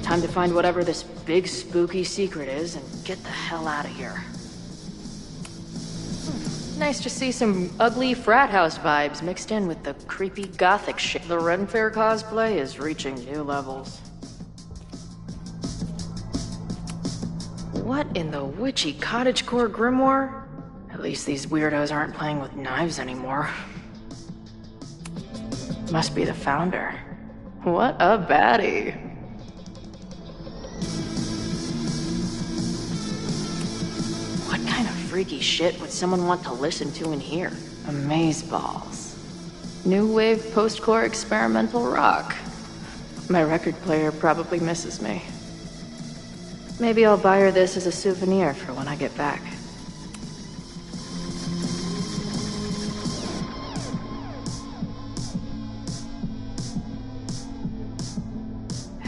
Time to find whatever this big spooky secret is and get the hell out of here. Nice to see some ugly frat house vibes mixed in with the creepy gothic shit. The Ren Fair cosplay is reaching new levels. What in the witchy cottagecore grimoire? At least these weirdos aren't playing with knives anymore. Must be the founder. What a baddie. What kind of freaky shit would someone want to listen to in here? Amazeballs. New wave post-core experimental rock. My record player probably misses me. Maybe I'll buy her this as a souvenir for when I get back.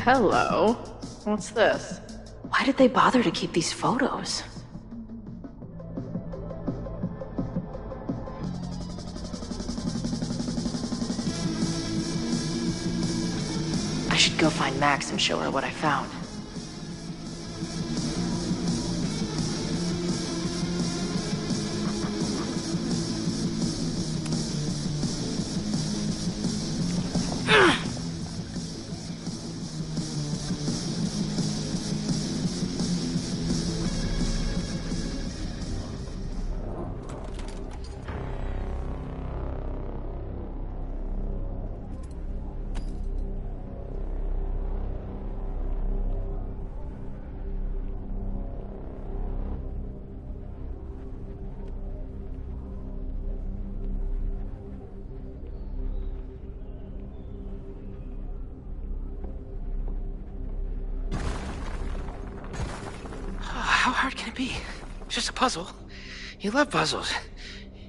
Hello? What's this? Why did they bother to keep these photos? I should go find Max and show her what I found. How hard can it be? It's just a puzzle. You love puzzles.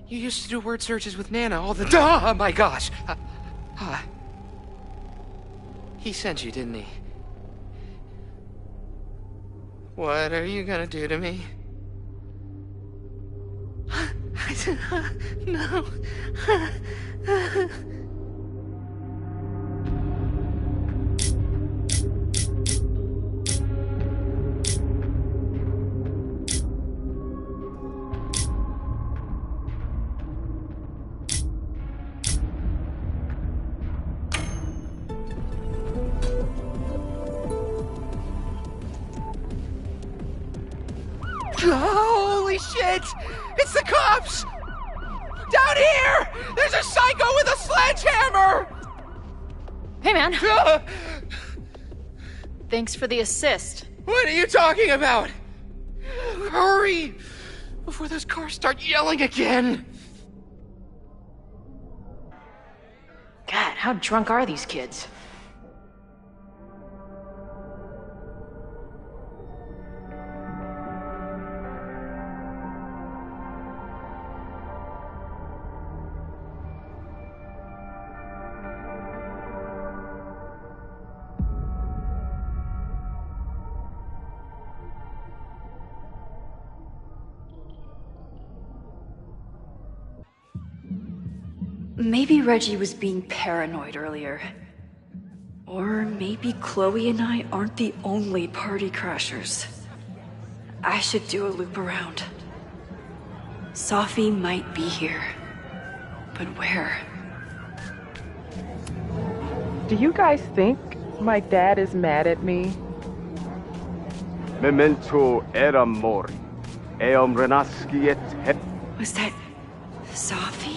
You used to do word searches with Nana all the time. Oh my gosh. He sent you, didn't he? What are you gonna do to me? I said, no. Holy shit! It's the cops! Down here! There's a psycho with a sledgehammer! Hey, man. Thanks for the assist. What are you talking about? Hurry! Before those cars start yelling again! How drunk are these kids? Maybe Reggie was being paranoid earlier. Or maybe Chloe and I aren't the only party crashers. I should do a loop around. Sophie might be here. But where? Do you guys think my dad is mad at me? Memento era mori. Eum renasciet. Was that Sophie?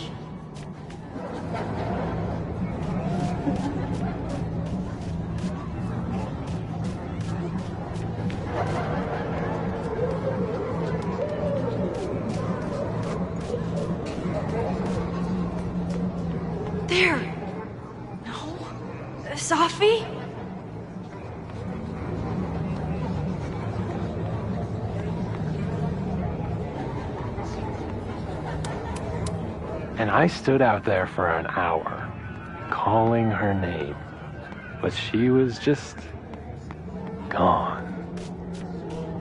There! No? Sophie? And I stood out there for an hour, calling her name. But she was just gone.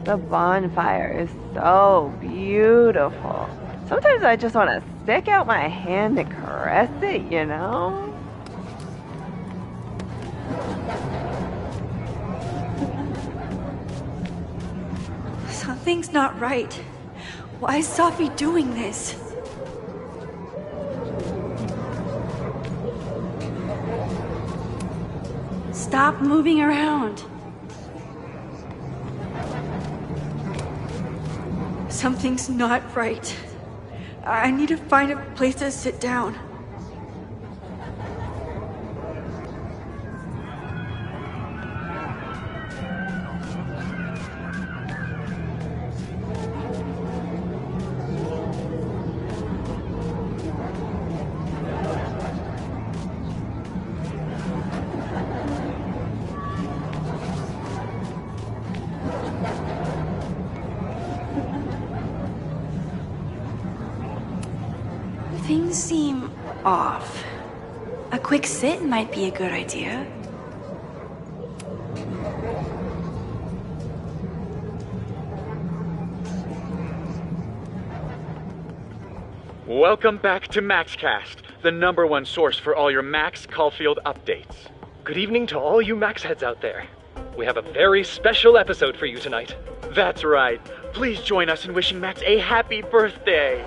The bonfire is so beautiful. Sometimes I just want to stick out my hand and caress it, you know? Something's not right. Why is Sophie doing this? Stop moving around. Something's not right. I need to find a place to sit down. Things seem off. A quick sit might be a good idea. Welcome back to MaxCast, the #1 source for all your Max Caulfield updates. Good evening to all you Max heads out there. We have a very special episode for you tonight. That's right. Please join us in wishing Max a happy birthday.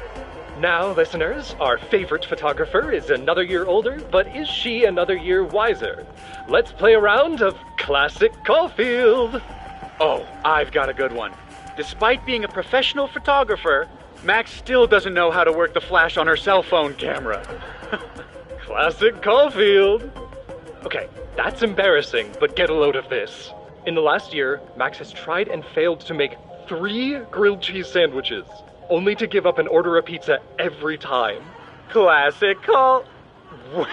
Now, listeners, our favorite photographer is another year older, but is she another year wiser? Let's play a round of Classic Caulfield. Oh, I've got a good one. Despite being a professional photographer, Max still doesn't know how to work the flash on her cell phone camera. Classic Caulfield. Okay, that's embarrassing, but get a load of this. In the last year, Max has tried and failed to make 3 grilled cheese sandwiches, only to give up and order a pizza every time. Classic Caul...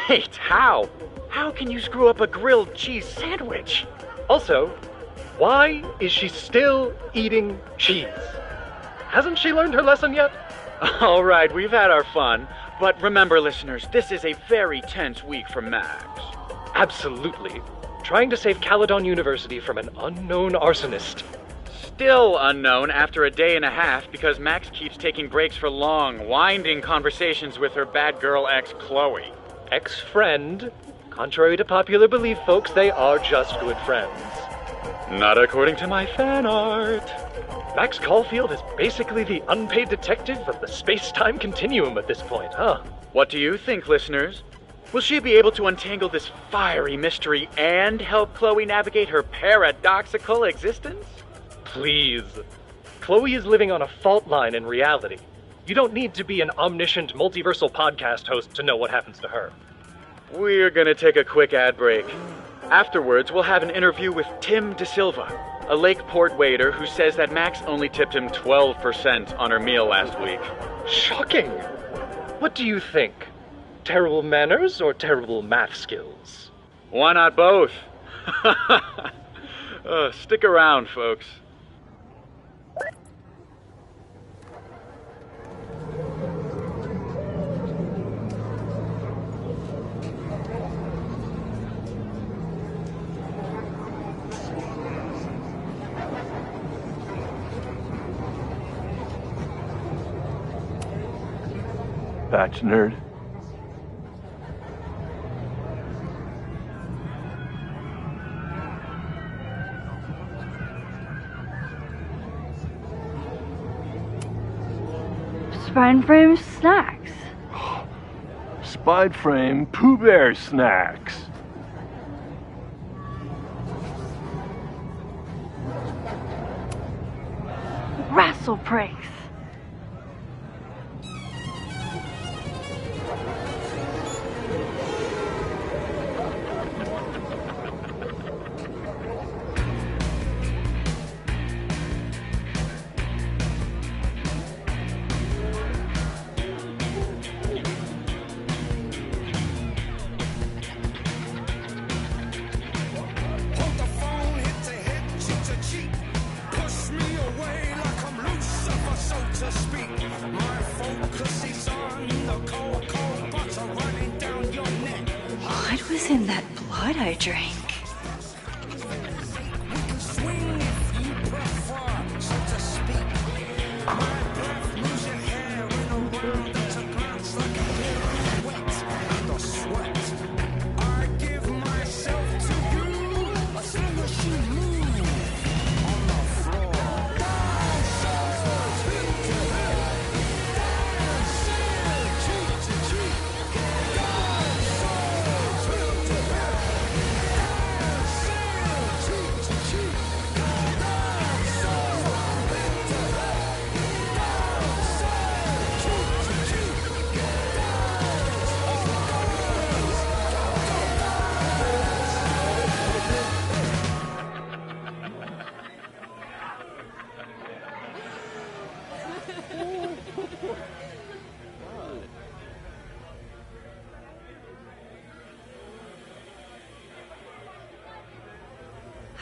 Wait, how? How can you screw up a grilled cheese sandwich? Also, why is she still eating cheese? Hasn't she learned her lesson yet? All right, we've had our fun. But remember, listeners, this is a very tense week for Max. Absolutely. Trying to save Caledon University from an unknown arsonist. Still unknown after a day and a half because Max keeps taking breaks for long, winding conversations with her bad girl ex, Chloe. Ex-friend? Contrary to popular belief, folks, they are just good friends. Not according to my fan art. Max Caulfield is basically the unpaid detective of the space-time continuum at this point, huh? What do you think, listeners? Will she be able to untangle this fiery mystery and help Chloe navigate her paradoxical existence? Please. Chloe is living on a fault line in reality. You don't need to be an omniscient multiversal podcast host to know what happens to her. We're gonna take a quick ad break. Afterwards, we'll have an interview with Tim DeSilva, a Lakeport waiter who says that Max only tipped him 12% on her meal last week. Shocking! What do you think? Terrible manners or terrible math skills? Why not both? Stick around, folks. Batch nerd. Spine frame snacks. Spide frame Pooh Bear snacks. Wrestle pranks. What was in that blood I drank?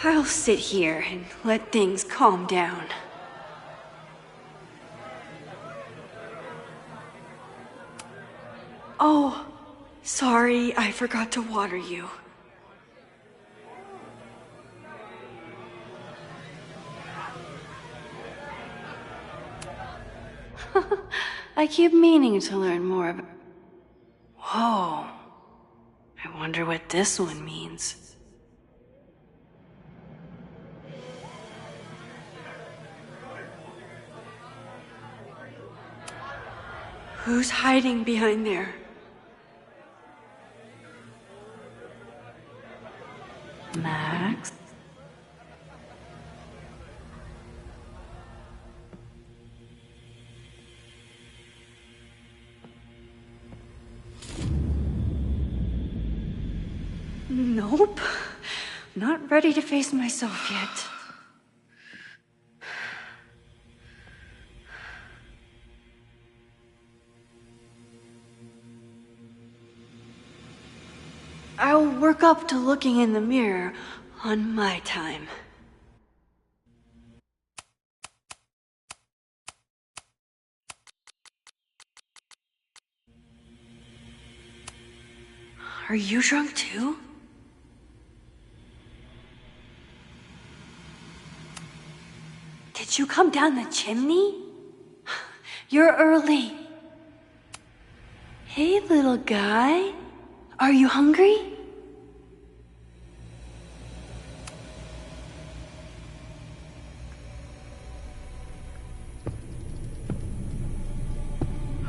I'll sit here and let things calm down. Oh, sorry, I forgot to water you. I keep meaning to learn more about... Whoa. I wonder what this one means. Who's hiding behind there? Max? Nope. Not ready to face myself yet. I'll work up to looking in the mirror on my time. Are you drunk too? Did you come down the chimney? You're early. Hey, little guy. Are you hungry?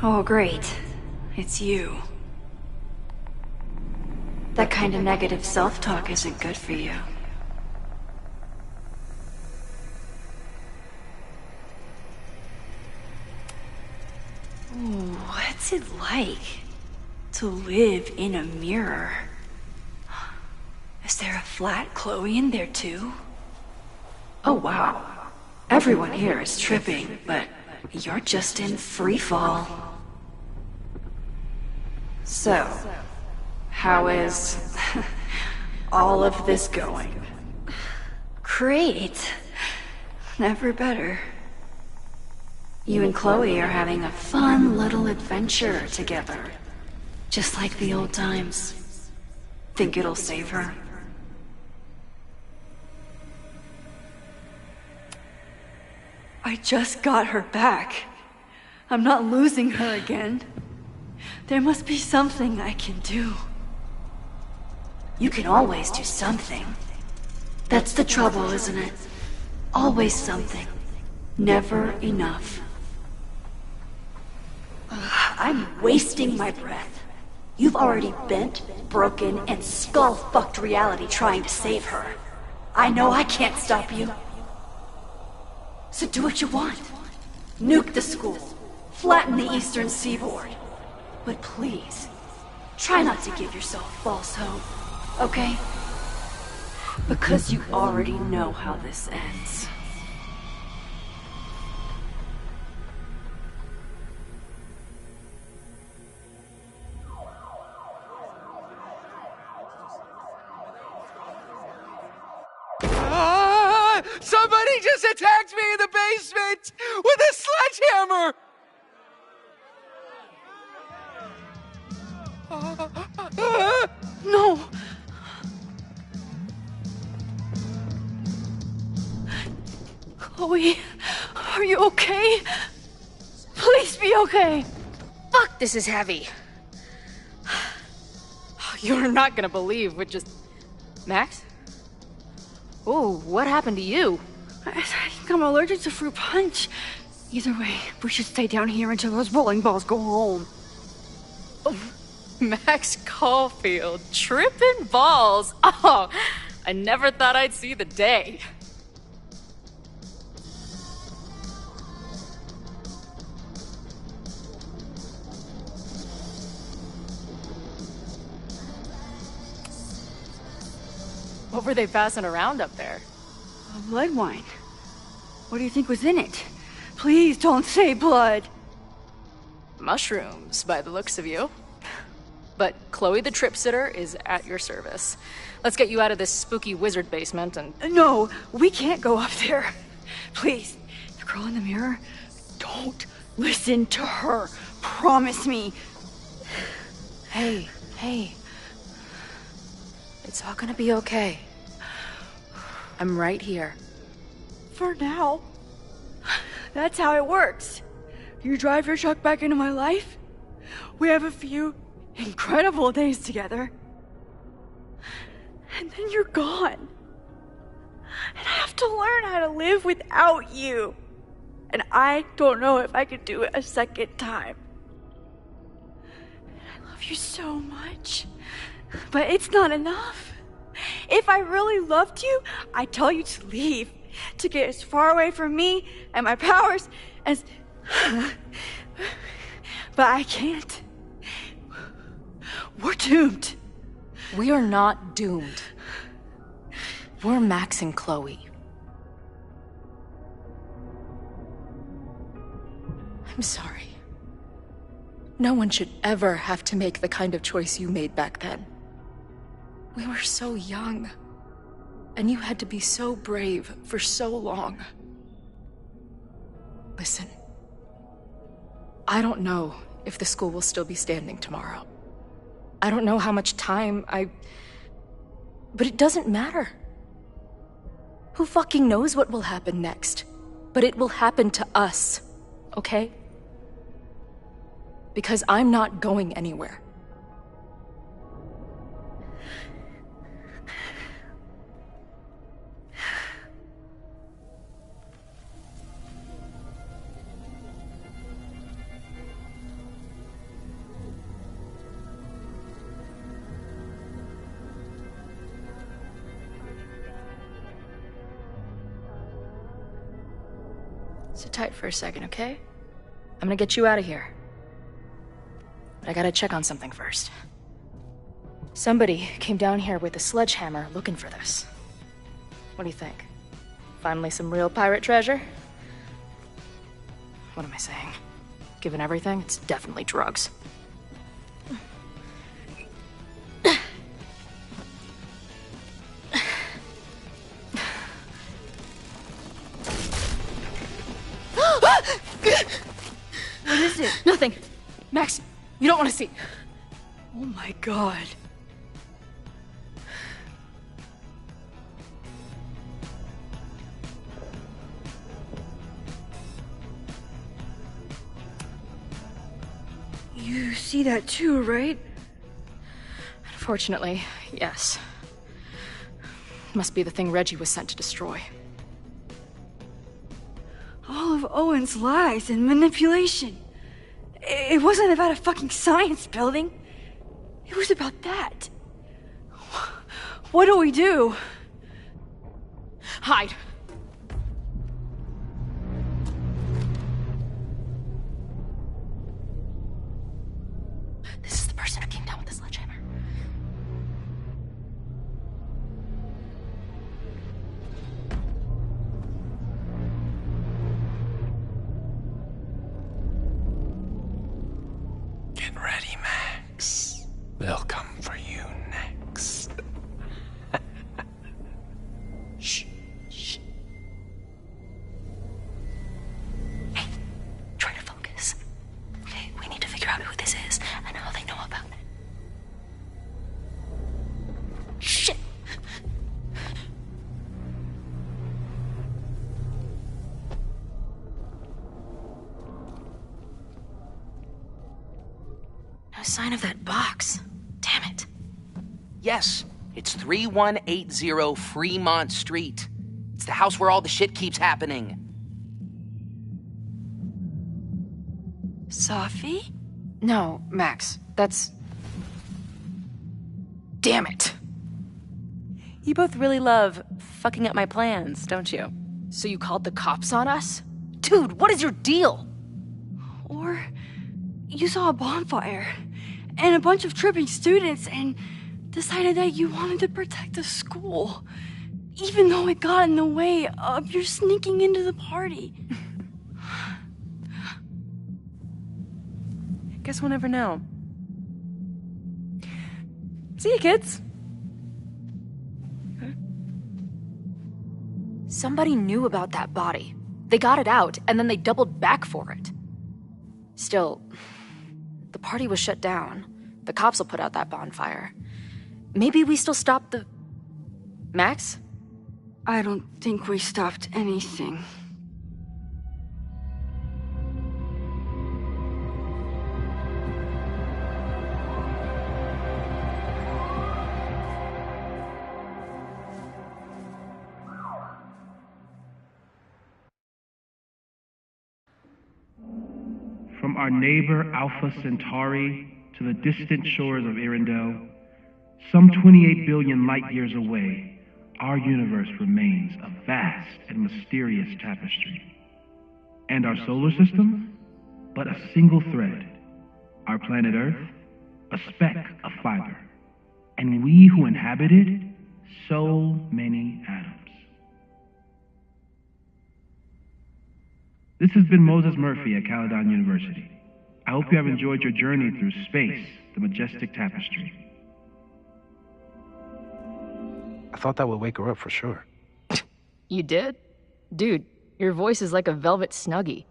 Oh, great. It's you. That kind of negative self-talk isn't good for you. Ooh, what's it like to live in a mirror? Is there a flat Chloe in there too? Oh wow. Everyone here is tripping, but you're just in free fall. So, how is all of this going? Great. Never better. You and Chloe are having a fun little adventure together. Just like the old times. Think it'll save her? I just got her back. I'm not losing her again. There must be something I can do. You can always do something. That's the trouble, isn't it? Always something. Never enough. I'm wasting my breath. You've already bent, broken, and skull-fucked reality trying to save her. I know I can't stop you. So do what you want. Nuke the school. Flatten the eastern seaboard. But please, try not to give yourself false hope, okay? Because you already know how this ends. Somebody just attacked me in the basement with a sledgehammer! No! Chloe, are you okay? Please be okay! Fuck, this is heavy. You're not gonna believe what just... Max? Oh, what happened to you? I think I'm allergic to fruit punch. Either way, we should stay down here until those bowling balls go home. Oh, Max Caulfield, tripping balls. Oh, I never thought I'd see the day. What were they passing around up there? Blood wine. What do you think was in it? Please don't say blood. Mushrooms, by the looks of you. But Chloe the Trip Sitter is at your service. Let's get you out of this spooky wizard basement and... No, we can't go up there. Please, the girl in the mirror, don't listen to her. Promise me. Hey. It's all gonna be okay. I'm right here. For now. That's how it works. You drive your truck back into my life. We have a few incredible days together. And then you're gone. And I have to learn how to live without you. And I don't know if I could do it a second time. I love you so much. But it's not enough. If I really loved you, I'd tell you to leave. To get as far away from me and my powers as... But I can't. We're doomed. We are not doomed. We're Max and Chloe. I'm sorry. No one should ever have to make the kind of choice you made back then. We were so young. And you had to be so brave for so long. Listen. I don't know if the school will still be standing tomorrow. I don't know how much time But it doesn't matter. Who fucking knows what will happen next? But it will happen to us, okay? Because I'm not going anywhere. Sit tight for a second, okay? I'm gonna get you out of here. But I gotta check on something first. Somebody came down here with a sledgehammer looking for this. What do you think? Finally some real pirate treasure? What am I saying? Given everything, it's definitely drugs. What is it? Nothing. Max, you don't want to see. Oh my god. You see that too, right? Unfortunately, yes. Must be the thing Reggie was sent to destroy. All of Owen's lies and manipulation. It wasn't about a fucking science building. It was about that. What do we do? Hide. This is the person who came down with the sledgehammer. Get ready, Max. They'll come for you next. Shh. Shh. Hey, try to focus. Okay, we need to figure out who this is and how they know about it. Shit! No sign of that box. Damn it. Yes, it's 3180 Fremont Street. It's the house where all the shit keeps happening. Safi? No, Max. That's... Damn it. You both really love fucking up my plans, don't you? So you called the cops on us? Dude, what is your deal? Or you saw a bonfire and a bunch of tripping students and decided that you wanted to protect the school, even though it got in the way of your sneaking into the party. Guess we'll never know. See you, kids. Somebody knew about that body. They got it out, and then they doubled back for it. Still, the party was shut down. The cops will put out that bonfire. Maybe we still stopped the... Max? I don't think we stopped anything. From our neighbor Alpha Centauri to the distant shores of Arendelle, some 28 billion light years away, our universe remains a vast and mysterious tapestry. And our solar system? But a single thread. Our planet Earth? A speck of fiber. And we who inhabit it? So many atoms. This has been Moses Murphy at Caledon University. I hope you have enjoyed your journey through space, the majestic tapestry. I thought that would wake her up for sure. You did? Dude, your voice is like a velvet snuggie.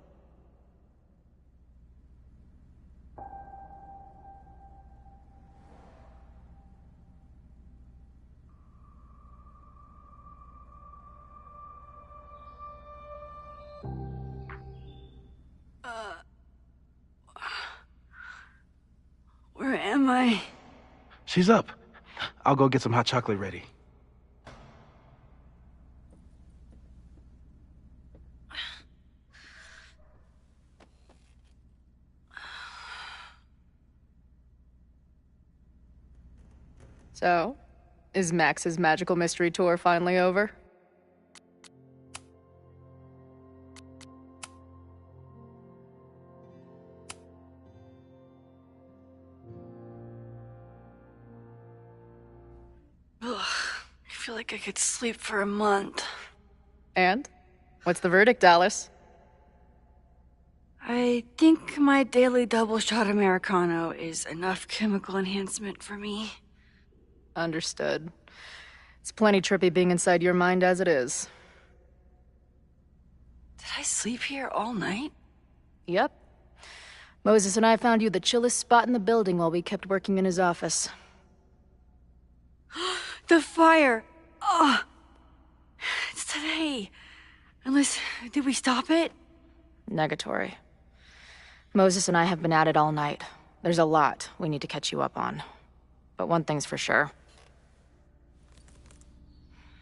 Where am I? She's up. I'll go get some hot chocolate ready. So, is Max's magical mystery tour finally over? Ugh, I feel like I could sleep for a month. And? What's the verdict, Alice? I think my daily double shot Americano is enough chemical enhancement for me. Understood. It's plenty trippy being inside your mind as it is. Did I guys sleep here all night? Yep. Moses and I found you the chillest spot in the building while we kept working in his office. The fire! Oh! It's today. Unless, did we stop it? Negatory. Moses and I have been at it all night. There's a lot we need to catch you up on. But one thing's for sure.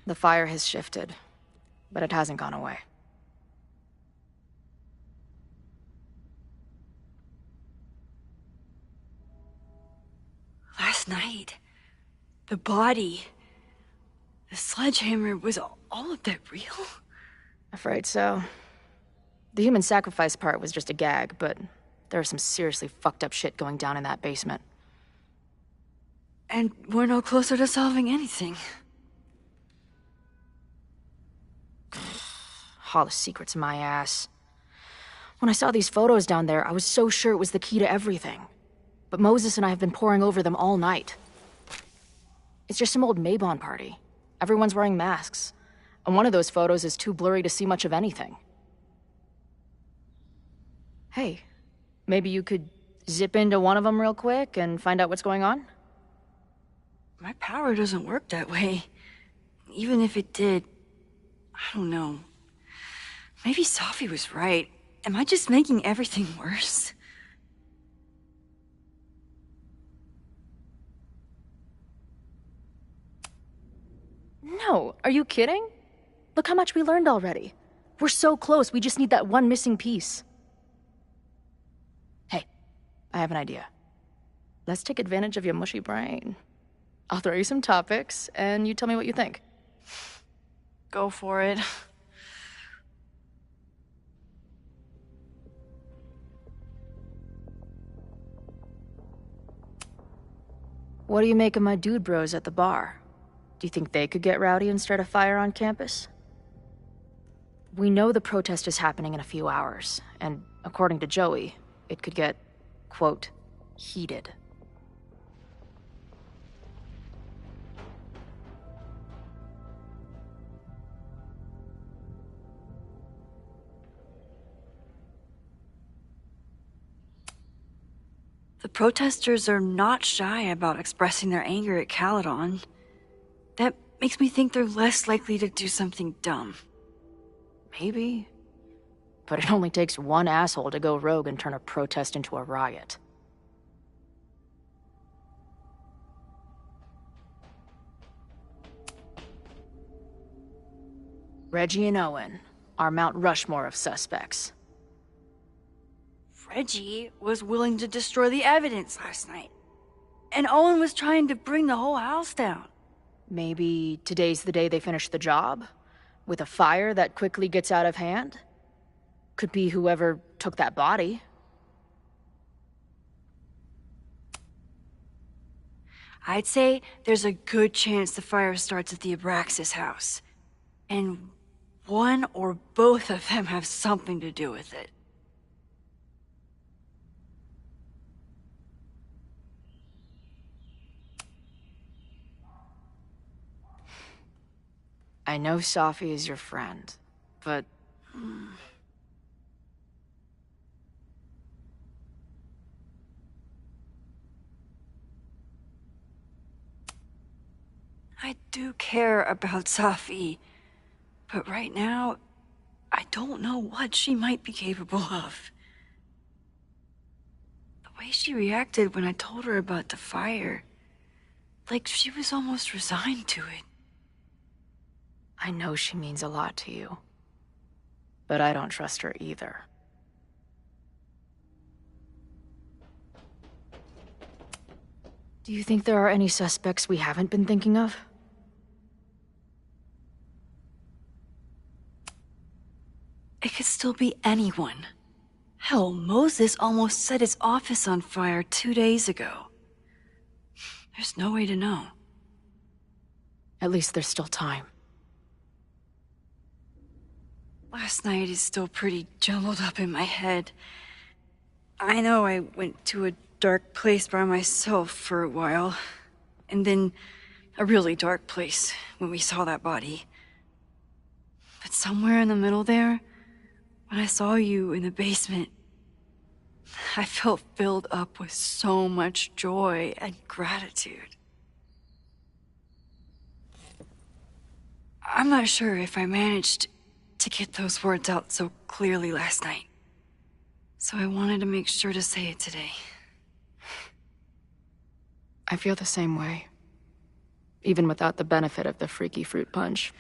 The fire has shifted, but it hasn't gone away. Last night, the body, the sledgehammer, was all of that real? Afraid so. The human sacrifice part was just a gag, but there was some seriously fucked up shit going down in that basement. And we're no closer to solving anything. All the secrets in my ass. When I saw these photos down there, I was so sure it was the key to everything. But Moses and I have been poring over them all night. It's just some old Mabon party. Everyone's wearing masks. And one of those photos is too blurry to see much of anything. Hey, maybe you could zip into one of them real quick and find out what's going on? My power doesn't work that way. Even if it did, I don't know. Maybe Safi was right. Am I just making everything worse? No, are you kidding? Look how much we learned already. We're so close, we just need that one missing piece. Hey, I have an idea. Let's take advantage of your mushy brain. I'll throw you some topics, and you tell me what you think. Go for it. What do you make of my dude bros at the bar? Do you think they could get rowdy and start a fire on campus? We know the protest is happening in a few hours, and according to Joey, it could get, quote, heated. The protesters are not shy about expressing their anger at Caledon. That makes me think they're less likely to do something dumb. Maybe. But it only takes one asshole to go rogue and turn a protest into a riot. Reggie and Owen, our Mount Rushmore of suspects. Reggie was willing to destroy the evidence last night. And Owen was trying to bring the whole house down. Maybe today's the day they finish the job? With a fire that quickly gets out of hand? Could be whoever took that body. I'd say there's a good chance the fire starts at the Abraxas house. And one or both of them have something to do with it. I know Safi is your friend, but... I do care about Safi, but right now, I don't know what she might be capable of. The way she reacted when I told her about the fire, like she was almost resigned to it. I know she means a lot to you, but I don't trust her either. Do you think there are any suspects we haven't been thinking of? It could still be anyone. Hell, Moses almost set his office on fire 2 days ago. There's no way to know. At least there's still time. Last night is still pretty jumbled up in my head. I know I went to a dark place by myself for a while, and then a really dark place when we saw that body. But somewhere in the middle there When I saw you in the basement, I felt filled up with so much joy and gratitude. I'm not sure if I managed to get those words out so clearly last night. So I wanted to make sure to say it today. I feel the same way. Even without the benefit of the freaky fruit punch.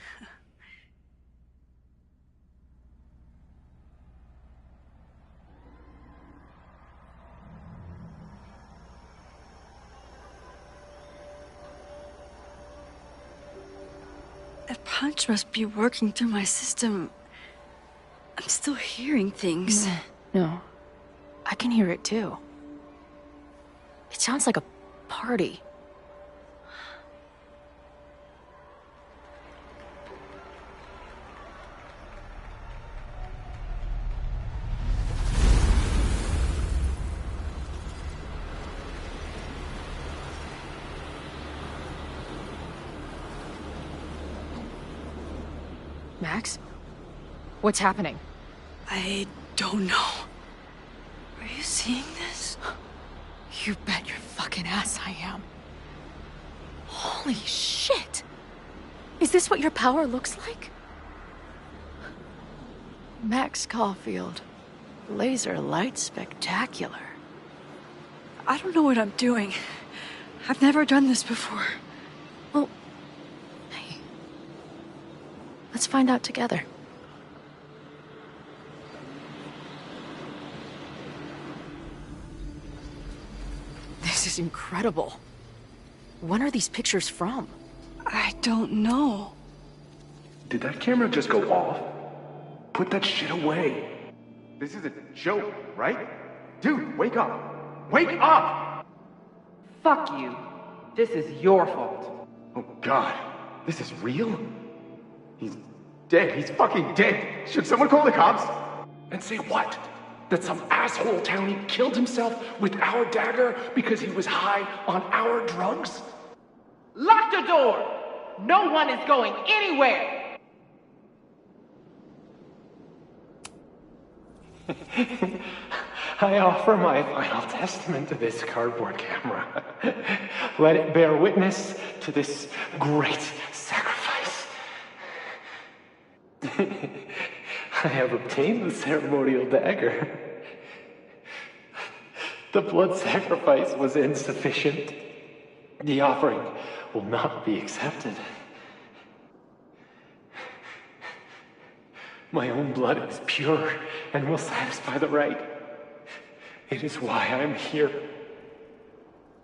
That punch must be working through my system. I'm still hearing things. No. I can hear it too. It sounds like a party. Max? What's happening? I don't know. Are you seeing this? You bet your fucking ass I am. Holy shit! Is this what your power looks like? Max Caulfield. Laser light spectacular. I don't know what I'm doing. I've never done this before. Well, hey. Let's find out together. This is incredible. When are these pictures from? I don't know. Did that camera just go off? Put that shit away. This is a joke, right? Dude, wake up! Wake up! Fuck you. This is your fault. Oh God, this is real? He's dead. He's fucking dead. Should someone call the cops? And say what? That some asshole townie killed himself with our dagger because he was high on our drugs? Lock the door! No one is going anywhere! I offer my final testament to this cardboard camera. Let it bear witness to this great sacrifice. I have obtained the ceremonial dagger. The blood sacrifice was insufficient. The offering will not be accepted. My own blood is pure and will satisfy the rite. It is why I'm here.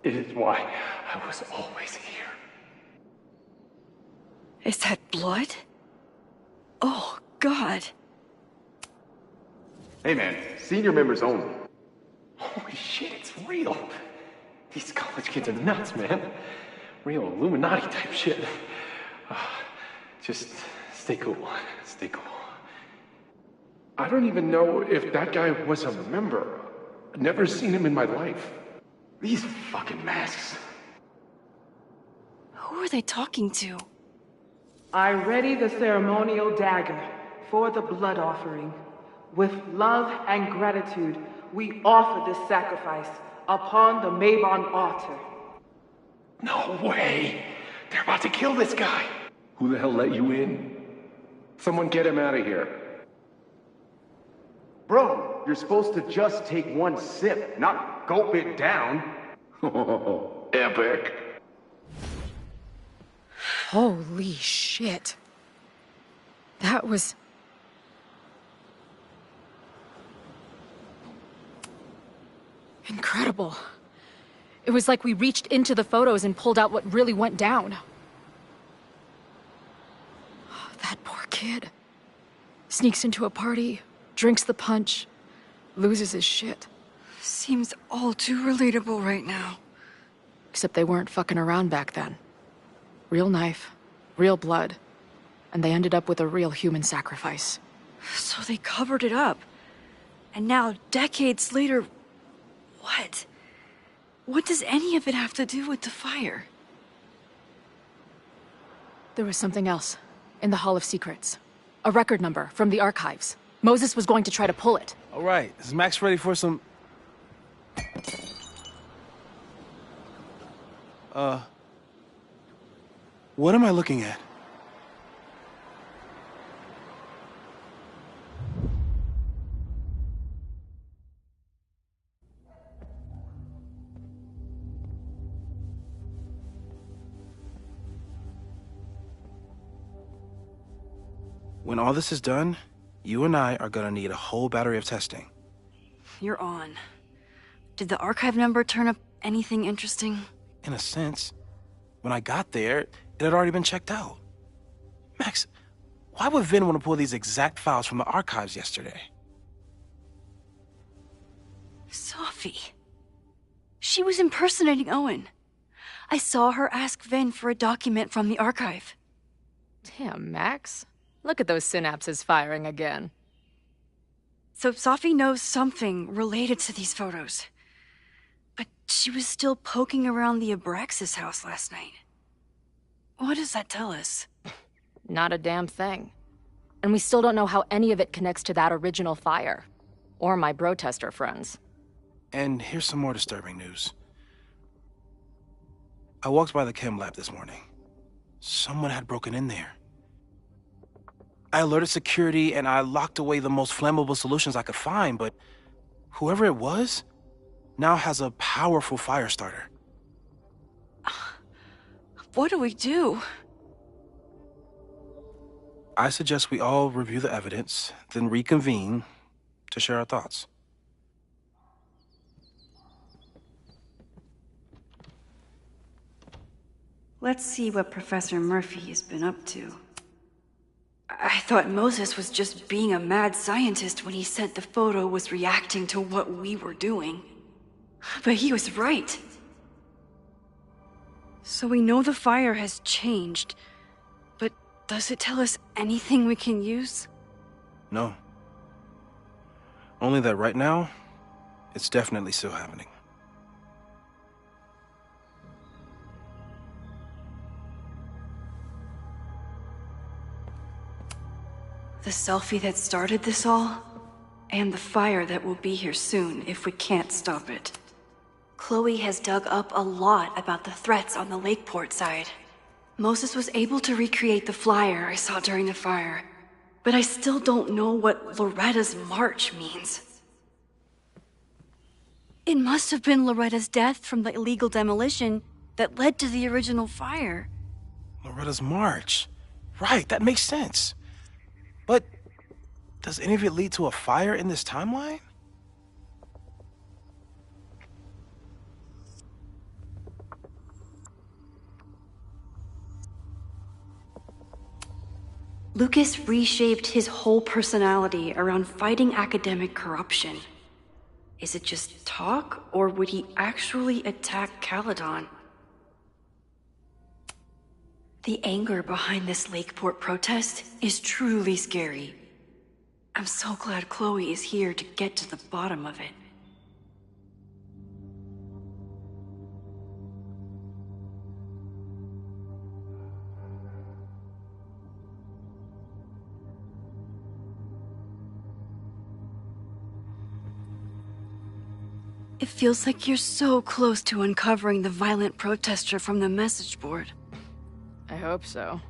It is why I was always here. Is that blood? Oh, God. Hey man, senior members only. Holy shit, it's real. These college kids are nuts, man. Real Illuminati type shit. Just stay cool. Stay cool. I don't even know if that guy was a member. I've never seen him in my life. These fucking masks. Who are they talking to? I ready the ceremonial dagger for the blood offering. With love and gratitude, we offer this sacrifice upon the Mabon altar. No way! They're about to kill this guy! Who the hell let you in? Someone get him out of here. Bro, you're supposed to just take one sip, not gulp it down. Oh, epic. Holy shit. That was... incredible. It was like we reached into the photos and pulled out what really went down. Oh, that poor kid. Sneaks into a party, drinks the punch, loses his shit. Seems all too relatable right now. Except they weren't fucking around back then. Real knife, real blood, and they ended up with a real human sacrifice. So they covered it up. And now, decades later, what? What does any of it have to do with the fire? There was something else in the Hall of Secrets. A record number from the archives. Moses was going to try to pull it. All right, is Max ready for some... What am I looking at? When all this is done, you and I are gonna need a whole battery of testing. You're on. Did the archive number turn up anything interesting? In a sense. When I got there, it had already been checked out. Max, why would Vin want to pull these exact files from the archives yesterday? Sophie. She was impersonating Owen. I saw her ask Vin for a document from the archive. Damn, Max. Look at those synapses firing again. So Sophie knows something related to these photos. But she was still poking around the Abraxas house last night. What does that tell us? Not a damn thing. And we still don't know how any of it connects to that original fire. Or my Brotester friends. And here's some more disturbing news. I walked by the chem lab this morning. Someone had broken in there. I alerted security and I locked away the most flammable solutions I could find, but whoever it was now has a powerful fire starter. What do we do? I suggest we all review the evidence, then reconvene to share our thoughts. Let's see what Professor Murphy has been up to. I thought Moses was just being a mad scientist when he said the photo was reacting to what we were doing. But he was right. So we know the fire has changed, but does it tell us anything we can use? No. Only that right now, it's definitely still happening. The selfie that started this all, and the fire that will be here soon if we can't stop it. Chloe has dug up a lot about the threats on the Lakeport side. Moses was able to recreate the flyer I saw during the fire, but I still don't know what Loretta's march means. It must have been Loretta's death from the illegal demolition that led to the original fire. Loretta's march. Right, that makes sense. But does any of it lead to a fire in this timeline? Lucas reshaped his whole personality around fighting academic corruption. Is it just talk, or would he actually attack Caledon? The anger behind this Lakeport protest is truly scary. I'm so glad Chloe is here to get to the bottom of it. It feels like you're so close to uncovering the violent protester from the message board. I hope so.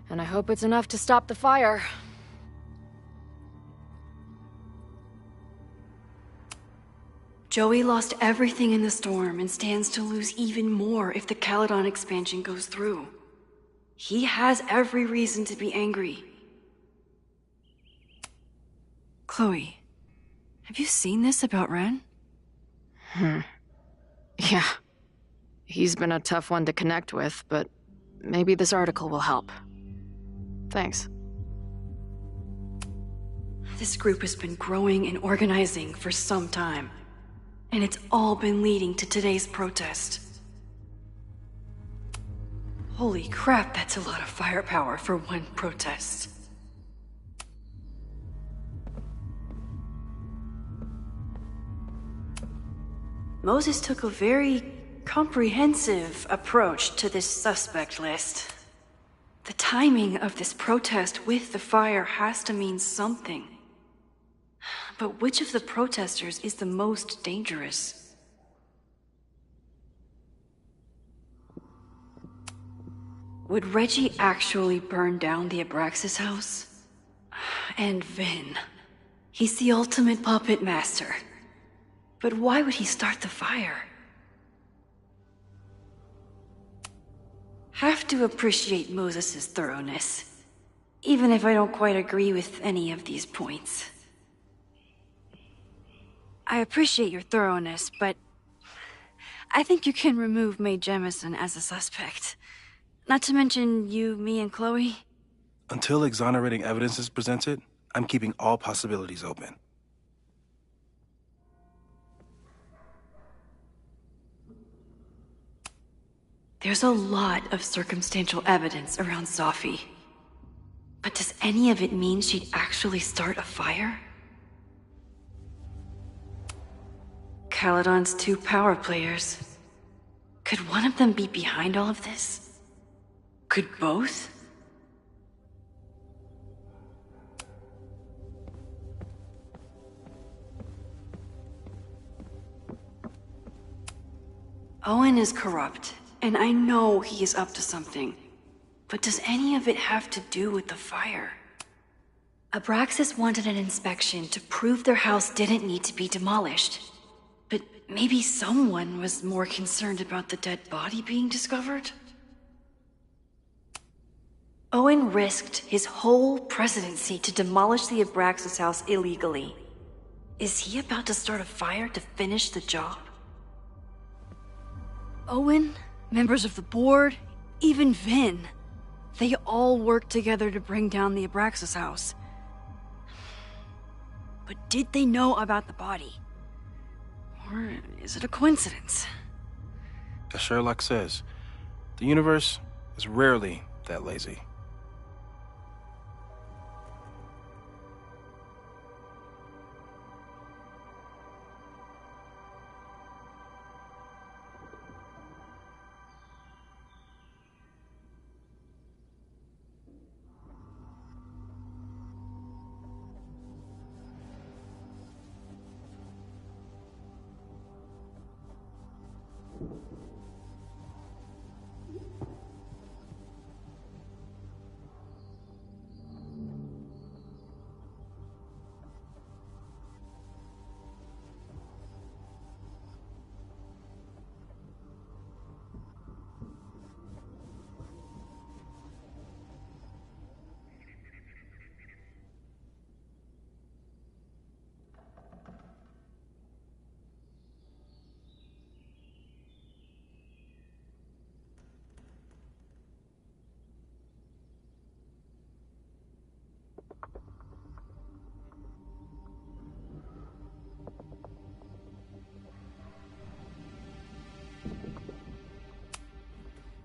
And I hope it's enough to stop the fire. Joey lost everything in the storm and stands to lose even more if the Caledon expansion goes through. He has every reason to be angry. Chloe, have you seen this about Ren? Yeah. He's been a tough one to connect with, but maybe this article will help. Thanks. This group has been growing and organizing for some time, and it's all been leading to today's protest. Holy crap, that's a lot of firepower for one protest. Moses took a very comprehensive approach to this suspect list. The timing of this protest with the fire has to mean something. But which of the protesters is the most dangerous? Would Reggie actually burn down the Abraxas house? And Vin. He's the ultimate puppet master. But why would he start the fire? Have to appreciate Moses' thoroughness, even if I don't quite agree with any of these points. I appreciate your thoroughness, but I think you can remove Mae Jemison as a suspect. Not to mention you, me, and Chloe. Until exonerating evidence is presented, I'm keeping all possibilities open. There's a lot of circumstantial evidence around Safi. But does any of it mean she'd actually start a fire? Caledon's 2 power players. Could one of them be behind all of this? Could both? Owen is corrupt, and I know he is up to something. But does any of it have to do with the fire? Abraxas wanted an inspection to prove their house didn't need to be demolished. But maybe someone was more concerned about the dead body being discovered? Owen risked his whole presidency to demolish the Abraxas house illegally. Is he about to start a fire to finish the job? Owen, members of the board, even Vin. They all worked together to bring down the Abraxas house. But did they know about the body? Or is it a coincidence? As Sherlock says, the universe is rarely that lazy.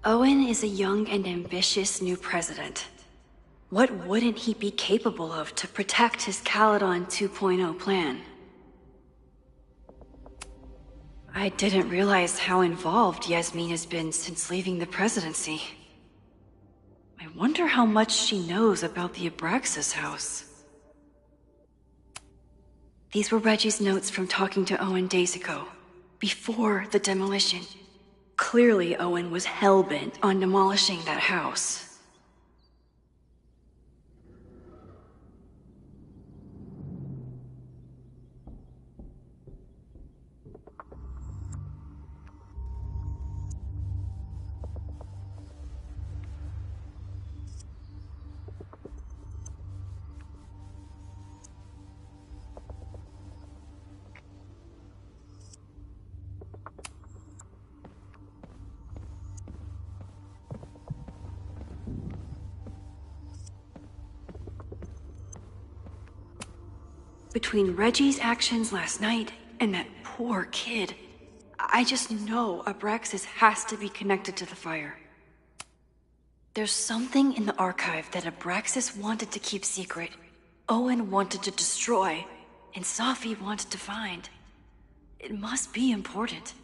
Owen is a young and ambitious new president. What wouldn't he be capable of to protect his Caledon 2.0 plan? I didn't realize how involved Yasmin has been since leaving the presidency. I wonder how much she knows about the Abraxas house. These were Reggie's notes from talking to Owen days ago, before the demolition. Clearly, Owen was hell-bent on demolishing that house. Between Reggie's actions last night and that poor kid, I just know Abraxas has to be connected to the fire. There's something in the archive that Abraxas wanted to keep secret, Owen wanted to destroy, and Safi wanted to find. It must be important.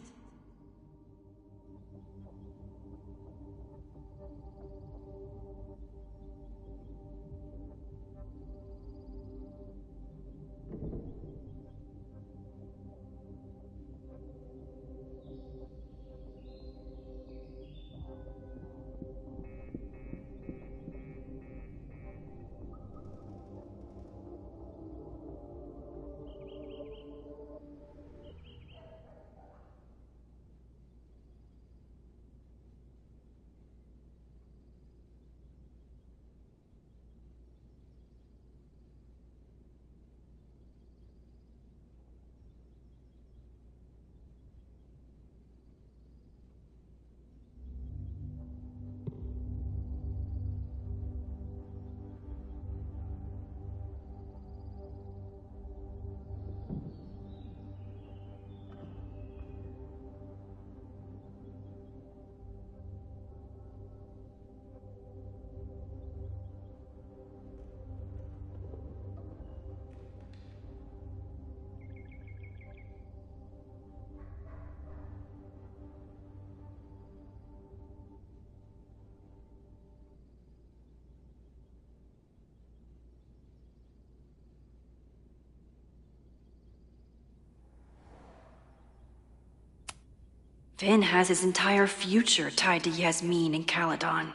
Finn has his entire future tied to Yasmin and Caledon.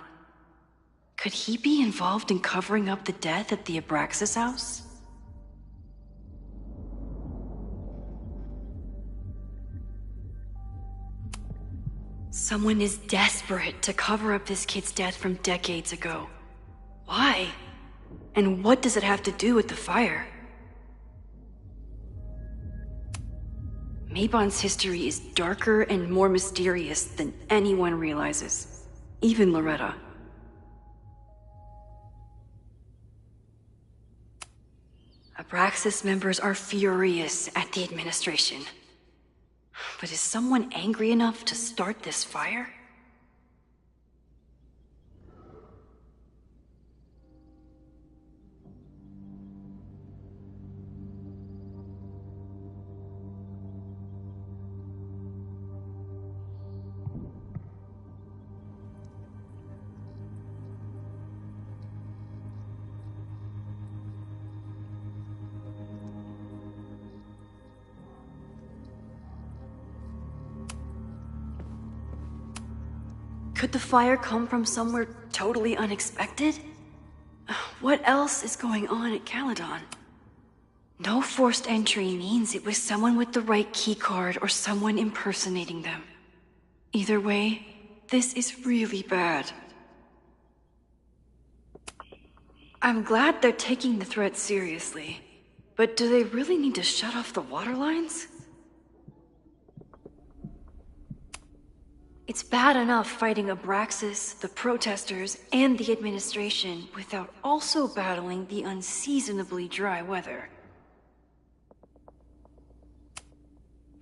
Could he be involved in covering up the death at the Abraxas house? Someone is desperate to cover up this kid's death from decades ago. Why? And what does it have to do with the fire? Mabon's history is darker and more mysterious than anyone realizes. Even Loretta. Abraxas members are furious at the administration. But is someone angry enough to start this fire? Could the fire come from somewhere totally unexpected? What else is going on at Caledon? No forced entry means it was someone with the right keycard or someone impersonating them. Either way, this is really bad. I'm glad they're taking the threat seriously, but do they really need to shut off the water lines? It's bad enough fighting Abraxas, the protesters, and the administration without also battling the unseasonably dry weather.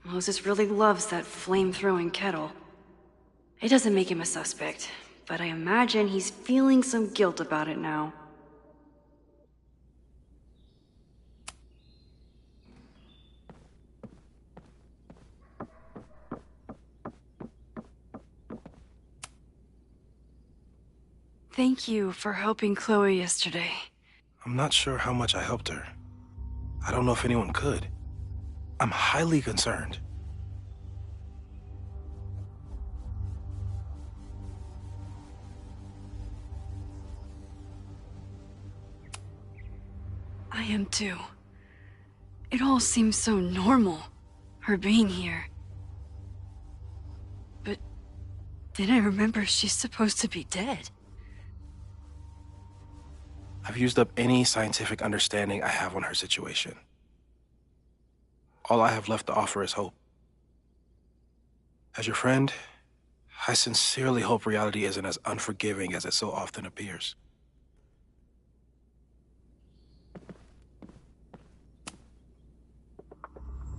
Moses really loves that flame-throwing kettle. It doesn't make him a suspect, but I imagine he's feeling some guilt about it now. Thank you for helping Chloe yesterday. I'm not sure how much I helped her. I don't know if anyone could. I'm highly concerned. I am too. It all seems so normal, her being here. But then I remember she's supposed to be dead. I've used up any scientific understanding I have on her situation. All I have left to offer is hope. As your friend, I sincerely hope reality isn't as unforgiving as it so often appears.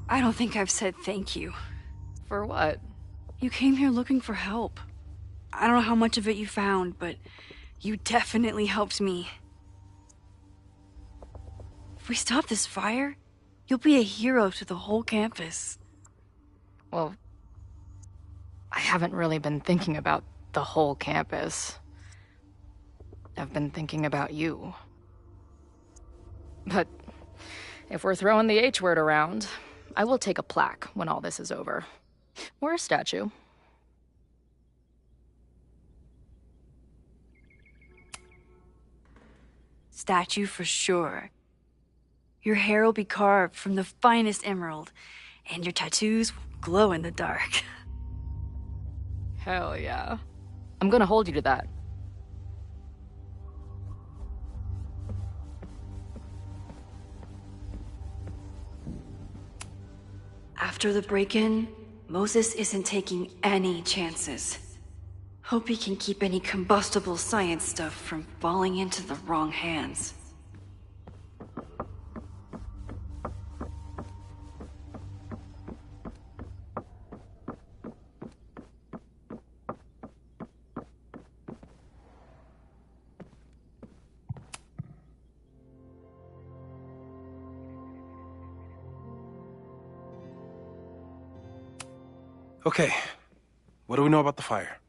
I don't think I've said thank you. For what? You came here looking for help. I don't know how much of it you found, but you definitely helped me. If we stop this fire, you'll be a hero to the whole campus. Well, I haven't really been thinking about the whole campus. I've been thinking about you. But if we're throwing the H word around, I will take a plaque when all this is over. Or a statue. Statue for sure. Your hair will be carved from the finest emerald, and your tattoos will glow in the dark. Hell yeah. I'm gonna hold you to that. After the break-in, Moses isn't taking any chances. Hope he can keep any combustible science stuff from falling into the wrong hands. Okay, what do we know about the fire?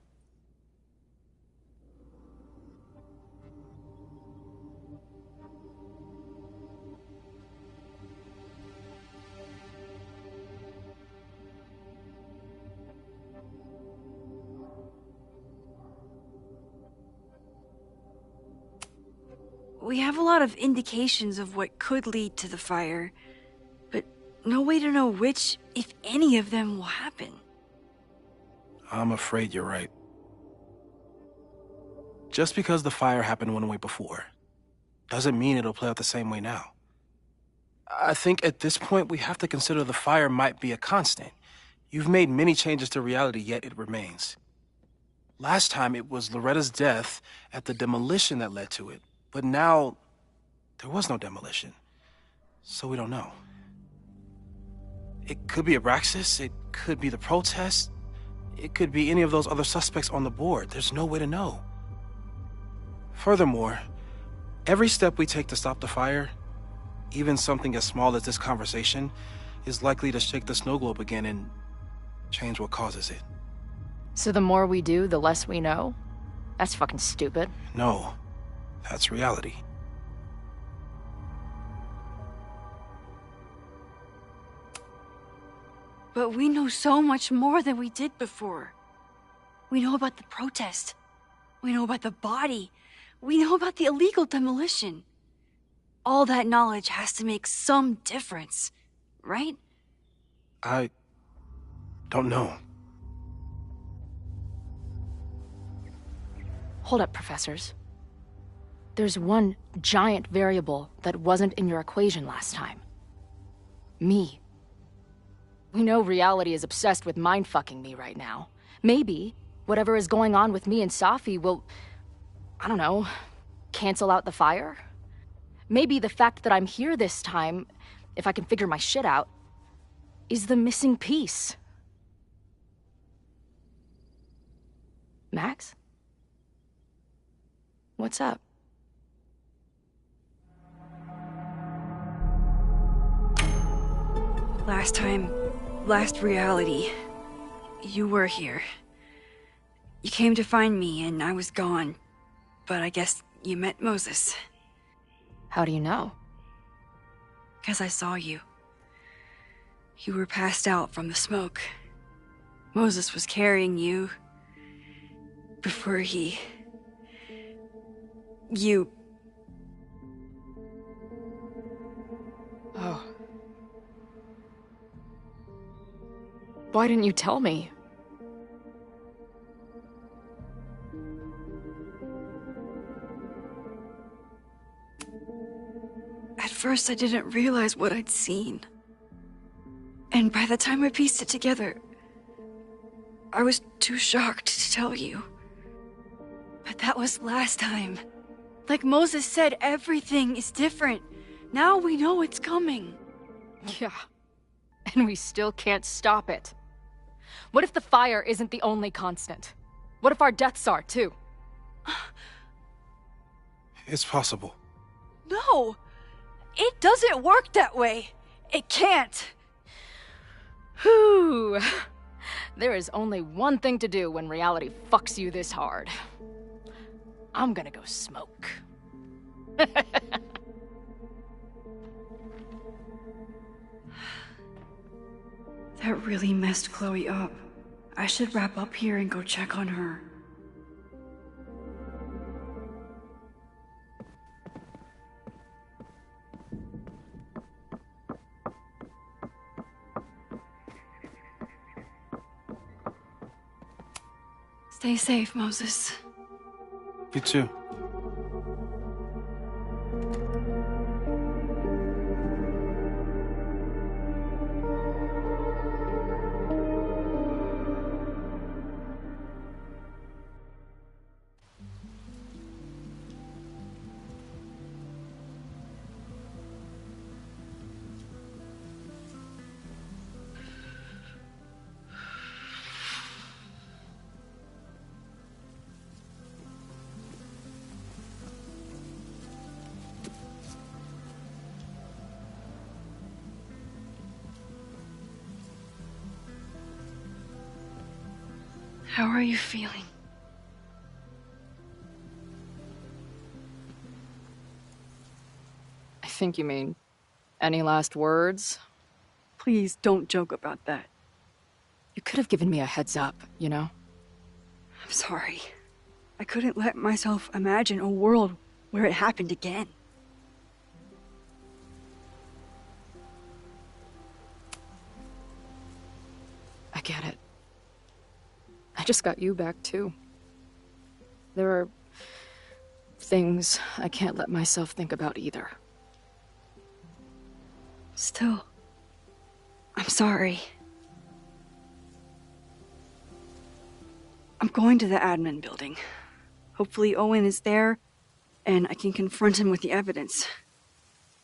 We have a lot of indications of what could lead to the fire, but no way to know which, if any of them, will happen. I'm afraid you're right. Just because the fire happened one way before, doesn't mean it'll play out the same way now. I think at this point we have to consider the fire might be a constant. You've made many changes to reality, yet it remains. Last time it was Loretta's death at the demolition that led to it, but now there was no demolition, so we don't know. It could be Abraxas, it could be the protest, it could be any of those other suspects on the board. There's no way to know. Furthermore, every step we take to stop the fire, even something as small as this conversation, is likely to shake the snow globe again and change what causes it. So the more we do, the less we know? That's fucking stupid. No, that's reality. But we know so much more than we did before. We know about the protest. We know about the body. We know about the illegal demolition. All that knowledge has to make some difference, right? I don't know. Hold up, professors. There's one giant variable that wasn't in your equation last time. Me. We know reality is obsessed with mind-fucking me right now. Maybe whatever is going on with me and Safi will, I don't know, cancel out the fire? Maybe the fact that I'm here this time, if I can figure my shit out, is the missing piece. Max? What's up? Last reality, you were here. You came to find me and I was gone, but I guess you met Moses. How do you know? 'Cause I saw you. You were passed out from the smoke. Moses was carrying you before you... Oh. Why didn't you tell me? At first, I didn't realize what I'd seen. And by the time I pieced it together, I was too shocked to tell you. But that was last time. Like Moses said, everything is different. Now we know it's coming. Yeah. And we still can't stop it. What if the fire isn't the only constant? What if our deaths are, too? It's possible. No! It doesn't work that way. It can't. Whew. There is only one thing to do when reality fucks you this hard. I'm gonna go smoke. That really messed Chloe up. I should wrap up here and go check on her. Stay safe, Moses. You too. How are you feeling? I think you mean, any last words? Please don't joke about that. You could have given me a heads up, you know? I'm sorry. I couldn't let myself imagine a world where it happened again. get it. I just got you back, too. There are things I can't let myself think about either. Still, I'm sorry. I'm going to the admin building. Hopefully Owen is there, and I can confront him with the evidence.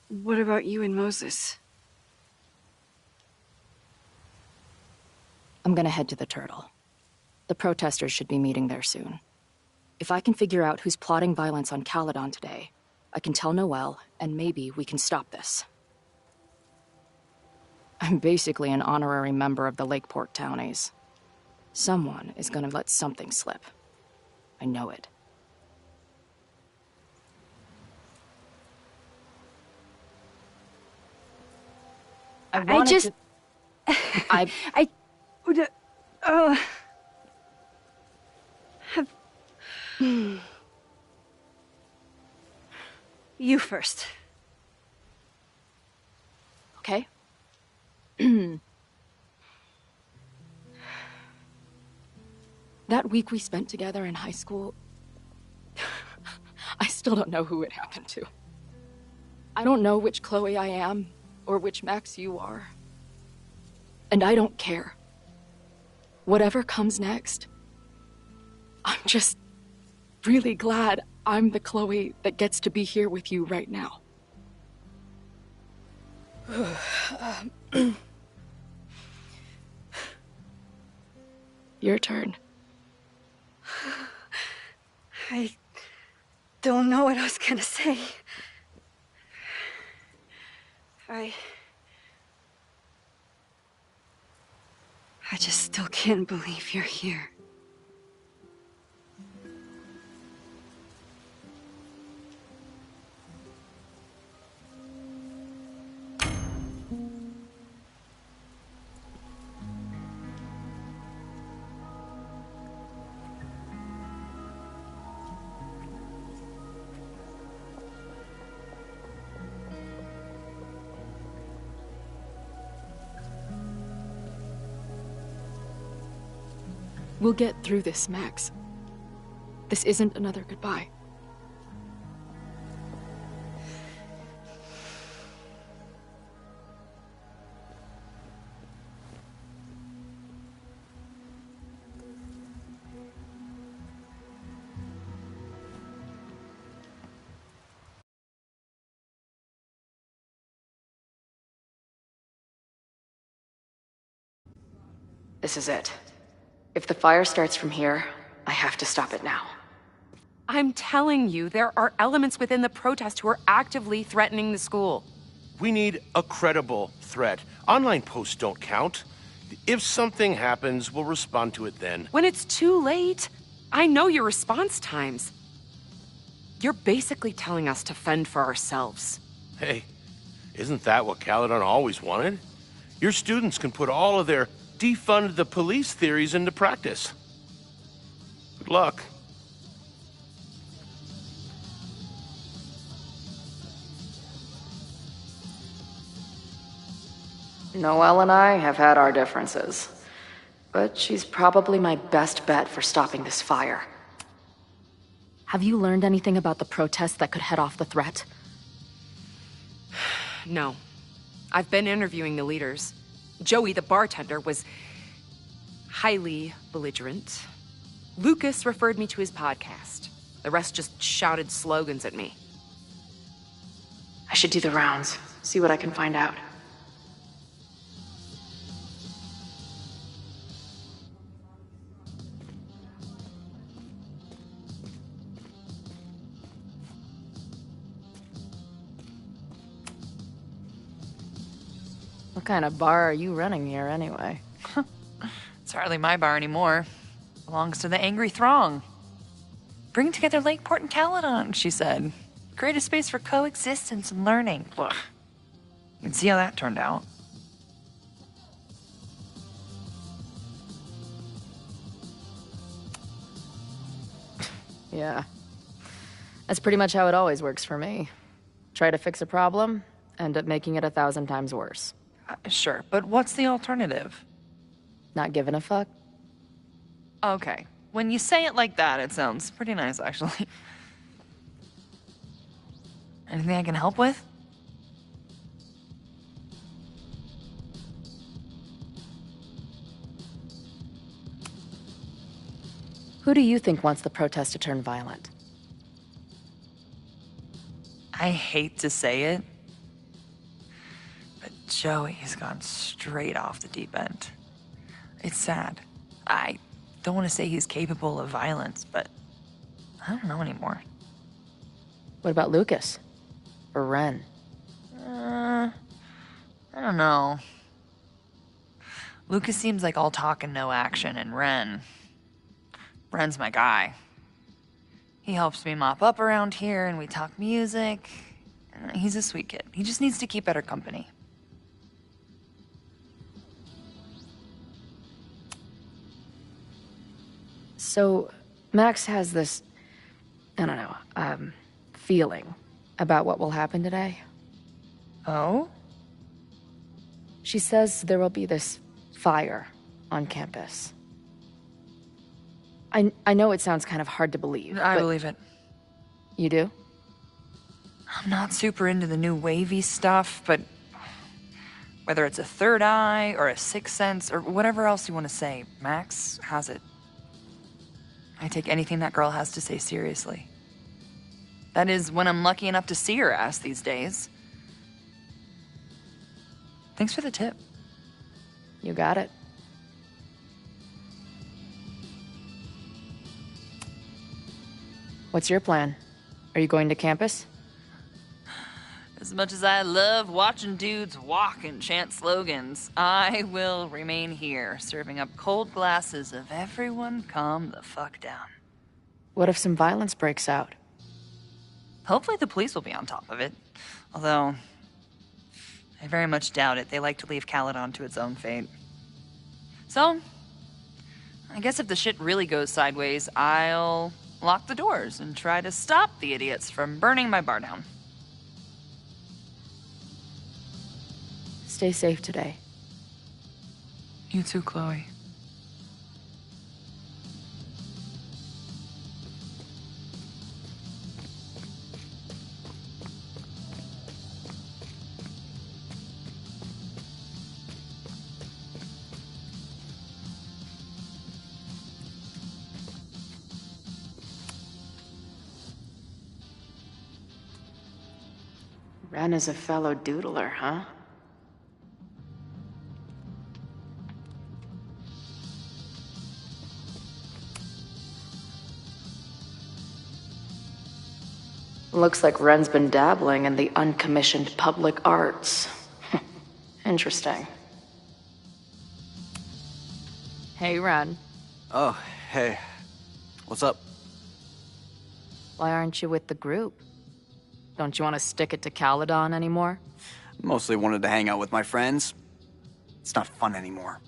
What about you and Moses? I'm gonna head to the Turtle. The protesters should be meeting there soon. If I can figure out who's plotting violence on Caledon today, I can tell Noelle, and maybe we can stop this. I'm basically an honorary member of the Lakeport Townies. Someone is gonna let something slip. I know it. I just... You first. Okay. That week we spent together in high school, I still don't know who it happened to. I don't know which Chloe I am, or which Max you are. And I don't care. Whatever comes next, I'm just really glad I'm the Chloe that gets to be here with you right now. Your turn. I don't know what I was gonna say. I just still can't believe you're here. We'll get through this, Max. This isn't another goodbye. This is it. If the fire starts from here, I have to stop it now. I'm telling you, there are elements within the protest who are actively threatening the school. We need a credible threat. Online posts don't count. If something happens, we'll respond to it then. When it's too late, I know your response times. You're basically telling us to fend for ourselves. Hey, isn't that what Caledon always wanted? Your students can put all of their defund the police theories into practice. Good luck. Noelle and I have had our differences, but she's probably my best bet for stopping this fire. Have you learned anything about the protests that could head off the threat? No. I've been interviewing the leaders. Joey, the bartender, was highly belligerent. Lucas referred me to his podcast. The rest just shouted slogans at me. I should do the rounds, see what I can find out. What kind of bar are you running here, anyway? It's hardly my bar anymore. Belongs to the Angry Throng. Bring together Lakeport and Caledon, she said. Create a space for coexistence and learning. Ugh. You can see how that turned out. Yeah. That's pretty much how it always works for me. Try to fix a problem, end up making it 1,000 times worse. Sure, but what's the alternative? Not giving a fuck? Okay. When you say it like that, it sounds pretty nice, actually. Anything I can help with? Who do you think wants the protest to turn violent? I hate to say it, but Joey's gone straight off the deep end. It's sad. I don't want to say he's capable of violence, but I don't know anymore. What about Lucas? Or Ren? I don't know. Lucas seems like all talk and no action, and Ren's my guy. He helps me mop up around here, and we talk music. He's a sweet kid. He just needs to keep better company. So, Max has this, I don't know, feeling about what will happen today. Oh? She says there will be this fire on campus. I know it sounds kind of hard to believe. I believe it. You do? I'm not super into the new wavy stuff, but whether it's a third eye or a sixth sense or whatever else you want to say, Max has it. I take anything that girl has to say seriously. That is, when I'm lucky enough to see her ass these days. Thanks for the tip. You got it. What's your plan? Are you going to campus? As much as I love watching dudes walk and chant slogans, I will remain here, serving up cold glasses of everyone calm the fuck down. What if some violence breaks out? Hopefully the police will be on top of it. Although, I very much doubt it. They like to leave Caledon to its own fate. So, I guess if the shit really goes sideways, I'll lock the doors and try to stop the idiots from burning my bar down. Stay safe today. You too, Chloe. Ren is a fellow doodler, huh? Looks like Ren's been dabbling in the uncommissioned public arts. Interesting. Hey, Ren. Oh, hey. What's up? Why aren't you with the group? Don't you want to stick it to Caledon anymore? Mostly wanted to hang out with my friends. It's not fun anymore.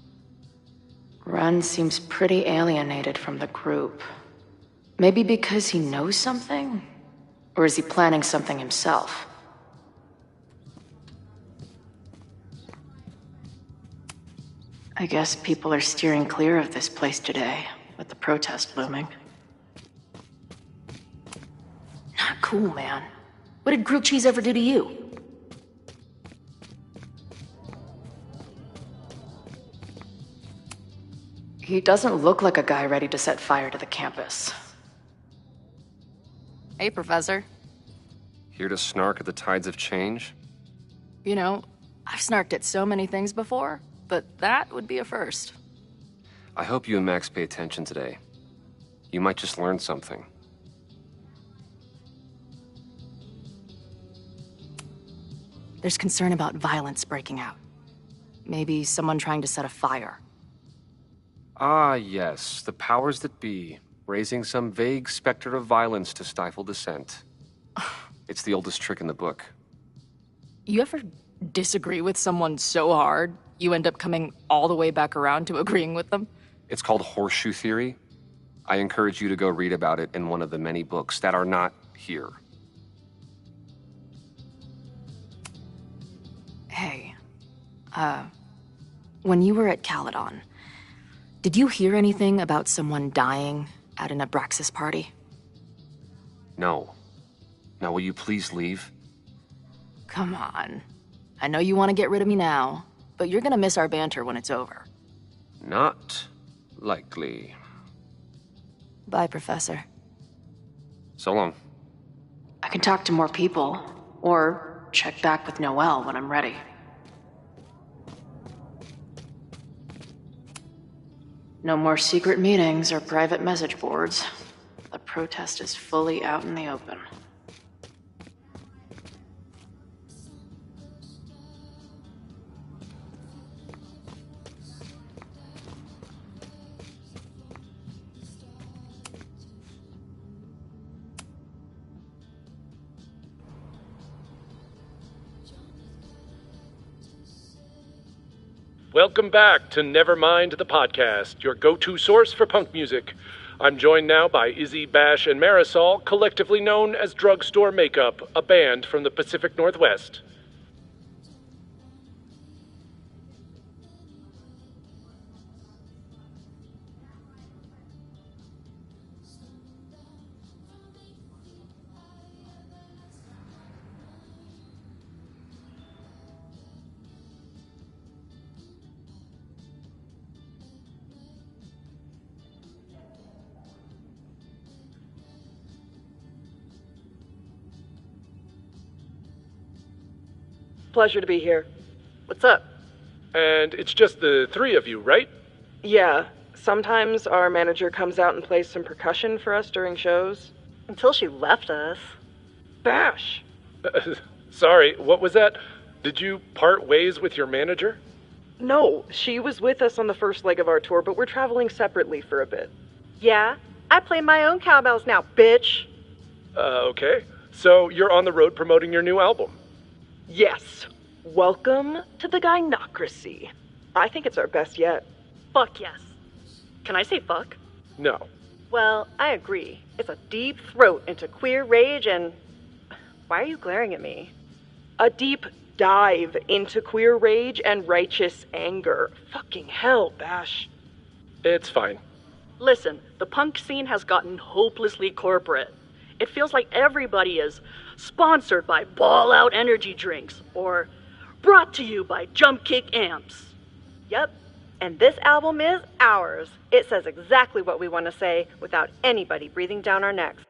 Ren seems pretty alienated from the group. Maybe because he knows something? Or is he planning something himself? I guess people are steering clear of this place today, with the protest looming. Not cool, man. What did grilled cheese ever do to you? He doesn't look like a guy ready to set fire to the campus. Hey, Professor. Here to snark at the tides of change? You know, I've snarked at so many things before, but that would be a first. I hope you and Max pay attention today. You might just learn something. There's concern about violence breaking out. Maybe someone trying to set a fire. Ah, yes, the powers that be, raising some vague specter of violence to stifle dissent. It's the oldest trick in the book. You ever disagree with someone so hard, you end up coming all the way back around to agreeing with them? It's called horseshoe theory. I encourage you to go read about it in one of the many books that are not here. Hey, when you were at Caledon, Did you hear anything about someone dying at an Abraxas party? No. Now, will you please leave? Come on. I know you want to get rid of me now, but you're gonna miss our banter when it's over. Not likely. Bye, Professor. So long. I can talk to more people, or check back with Noelle when I'm ready. No more secret meetings or private message boards. The protest is fully out in the open. Welcome back to Nevermind the Podcast, your go-to source for punk music. I'm joined now by Izzy, Bash, and Marisol, collectively known as Drugstore Makeup, a band from the Pacific Northwest. Pleasure to be here. What's up? And it's just the three of you, right? Yeah, sometimes our manager comes out and plays some percussion for us during shows. Until she left us. Bash! Sorry, what was that? Did you part ways with your manager? No, she was with us on the first leg of our tour, but we're traveling separately for a bit. Yeah, I play my own cowbells now, bitch. Okay. So you're on the road promoting your new album? Yes. Welcome to the Gynocracy. I think it's our best yet. Fuck yes. Can I say fuck? No. Well, I agree. It's a deep throat into queer rage and... Why are you glaring at me? A deep dive into queer rage and righteous anger. Fucking hell, Bash. It's fine. Listen, the punk scene has gotten hopelessly corporate. It feels like everybody is sponsored by Ball Out energy drinks or brought to you by Jump Kick amps. Yep, and this album is ours. It says exactly what we want to say without anybody breathing down our necks.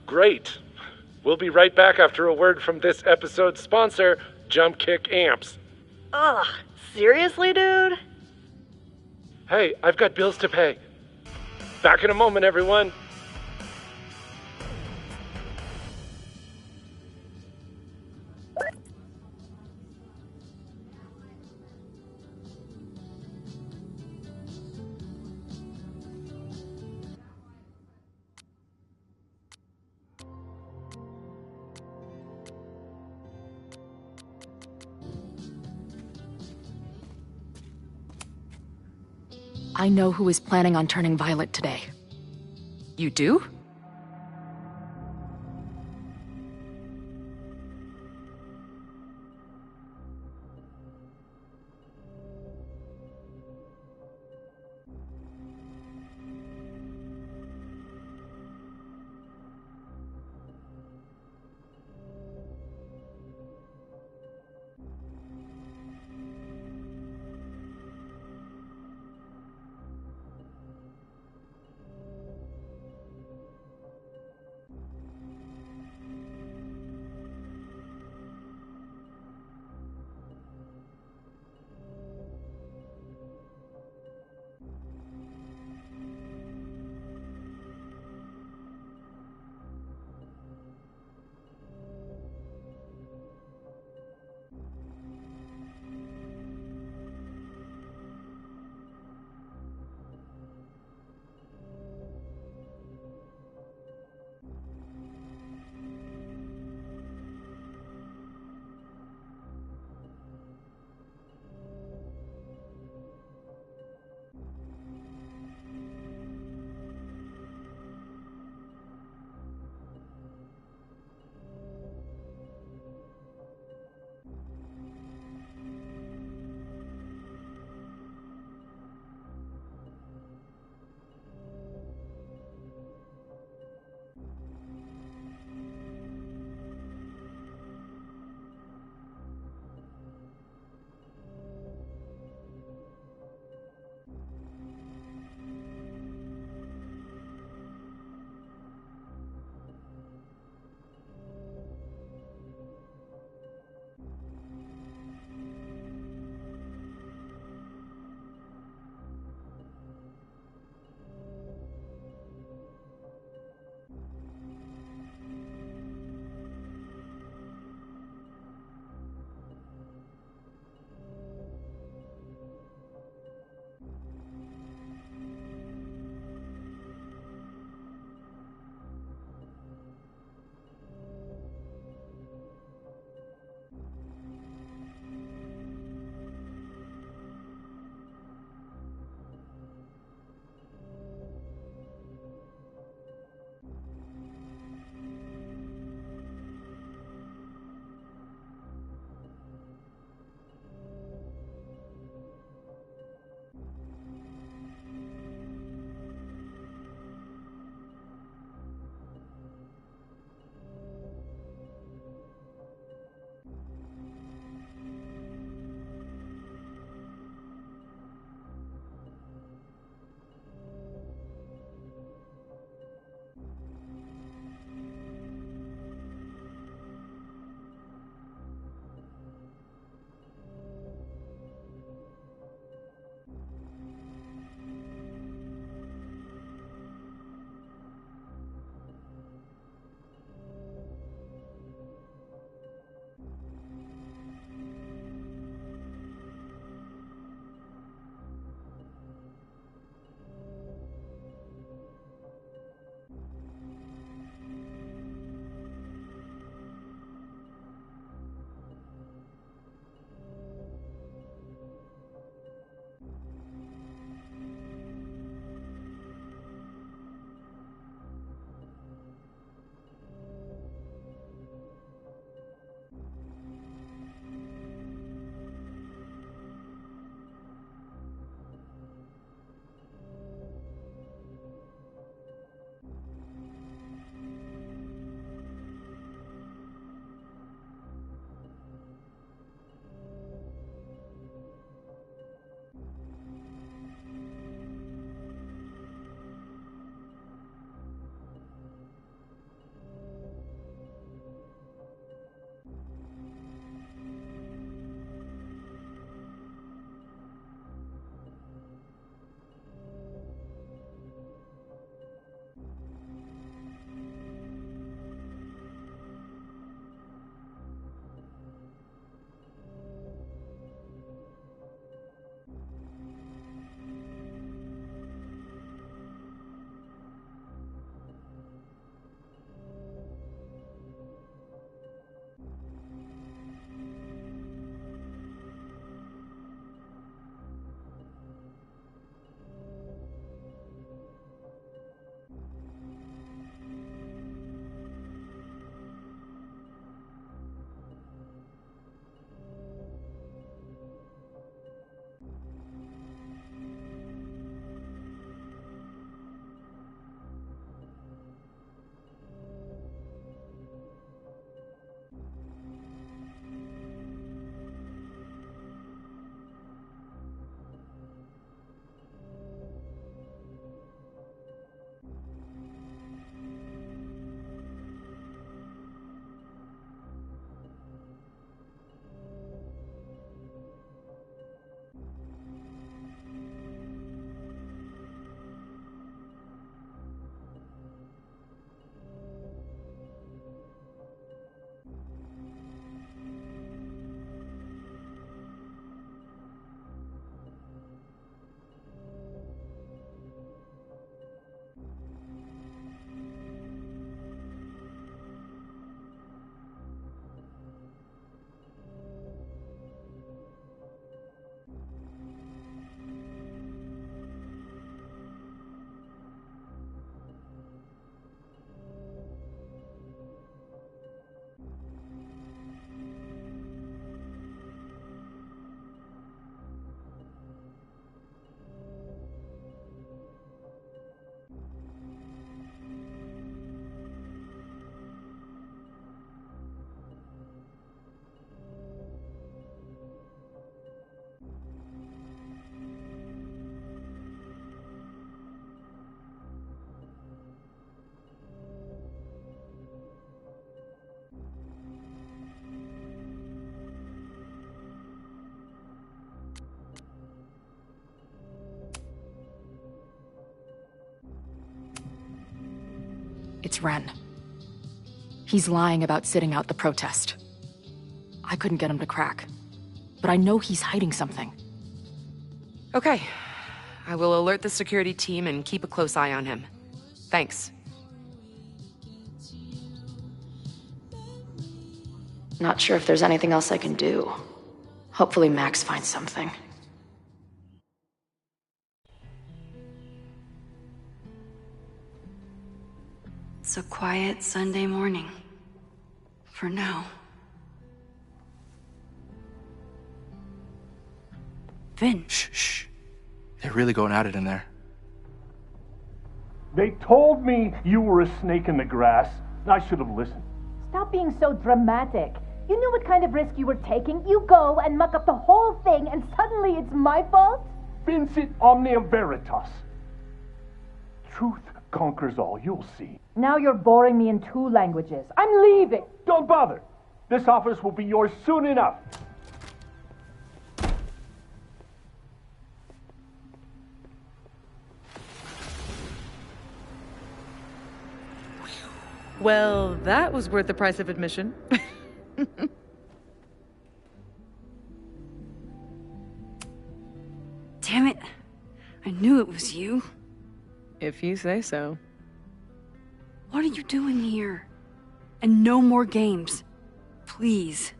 Great. We'll be right back after a word from this episode's sponsor, Jump Kick Amps. Ugh, seriously, dude? Hey, I've got bills to pay. Back in a moment, everyone. I know who is planning on turning violent today. You do? Wren. He's lying about sitting out the protest. I couldn't get him to crack, but I know he's hiding something. Okay. I will alert the security team and keep a close eye on him. Thanks. Not sure if there's anything else I can do. Hopefully Max finds something. It's a quiet Sunday morning. For now. Vin. Shh. They're really going at it in there. They told me you were a snake in the grass. I should have listened. Stop being so dramatic. You knew what kind of risk you were taking. You go and muck up the whole thing, and suddenly it's my fault? Vincit omnia veritas. Truth conquers all, you'll see. Now you're boring me in 2 languages. I'm leaving. Don't bother. This office will be yours soon enough. Well, that was worth the price of admission. Damn it. I knew it was you. If you say so. What are you doing here? And no more games. Please.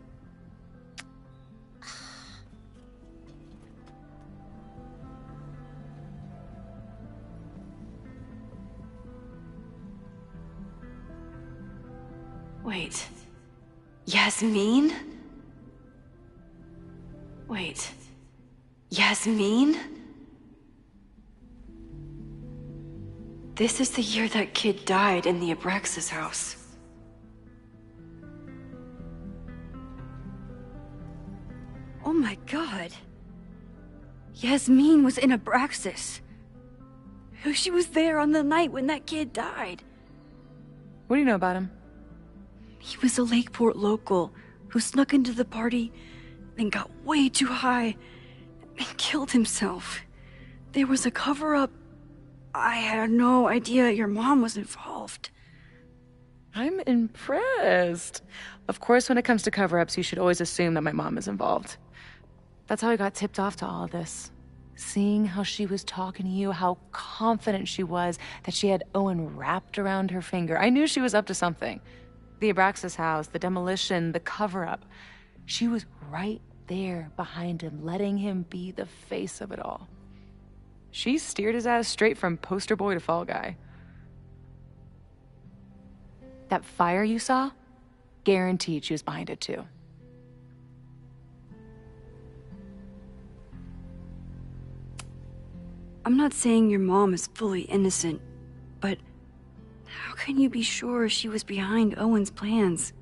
Wait. Yasmin? Wait. Yasmin? This is the year that kid died in the Abraxas house. Oh my god. Yasmin was in Abraxas. She was there on the night when that kid died. What do you know about him? He was a Lakeport local who snuck into the party, then got way too high, and killed himself. There was a cover-up. I had no idea your mom was involved. I'm impressed. Of course, when it comes to cover-ups, you should always assume that my mom is involved. That's how I got tipped off to all of this. Seeing how she was talking to you, how confident she was that she had Owen wrapped around her finger. I knew she was up to something. The Abraxas house, the demolition, the cover-up. She was right there behind him, letting him be the face of it all. She steered his ass straight from poster boy to fall guy. That fire you saw? Guaranteed she was behind it too. I'm not saying your mom is fully innocent, but how can you be sure she was behind Owen's plans?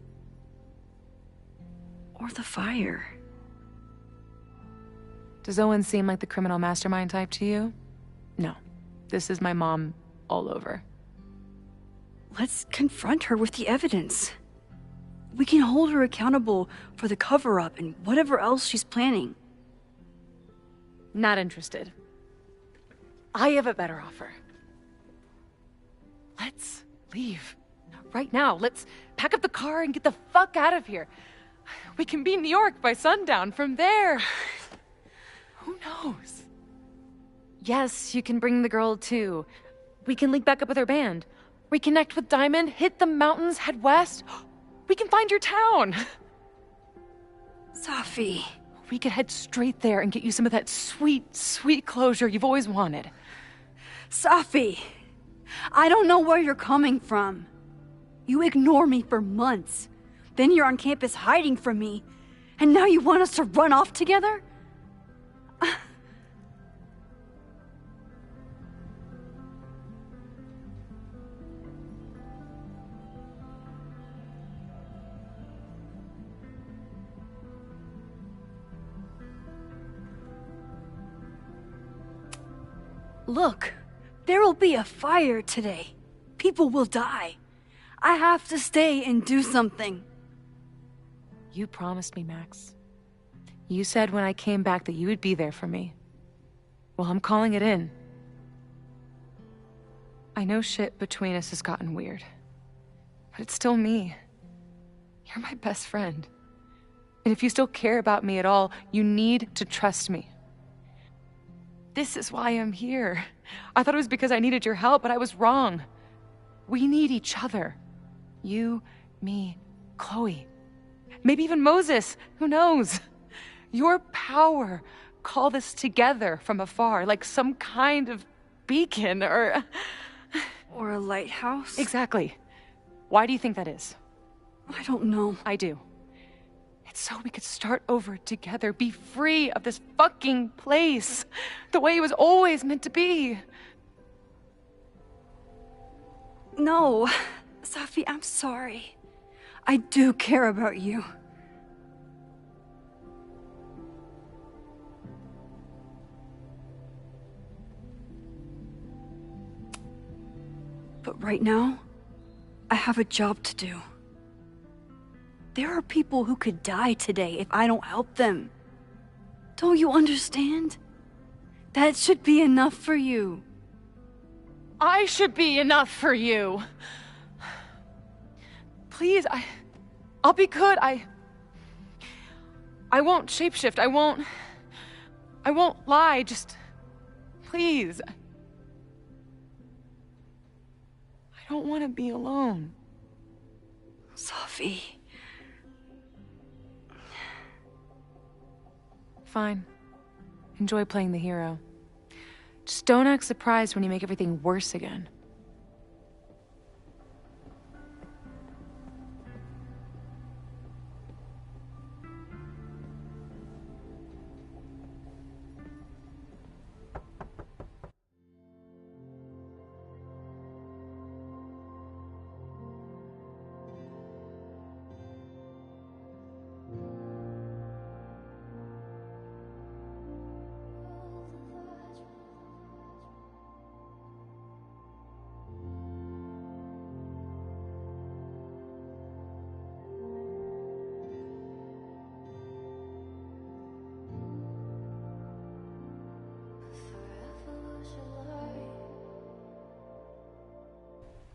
Or the fire? Does Owen seem like the criminal mastermind type to you? No. This is my mom all over. Let's confront her with the evidence. We can hold her accountable for the cover-up and whatever else she's planning. Not interested. I have a better offer. Let's leave. Right now. Let's pack up the car and get the fuck out of here. We can be in New York by sundown. From there, who knows? Yes, you can bring the girl too. We can link back up with her band. Reconnect with Diamond, hit the mountains, head west. We can find your town. Safi. We could head straight there and get you some of that sweet, sweet closure you've always wanted. Safi, I don't know where you're coming from. You ignore me for months. Then you're on campus hiding from me. And now you want us to run off together? Look, there will be a fire today. People will die. I have to stay and do something. You promised me, Max. You said when I came back that you would be there for me. Well, I'm calling it in. I know shit between us has gotten weird. But it's still me. You're my best friend. And if you still care about me at all, you need to trust me. This is why I'm here. I thought it was because I needed your help, but I was wrong. We need each other. You, me, Chloe. Maybe even Moses. Who knows? Your power called us together from afar, like some kind of beacon or a lighthouse? Exactly. Why do you think that is? I don't know. I do. It's so we could start over together, be free of this fucking place, the way it was always meant to be. No, Safi, I'm sorry. I do care about you. But right now, I have a job to do. There are people who could die today if I don't help them. Don't you understand? That should be enough for you. I should be enough for you. Please, I'll be good. I won't shapeshift. I won't lie. Just, please. I don't want to be alone. Safi. Fine. Enjoy playing the hero. Just don't act surprised when you make everything worse again.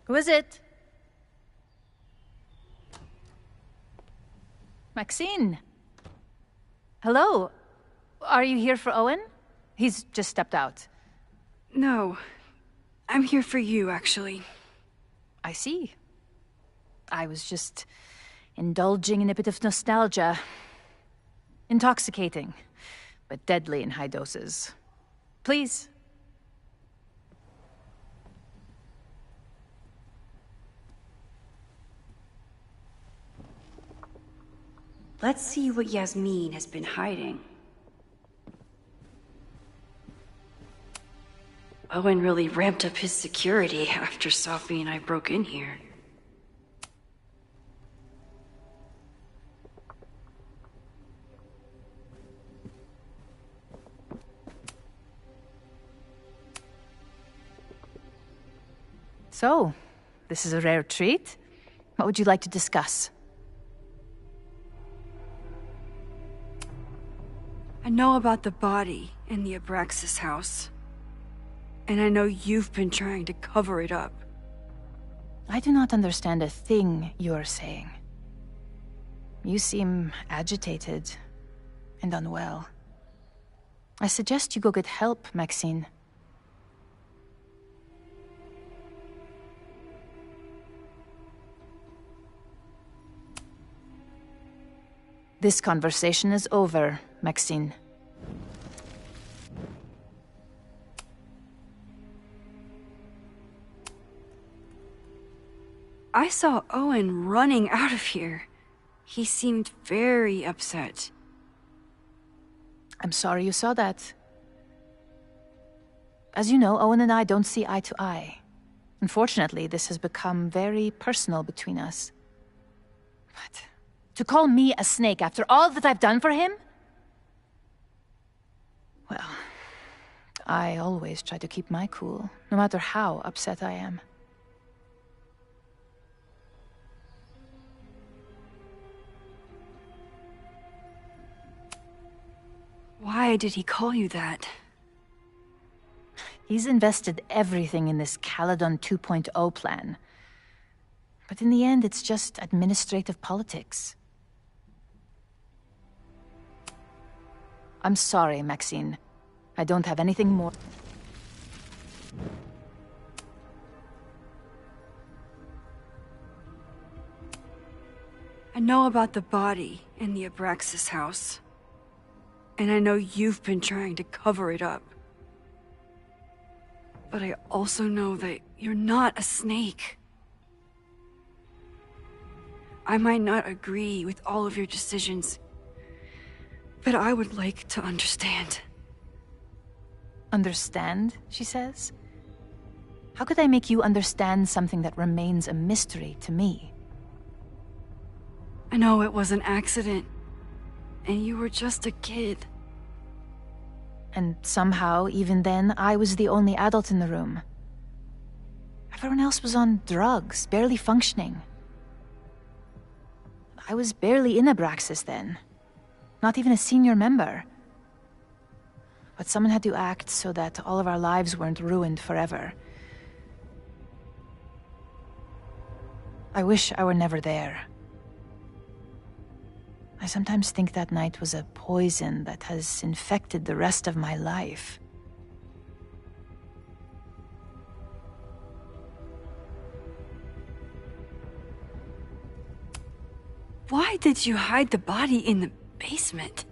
Who is it? Maxine. Hello. Are you here for Owen? He's just stepped out. No. I'm here for you, actually. I see. I was just indulging in a bit of nostalgia. Intoxicating, but deadly in high doses. Please. Let's see what Yasmin has been hiding. Owen really ramped up his security after Safi and I broke in here. So, this is a rare treat. What would you like to discuss? I know about the body in the Abraxas house. And I know you've been trying to cover it up. I do not understand a thing you are saying. You seem agitated and unwell. I suggest you go get help, Maxine. This conversation is over, Maxine. I saw Owen running out of here. He seemed very upset. I'm sorry you saw that. As you know, Owen and I don't see eye to eye. Unfortunately, this has become very personal between us. But to call me a snake after all that I've done for him? Well, I always try to keep my cool, no matter how upset I am. Why did he call you that? He's invested everything in this Caledon 2.0 plan. But in the end, it's just administrative politics. I'm sorry, Maxine. I don't have anything more. I know about the body in the Abraxas house. And I know you've been trying to cover it up. But I also know that you're not a snake. I might not agree with all of your decisions, but I would like to understand. Understand, she says? How could I make you understand something that remains a mystery to me? I know it was an accident, and you were just a kid. And somehow, even then, I was the only adult in the room. Everyone else was on drugs, barely functioning. I was barely in Abraxas then. Not even a senior member. But someone had to act so that all of our lives weren't ruined forever. I wish I were never there. I sometimes think that night was a poison that has infected the rest of my life. Why did you hide the body in the basement?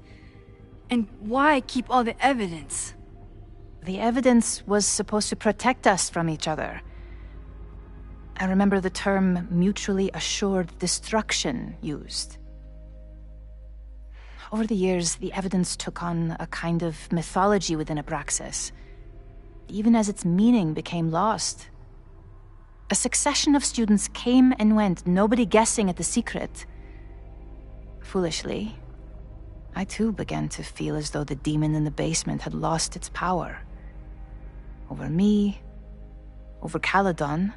And why keep all the evidence? The evidence was supposed to protect us from each other. I remember the term mutually assured destruction used. Over the years, the evidence took on a kind of mythology within Abraxas, even as its meaning became lost. A succession of students came and went, nobody guessing at the secret. Foolishly, I too began to feel as though the demon in the basement had lost its power. Over me, over Caledon.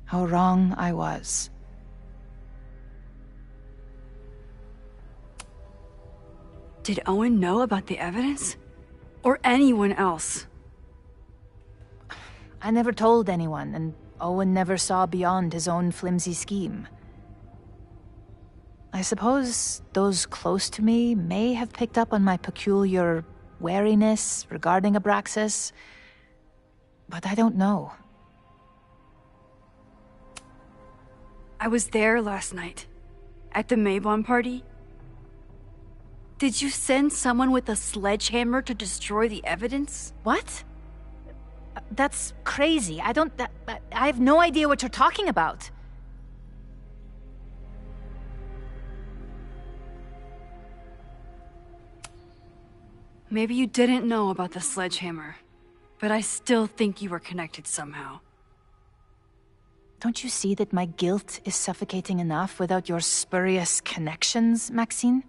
How wrong I was. Did Owen know about the evidence? Or anyone else? I never told anyone, and Owen never saw beyond his own flimsy scheme. I suppose those close to me may have picked up on my peculiar wariness regarding Abraxas, but I don't know. I was there last night, at the Maybon party. Did you send someone with a sledgehammer to destroy the evidence? What? That's crazy. I have no idea what you're talking about. Maybe you didn't know about the sledgehammer, but I still think you were connected somehow. Don't you see that my guilt is suffocating enough without your spurious connections, Maxine?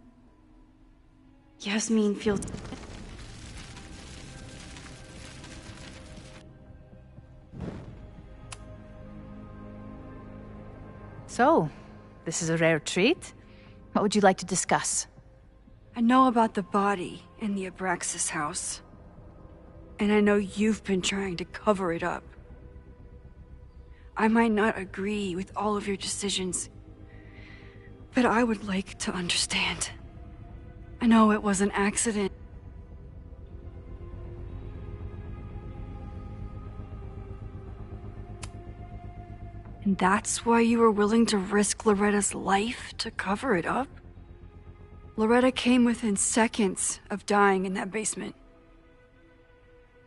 Yasmin feels... So, this is a rare treat. What would you like to discuss? I know about the body in the Abraxas house. And I know you've been trying to cover it up. I might not agree with all of your decisions, but I would like to understand. I know it was an accident. And that's why you were willing to risk Loretta's life to cover it up? Loretta came within seconds of dying in that basement.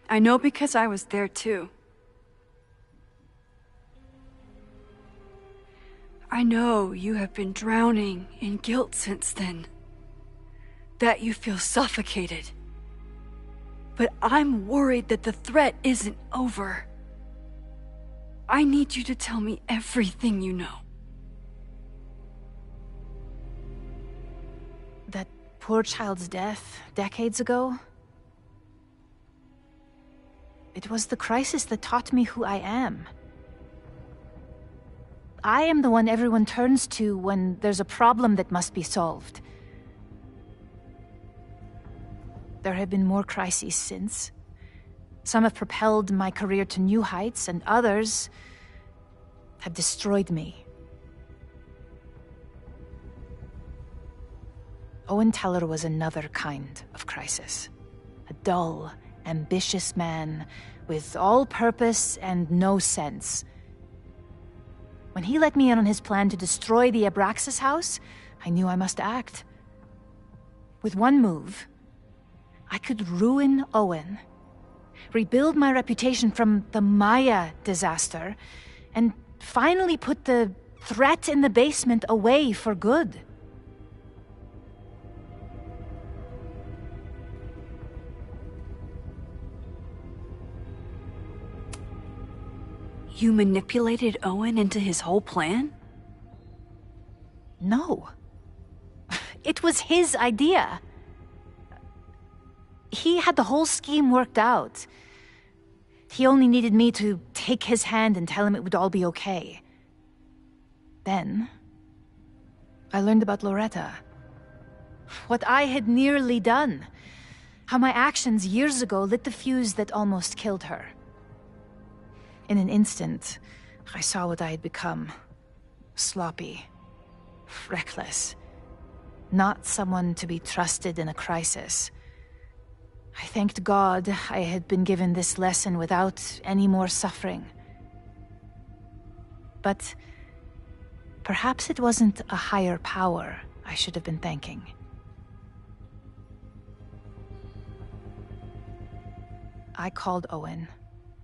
I know because I was there too. I know you have been drowning in guilt since then. That you feel suffocated. But I'm worried that the threat isn't over. I need you to tell me everything you know. That poor child's death decades ago? It was the crisis that taught me who I am. I am the one everyone turns to when there's a problem that must be solved. There have been more crises since. Some have propelled my career to new heights, and others have destroyed me. Owen Teller was another kind of crisis. A dull, ambitious man with all purpose and no sense. When he let me in on his plan to destroy the Abraxas house, I knew I must act. With one move, I could ruin Owen, rebuild my reputation from the Maya disaster, and finally put the threat in the basement away for good. You manipulated Owen into his whole plan? No. It was his idea. He had the whole scheme worked out. He only needed me to take his hand and tell him it would all be okay. Then, I learned about Loretta. What I had nearly done. How my actions years ago lit the fuse that almost killed her. In an instant, I saw what I had become. Sloppy. Reckless. Not someone to be trusted in a crisis. I thanked God I had been given this lesson without any more suffering. But perhaps it wasn't a higher power I should have been thanking. I called Owen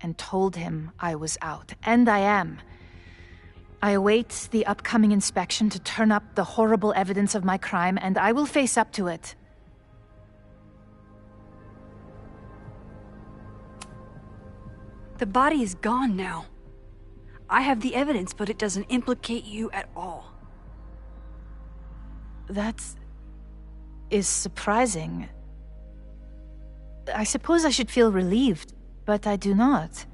and told him I was out, and I am. I await the upcoming inspection to turn up the horrible evidence of my crime, and I will face up to it. The body is gone now. I have the evidence, but it doesn't implicate you at all. That is surprising. I suppose I should feel relieved, but I do not.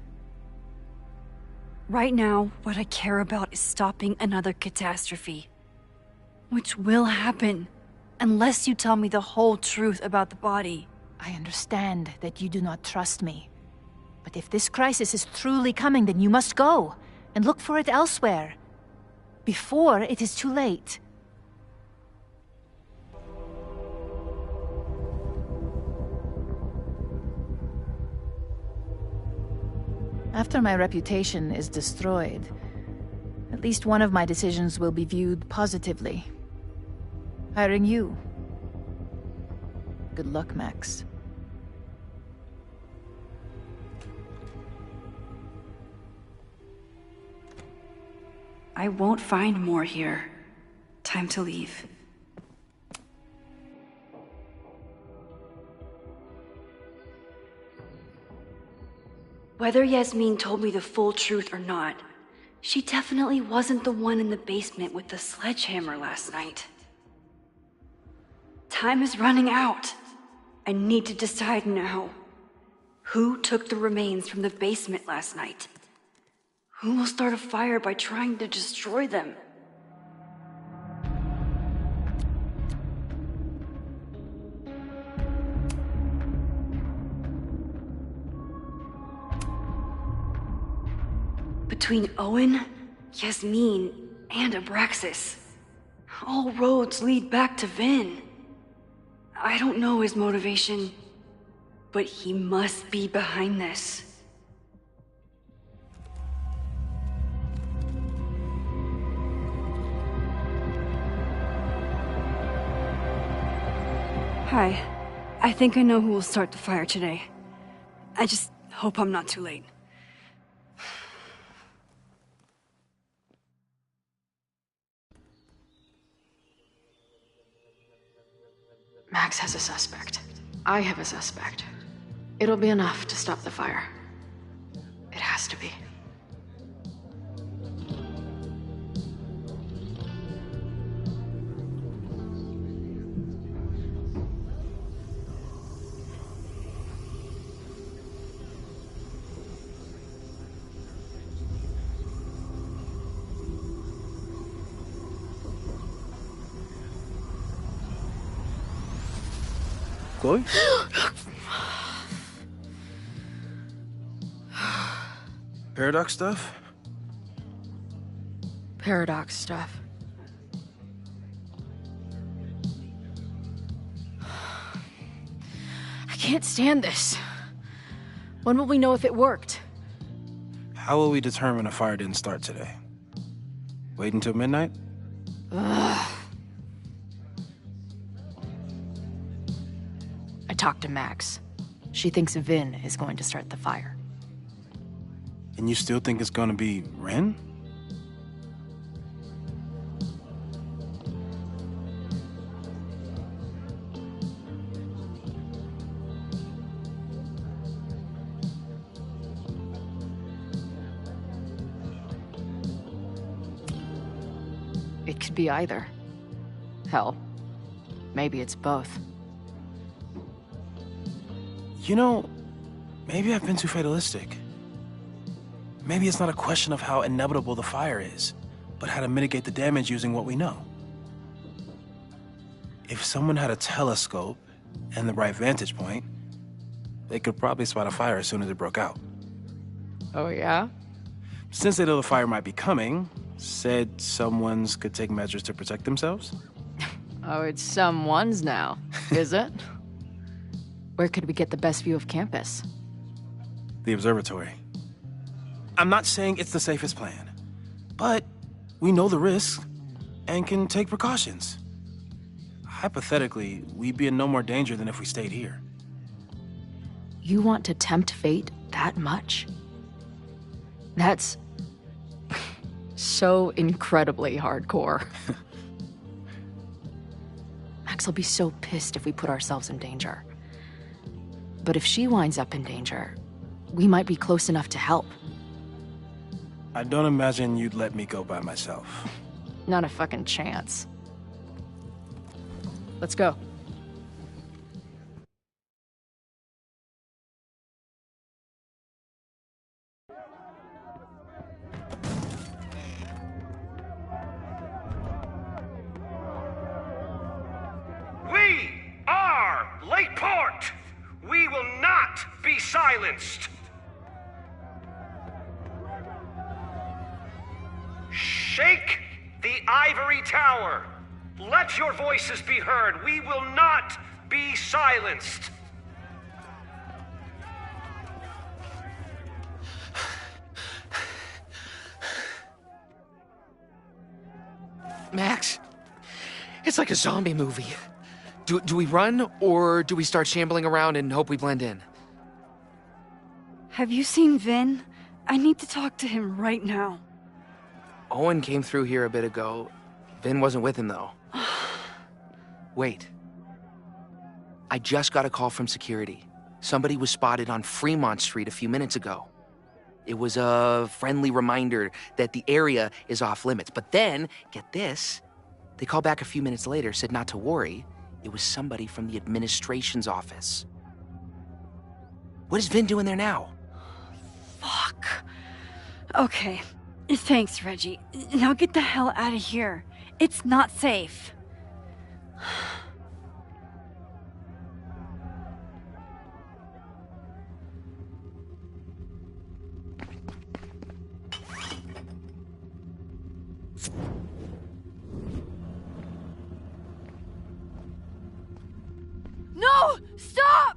Right now, what I care about is stopping another catastrophe. Which will happen, unless you tell me the whole truth about the body. I understand that you do not trust me. But if this crisis is truly coming, then you must go, and look for it elsewhere. Before it is too late. After my reputation is destroyed, at least one of my decisions will be viewed positively. Hiring you. Good luck, Max. I won't find more here. Time to leave. Whether Yasmin told me the full truth or not, she definitely wasn't the one in the basement with the sledgehammer last night. Time is running out. I need to decide now. Who took the remains from the basement last night? Who will start a fire by trying to destroy them? Between Owen, Yasmin, and Abraxas, all roads lead back to Vin. I don't know his motivation, but he must be behind this. Hi. I think I know who will start the fire today. I just hope I'm not too late. Max has a suspect. I have a suspect. It'll be enough to stop the fire. It has to be. Chloe? Paradox stuff? Paradox stuff. I can't stand this. When will we know if it worked? How will we determine a fire didn't start today? Wait until midnight? Ugh. I talked to Max. She thinks Vin is going to start the fire. And you still think it's gonna be Ren? It could be either. Hell, maybe it's both. You know, maybe I've been too fatalistic. Maybe it's not a question of how inevitable the fire is, but how to mitigate the damage using what we know. If someone had a telescope and the right vantage point, they could probably spot a fire as soon as it broke out. Oh, yeah? Since they know the fire might be coming, said someone's could take measures to protect themselves? Oh, it's someone's now, is it? Where could we get the best view of campus? The observatory. I'm not saying it's the safest plan, but we know the risks and can take precautions. Hypothetically, we'd be in no more danger than if we stayed here. You want to tempt fate that much? That's so incredibly hardcore. Max will be so pissed if we put ourselves in danger. But if she winds up in danger, we might be close enough to help. I don't imagine you'd let me go by myself. Not a fucking chance. Let's go. We are Lakeport! We will not be silenced! Shake the ivory tower! Let your voices be heard! We will not be silenced! Max, it's like a zombie movie. Do we run, or do we start shambling around and hope we blend in? Have you seen Vin? I need to talk to him right now. Owen came through here a bit ago. Vin wasn't with him, though. Wait. I just got a call from security. Somebody was spotted on Fremont Street a few minutes ago. It was a friendly reminder that the area is off limits. But then, get this, they called back a few minutes later, said not to worry. It was somebody from the administration's office. What is Vin doing there now? Fuck. Okay. Thanks, Reggie. Now get the hell out of here. It's not safe. No! Stop!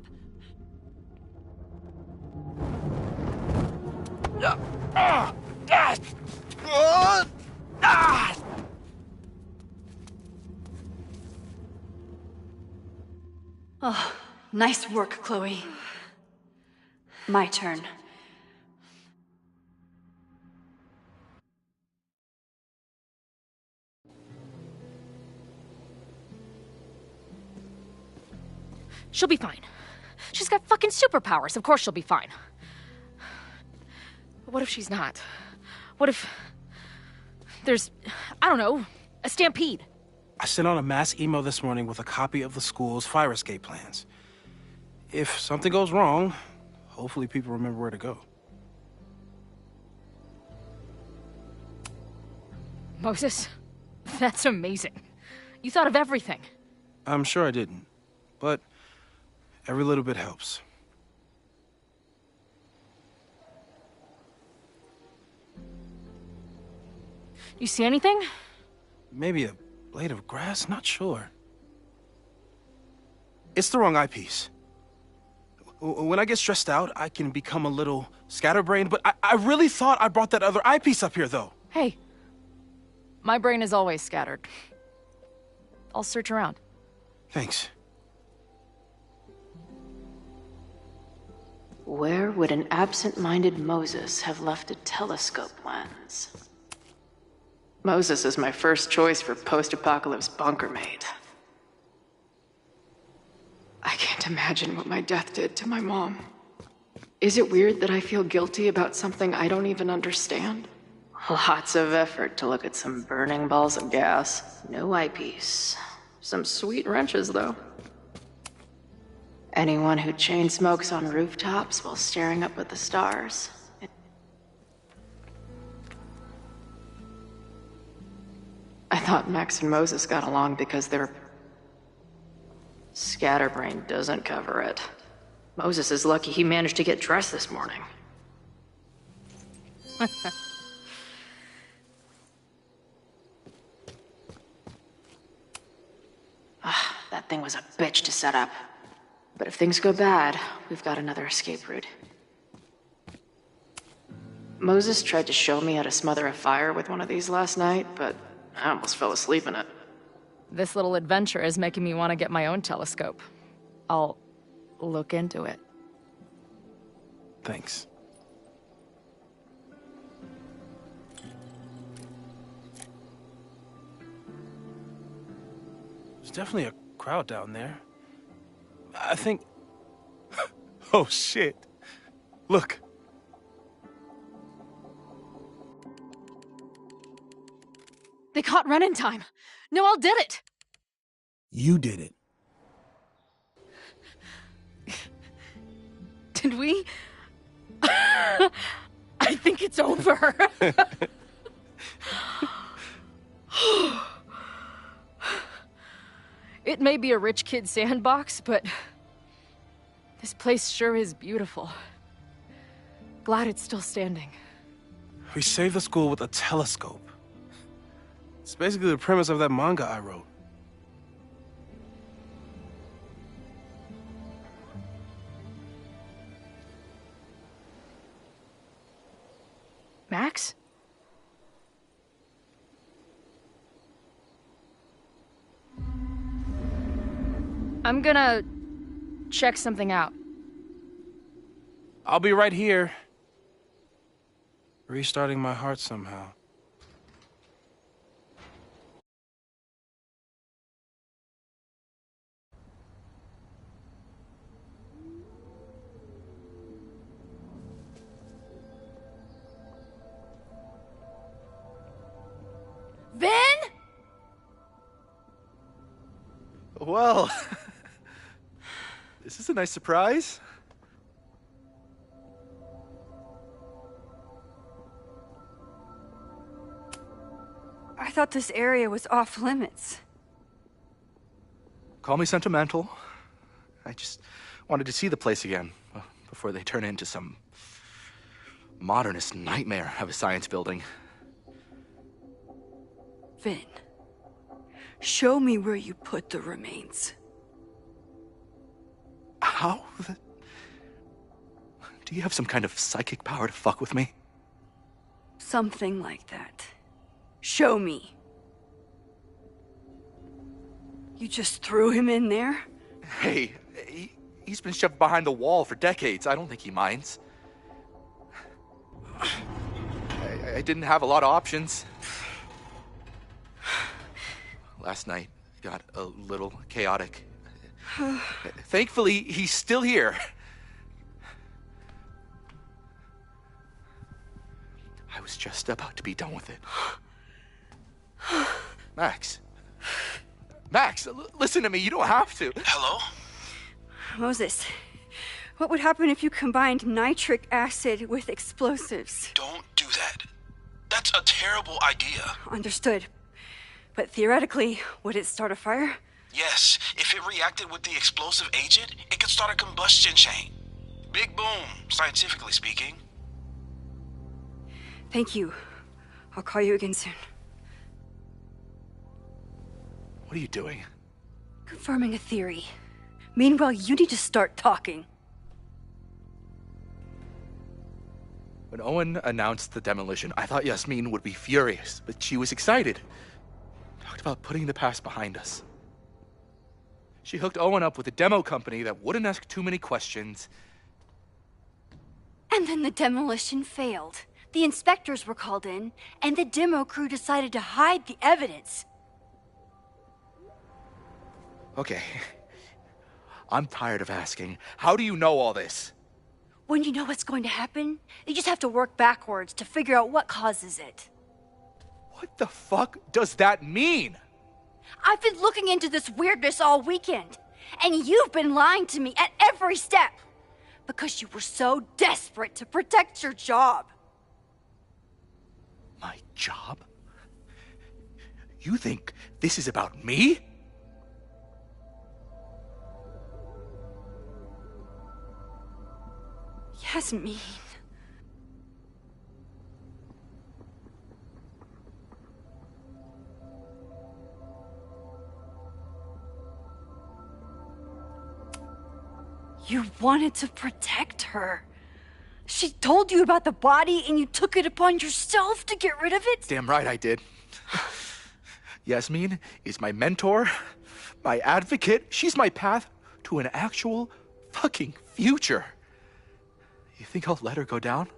Oh, nice work, Chloe. My turn. She'll be fine. She's got fucking superpowers. Of course she'll be fine. But what if she's not? What if there's, I don't know, a stampede? I sent out a mass email this morning with a copy of the school's fire escape plans. If something goes wrong, hopefully people remember where to go. Moses, that's amazing. You thought of everything. I'm sure I didn't, but every little bit helps. You see anything? Maybe a blade of grass? Not sure. It's the wrong eyepiece. When I get stressed out, I can become a little scatterbrained, but I really thought I brought that other eyepiece up here, though. Hey, my brain is always scattered. I'll search around. Thanks. Where would an absent-minded Moses have left a telescope lens? Moses is my first choice for post-apocalypse bunker maid. I can't imagine what my death did to my mom. Is it weird that I feel guilty about something I don't even understand? Lots of effort to look at some burning balls of gas. No eyepiece. Some sweet wrenches, though. Anyone who chain smokes on rooftops while staring up at the stars. I thought Max and Moses got along because their scatterbrain doesn't cover it. Moses is lucky he managed to get dressed this morning. That thing was a bitch to set up. But if things go bad, we've got another escape route. Moses tried to show me how to smother a fire with one of these last night, but I almost fell asleep in it. This little adventure is making me want to get my own telescope. I'll look into it. Thanks. There's definitely a crowd down there. I think... Oh, shit. Look. They caught Ren in time. Noel did it. You did it. Did we? I think it's over. It may be a rich kid's sandbox, but this place sure is beautiful. Glad it's still standing. We saved the school with a telescope. It's basically the premise of that manga I wrote. Max? I'm gonna check something out. I'll be right here. Restarting my heart somehow. Vin? Well, this is a nice surprise. I thought this area was off limits. Call me sentimental. I just wanted to see the place again before they turn into some modernist nightmare of a science building. Vin, show me where you put the remains. How? Do you have some kind of psychic power to fuck with me? Something like that. Show me. You just threw him in there? Hey, he's been shoved behind the wall for decades. I don't think he minds. I didn't have a lot of options. Last night got a little chaotic. Thankfully, he's still here. I was just about to be done with it. Max. Max, listen to me. You don't have to. Hello? Moses, what would happen if you combined nitric acid with explosives? Don't do that. That's a terrible idea. Understood. But theoretically, would it start a fire? Yes, if it reacted with the explosive agent, it could start a combustion chain. Big boom, scientifically speaking. Thank you. I'll call you again soon. What are you doing? Confirming a theory. Meanwhile, you need to start talking. When Owen announced the demolition, I thought Yasmin would be furious, but she was excited. Talked about putting the past behind us. She hooked Owen up with a demo company that wouldn't ask too many questions. And then the demolition failed. The inspectors were called in, and the demo crew decided to hide the evidence. Okay. I'm tired of asking. How do you know all this? When you know what's going to happen, you just have to work backwards to figure out what causes it. What the fuck does that mean? I've been looking into this weirdness all weekend, and you've been lying to me at every step because you were so desperate to protect your job. My job? You think this is about me? Yasmin. You wanted to protect her. She told you about the body and you took it upon yourself to get rid of it? Damn right I did. Yasmin is my mentor, my advocate. She's my path to an actual fucking future. You think I'll let her go down?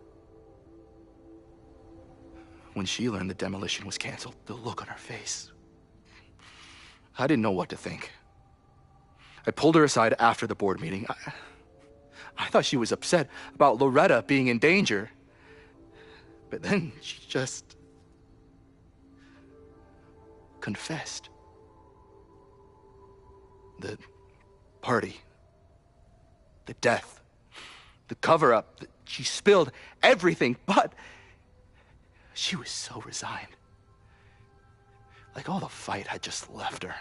When she learned the demolition was canceled, the look on her face. I didn't know what to think. I pulled her aside after the board meeting. I thought she was upset about Loretta being in danger. But then she just confessed. The party, the death, the cover-up, she spilled everything, but she was so resigned. Like all the fight had just left her.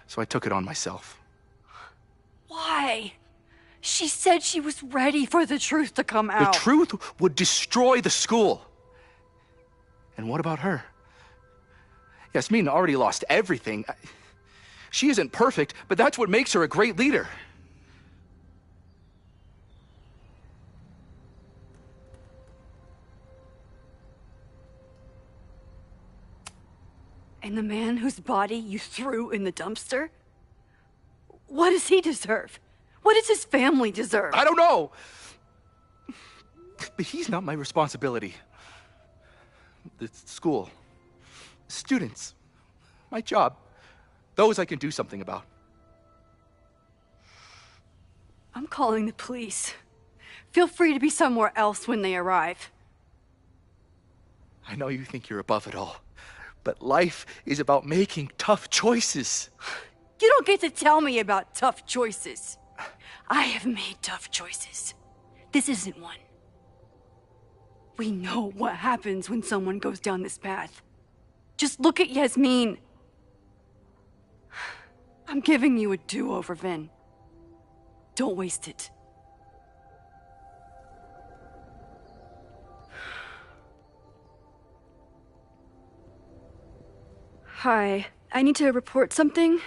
So I took it on myself. Why? She said she was ready for the truth to come out. The truth would destroy the school. And what about her? Yasmin already lost everything. She isn't perfect, but that's what makes her a great leader. And the man whose body you threw in the dumpster? What does he deserve? What does his family deserve? I don't know. But he's not my responsibility. The school, students, my job, those I can do something about. I'm calling the police. Feel free to be somewhere else when they arrive. I know you think you're above it all, but life is about making tough choices. You don't get to tell me about tough choices. I have made tough choices. This isn't one. We know what happens when someone goes down this path. Just look at Yasmin. I'm giving you a do-over, Vin. Don't waste it. Hi, I need to report something.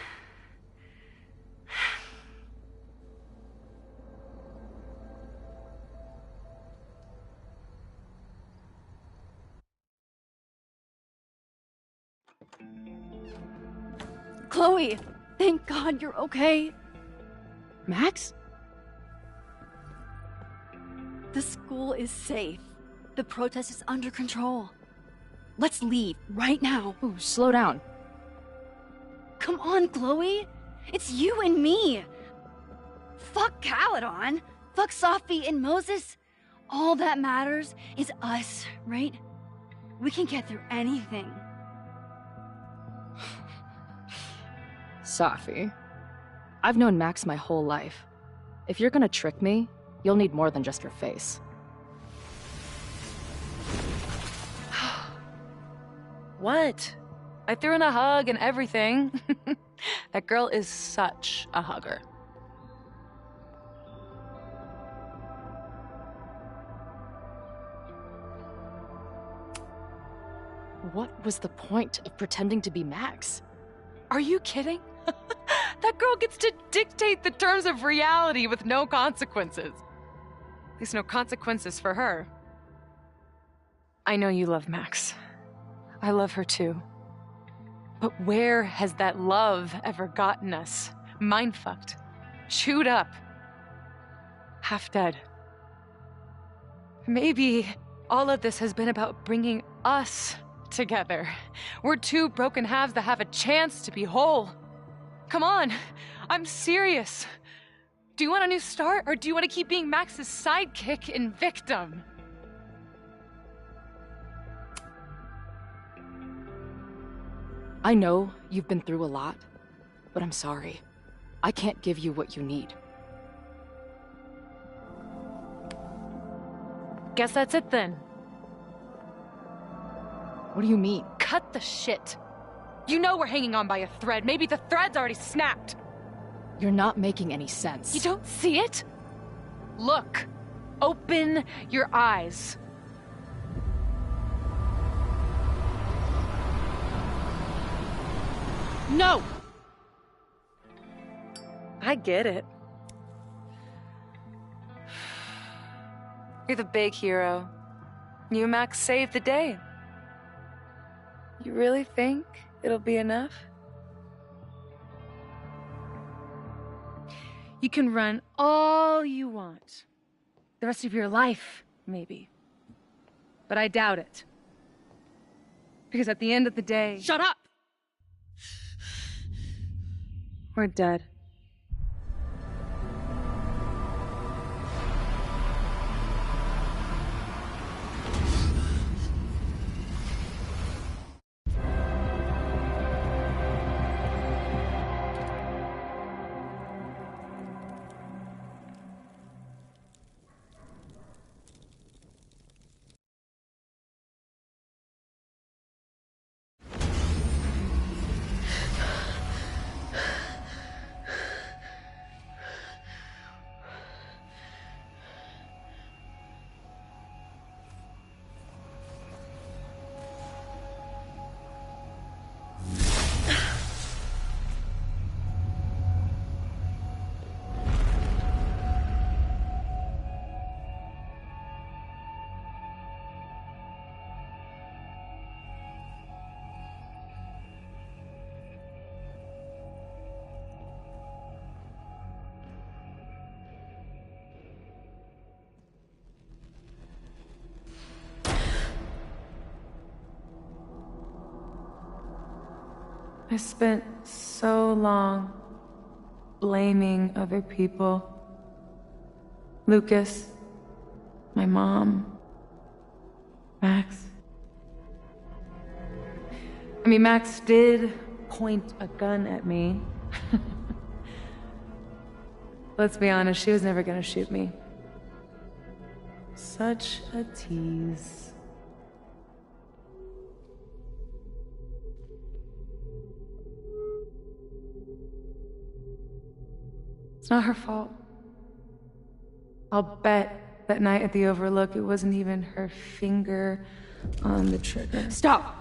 Chloe, thank God you're okay. Max? The school is safe. The protest is under control. Let's leave right now. Ooh, slow down. Come on, Chloe. It's you and me. Fuck Caledon. Fuck Sophie and Moses. All that matters is us, right? We can get through anything. Safi, I've known Max my whole life. If you're gonna trick me, you'll need more than just your face. What? I threw in a hug and everything. That girl is such a hugger. What was the point of pretending to be Max? Are you kidding? That girl gets to dictate the terms of reality with no consequences. At least no consequences for her. I know you love Max. I love her too. But where has that love ever gotten us? Mind-fucked. Chewed up. Half dead. Maybe all of this has been about bringing us together. We're two broken halves that have a chance to be whole. Come on, I'm serious. Do you want a new start, or do you want to keep being Max's sidekick and victim? I know you've been through a lot, but I'm sorry. I can't give you what you need. Guess that's it then. What do you mean? Cut the shit. You know we're hanging on by a thread. Maybe the thread's already snapped. You're not making any sense. You don't see it? Look. Open your eyes. No! I get it. You're the big hero. You and Max saved the day. You really think it'll be enough? You can run all you want. The rest of your life, maybe. But I doubt it. Because at the end of the day... Shut up! We're dead. I spent so long blaming other people. Lucas, my mom, Max. I mean, Max did point a gun at me. Let's be honest, she was never gonna shoot me. Such a tease. It's not her fault. I'll bet that night at the Overlook it wasn't even her finger on the trigger. Stop!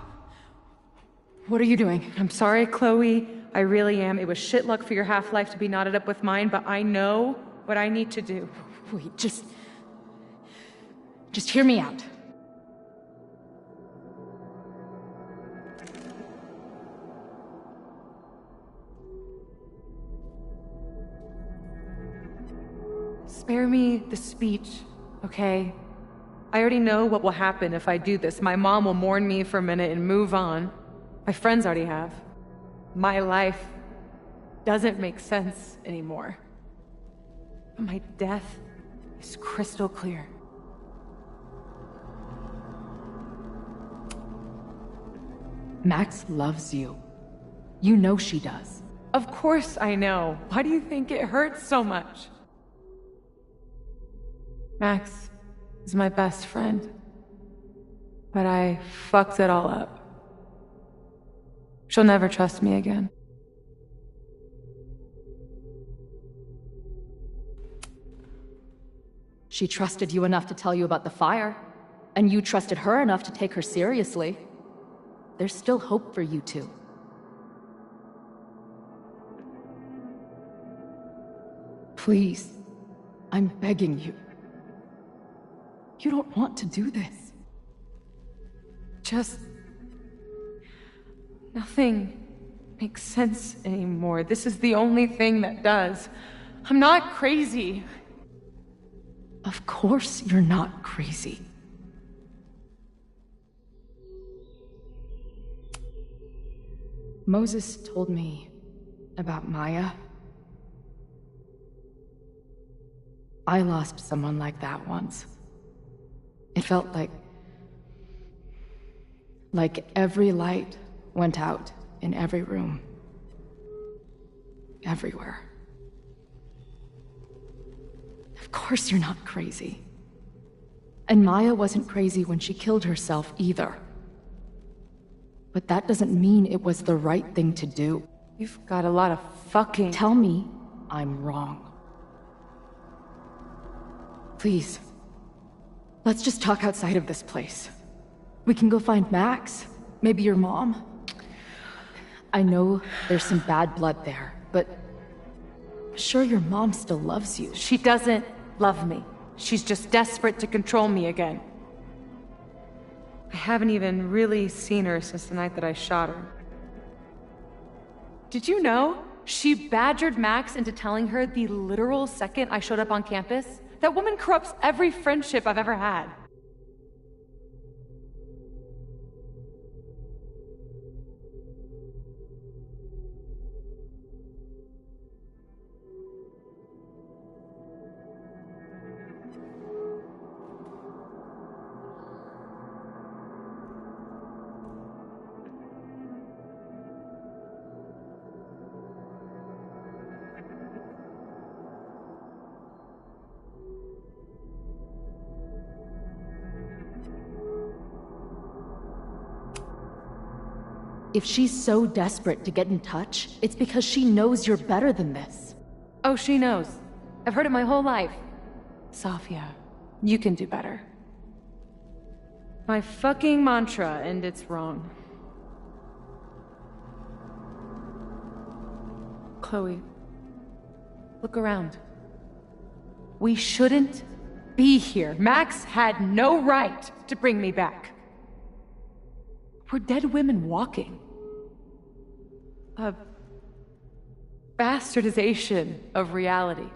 What are you doing? I'm sorry, Chloe. I really am. It was shit luck for your half-life to be knotted up with mine, but I know what I need to do. Wait, just hear me out. Spare me the speech, okay? I already know what will happen if I do this. My mom will mourn me for a minute and move on. My friends already have. My life doesn't make sense anymore. But my death is crystal clear. Max loves you. You know she does. Of course I know. Why do you think it hurts so much? Max is my best friend. But I fucked it all up. She'll never trust me again. She trusted you enough to tell you about the fire, and you trusted her enough to take her seriously. There's still hope for you two. Please, I'm begging you. You don't want to do this. Just... nothing makes sense anymore. This is the only thing that does. I'm not crazy. Of course you're not crazy. Moses told me about Maya. I lost someone like that once. It felt like every light went out in every room. Everywhere. Of course you're not crazy. And Maya wasn't crazy when she killed herself either. But that doesn't mean it was the right thing to do. You've got a lot of fucking... Tell me I'm wrong. Please. Let's just talk outside of this place. We can go find Max. Maybe your mom. I know there's some bad blood there, but... I'm sure your mom still loves you. She doesn't love me. She's just desperate to control me again. I haven't even really seen her since the night that I shot her. Did you know? She badgered Max into telling her the literal second I showed up on campus. That woman corrupts every friendship I've ever had. If she's so desperate to get in touch, it's because she knows you're better than this. Oh, she knows. I've heard it my whole life. Safia, you can do better. My fucking mantra, and it's wrong. Chloe, look around. We shouldn't be here. Max had no right to bring me back. We're dead women walking. A bastardization of reality.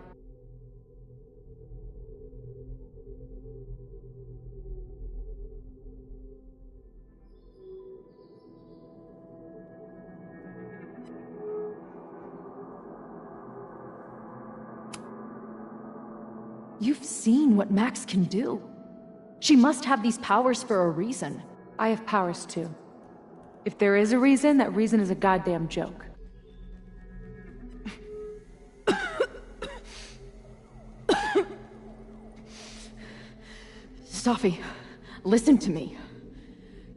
You've seen what Max can do. She must have these powers for a reason. I have powers too. If there is a reason, that reason is a goddamn joke. Safi, listen to me.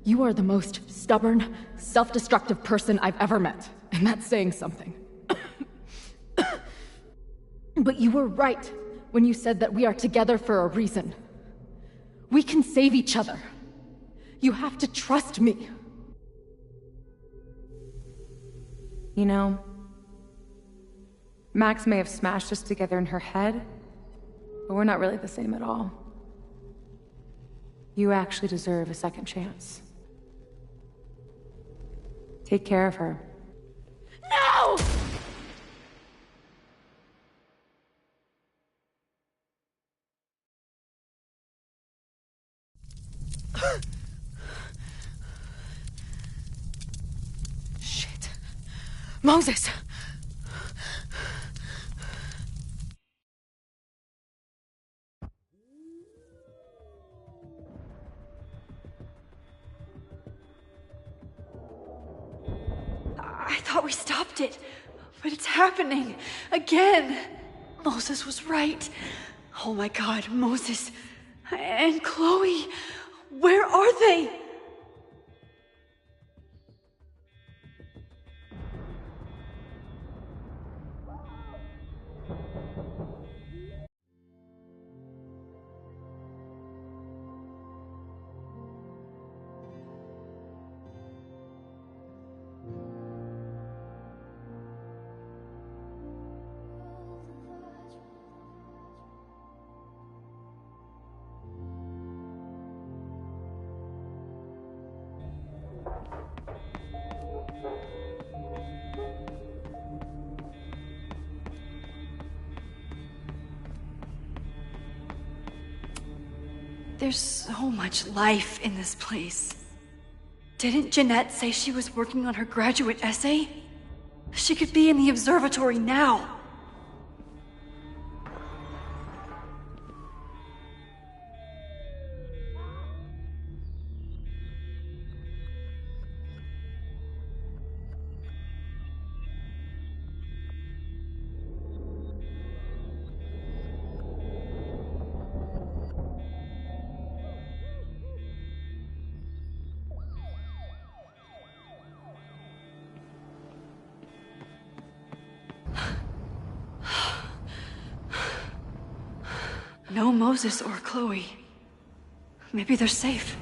You are the most stubborn, self-destructive person I've ever met, and that's saying something. But you were right when you said that we are together for a reason. We can save each other. You have to trust me. You know, Max may have smashed us together in her head, but we're not really the same at all. You actually deserve a second chance. Take care of her. No! Shit. Moses! I thought we stopped it, but it's happening again. Moses was right. Oh my God, Moses and Chloe, where are they? There's so much life in this place. Didn't Jeanette say she was working on her graduate essay? She could be in the observatory now. No Moses or Chloe. Maybe they're safe.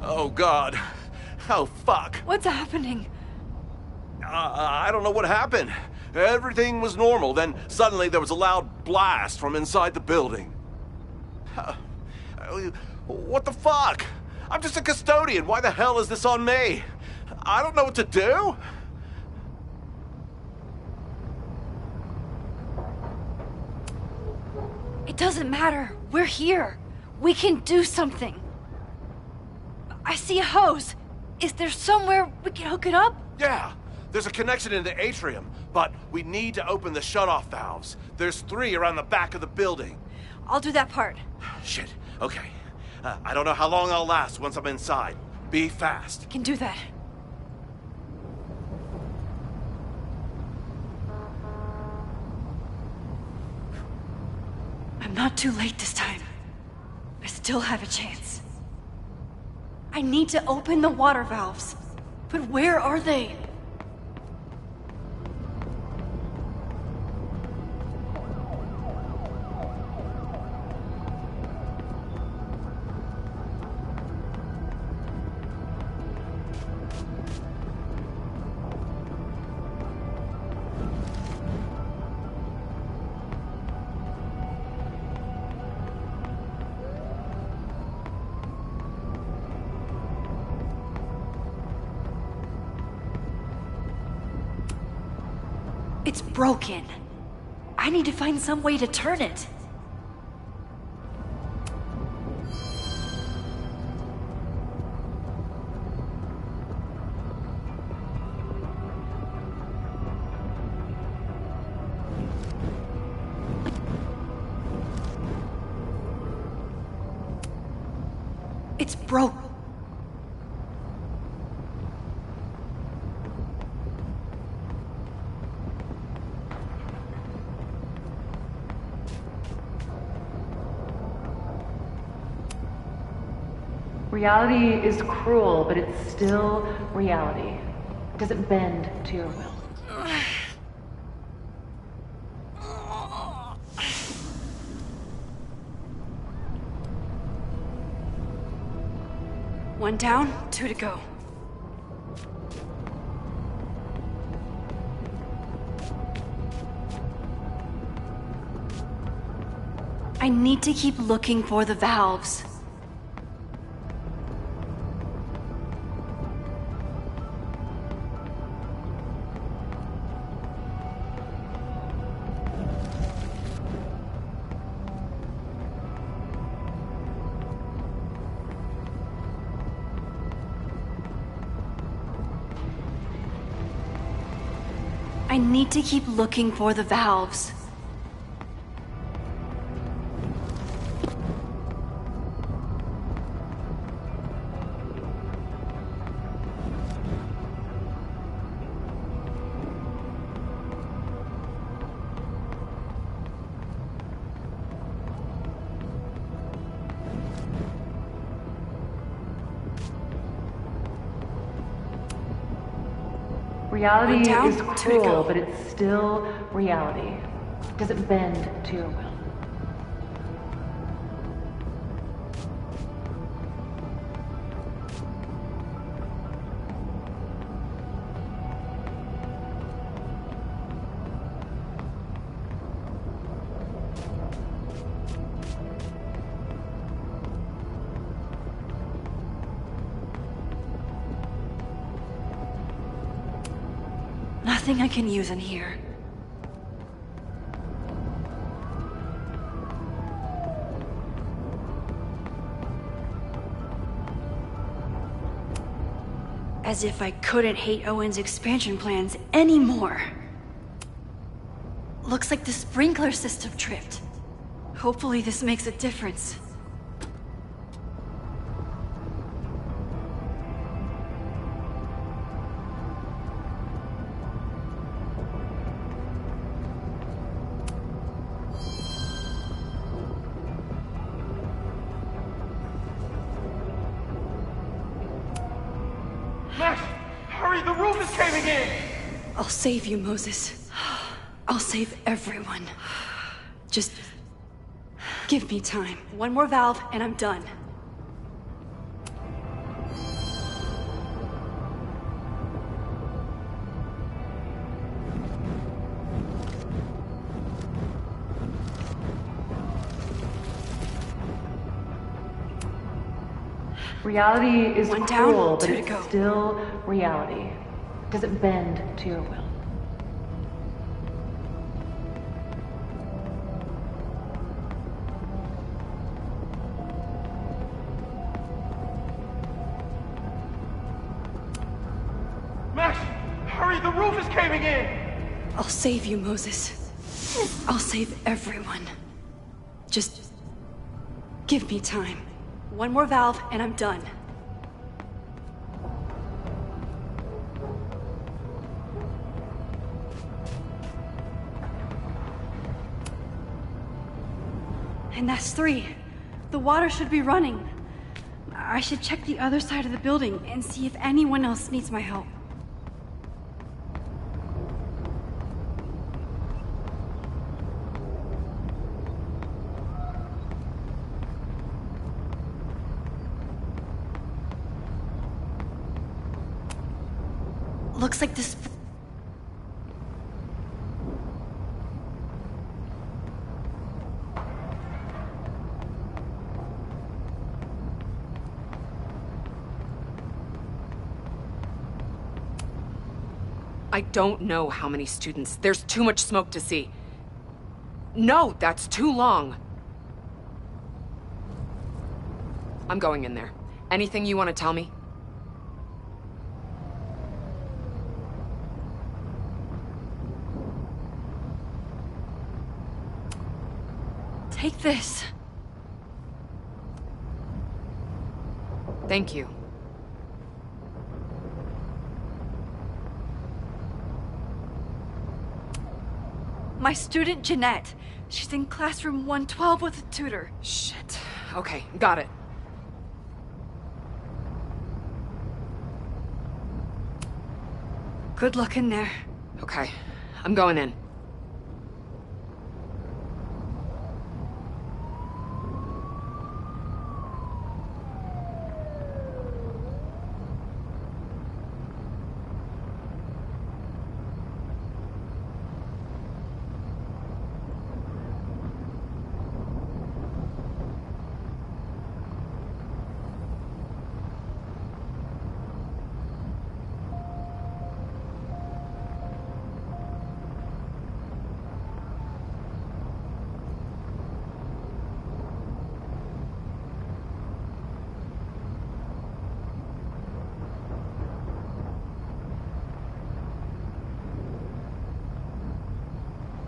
Oh, God. Oh, fuck. What's happening? I don't know what happened. Everything was normal, then suddenly there was a loud blast from inside the building. What the fuck? I'm just a custodian. Why the hell is this on me? I don't know what to do. It doesn't matter. We're here. We can do something. I see a hose. Is there somewhere we can hook it up? Yeah, there's a connection in the atrium, but we need to open the shutoff valves. There's 3 around the back of the building. I'll do that part. Shit, okay. I don't know how long I'll last once I'm inside. Be fast. Can do that. I'm not too late this time. I still have a chance. I need to open the water valves. But where are they? It's broken. I need to find some way to turn it. It's broke. Reality is cruel, but it's still reality. It doesn't bend to your will. One down, 2 to go. I need to keep looking for the valves. I need to keep looking for the valves. Reality is cruel, but it's still reality. It doesn't bend to your will. Nothing I can use in here. As if I couldn't hate Owen's expansion plans anymore. Looks like the sprinkler system tripped. Hopefully this makes a difference. Max, hurry, the roof is caving in! I'll save you, Moses. I'll save everyone. Just give me time. One more valve and I'm done. Reality is One down, cruel, but two to it's go. still reality. Does it bend to your will? Max, hurry, the roof is caving in! I'll save you, Moses. I'll save everyone. Just give me time. One more valve and I'm done. And that's 3. The water should be running. I should check the other side of the building and see if anyone else needs my help. Looks like this... I don't know how many students. There's too much smoke to see. No, that's too long. I'm going in there. Anything you want to tell me? Take this. Thank you. My student, Jeanette. She's in classroom 112 with a tutor. Shit. Okay, got it. Good luck in there. Okay, I'm going in.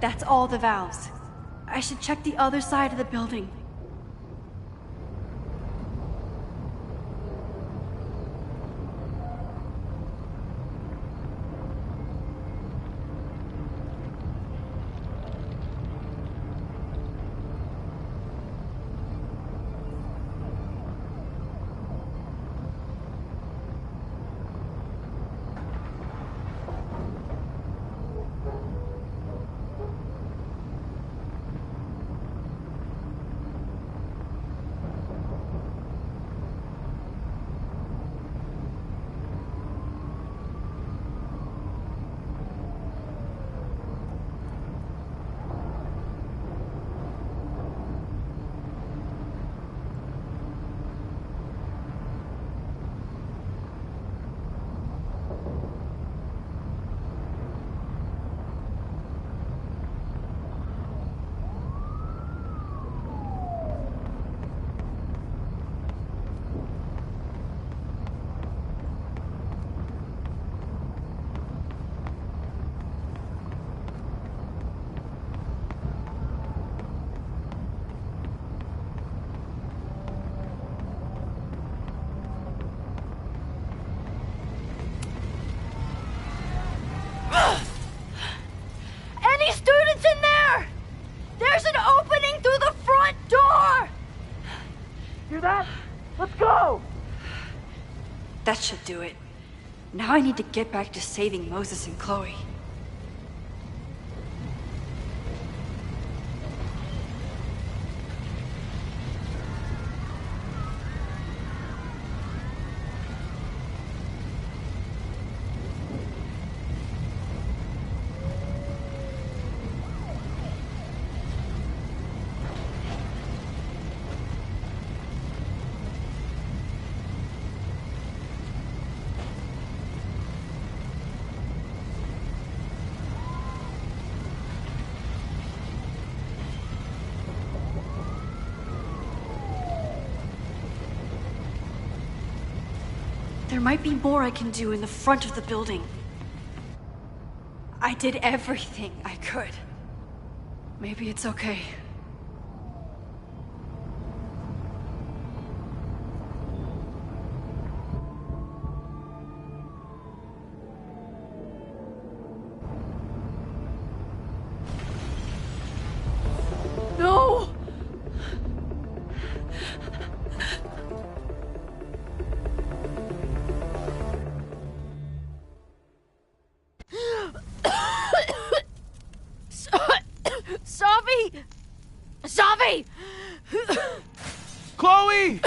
That's all the valves. I should check the other side of the building. that? Let's go! That should do it. Now I need to get back to saving Moses and Chloe. There might be more I can do in the front of the building. I did everything I could. Maybe it's okay. No! Safi! Chloe!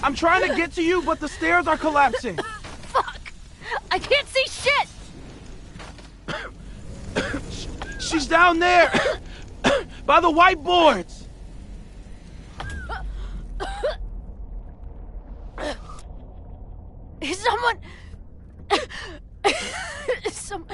I'm trying to get to you, but the stairs are collapsing. Fuck! I can't see shit! She's down there! By the whiteboards! Is someone... Some...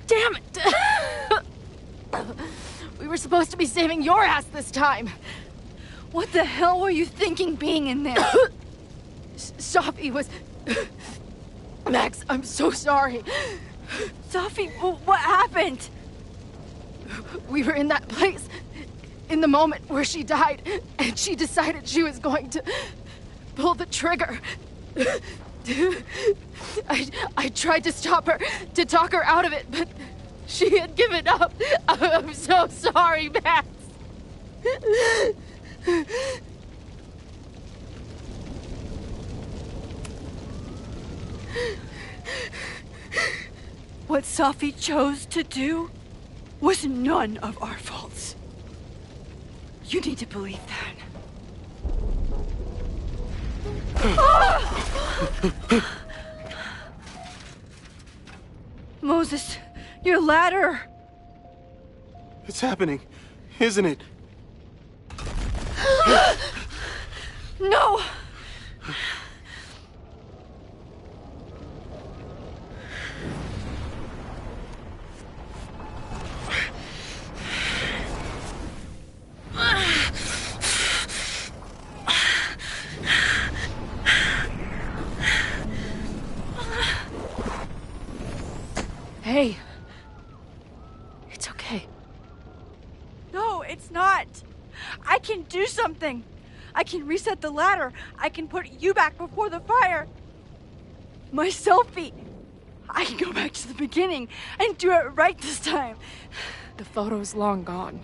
Damn it! We were supposed to be saving your ass this time. What the hell were you thinking being in there? Safi was... Max, I'm so sorry. Safi, what happened? We were in that place in the moment where she died, and she decided she was going to pull the trigger. I tried to stop her, to talk her out of it, but she had given up. I'm so sorry, Max. What Safi chose to do was none of our faults. You need to believe that. Moses, your ladder! It's happening, isn't it? No! Hey. It's okay. No, it's not. I can do something. I can reset the ladder. I can put you back before the fire. My selfie. I can go back to the beginning and do it right this time. The photo's long gone.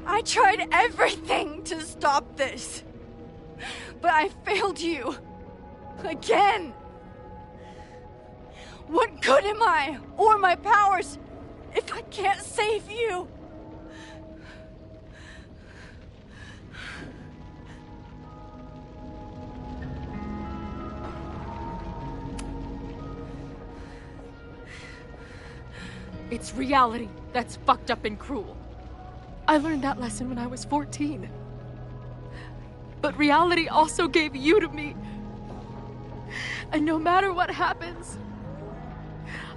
I tried everything to stop this, but I failed you. Again. What good am I, or my powers, if I can't save you? It's reality that's fucked up and cruel. I learned that lesson when I was 14. But reality also gave you to me. And no matter what happens,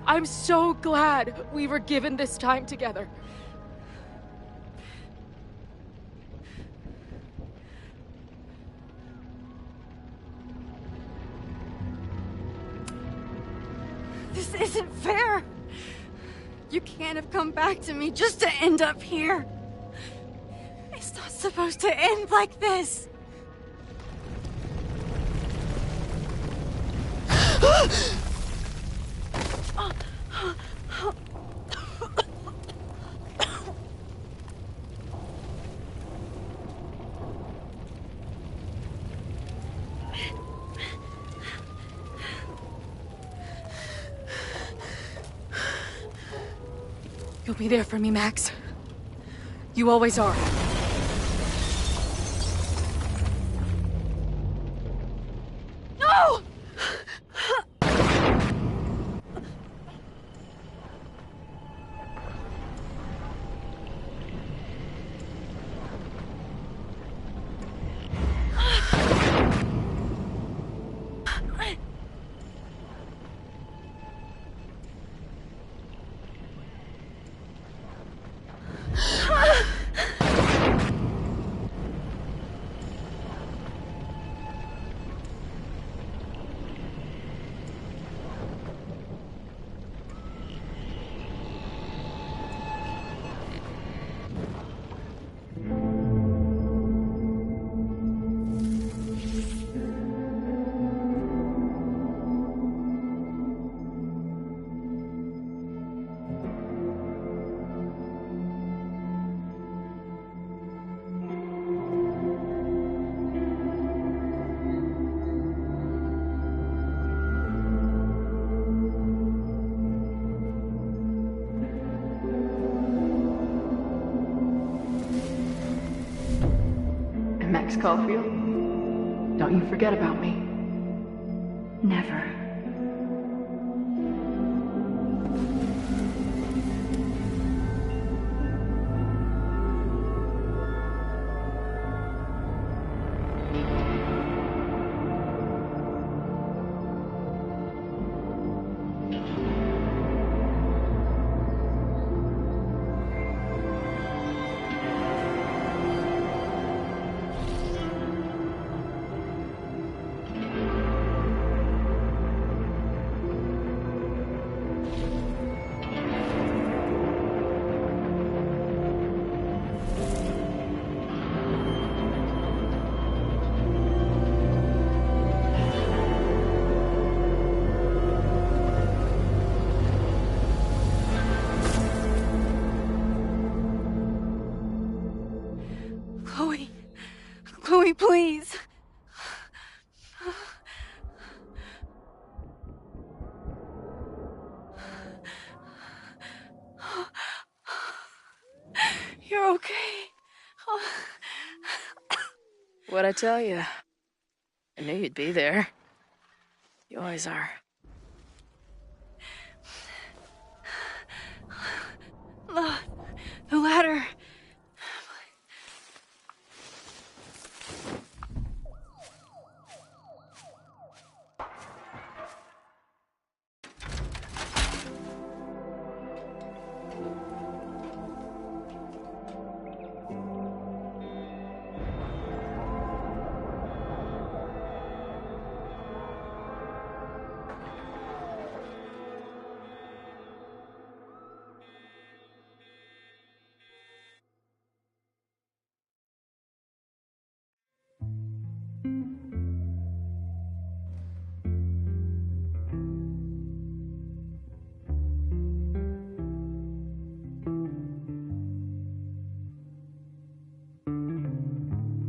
I'm so glad we were given this time together. This isn't fair. You can't have come back to me just to end up here. It's not supposed to end like this. You'll be there for me, Max. You always are. No! Max Caulfield, don't you forget about me. Never. Chloe, please. You're okay. What'd I tell you? I knew you'd be there. You always are. The ladder.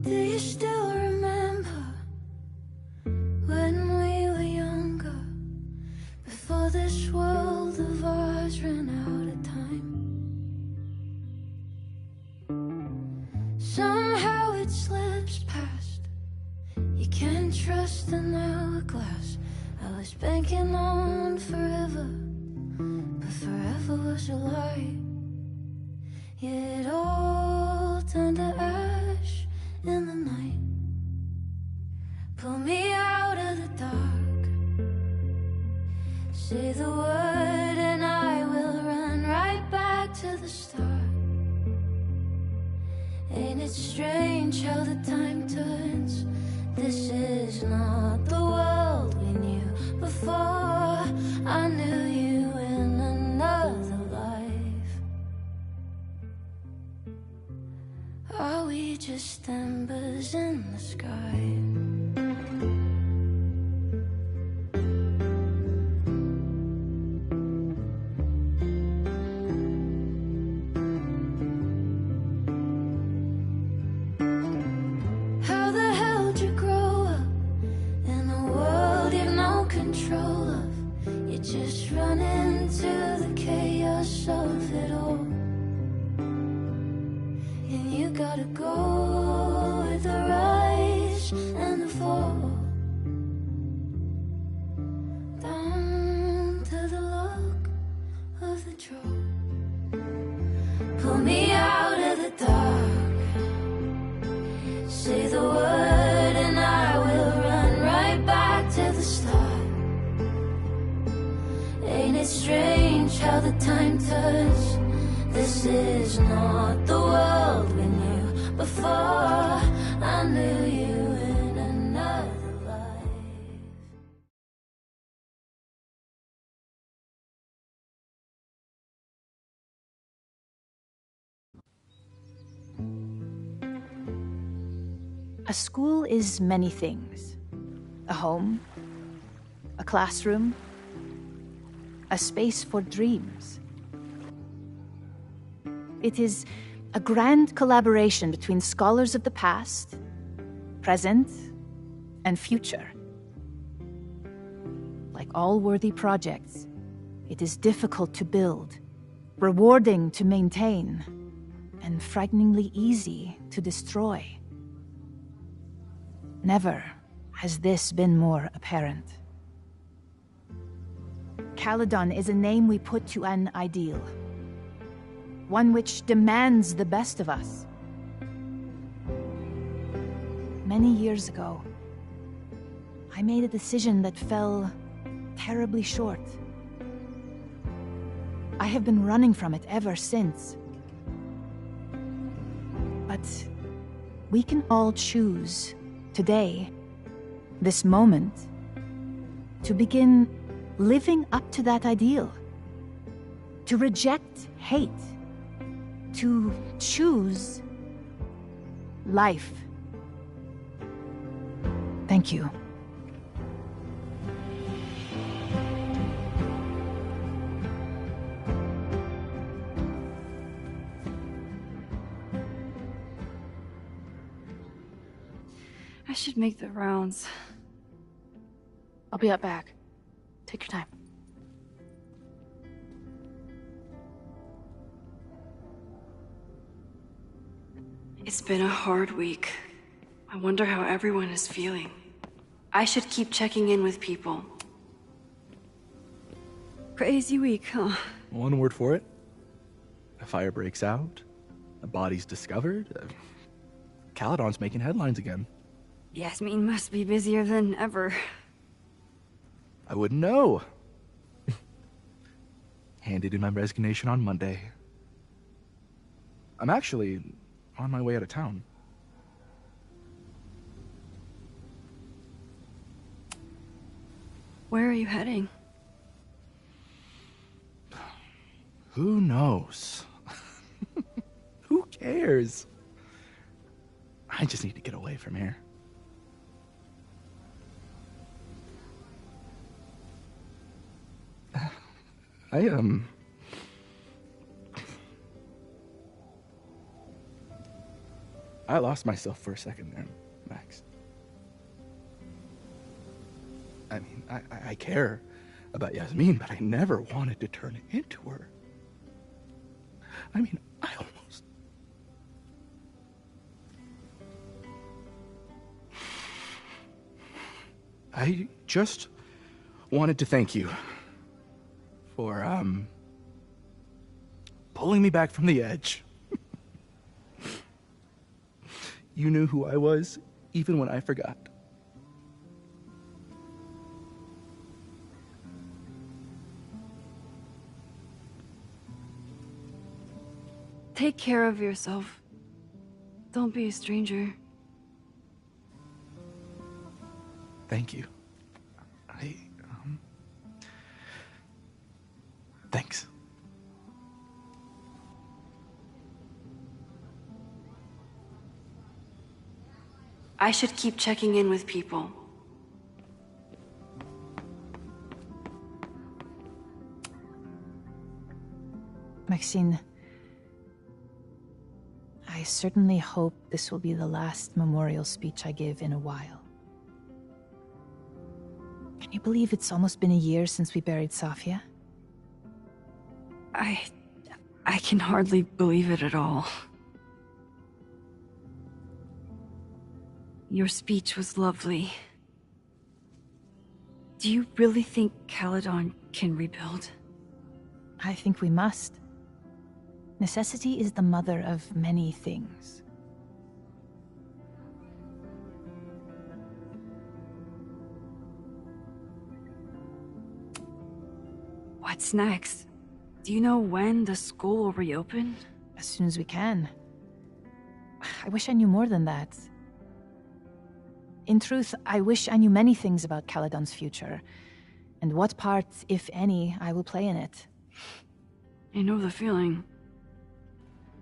Do you still remember when we were younger, before this world of ours ran out of time? Somehow it slips past. You can't trust an hourglass. I was banking on forever, but forever was a lie. It all turned to ash in the night. Pull me out of the dark. Say the word and I will run right back to the start. Ain't it strange how the time turns? This is not the world we knew before. I knew you in another life. Are we just embers in the sky? How the hell did you grow up in a world you've no control of? You just run into the chaos of it all. And you gotta go with the rise and the fall. Down to the luck of the draw. Pull me out of the dark. Say the word and I will run right back to the start. Ain't it strange how the time turns? This is not the world we knew before. I knew you in another life. A school is many things. A home, a classroom, a space for dreams. It is a grand collaboration between scholars of the past, present, and future. Like all worthy projects, it is difficult to build, rewarding to maintain, and frighteningly easy to destroy. Never has this been more apparent. Caledon is a name we put to an ideal. One which demands the best of us. Many years ago, I made a decision that fell terribly short. I have been running from it ever since. But we can all choose today, this moment, to begin living up to that ideal. To reject hate. To choose life. Thank you. I should make the rounds. I'll be up back. Take your time. It's been a hard week. I wonder how everyone is feeling. I should keep checking in with people. Crazy week, huh? One word for it. A fire breaks out. A body's discovered. Caledon's making headlines again. Yasmin must be busier than ever. I wouldn't know. Handed in my resignation on Monday. I'm actually on my way out of town. Where are you heading? Who knows? Who cares? I just need to get away from here. I lost myself for a second there, Max. I mean, I care about Yasmin, but I never wanted to turn it into her. I mean, I almost... I just wanted to thank you for, pulling me back from the edge. you knew who I was, even when I forgot. Take care of yourself. Don't be a stranger. Thank you. Thanks. I should keep checking in with people. Maxine, I certainly hope this will be the last memorial speech I give in a while. Can you believe it's almost been a year since we buried Safia? I can hardly believe it at all. Your speech was lovely. Do you really think Caledon can rebuild? I think we must. Necessity is the mother of many things. What's next? Do you know when the school will reopen? As soon as we can. I wish I knew more than that. In truth, I wish I knew many things about Caledon's future, and what part, if any, I will play in it. I know the feeling.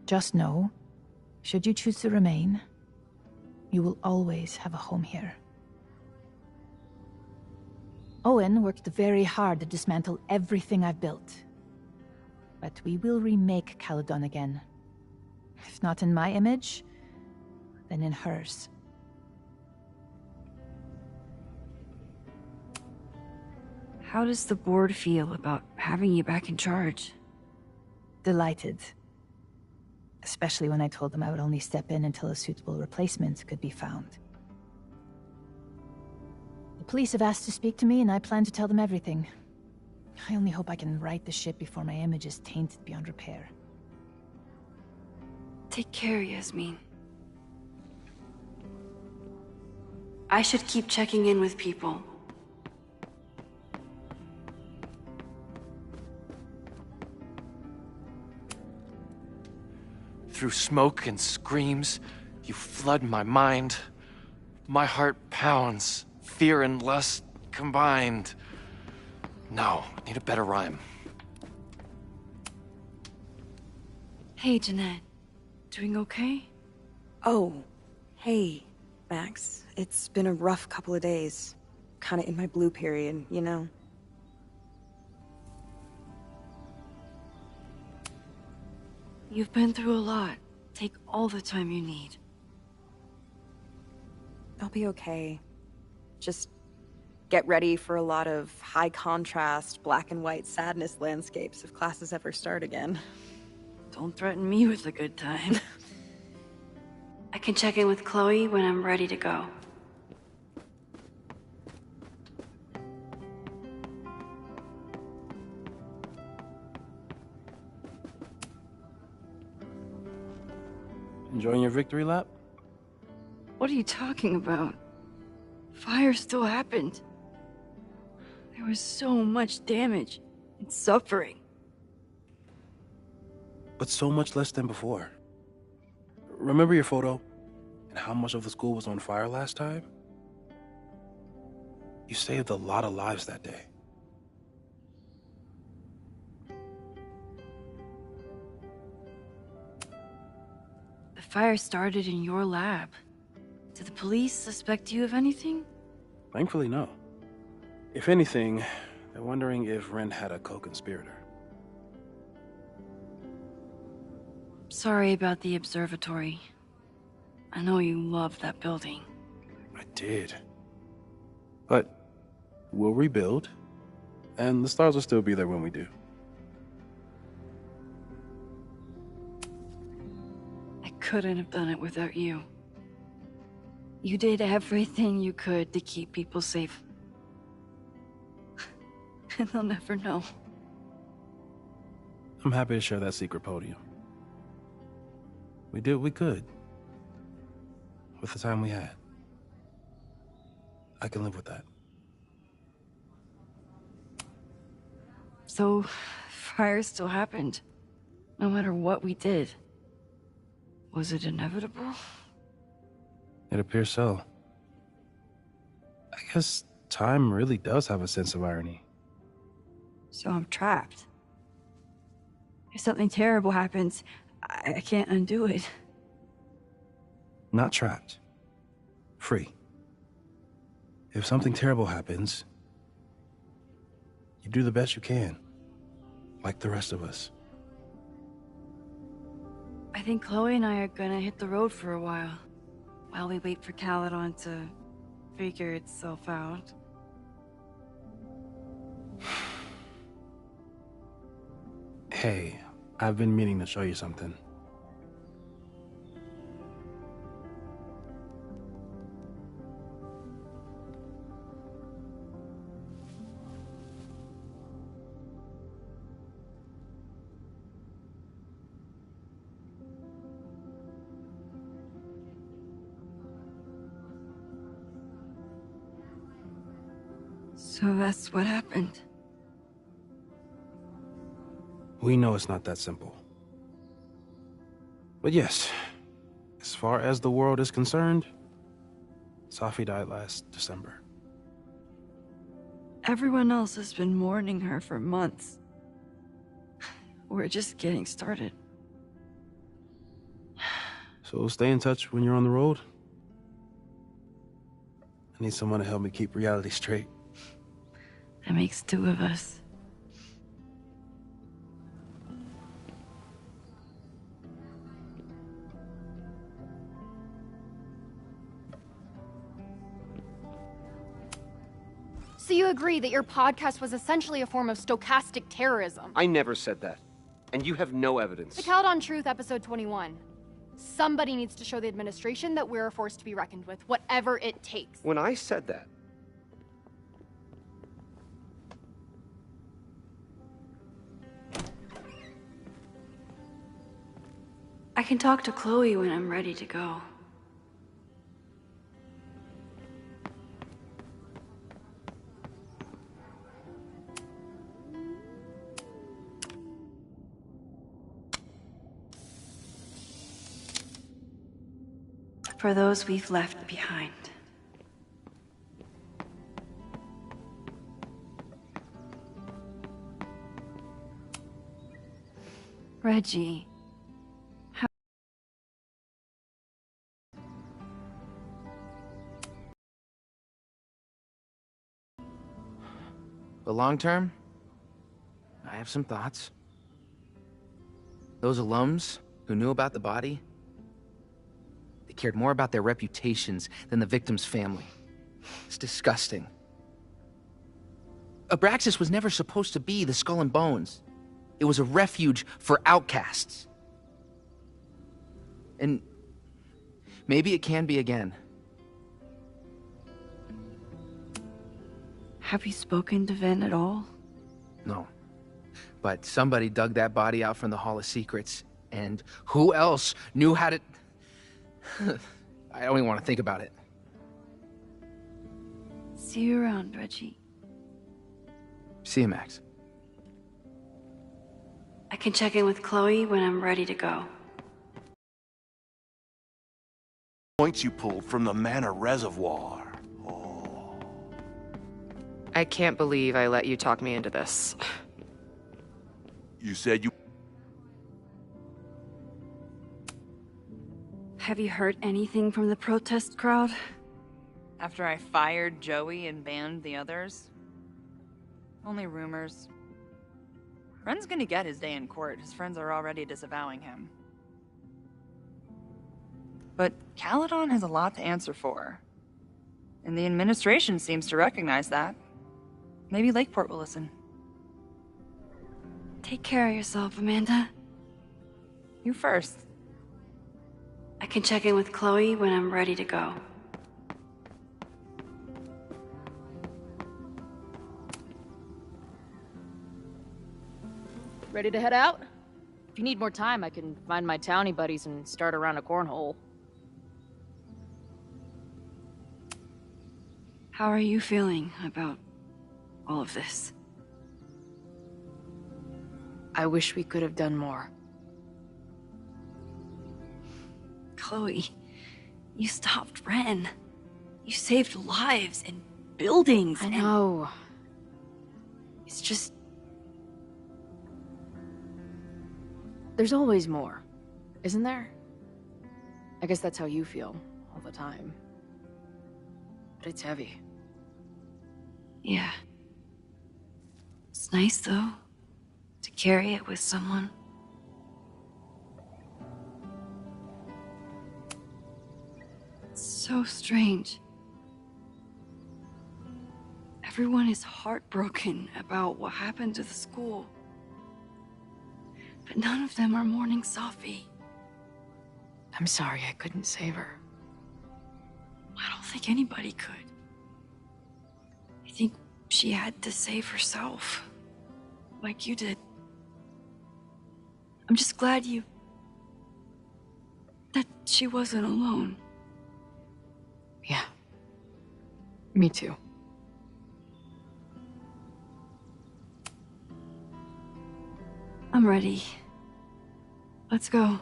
Just know, should you choose to remain, you will always have a home here. Owen worked very hard to dismantle everything I've built. But we will remake Caledon again. If not in my image, then in hers. How does the board feel about having you back in charge? Delighted. Especially when I told them I would only step in until a suitable replacement could be found. The police have asked to speak to me, and I plan to tell them everything. I only hope I can right the ship before my image is tainted beyond repair. Take care, Yasmin. I should keep checking in with people. Through smoke and screams, you flood my mind. My heart pounds, fear and lust combined. No, need a better rhyme. Hey, Jeanette. Doing okay? Oh, hey, Max. It's been a rough couple of days. Kinda in my blue period, you know? You've been through a lot. Take all the time you need. I'll be okay. Just get ready for a lot of high contrast, black and white sadness landscapes if classes ever start again. Don't threaten me with a good time. I can check in with Chloe when I'm ready to go. Enjoying your victory lap? What are you talking about? Fire still happened. There was so much damage and suffering. But so much less than before. Remember your photo? And how much of the school was on fire last time? You saved a lot of lives that day. The fire started in your lab. Did the police suspect you of anything? Thankfully, no. If anything, they're wondering if Ren had a co-conspirator. Sorry about the observatory. I know you loved that building. I did. But we'll rebuild, and the stars will still be there when we do. I couldn't have done it without you. You did everything you could to keep people safe. And they'll never know. I'm happy to share that secret podium. We did what we could. with the time we had. I can live with that. So, fire still happened, no matter what we did. Was it inevitable? It appears so. I guess time really does have a sense of irony. So I'm trapped. If something terrible happens, I can't undo it. Not trapped. Free. If something terrible happens, you do the best you can. Like the rest of us. I think Chloe and I are gonna hit the road for a while we wait for Caledon to figure itself out. Hey, I've been meaning to show you something. So that's what happened. We know it's not that simple. But yes, as far as the world is concerned, Safi died last December. Everyone else has been mourning her for months. We're just getting started. So stay in touch when you're on the road. I need someone to help me keep reality straight. That makes two of us. So you agree that your podcast was essentially a form of stochastic terrorism? I never said that. And you have no evidence. The Caledon Truth, episode 21. Somebody needs to show the administration that we're a force to be reckoned with, whatever it takes. When I said that, I can talk to Chloe when I'm ready to go. For those we've left behind. Reggie. But long term, I have some thoughts. Those alums who knew about the body, they cared more about their reputations than the victim's family. It's disgusting. Abraxas was never supposed to be the Skull and Bones. It was a refuge for outcasts. And maybe it can be again. Have you spoken to Ven at all? No. But somebody dug that body out from the Hall of Secrets, and who else knew how to... I don't even want to think about it. See you around, Reggie. See you, Max. I can check in with Chloe when I'm ready to go. Points you pulled from the Mana Reservoir. I can't believe I let you talk me into this. You said you... Have you heard anything from the protest crowd? After I fired Joey and banned the others? Only rumors. Ren's gonna get his day in court. His friends are already disavowing him. But Caledon has a lot to answer for. And the administration seems to recognize that. Maybe Lakeport will listen. Take care of yourself, Amanda. You first. I can check in with Chloe when I'm ready to go. Ready to head out? If you need more time, I can find my townie buddies and start around a cornhole. How are you feeling about all of this? I wish we could have done more. Chloe, you stopped Ren. You saved lives and buildings. I know. It's just... There's always more, isn't there? I guess that's how you feel all the time. But it's heavy. Yeah. It's nice, though, to carry it with someone. It's so strange. Everyone is heartbroken about what happened to the school. But none of them are mourning Safi. I'm sorry I couldn't save her. I don't think anybody could. I think she had to save herself. Like you did. I'm just glad that she wasn't alone. Yeah. Me too. I'm ready. Let's go.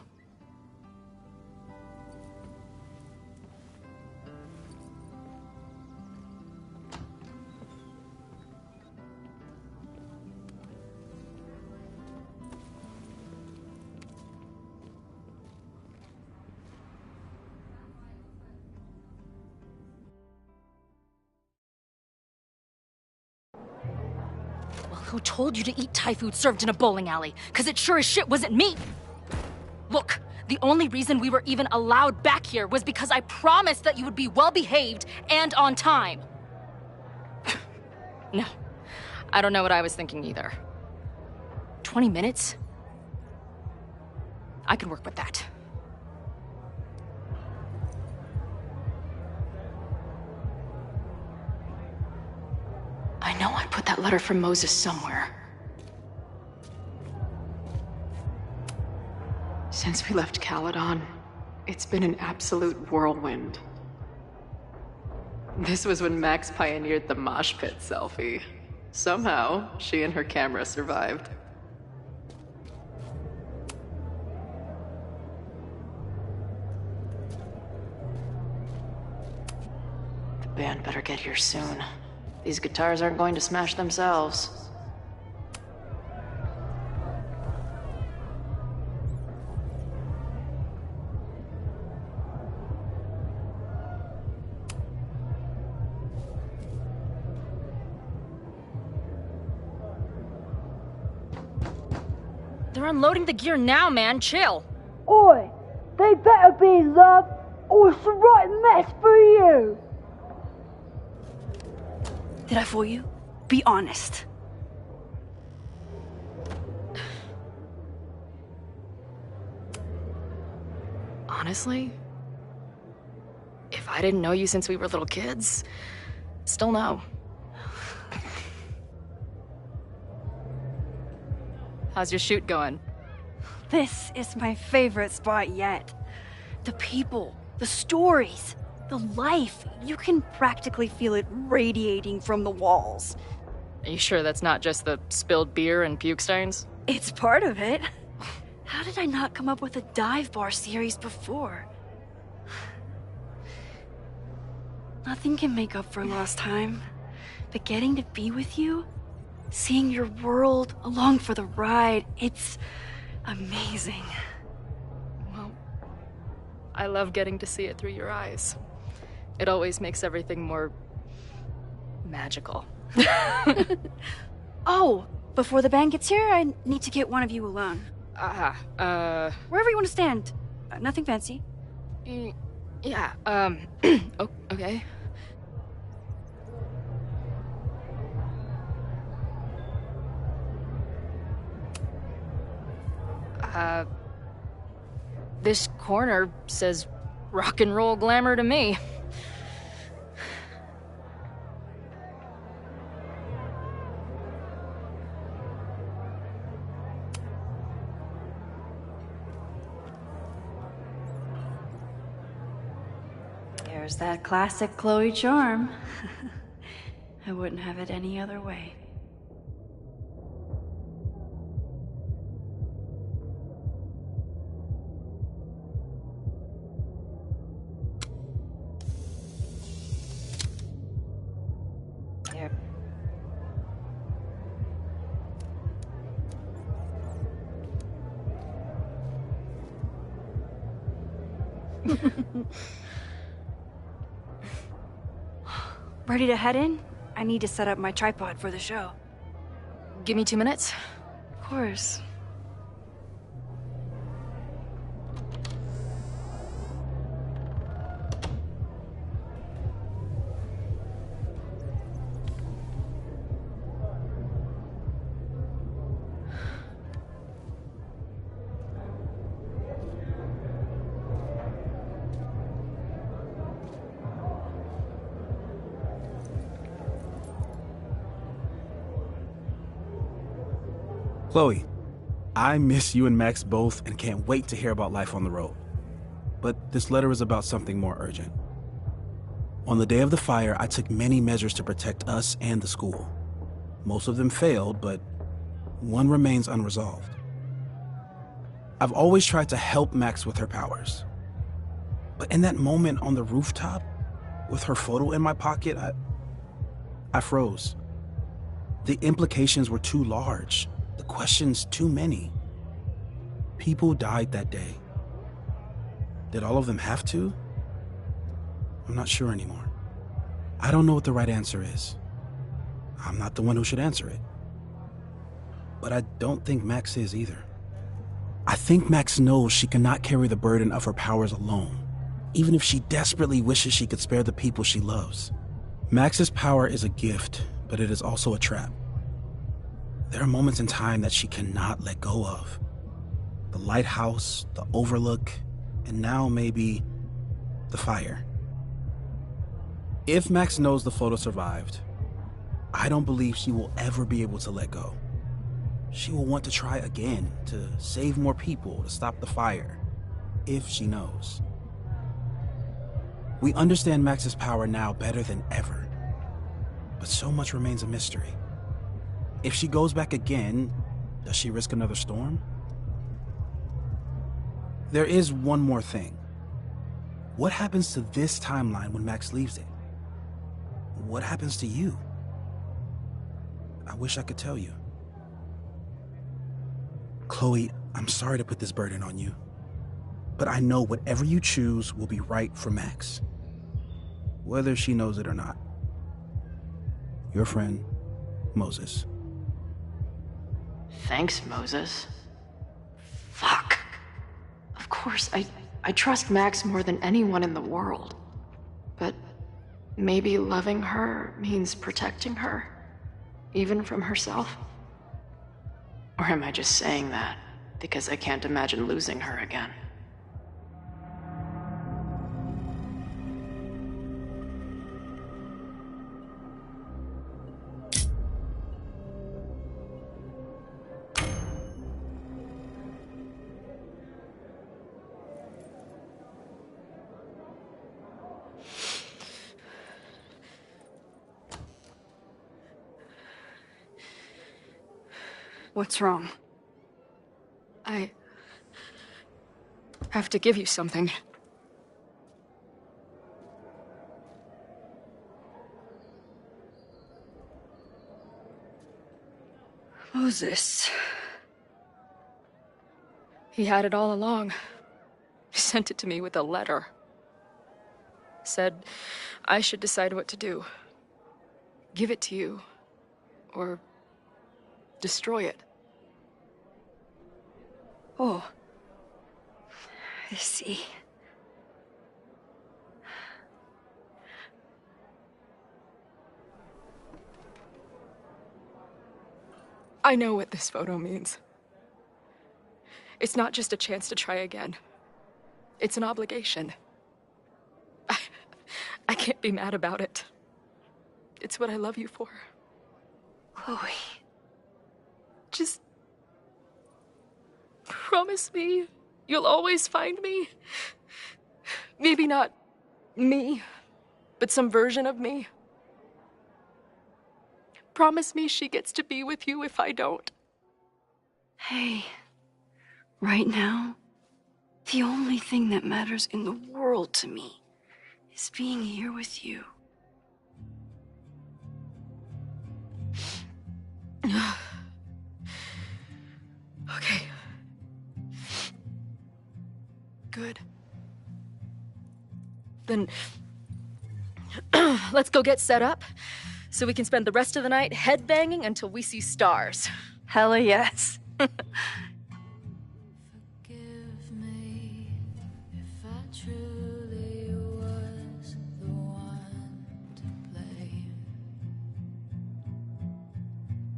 Who told you to eat Thai food served in a bowling alley? Because it sure as shit wasn't me! Look, the only reason we were even allowed back here was because I promised that you would be well-behaved and on time. No, I don't know what I was thinking either. 20 minutes? I can work with that. I know I put that letter from Moses somewhere. Since we left Caledon, it's been an absolute whirlwind. This was when Max pioneered the mosh pit selfie. Somehow, she and her camera survived. The band better get here soon. These guitars aren't going to smash themselves. They're unloading the gear now, man. Chill. Oi! They better be in love, or it's a right mess for you! Did I fool you? Be honest. Honestly, if I didn't know you since we were little kids, still no. How's your shoot going? This is my favorite spot yet. The people, the stories, the life. You can practically feel it radiating from the walls. Are you sure that's not just the spilled beer and puke stains? It's part of it. How did I not come up with a dive bar series before? Nothing can make up for lost time, but getting to be with you, seeing your world along for the ride, it's amazing. Well, I love getting to see it through your eyes. It always makes everything more magical. Oh, before the band gets here, I need to get one of you alone. Wherever you want to stand. Nothing fancy. Yeah, oh, okay. This corner says rock and roll glamour to me. There's that classic Chloe charm. I wouldn't have it any other way. Yep. Ready to head in? I need to set up my tripod for the show. Give me 2 minutes. Of course. Chloe, I miss you and Max both and can't wait to hear about life on the road. But this letter is about something more urgent. On the day of the fire, I took many measures to protect us and the school. Most of them failed, but one remains unresolved. I've always tried to help Max with her powers. But in that moment on the rooftop, with her photo in my pocket, I froze. The implications were too large. The questions too many. People died that day. Did all of them have to? I'm not sure anymore. I don't know what the right answer is. I'm not the one who should answer it. But I don't think Max is either. I think Max knows she cannot carry the burden of her powers alone, even if she desperately wishes she could spare the people she loves. Max's power is a gift, but it is also a trap. There are moments in time that she cannot let go of. The lighthouse, the overlook, and now maybe the fire. If Max knows the photo survived, I don't believe she will ever be able to let go. She will want to try again, to save more people, to stop the fire, if she knows. We understand Max's power now better than ever, but so much remains a mystery. If she goes back again, does she risk another storm? There is one more thing. What happens to this timeline when Max leaves it? What happens to you? I wish I could tell you. Chloe, I'm sorry to put this burden on you, but I know whatever you choose will be right for Max, whether she knows it or not. Your friend, Moses. Thanks, Moses. Fuck. Of course, I trust Max more than anyone in the world. But maybe loving her means protecting her, even from herself? Or am I just saying that because I can't imagine losing her again? What's wrong? I have to give you something. Moses. He had it all along. He sent it to me with a letter. Said I should decide what to do. Give it to you, or destroy it. Oh. I see. I know what this photo means. It's not just a chance to try again. It's an obligation. I can't be mad about it. It's what I love you for. Chloe. Just promise me you'll always find me. Maybe not me, but some version of me. promise me she gets to be with you if I don't? Hey, right now, the only thing that matters in the world to me is being here with you. Okay. Good. Then let's go get set up so we can spend the rest of the night headbanging until we see stars. Hella yes. Truly was the one to blame.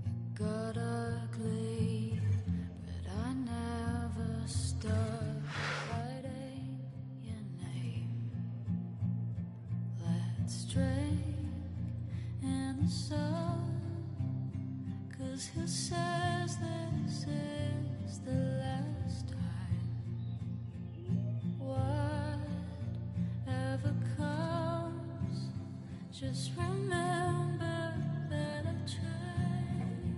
It got ugly, but I never stopped writing your name. Let's drink in the sun, 'cause who says this is the last time? Whatever comes, just remember that I tried.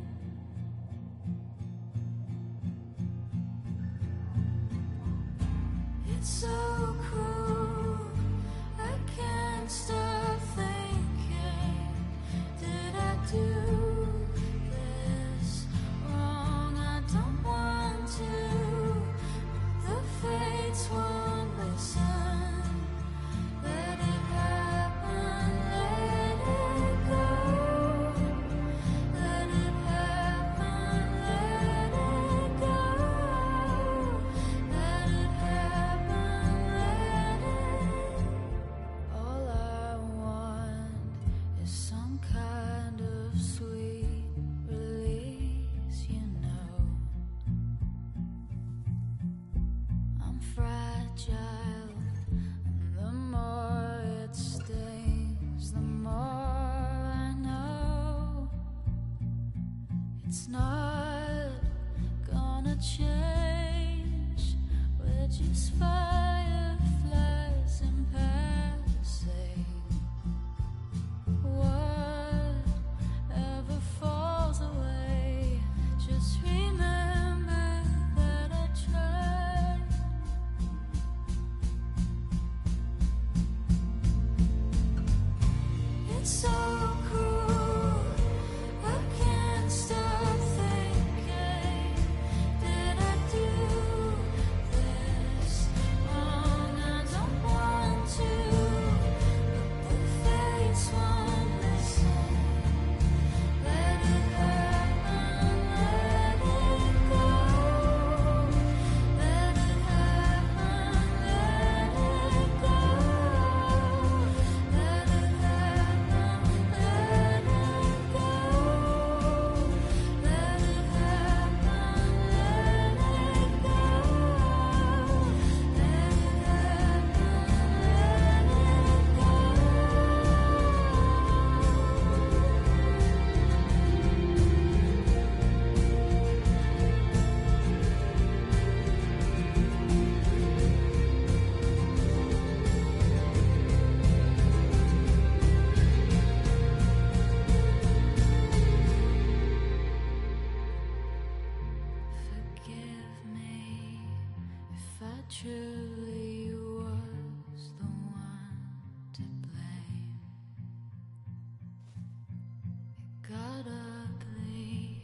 It's so cruel, I can't stop thinking, did I do this wrong? I don't want to, but the fates won't listen. Let it happen, let it go. Let it happen, let it go. Let it happen, let it. All I want is some kind of sweet release, you know. I'm fragile, and the more it stings, the more I know it's not gonna change. We're just fireflies in passing. Whatever falls away, just remember that I tried. It's so cruel, I can't stop thinking, did I do this wrong? I don't want to, but the fates won't listen. Let it happen, let it go. Let it happen, let it go. Let it happen, let it go. Let it happen, let it go. Forgive me if I truly was the one to blame. It got ugly,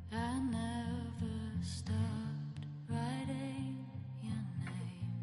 but I never stopped writing your name.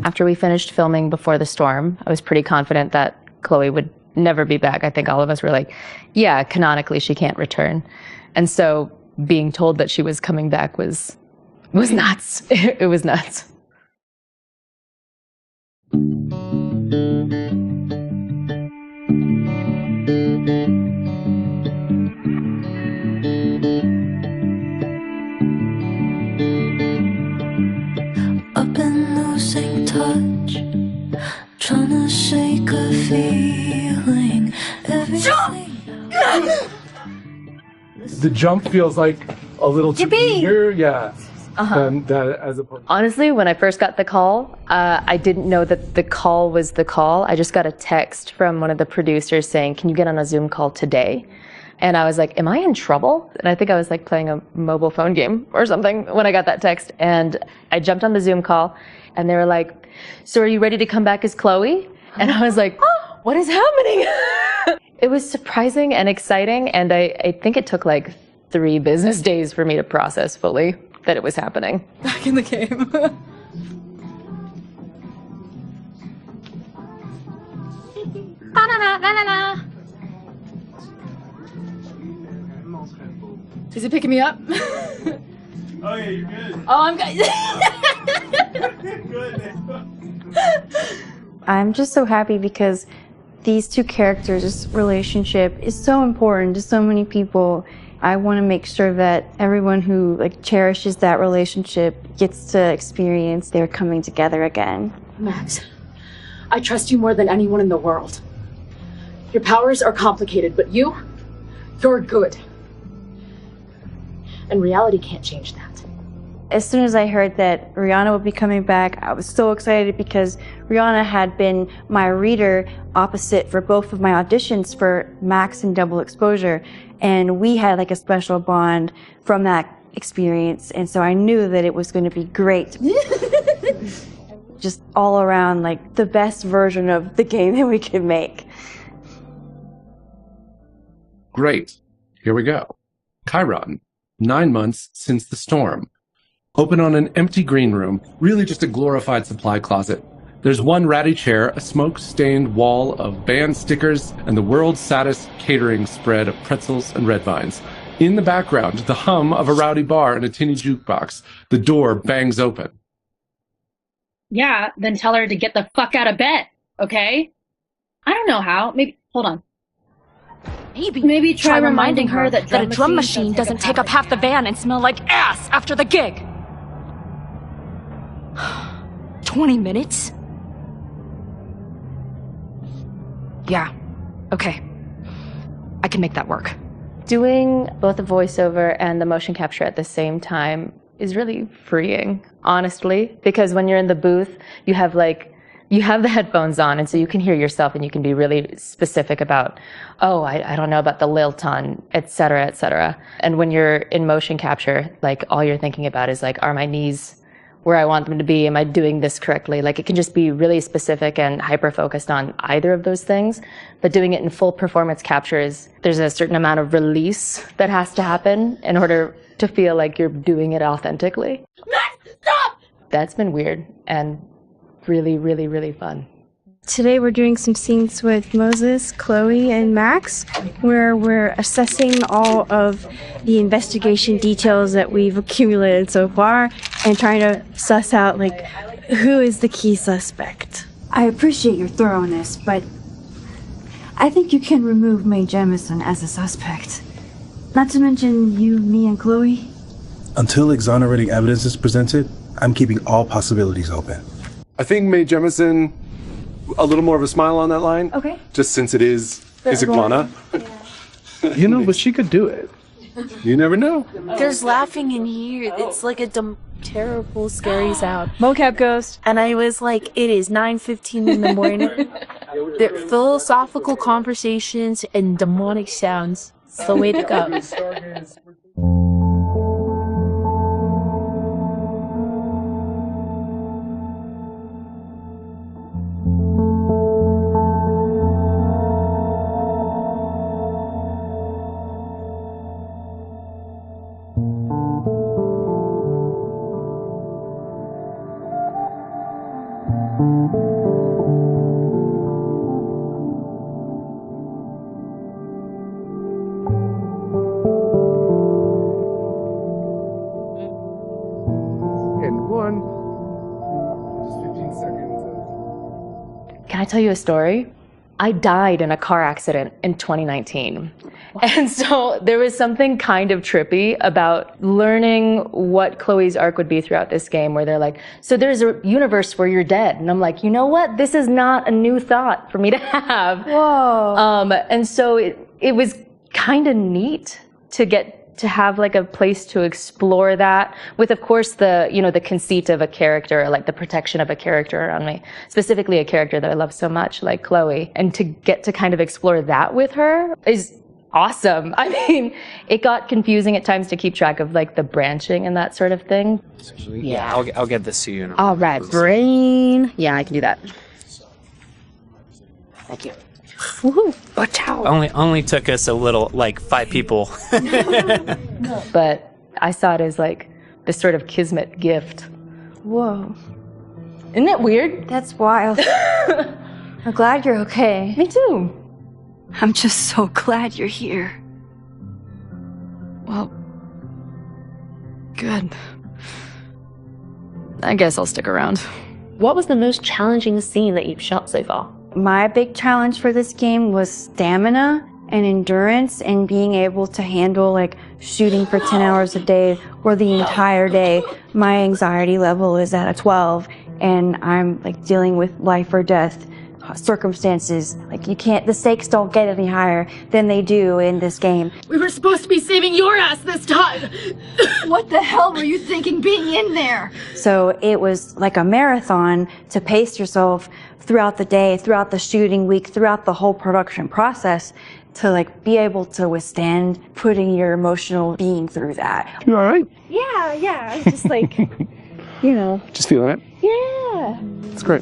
After we finished filming Before the Storm, I was pretty confident that Chloe would never be back. I think all of us were like, yeah, canonically she can't return. And so being told that she was coming back was nuts. It was nuts. I've been losing touch, trying to shake a feeling. The jump feels like a little too eager, yeah. Than that as opposed. Honestly, when I first got the call, I didn't know that the call was the call. I just got a text from one of the producers saying, can you get on a Zoom call today? And I was like, am I in trouble? And I think I was like playing a mobile phone game or something when I got that text. And I jumped on the Zoom call and they were like, so are you ready to come back as Chloe? And I was like, oh, what is happening? It was surprising and exciting. And I think it took like 3 business days for me to process fully that it was happening. Back in the game. Ba-na-na-na-na-na. Is he picking me up? Oh yeah, you're good. Oh, I'm good. I'm just so happy because these two characters' relationship is so important to so many people. I want to make sure that everyone who cherishes that relationship gets to experience their coming together again. Max, I trust you more than anyone in the world. Your powers are complicated, but you're good. And reality can't change that. As soon as I heard that Rihanna would be coming back, I was so excited because Rihanna had been my reader opposite for both of my auditions for Max and Double Exposure. And we had a special bond from that experience. And so I knew that it was going to be great. Just all around the best version of the game that we could make. Great. Here we go. Chiron. 9 months since the storm. Open on an empty green room, really just a glorified supply closet. There's one ratty chair, a smoke-stained wall of band stickers, and the world's saddest catering spread of pretzels and red vines. In the background, the hum of a rowdy bar and a tinny jukebox. The door bangs open. Yeah, then tell her to get the fuck out of bed, okay? I don't know how. Maybe, hold on. Maybe try reminding her that a drum machine doesn't take up half the van and smell like ass after the gig. 20 minutes? Yeah, okay. I can make that work. Doing both the voiceover and the motion capture at the same time is really freeing, honestly, because when you're in the booth, you have the headphones on, and so you can hear yourself and you can be really specific about, oh, I don't know about the lilt on, et cetera, et cetera. And when you're in motion capture, all you're thinking about is are my knees where I want them to be? Am I doing this correctly? It can just be really specific and hyper-focused on either of those things. But doing it in full performance captures, there's a certain amount of release that has to happen in order to feel like you're doing it authentically. Stop! That's been weird and really, really, really fun. Today we're doing some scenes with Moses, Chloe, and Max, where we're assessing all of the investigation details that we've accumulated so far and trying to suss out, who is the key suspect. I appreciate your thoroughness, but I think you can remove Mae Jemison as a suspect. Not to mention you, me, and Chloe. Until exonerating evidence is presented, I'm keeping all possibilities open. I think Mae Jemison, a little more of a smile on that line. Okay. Just since it is Iguana. Yeah. But she could do it. You never know. There's laughing in here. It's like a terrible, scary sound. Mocap ghost. And I was like, it is 9:15 in the morning. They're philosophical conversations and demonic sounds. It's the way to go. everyone. Just 15 seconds. Can I tell you a story? I died in a car accident in 2019. And so there was something kind of trippy about learning what Chloe's arc would be throughout this game, where they're like, so there's a universe where you're dead. And I'm like, you know what? This is not a new thought for me to have. Whoa. And so it was kind of neat to get to have like a place to explore that with, of course, the, you know, the conceit of a character, like the protection of a character around me, specifically a character that I love so much, like Chloe, and to get to kind of explore that with her is awesome. I mean, it got confusing at times to keep track of like the branching and that sort of thing. Yeah, I'll get this to you. All right, brain. Yeah, I can do that. Thank you. Woohoo! Watch out. Only took us a little, like 5 people. But I saw it as like this sort of kismet gift. Whoa. Isn't that weird? That's wild. I'm glad you're okay. Me too. I'm just so glad you're here. Well, good. I guess I'll stick around. What was the most challenging scene that you've shot so far? My big challenge for this game was stamina and endurance and being able to handle like shooting for 10 hours a day or the entire day. My anxiety level is at a 12 and I'm like dealing with life or death circumstances. Like the stakes don't get any higher than they do in this game. We were supposed to be saving your ass this time. What the hell were you thinking being in there? So it was like a marathon to pace yourself throughout the day, throughout the shooting week, throughout the whole production process to like be able to withstand putting your emotional being through that. You all right? Yeah. I was just like, you know. Just feeling it? Yeah. It's great.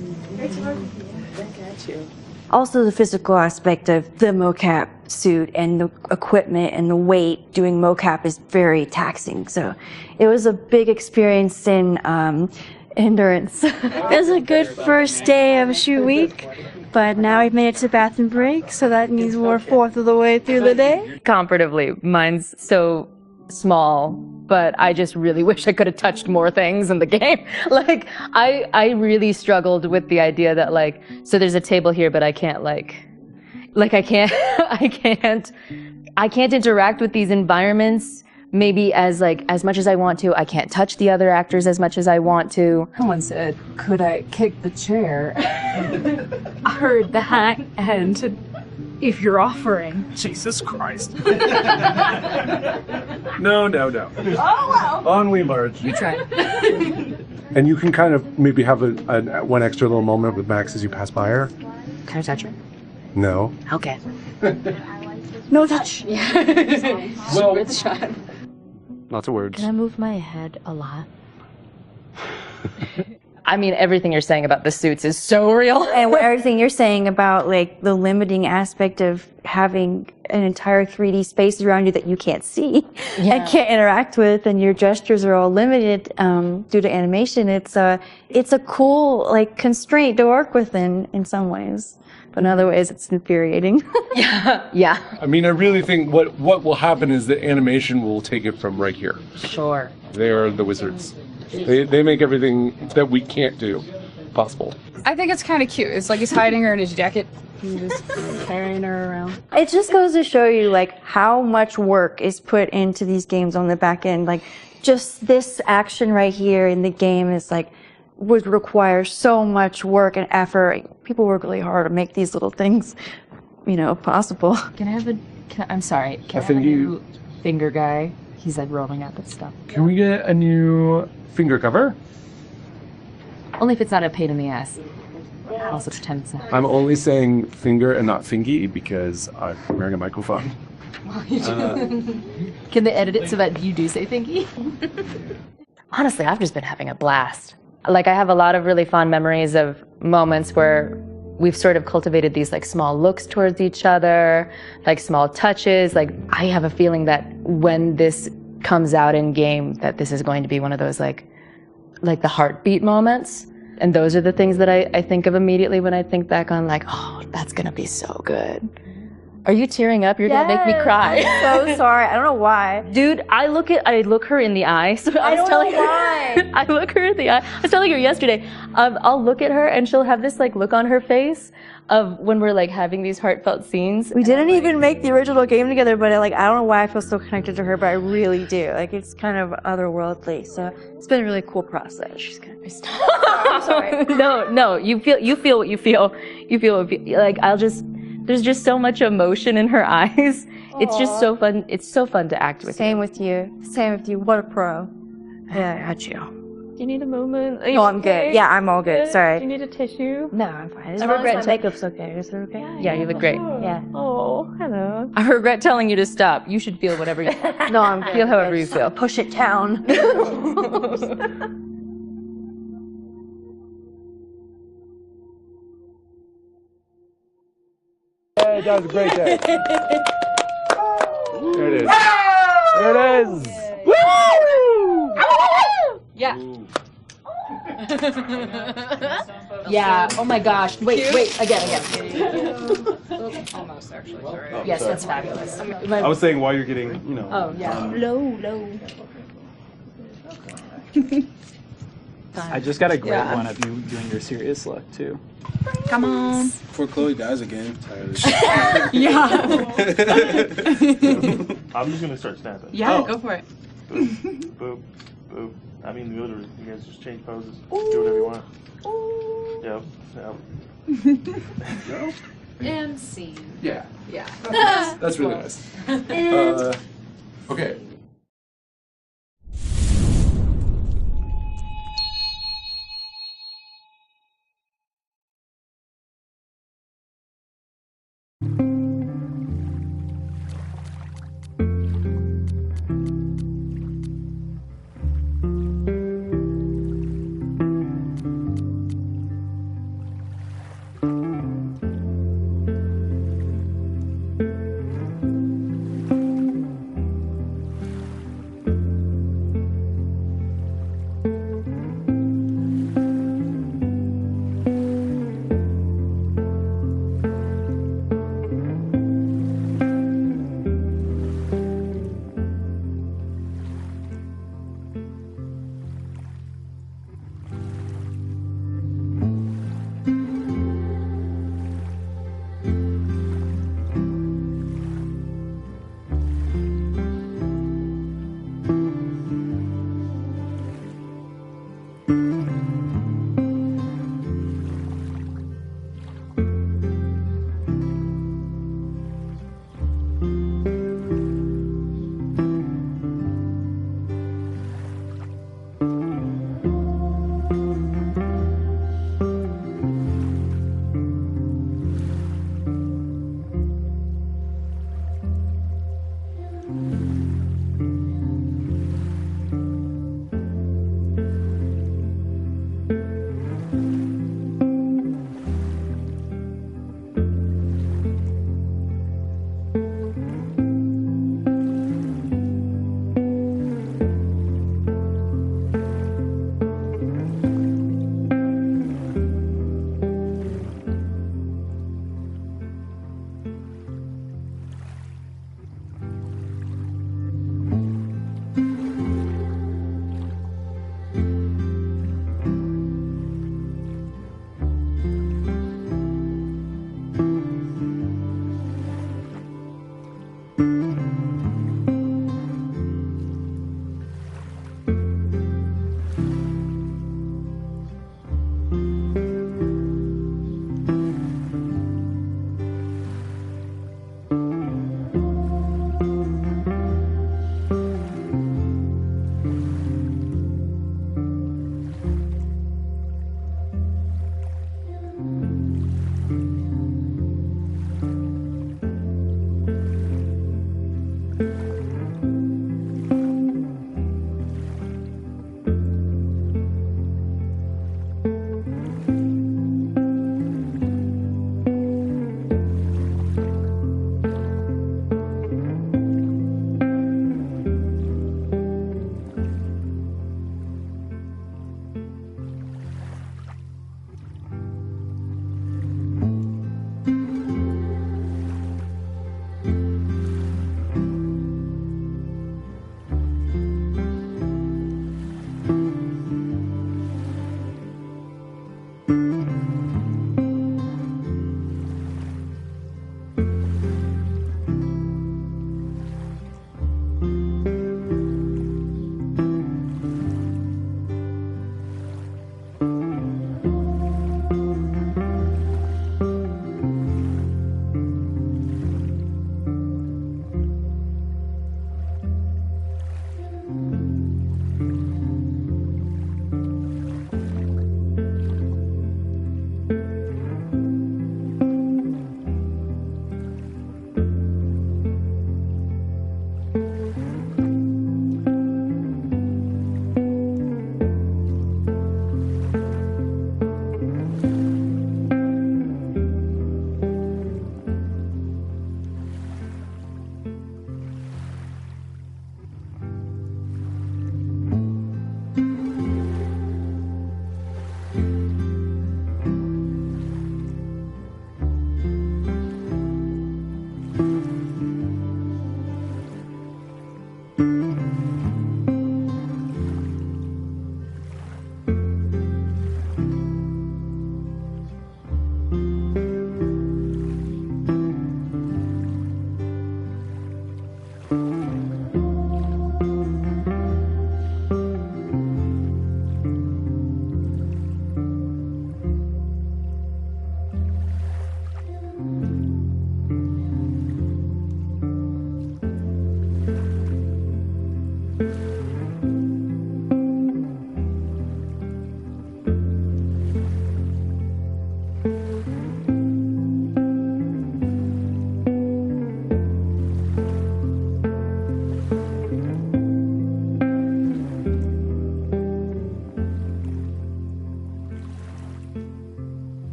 Also the physical aspect of the mocap suit and the equipment and the weight doing mocap is very taxing. So it was a big experience in endurance. It was a good first day of shoot week, but now we've made it to bathroom break, so that means we're 1/4 of the way through the day. Comparatively, mine's so small, but I just really wish I could have touched more things in the game. Like, I really struggled with the idea that like, so there's a table here, but I can't I can't interact with these environments maybe as much as I want to. I can't touch the other actors as much as I want to. Someone said, could I kick the chair? I heard that, and if you're offering. Jesus Christ. No. Oh, well. On we march. You try. And you can kind of maybe have one extra little moment with Max as you pass by her. Can I touch her? No. Okay. No touch. Well, With shot. lots of words. Can I move my head a lot? I mean, everything you're saying about the suits is so real. And everything you're saying about like the limiting aspect of having an entire 3D space around you that you can't see and can't interact with, and your gestures are all limited due to animation. It's a cool like constraint to work with in some ways, but in other ways it's infuriating. Yeah. I mean, I really think what will happen is the animation will take it from right here. Sure. They are the wizards. They make everything that we can't do possible. I think it's kind of cute. It's like he's hiding her in his jacket. He's just carrying her around. It just goes to show you like how much work is put into these games on the back end. Like just this action right here in the game is like would require so much work and effort. People work really hard to make these little things, possible. Can I have I'm sorry. Can I think have a new finger guy? He's like rolling out that stuff. Can we get a new finger cover? Only if it's not a pain in the ass. Also pretend it's not. I'm only saying finger and not fingy because I'm wearing a microphone. Can they edit it so that you do say thingy? Honestly, I've just been having a blast. Like, I have a lot of really fond memories of moments where we've sort of cultivated these like small looks towards each other, like small touches. Like, I have a feeling that when this comes out in game, that this is going to be one of those like the heartbeat moments. And those are the things that I think of immediately when I think back on like, oh, that's gonna be so good. Are you tearing up? You're gonna make me cry. I'm so sorry. I don't know why. Dude, I look her in the eye. So I was telling her, why. I look her in the eye. I was telling her yesterday. I'll look at her and she'll have this like look on her face of when we're like having these heartfelt scenes. We didn't even make the original game together, but I don't know why I feel so connected to her, but I really do. Like it's kind of otherworldly. So it's been a really cool process. She's gonna be I'm sorry. No. You feel what you feel. You feel what like there's just so much emotion in her eyes. Aww. It's just so fun. It's so fun to act with. Same with you. What a pro. Yeah, I got you. Do you need a moment? No, I'm good. Yeah, I'm all good. Sorry. Do you need a tissue? No, I'm fine. As long as my makeup's okay. Is it okay? Yeah, you look great. Yeah. Oh, hello. I regret telling you to stop. You should feel whatever you No, I'm good. Feel however you feel. Push it down. Hey, that was a great day. There it is. There it is. Woo! Yeah. Yeah. Oh my gosh. Wait. Again. Almost actually. Sorry. Oh, Yes, sorry. that's fabulous. I was saying while you're getting, Oh yeah. Low. I just got a great one of you doing your serious look too. Come on. Before Chloe dies again. Yeah. I'm just gonna start snapping. Yeah, go for it. Boop, boop, boop. I mean, you guys just change poses. Do whatever you want. Yep. And scene. Yeah. Yeah. That's really nice. Okay.